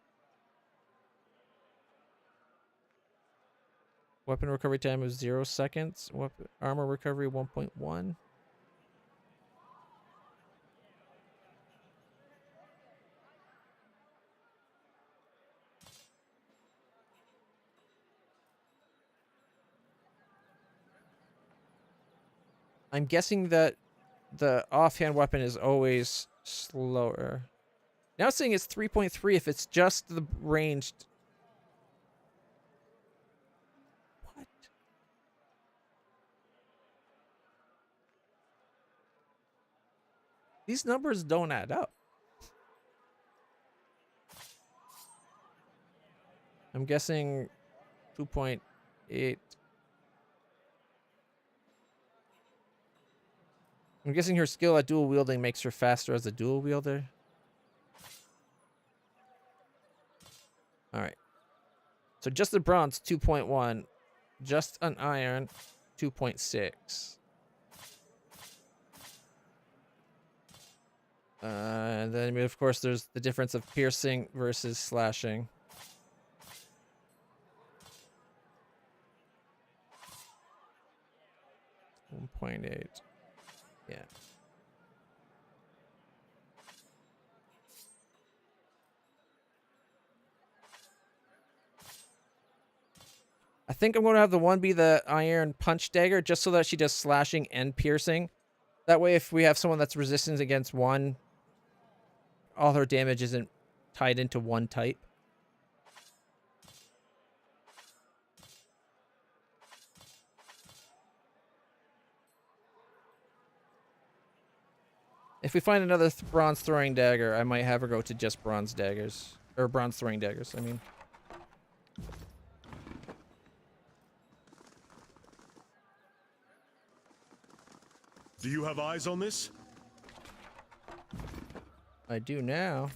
Weapon recovery time is 0 seconds. Armor recovery 1.1. I'm guessing that the offhand weapon is always slower. Now it's saying it's 3.3 if it's just the ranged. What? These numbers don't add up. I'm guessing 2.8. I'm guessing her skill at dual wielding makes her faster as a dual wielder. Alright. So just the bronze, 2.1. Just an iron, 2.6. And then, of course, there's the difference of piercing versus slashing. 1.8. Yeah. I think I'm going to have the one be the iron punch dagger just so that she does slashing and piercing. That way, if we have someone that's resistant against one, all her damage isn't tied into one type. If we find another bronze throwing dagger, I might have her go to just bronze daggers. Or bronze throwing daggers, I mean. Do you have eyes on this? I do now.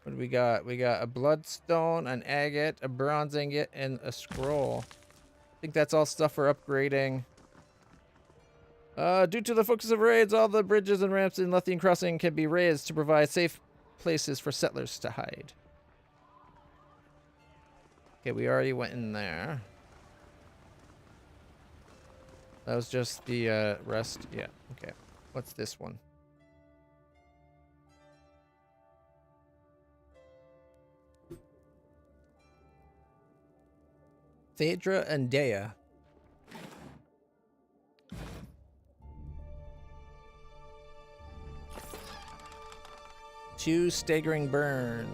What do we got? We got a bloodstone, an agate, a bronze ingot, and a scroll. I think that's all stuff for upgrading. Due to the focus of raids, all the bridges and ramps in Lethean Crossing can be raised to provide safe places for settlers to hide. Okay, we already went in there. That was just the rest. Yeah, okay. What's this one? Phaedra and Dea. Two staggering burn.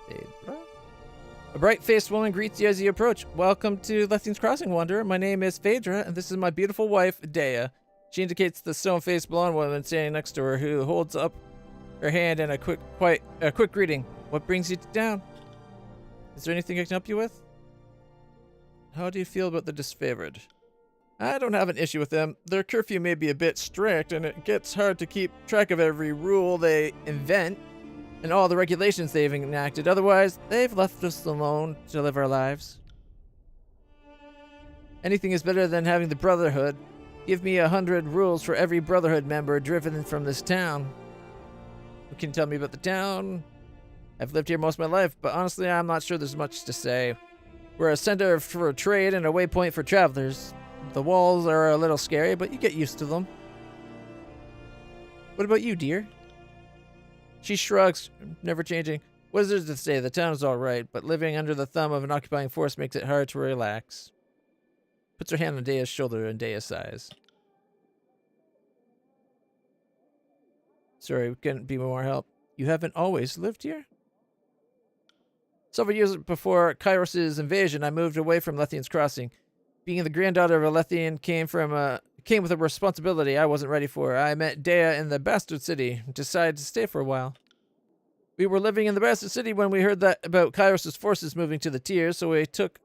Phaedra. A bright-faced woman greets you as you approach. Welcome to Lethean's Crossing, Wanderer. My name is Phaedra, and this is my beautiful wife, Dea. She indicates the stone-faced blonde woman standing next to her, who holds up her hand in a quick greeting. What brings you to town? Is there anything I can help you with? How do you feel about the disfavored? I don't have an issue with them. Their curfew may be a bit strict, and it gets hard to keep track of every rule they invent and all the regulations they've enacted. Otherwise, they've left us alone to live our lives. Anything is better than having the Brotherhood. Give me 100 rules for every Brotherhood member driven from this town. What can you tell me about the town? I've lived here most of my life, but honestly, I'm not sure there's much to say. We're a center for trade and a waypoint for travelers. The walls are a little scary, but you get used to them. What about you, dear? She shrugs, never changing. What is there to say? The town is all right, but living under the thumb of an occupying force makes it hard to relax. Puts her hand on Dea's shoulder, and Dea sighs. Sorry, we couldn't be more help. You haven't always lived here? Several years before Kairos' invasion, I moved away from Lethean's Crossing. Being the granddaughter of a Lethian came with a responsibility I wasn't ready for. I met Dea in the Bastard City and decided to stay for a while. We were living in the Bastard City when we heard that about Kairos' forces moving to the tiers, so we took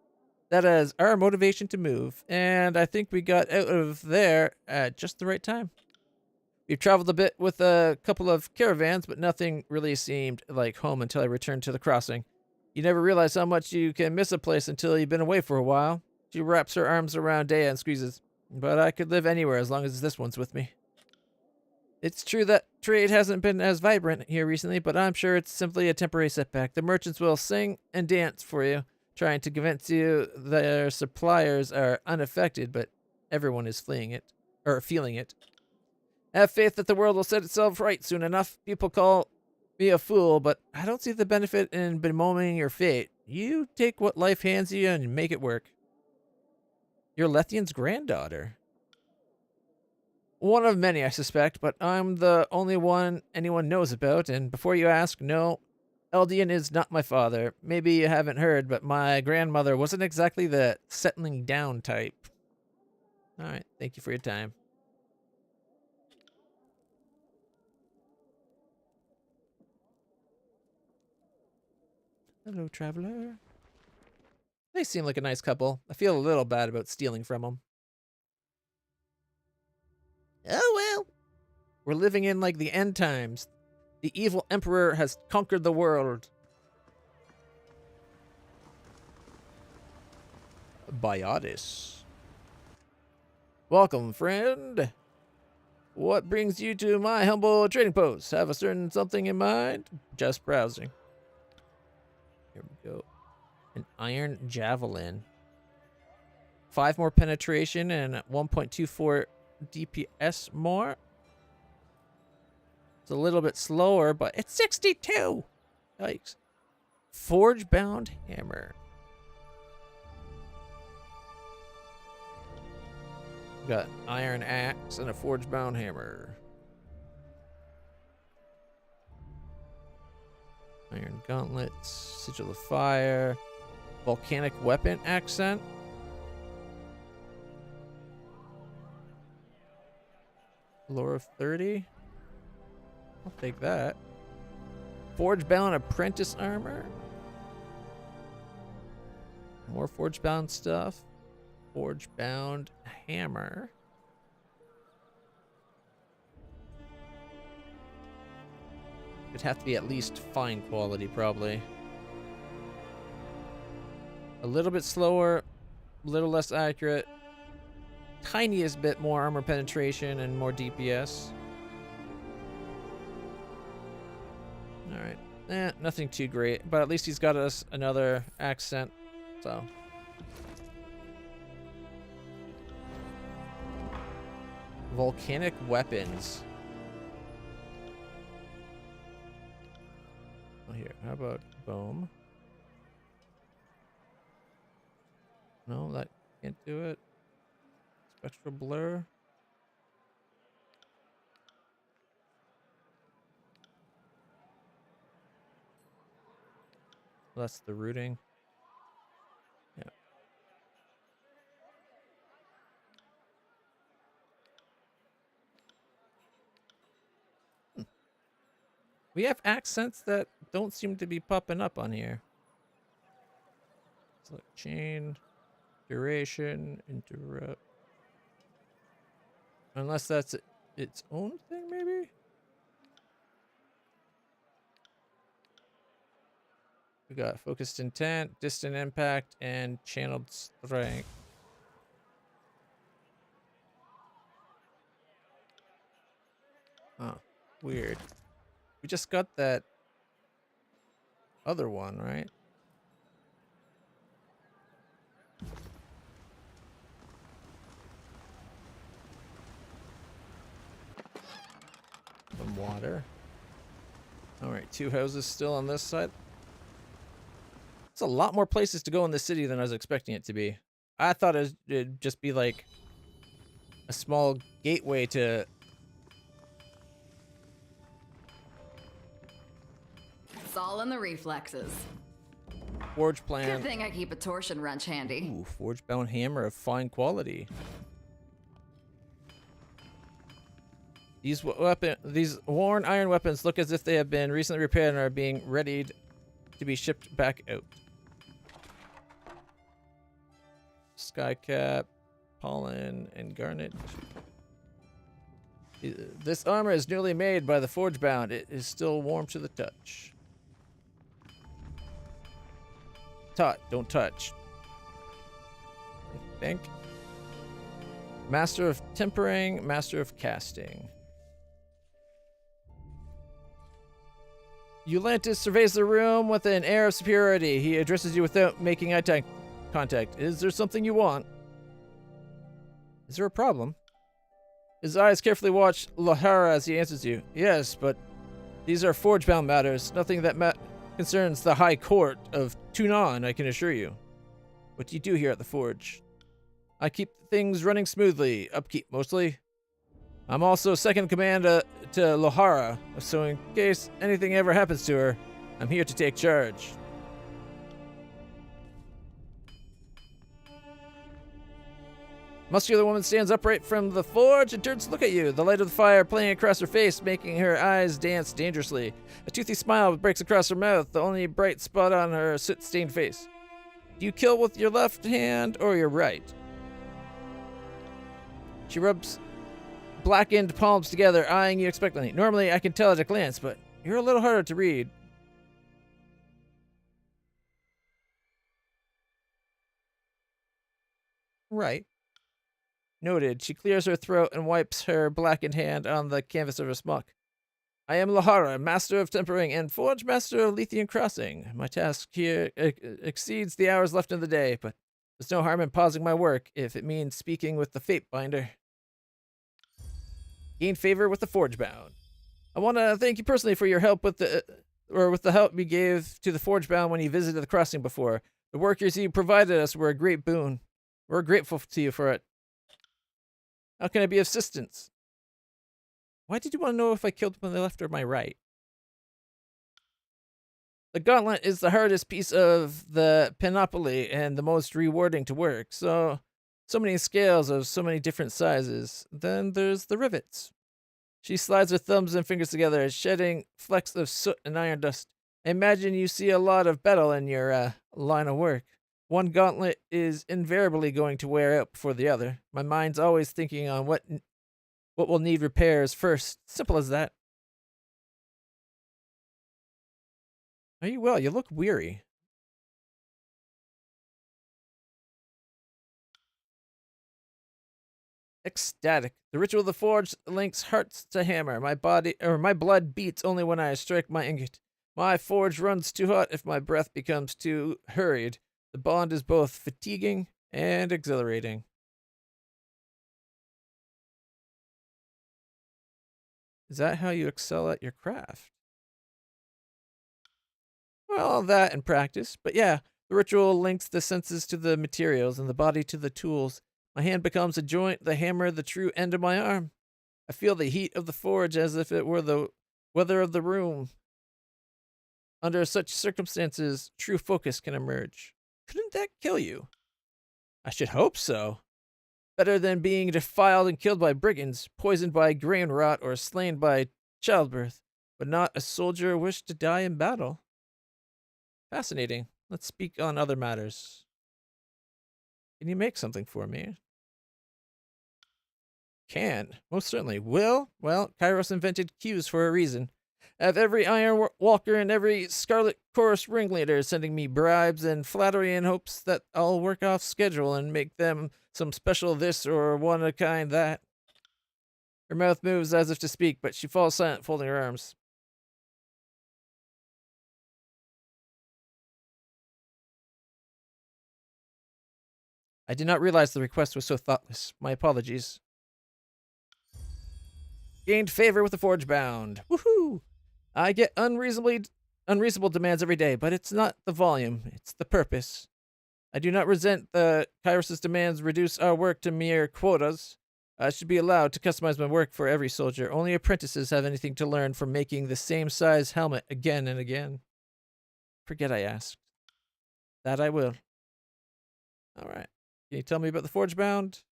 that as our motivation to move, and I think we got out of there at just the right time. We've traveled a bit with a couple of caravans, but nothing really seemed like home until I returned to the crossing. You never realize how much you can miss a place until you've been away for a while. She wraps her arms around Dea and squeezes. But I could live anywhere as long as this one's with me. It's true that trade hasn't been as vibrant here recently, but I'm sure it's simply a temporary setback. The merchants will sing and dance for you, trying to convince you their suppliers are unaffected, but everyone is feeling it. Have faith that the world will set itself right soon enough. People call me a fool, but I don't see the benefit in bemoaning your fate. You take what life hands you and make it work. You're Lethean's granddaughter. One of many, I suspect, but I'm the only one anyone knows about, and before you ask, no, Eldian is not my father. Maybe you haven't heard, but my grandmother wasn't exactly the settling down type. Alright, thank you for your time. Hello, traveler. They seem like a nice couple. I feel a little bad about stealing from them. Oh well. We're living in like the end times. The evil emperor has conquered the world. Biotis. Welcome, friend. What brings you to my humble trading post? Have a certain something in mind? Just browsing. Here we go. An iron javelin. 5 more penetration and 1.24 DPS more. It's a little bit slower, but it's 62. Yikes. Forge bound hammer. We got iron axe and a forge bound hammer. Iron gauntlets, sigil of fire, volcanic weapon accent. Lore of 30. I'll take that. Forge bound apprentice armor. More forge bound stuff. Forge bound hammer. It'd have to be at least fine quality, probably. A little bit slower, a little less accurate. Tiniest bit more armor penetration and more DPS. Alright. Nothing too great, but at least he's got us another accent, so. Volcanic weapons. Oh, here, how about boom? No, that can't do it. Spectral blur. That's the rooting. Yeah. We have accents that don't seem to be popping up on here. Select chain, duration, interrupt. Unless that's its own thing, maybe? We got focused intent, distant impact, and channeled strength. Oh, weird. We just got that other one, right? Some water. Alright, 2 houses still on this side. It's a lot more places to go in this city than I was expecting it to be. I thought it'd just be like a small gateway to... It's all in the reflexes. Forge plan. Good thing I keep a torsion wrench handy. Ooh, forge bound hammer of fine quality. These worn iron weapons look as if they have been recently repaired and are being readied to be shipped back out. Skycap, pollen, and garnet. This armor is newly made by the forge bound. It is still warm to the touch. Taught, don't touch. I think. Master of tempering, master of casting. Eulantis surveys the room with an air of superiority. He addresses you without making eye contact. Is there something you want? Is there a problem? His eyes carefully watch Lohara as he answers you. Yes, but these are forge-bound matters. Nothing that concerns the High Court of Tunan, I can assure you. What do you do here at the Forge? I keep things running smoothly. Upkeep, mostly. I'm also second in command to Lohara, so in case anything ever happens to her, I'm here to take charge. Muscular woman stands upright from the forge and turns to look at you, the light of the fire playing across her face, making her eyes dance dangerously. A toothy smile breaks across her mouth, the only bright spot on her soot-stained face. Do you kill with your left hand or your right? She rubs blackened palms together, eyeing you expectantly. Normally, I can tell at a glance, but you're a little harder to read. Right. Noted. She clears her throat and wipes her blackened hand on the canvas of her smock. I am Lahara, Master of Tempering and Forge Master of Lethean Crossing. My task here exceeds the hours left in the day, but there's no harm in pausing my work if it means speaking with the Fate Binder. Gain favor with the Forge Bound. I want to thank you personally for your help with the help you gave to the Forge Bound when you visited the crossing before. The workers you provided us were a great boon. We're grateful to you for it. How can I be of assistance? Why did you want to know if I killed them on the left or my right? The gauntlet is the hardest piece of the panoply and the most rewarding to work. So many scales of so many different sizes. Then there's the rivets. She slides her thumbs and fingers together, shedding flecks of soot and iron dust. I imagine you see a lot of metal in your line of work. One gauntlet is invariably going to wear out before the other. My mind's always thinking on what will need repairs first. Simple as that. Are you well? You look weary. Ecstatic. The ritual of the forge links hearts to hammer. My blood beats only when I strike my ingot. My forge runs too hot if my breath becomes too hurried. The bond is both fatiguing and exhilarating. Is that how you excel at your craft? Well, that and practice. But yeah, the ritual links the senses to the materials and the body to the tools. My hand becomes a joint, the hammer the true end of my arm. I feel the heat of the forge as if it were the weather of the room. Under such circumstances, true focus can emerge. Couldn't that kill you? I should hope so. Better than being defiled and killed by brigands, poisoned by grain rot, or slain by childbirth. But not a soldier wished to die in battle. Fascinating. Let's speak on other matters. Can you make something for me? Can. Most certainly. Will? Well, Kairos invented cues for a reason. I have every Iron Walker and every Scarlet Chorus ringleader sending me bribes and flattery in hopes that I'll work off schedule and make them some special this or one of a kind that. Her mouth moves as if to speak, but she falls silent, folding her arms. I did not realize the request was so thoughtless. My apologies. Gained favor with the Forge Bound. Woohoo! I get unreasonable demands every day, but it's not the volume, it's the purpose. I do not resent the Kairos' demands reduce our work to mere quotas. I should be allowed to customize my work for every soldier. Only apprentices have anything to learn from making the same size helmet again and again. Forget I asked. That I will. All right. Can you tell me about the Forge Bound?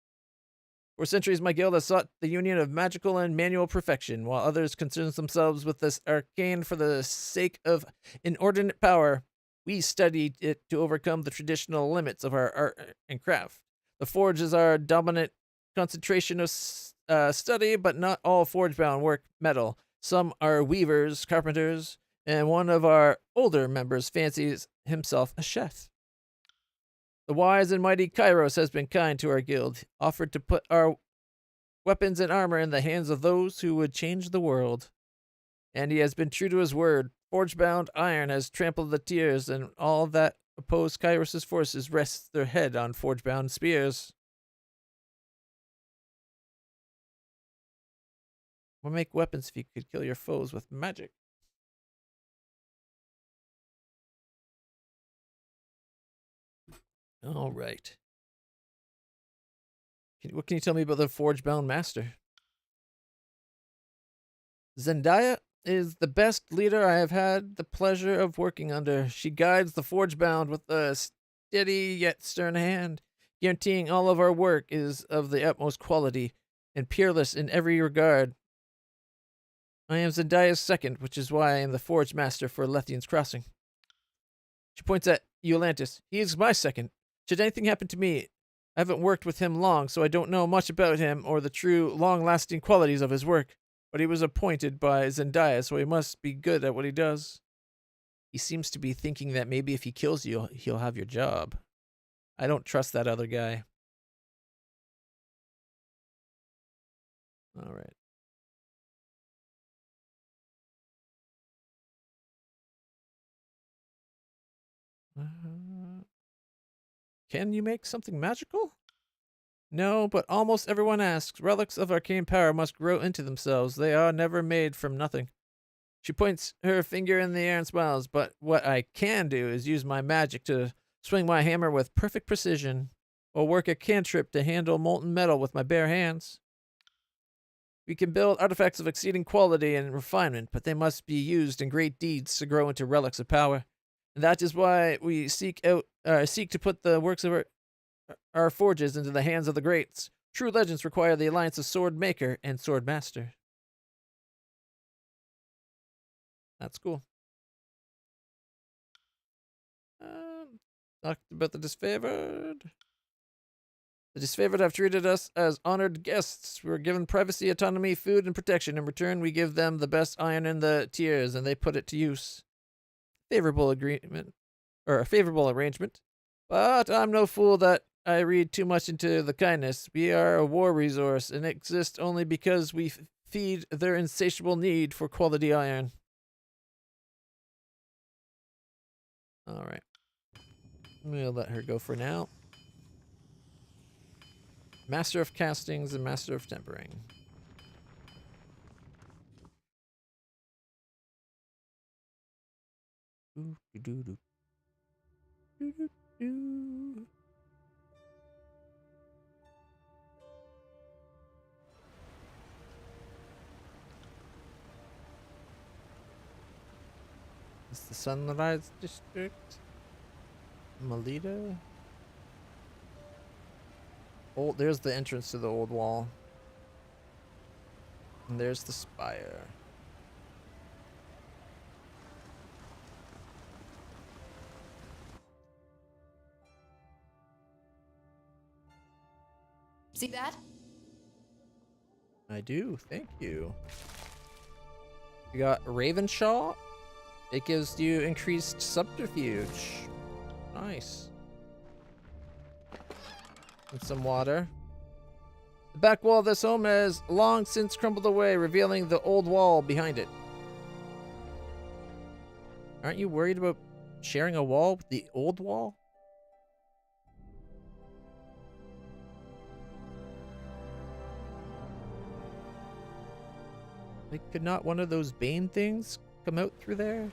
For centuries, my guild has sought the union of magical and manual perfection, while others concern themselves with this arcane for the sake of inordinate power. We studied it to overcome the traditional limits of our art and craft. The forge is our dominant concentration of study, but not all forge-bound work metal. Some are weavers, carpenters, and one of our older members fancies himself a chef. The wise and mighty Kairos has been kind to our guild, offered to put our weapons and armor in the hands of those who would change the world. And he has been true to his word. Forge-bound iron has trampled the tears, and all that oppose Kairos' forces rests their head on forge-bound spears. What make weapons if you could kill your foes with magic? All right. What can you tell me about the Forge-bound Master? Zendaya is the best leader I have had the pleasure of working under. She guides the Forge-bound with a steady yet stern hand, guaranteeing all of our work is of the utmost quality and peerless in every regard. I am Zendaya's second, which is why I am the Forge Master for Lethean's Crossing. She points at Eulantis. He is my second. Should anything happen to me, I haven't worked with him long, so I don't know much about him or the true, long-lasting qualities of his work. But he was appointed by Zendaya, so he must be good at what he does. He seems to be thinking that maybe if he kills you, he'll have your job. I don't trust that other guy. All right. Can you make something magical? No, but almost everyone asks. Relics of arcane power must grow into themselves. They are never made from nothing. She points her finger in the air and smiles, but what I can do is use my magic to swing my hammer with perfect precision, or work a cantrip to handle molten metal with my bare hands. We can build artifacts of exceeding quality and refinement, but they must be used in great deeds to grow into relics of power. And that is why we seek to put the works of our forges into the hands of the greats. True legends require the alliance of sword maker and sword master. That's cool. Talked about the disfavored. The disfavored have treated us as honored guests. We were given privacy, autonomy, food, and protection. In return, we give them the best iron in the tiers, and they put it to use. A favorable arrangement. But I'm no fool that I read too much into the kindness. We are a war resource, and exist only because we feed their insatiable need for quality iron. All right. We'll let her go for now. Master of castings and master of tempering. Is the Sunrise District? Melita? Oh, there's the entrance to the old wall. And there's the spire. See that? I do, thank you. You got Ravenshaw. It gives you increased subterfuge. Nice. And some water. The back wall of this home has long since crumbled away, revealing the old wall behind it. Aren't you worried about sharing a wall with the old wall? Like, could not one of those Bane things come out through there?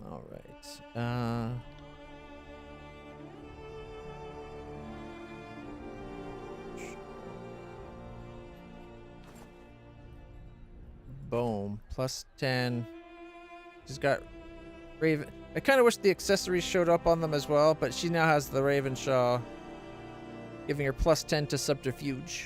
All right. Boom. Plus 10. She's got Raven. I kind of wish the accessories showed up on them as well, but she now has the Ravenshaw, giving her plus 10 to subterfuge.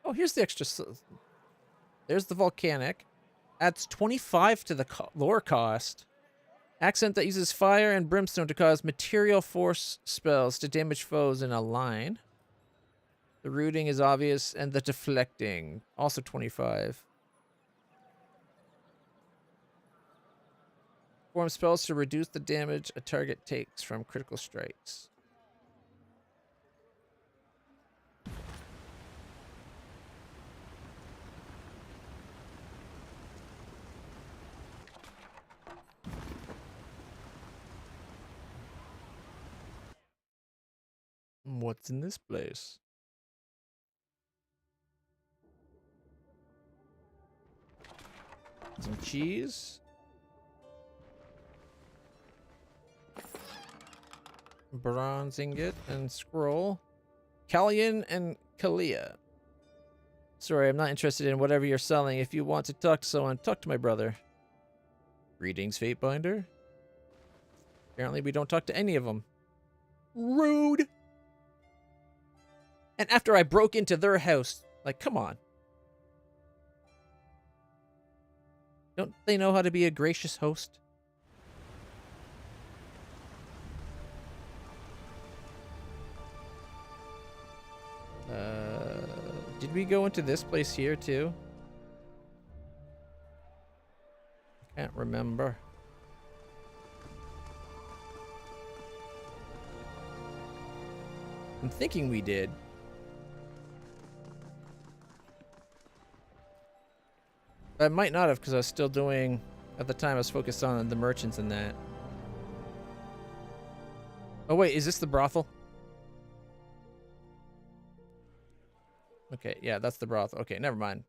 Oh, here's the extra. There's the volcanic. Adds 25 to the lore cost. Accent that uses fire and brimstone to cause material force spells to damage foes in a line. The rooting is obvious, and the deflecting, also 25. Perform spells to reduce the damage a target takes from critical strikes. What's in this place? Some cheese. Bronze ingot and scroll. Callian and Kalia. Sorry, I'm not interested in whatever you're selling. If you want to talk to someone, talk to my brother. Greetings, Fatebinder. Apparently we don't talk to any of them. Rude! And after I broke into their house, like, come on. Don't they know how to be a gracious host? Did we go into this place here too? Can't remember. I'm thinking we did. I might not have because I was still doing, at the time I was focused on the merchants and that. Oh wait, is this the brothel? Okay, yeah, that's the brothel. Okay, never mind.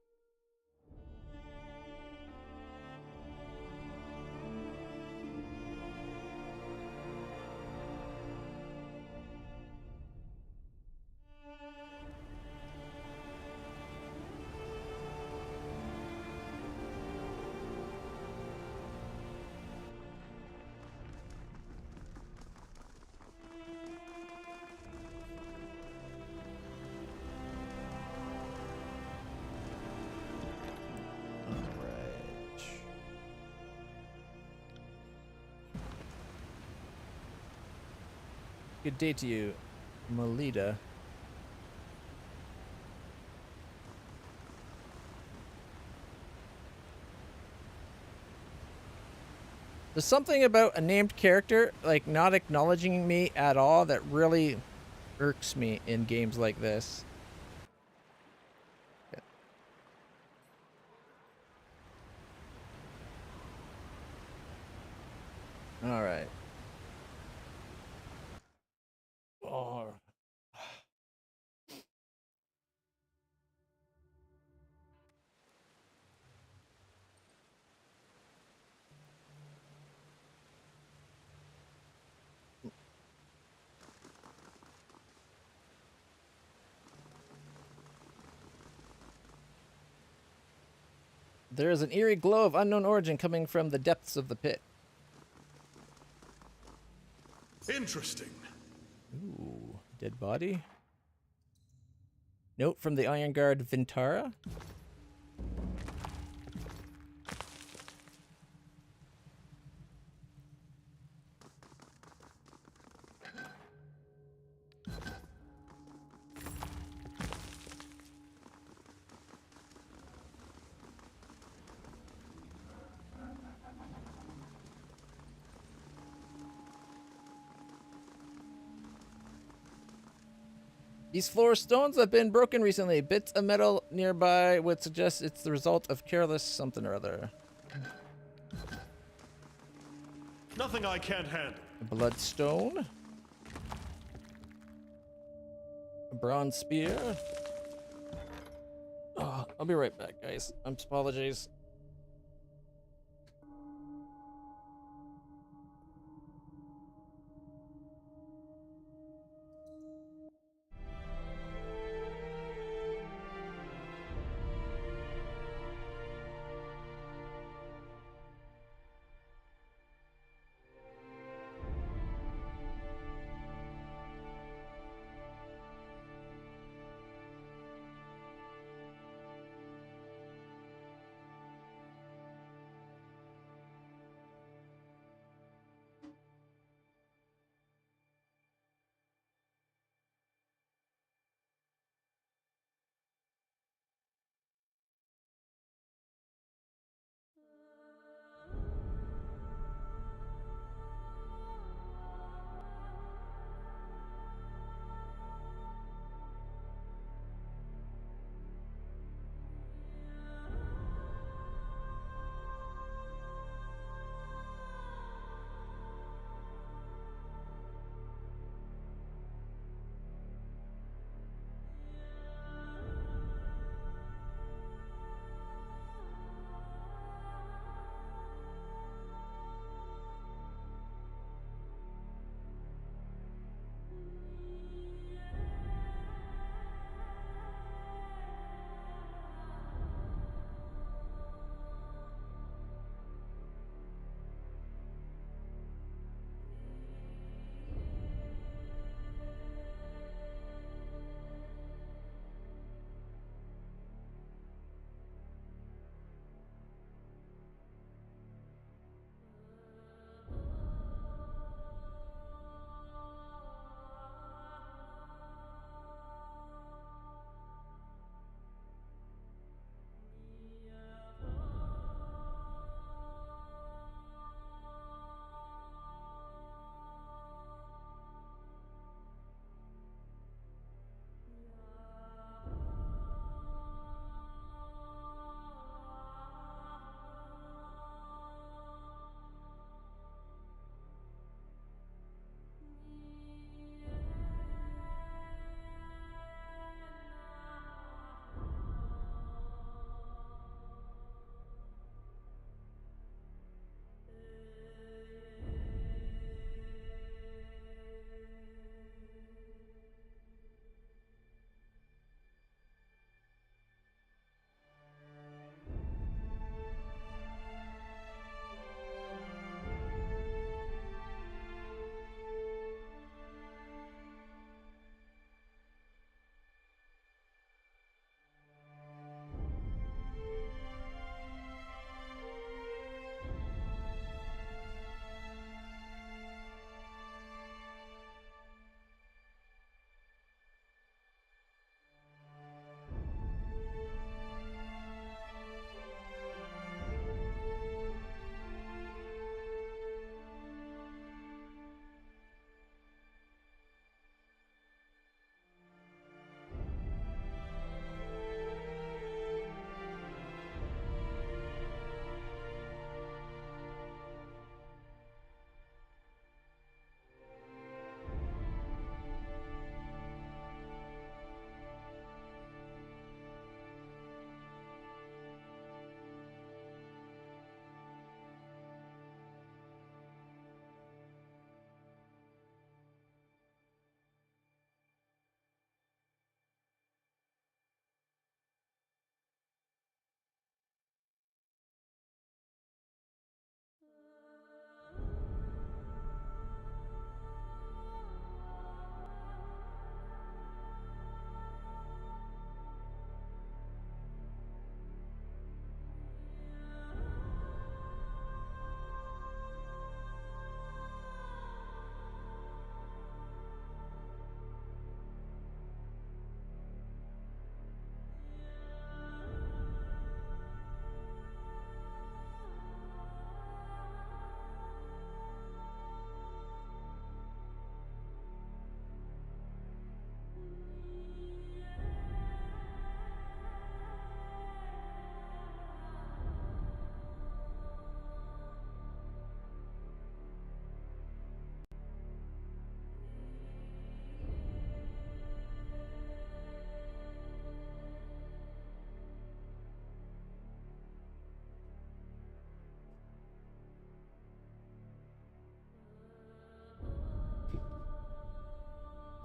Good day to you, Melita. There's something about a named character, like, not acknowledging me at all that really irks me in games like this. Yeah. All right. Oh. There is an eerie glow of unknown origin coming from the depths of the pit. Interesting. Ooh, dead body. Note from the Iron Guard Vintara. These floor stones have been broken recently. Bits of metal nearby would suggest it's the result of careless something or other. Nothing I can't handle. A bloodstone. A bronze spear. Oh, I'll be right back, guys. Apologies.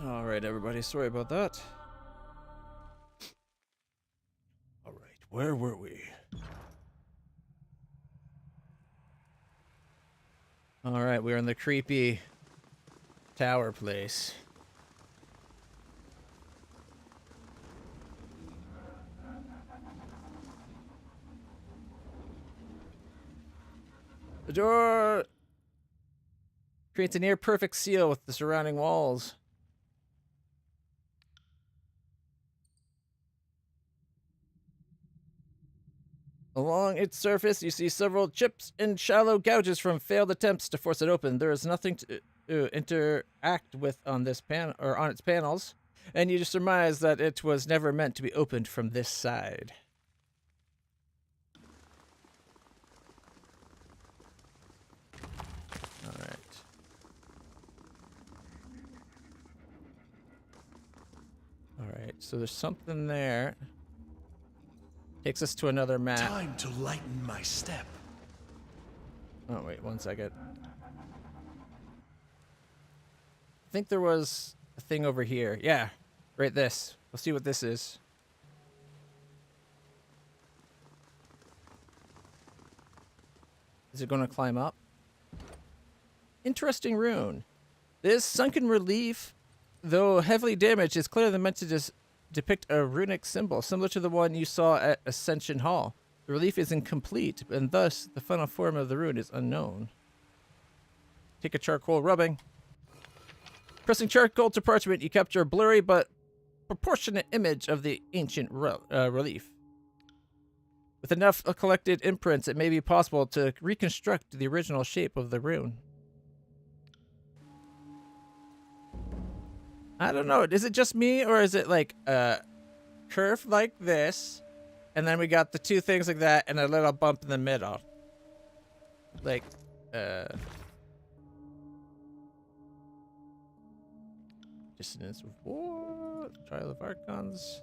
All right, everybody. Sorry about that. All right, where were we? All right, we're in the creepy tower place. The door creates a near perfect seal with the surrounding walls. Along its surface, you see several chips and shallow gouges from failed attempts to force it open. There is nothing to interact with on this pan or on its panels, and you just surmise that it was never meant to be opened from this side. All right. All right. So there's something there. Takes us to another map. Time to lighten my step. Oh, wait, 1 second. I think there was a thing over here. Yeah, right this. We'll see what this is. Is it going to climb up? Interesting rune. This sunken relief, though heavily damaged, is clearly meant to depict a runic symbol, similar to the one you saw at Ascension Hall. The relief is incomplete, and thus the final form of the rune is unknown. Take a charcoal rubbing. Pressing charcoal to parchment, you capture a blurry but proportionate image of the ancient relief. With enough collected imprints, it may be possible to reconstruct the original shape of the rune. I don't know. Is it just me, or is it like a curve like this, and then we got the two things like that, and a little bump in the middle? Like, Dissonance of War, Trial of Archons.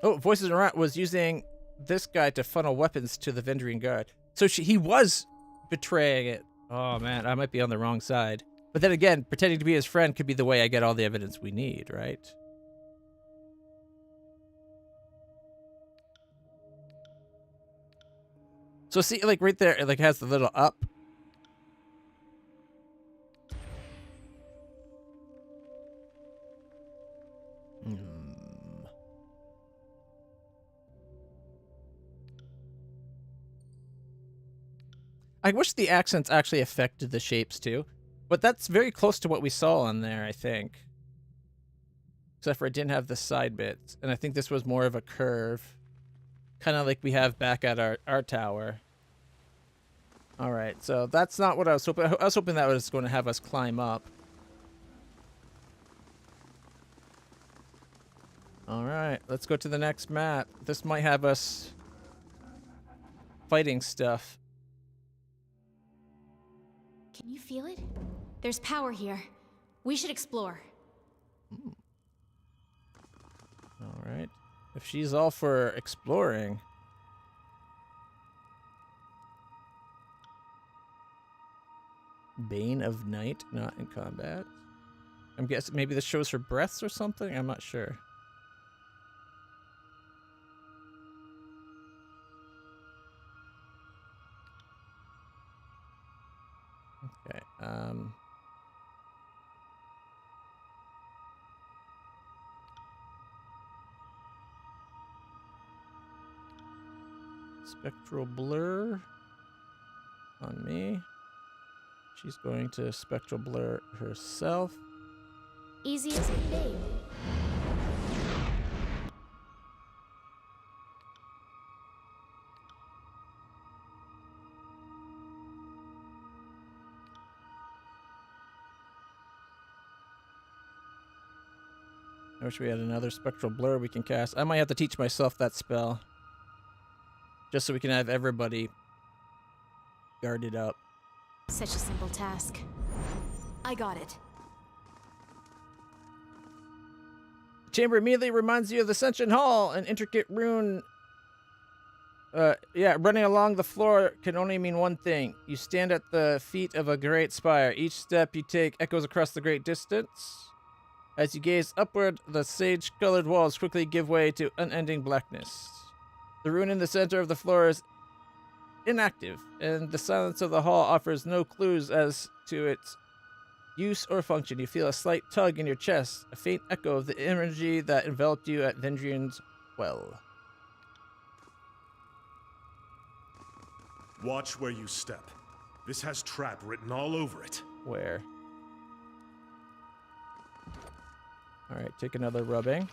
Oh, Voices Around was using this guy to funnel weapons to the Vendrian Guard. So he was betraying it. Oh man, I might be on the wrong side. But then again, pretending to be his friend could be the way I get all the evidence we need, right? So see, like right there, it like has the little up. I wish the accents actually affected the shapes too. But that's very close to what we saw on there, I think. Except for it didn't have the side bits. And I think this was more of a curve. Kind of like we have back at our tower. Alright, so that's not what I was hoping. I was hoping that was going to have us climb up. Alright, let's go to the next map. This might have us fighting stuff. Can you feel it? There's power here. We should explore. All right. If she's all for exploring. Bane of Night, not in combat. I'm guessing maybe this shows her breaths or something? I'm not sure. Okay, Spectral Blur on me. She's going to Spectral Blur herself. Easy as can be. I wish we had another Spectral Blur we can cast. I might have to teach myself that spell. Just so we can have everybody guarded up. Such a simple task. I got it. The chamber immediately reminds you of the Ascension Hall, an intricate rune Yeah, running along the floor can only mean one thing. You stand at the feet of a great spire. Each step you take echoes across the great distance. As you gaze upward, the sage-colored walls quickly give way to unending blackness. The rune in the center of the floor is inactive, and the silence of the hall offers no clues as to its use or function. You feel a slight tug in your chest, a faint echo of the energy that enveloped you at Vendrian's well. Watch where you step. This has trap written all over it. Where? Alright, take another rubbing.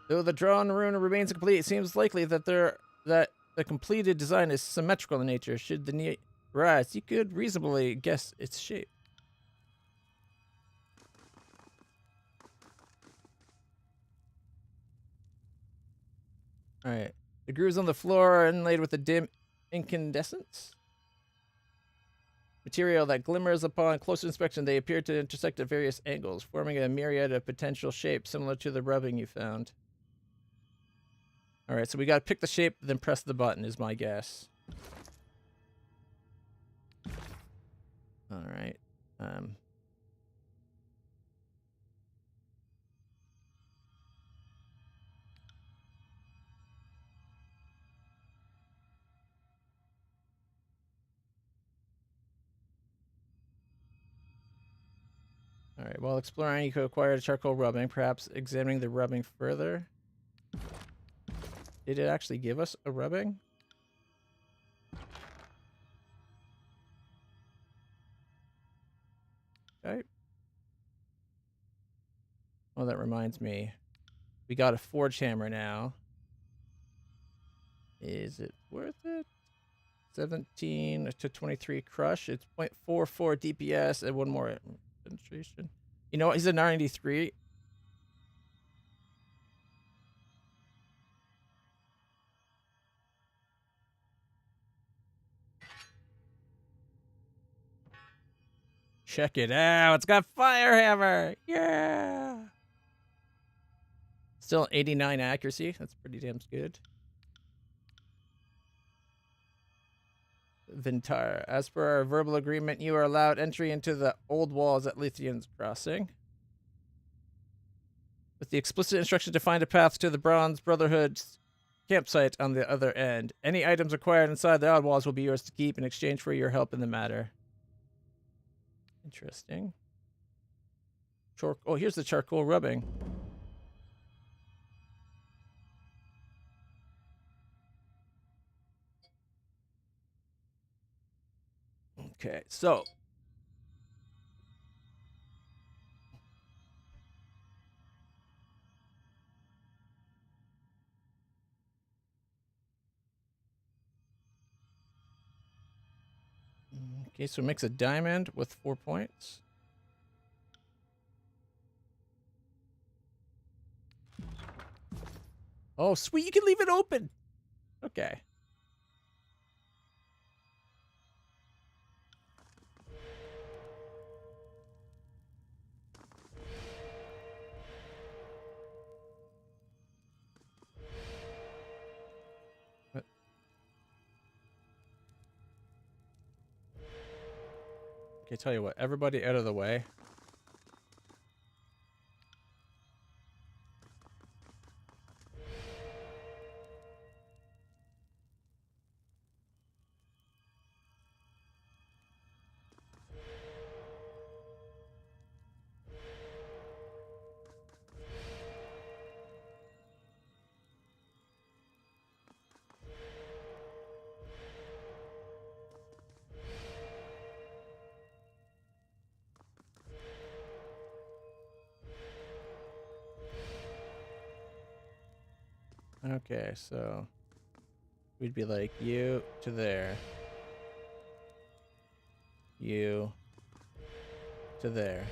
Though the drawn rune remains incomplete, it seems likely that the completed design is symmetrical in nature. Should the need arise, you could reasonably guess its shape. Alright. The grooves on the floor are inlaid with a dim incandescence. Material that glimmers upon closer inspection. They appear to intersect at various angles, forming a myriad of potential shapes similar to the rubbing you found. Alright, so we gotta pick the shape, then press the button, is my guess. Alright. Alright, while exploring, you could acquire a charcoal rubbing, perhaps examining the rubbing further. Did it actually give us a rubbing? Okay. Oh, that reminds me. We got a forge hammer now. Is it worth it? 17 to 23 crush. It's 0.44 DPS and one more penetration. You know what? He's a 93. Check it out. It's got fire hammer. Yeah. Still 89 accuracy. That's pretty damn good. Vintar. As per our verbal agreement, you are allowed entry into the old walls at Lithian's Crossing, with the explicit instruction to find a path to the Bronze Brotherhood's campsite on the other end. Any items acquired inside the odd walls will be yours to keep in exchange for your help in the matter. Interesting. Oh, here's the charcoal rubbing. Okay, so it makes a diamond with 4 points. Oh, sweet, you can leave it open. Okay. Okay, tell you what, everybody out of the way. Okay, so we'd be like you to there. You to there.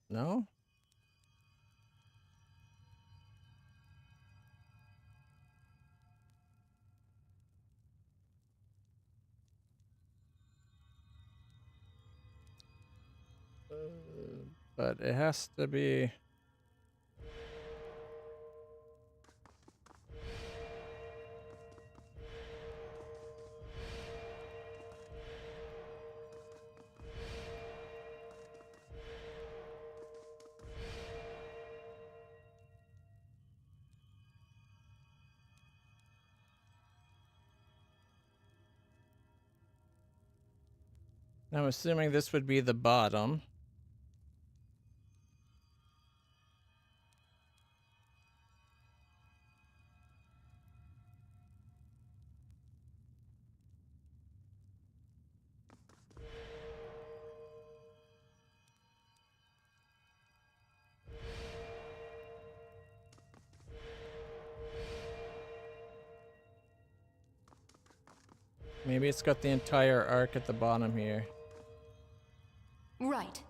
No? But it has to be. I'm assuming this would be the bottom. Maybe it's got the entire arc at the bottom here. Right.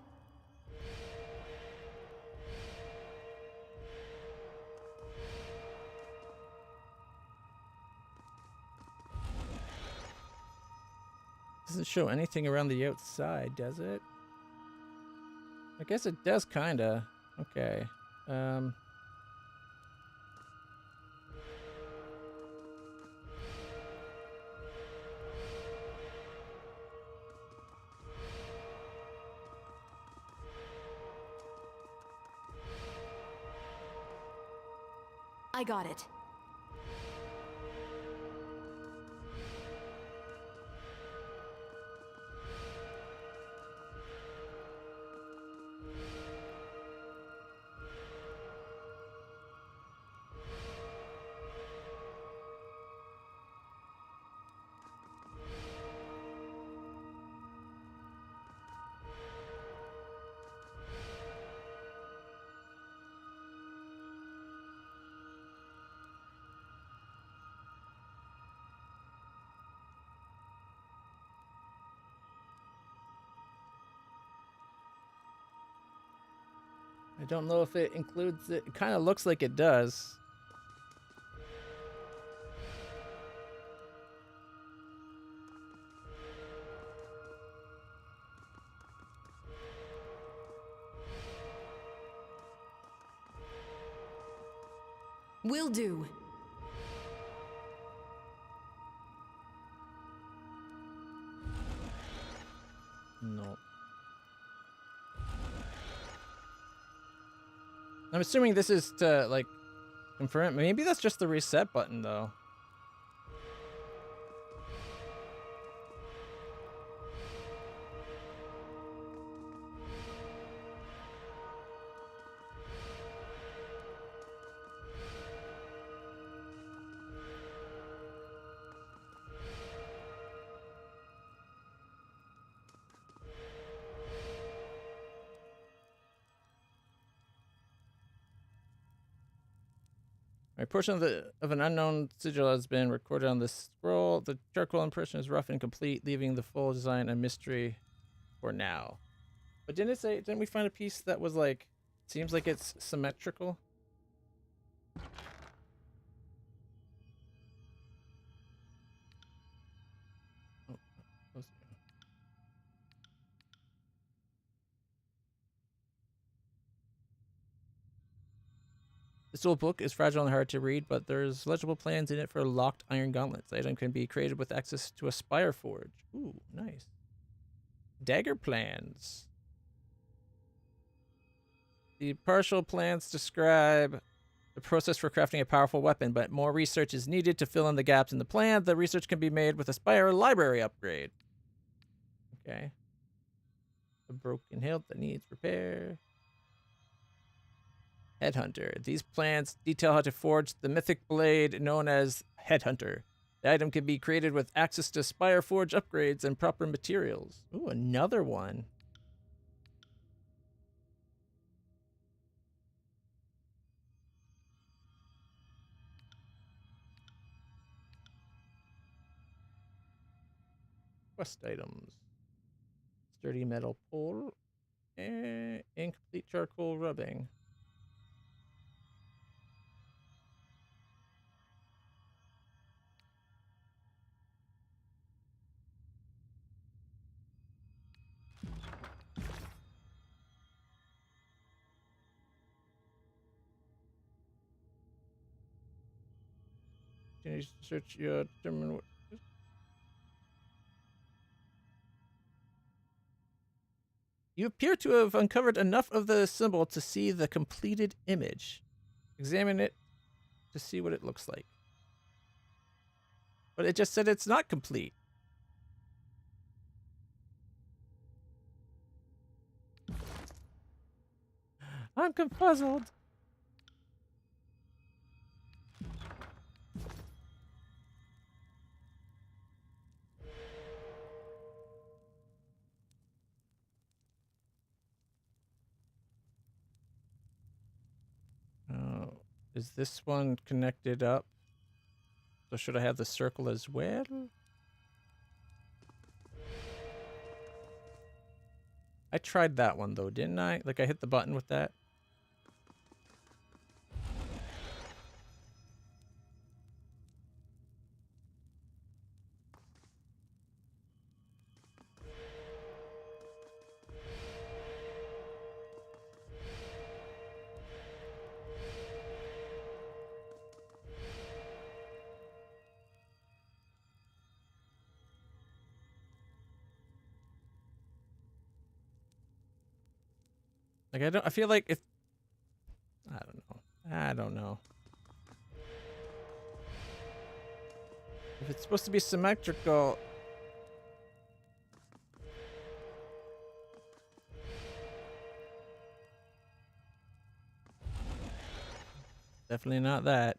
Doesn't show anything around the outside, does it? I guess it does, kinda. Okay. I got it. I don't know if it includes it. It kind of looks like it does. Will do. No. I'm assuming this is to, like, confirm. Maybe that's just the reset button, though. A portion of an unknown sigil has been recorded on this scroll. The charcoal impression is rough and incomplete, leaving the full design a mystery for now. But didn't we find a piece that was like, seems like it's symmetrical? Oh, close it. This old book is fragile and hard to read, but there's legible plans in it for locked iron gauntlets. The item can be created with access to a spire forge. Ooh, nice. Dagger plans. The partial plans describe the process for crafting a powerful weapon, but more research is needed to fill in the gaps in the plan. The research can be made with a spire library upgrade. Okay. A broken hilt that needs repair. Headhunter. These plans detail how to forge the mythic blade known as Headhunter. The item can be created with access to Spire Forge upgrades and proper materials. Ooh, another one. Quest items. Sturdy metal pole. And incomplete charcoal rubbing. Continue to search your determine what. You appear to have uncovered enough of the symbol to see the completed image. Examine it to see what it looks like. But it just said it's not complete. I'm confuzzled. Oh, is this one connected up? So should I have the circle as well? I tried that one though, didn't I? Like I hit the button with that. Like I feel like if I don't know. If it's supposed to be symmetrical. Definitely not that.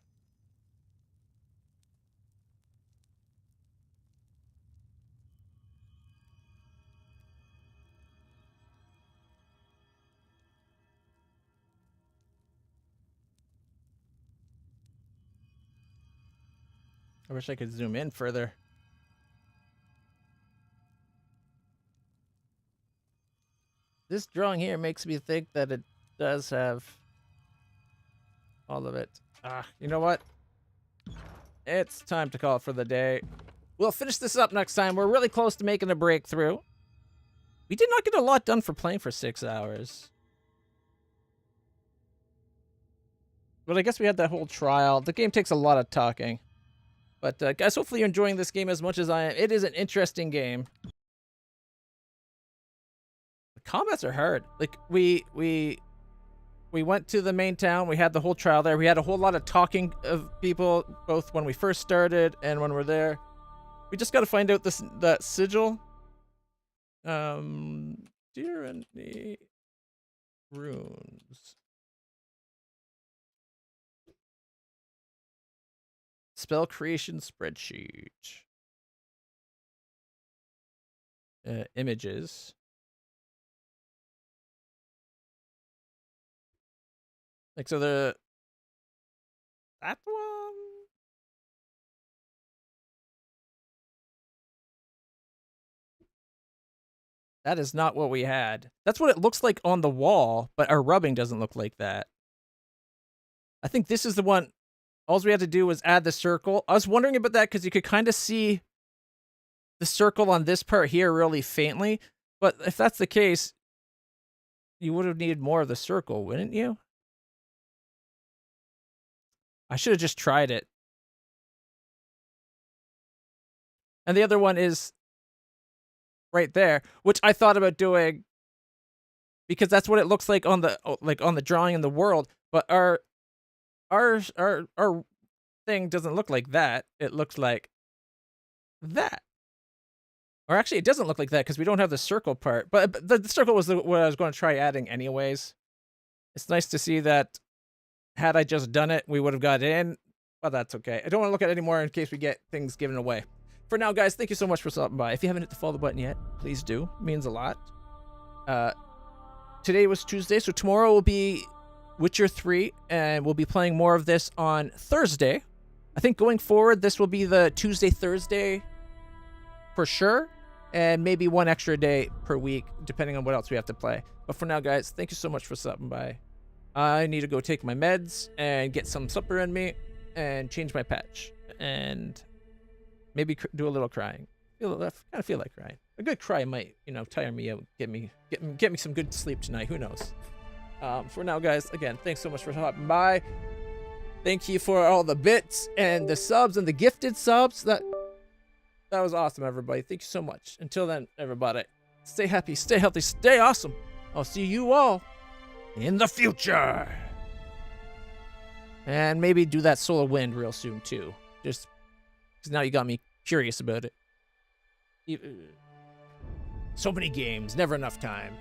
I wish I could zoom in further. This drawing here makes me think that it does have all of it. You know what? It's time to call it for the day. We'll finish this up next time. We're really close to making a breakthrough. We did not get a lot done for playing for 6 hours. But I guess we had that whole trial. The game takes a lot of talking. But guys, hopefully you're enjoying this game as much as I am. It is an interesting game. The combats are hard. Like we went to the main town. We had the whole trial there. We had a whole lot of talking of people, both when we first started and when we're there. We just got to find out that sigil. Tyranny runes. Spell creation spreadsheet. Images. Like, so that one. That is not what we had. That's what it looks like on the wall, but our rubbing doesn't look like that. I think this is the one. All we had to do was add the circle. I was wondering about that because you could kind of see the circle on this part here really faintly. But if that's the case, you would have needed more of the circle, wouldn't you? I should have just tried it. And the other one is right there, which I thought about doing because that's what it looks like on the drawing in the world. But our thing doesn't look like that. It looks like that. Or actually, it doesn't look like that because we don't have the circle part. But the circle was what I was going to try adding anyways. It's nice to see that had I just done it, we would have got in. But that's okay. I don't want to look at it anymore in case we get things given away. For now, guys, thank you so much for stopping by. If you haven't hit the follow button yet, please do. It means a lot. Today was Tuesday, so tomorrow will be Witcher 3, and we'll be playing more of this on Thursday. I think going forward, this will be the Tuesday, Thursday for sure, and maybe one extra day per week, depending on what else we have to play. But for now, guys, thank you so much for stopping by. I need to go take my meds and get some supper in me and change my patch and maybe do a little crying. I kind of feel like crying. A good cry might, tire me out, get me some good sleep tonight. Who knows? For now, guys, again, thanks so much for stopping by. Thank you for all the bits and the subs and the gifted subs. That was awesome, everybody. Thank you so much. Until then, everybody, stay happy, stay healthy, stay awesome. I'll see you all in the future. And maybe do that Solar Wind real soon, too. Just because now you got me curious about it. So many games, never enough time.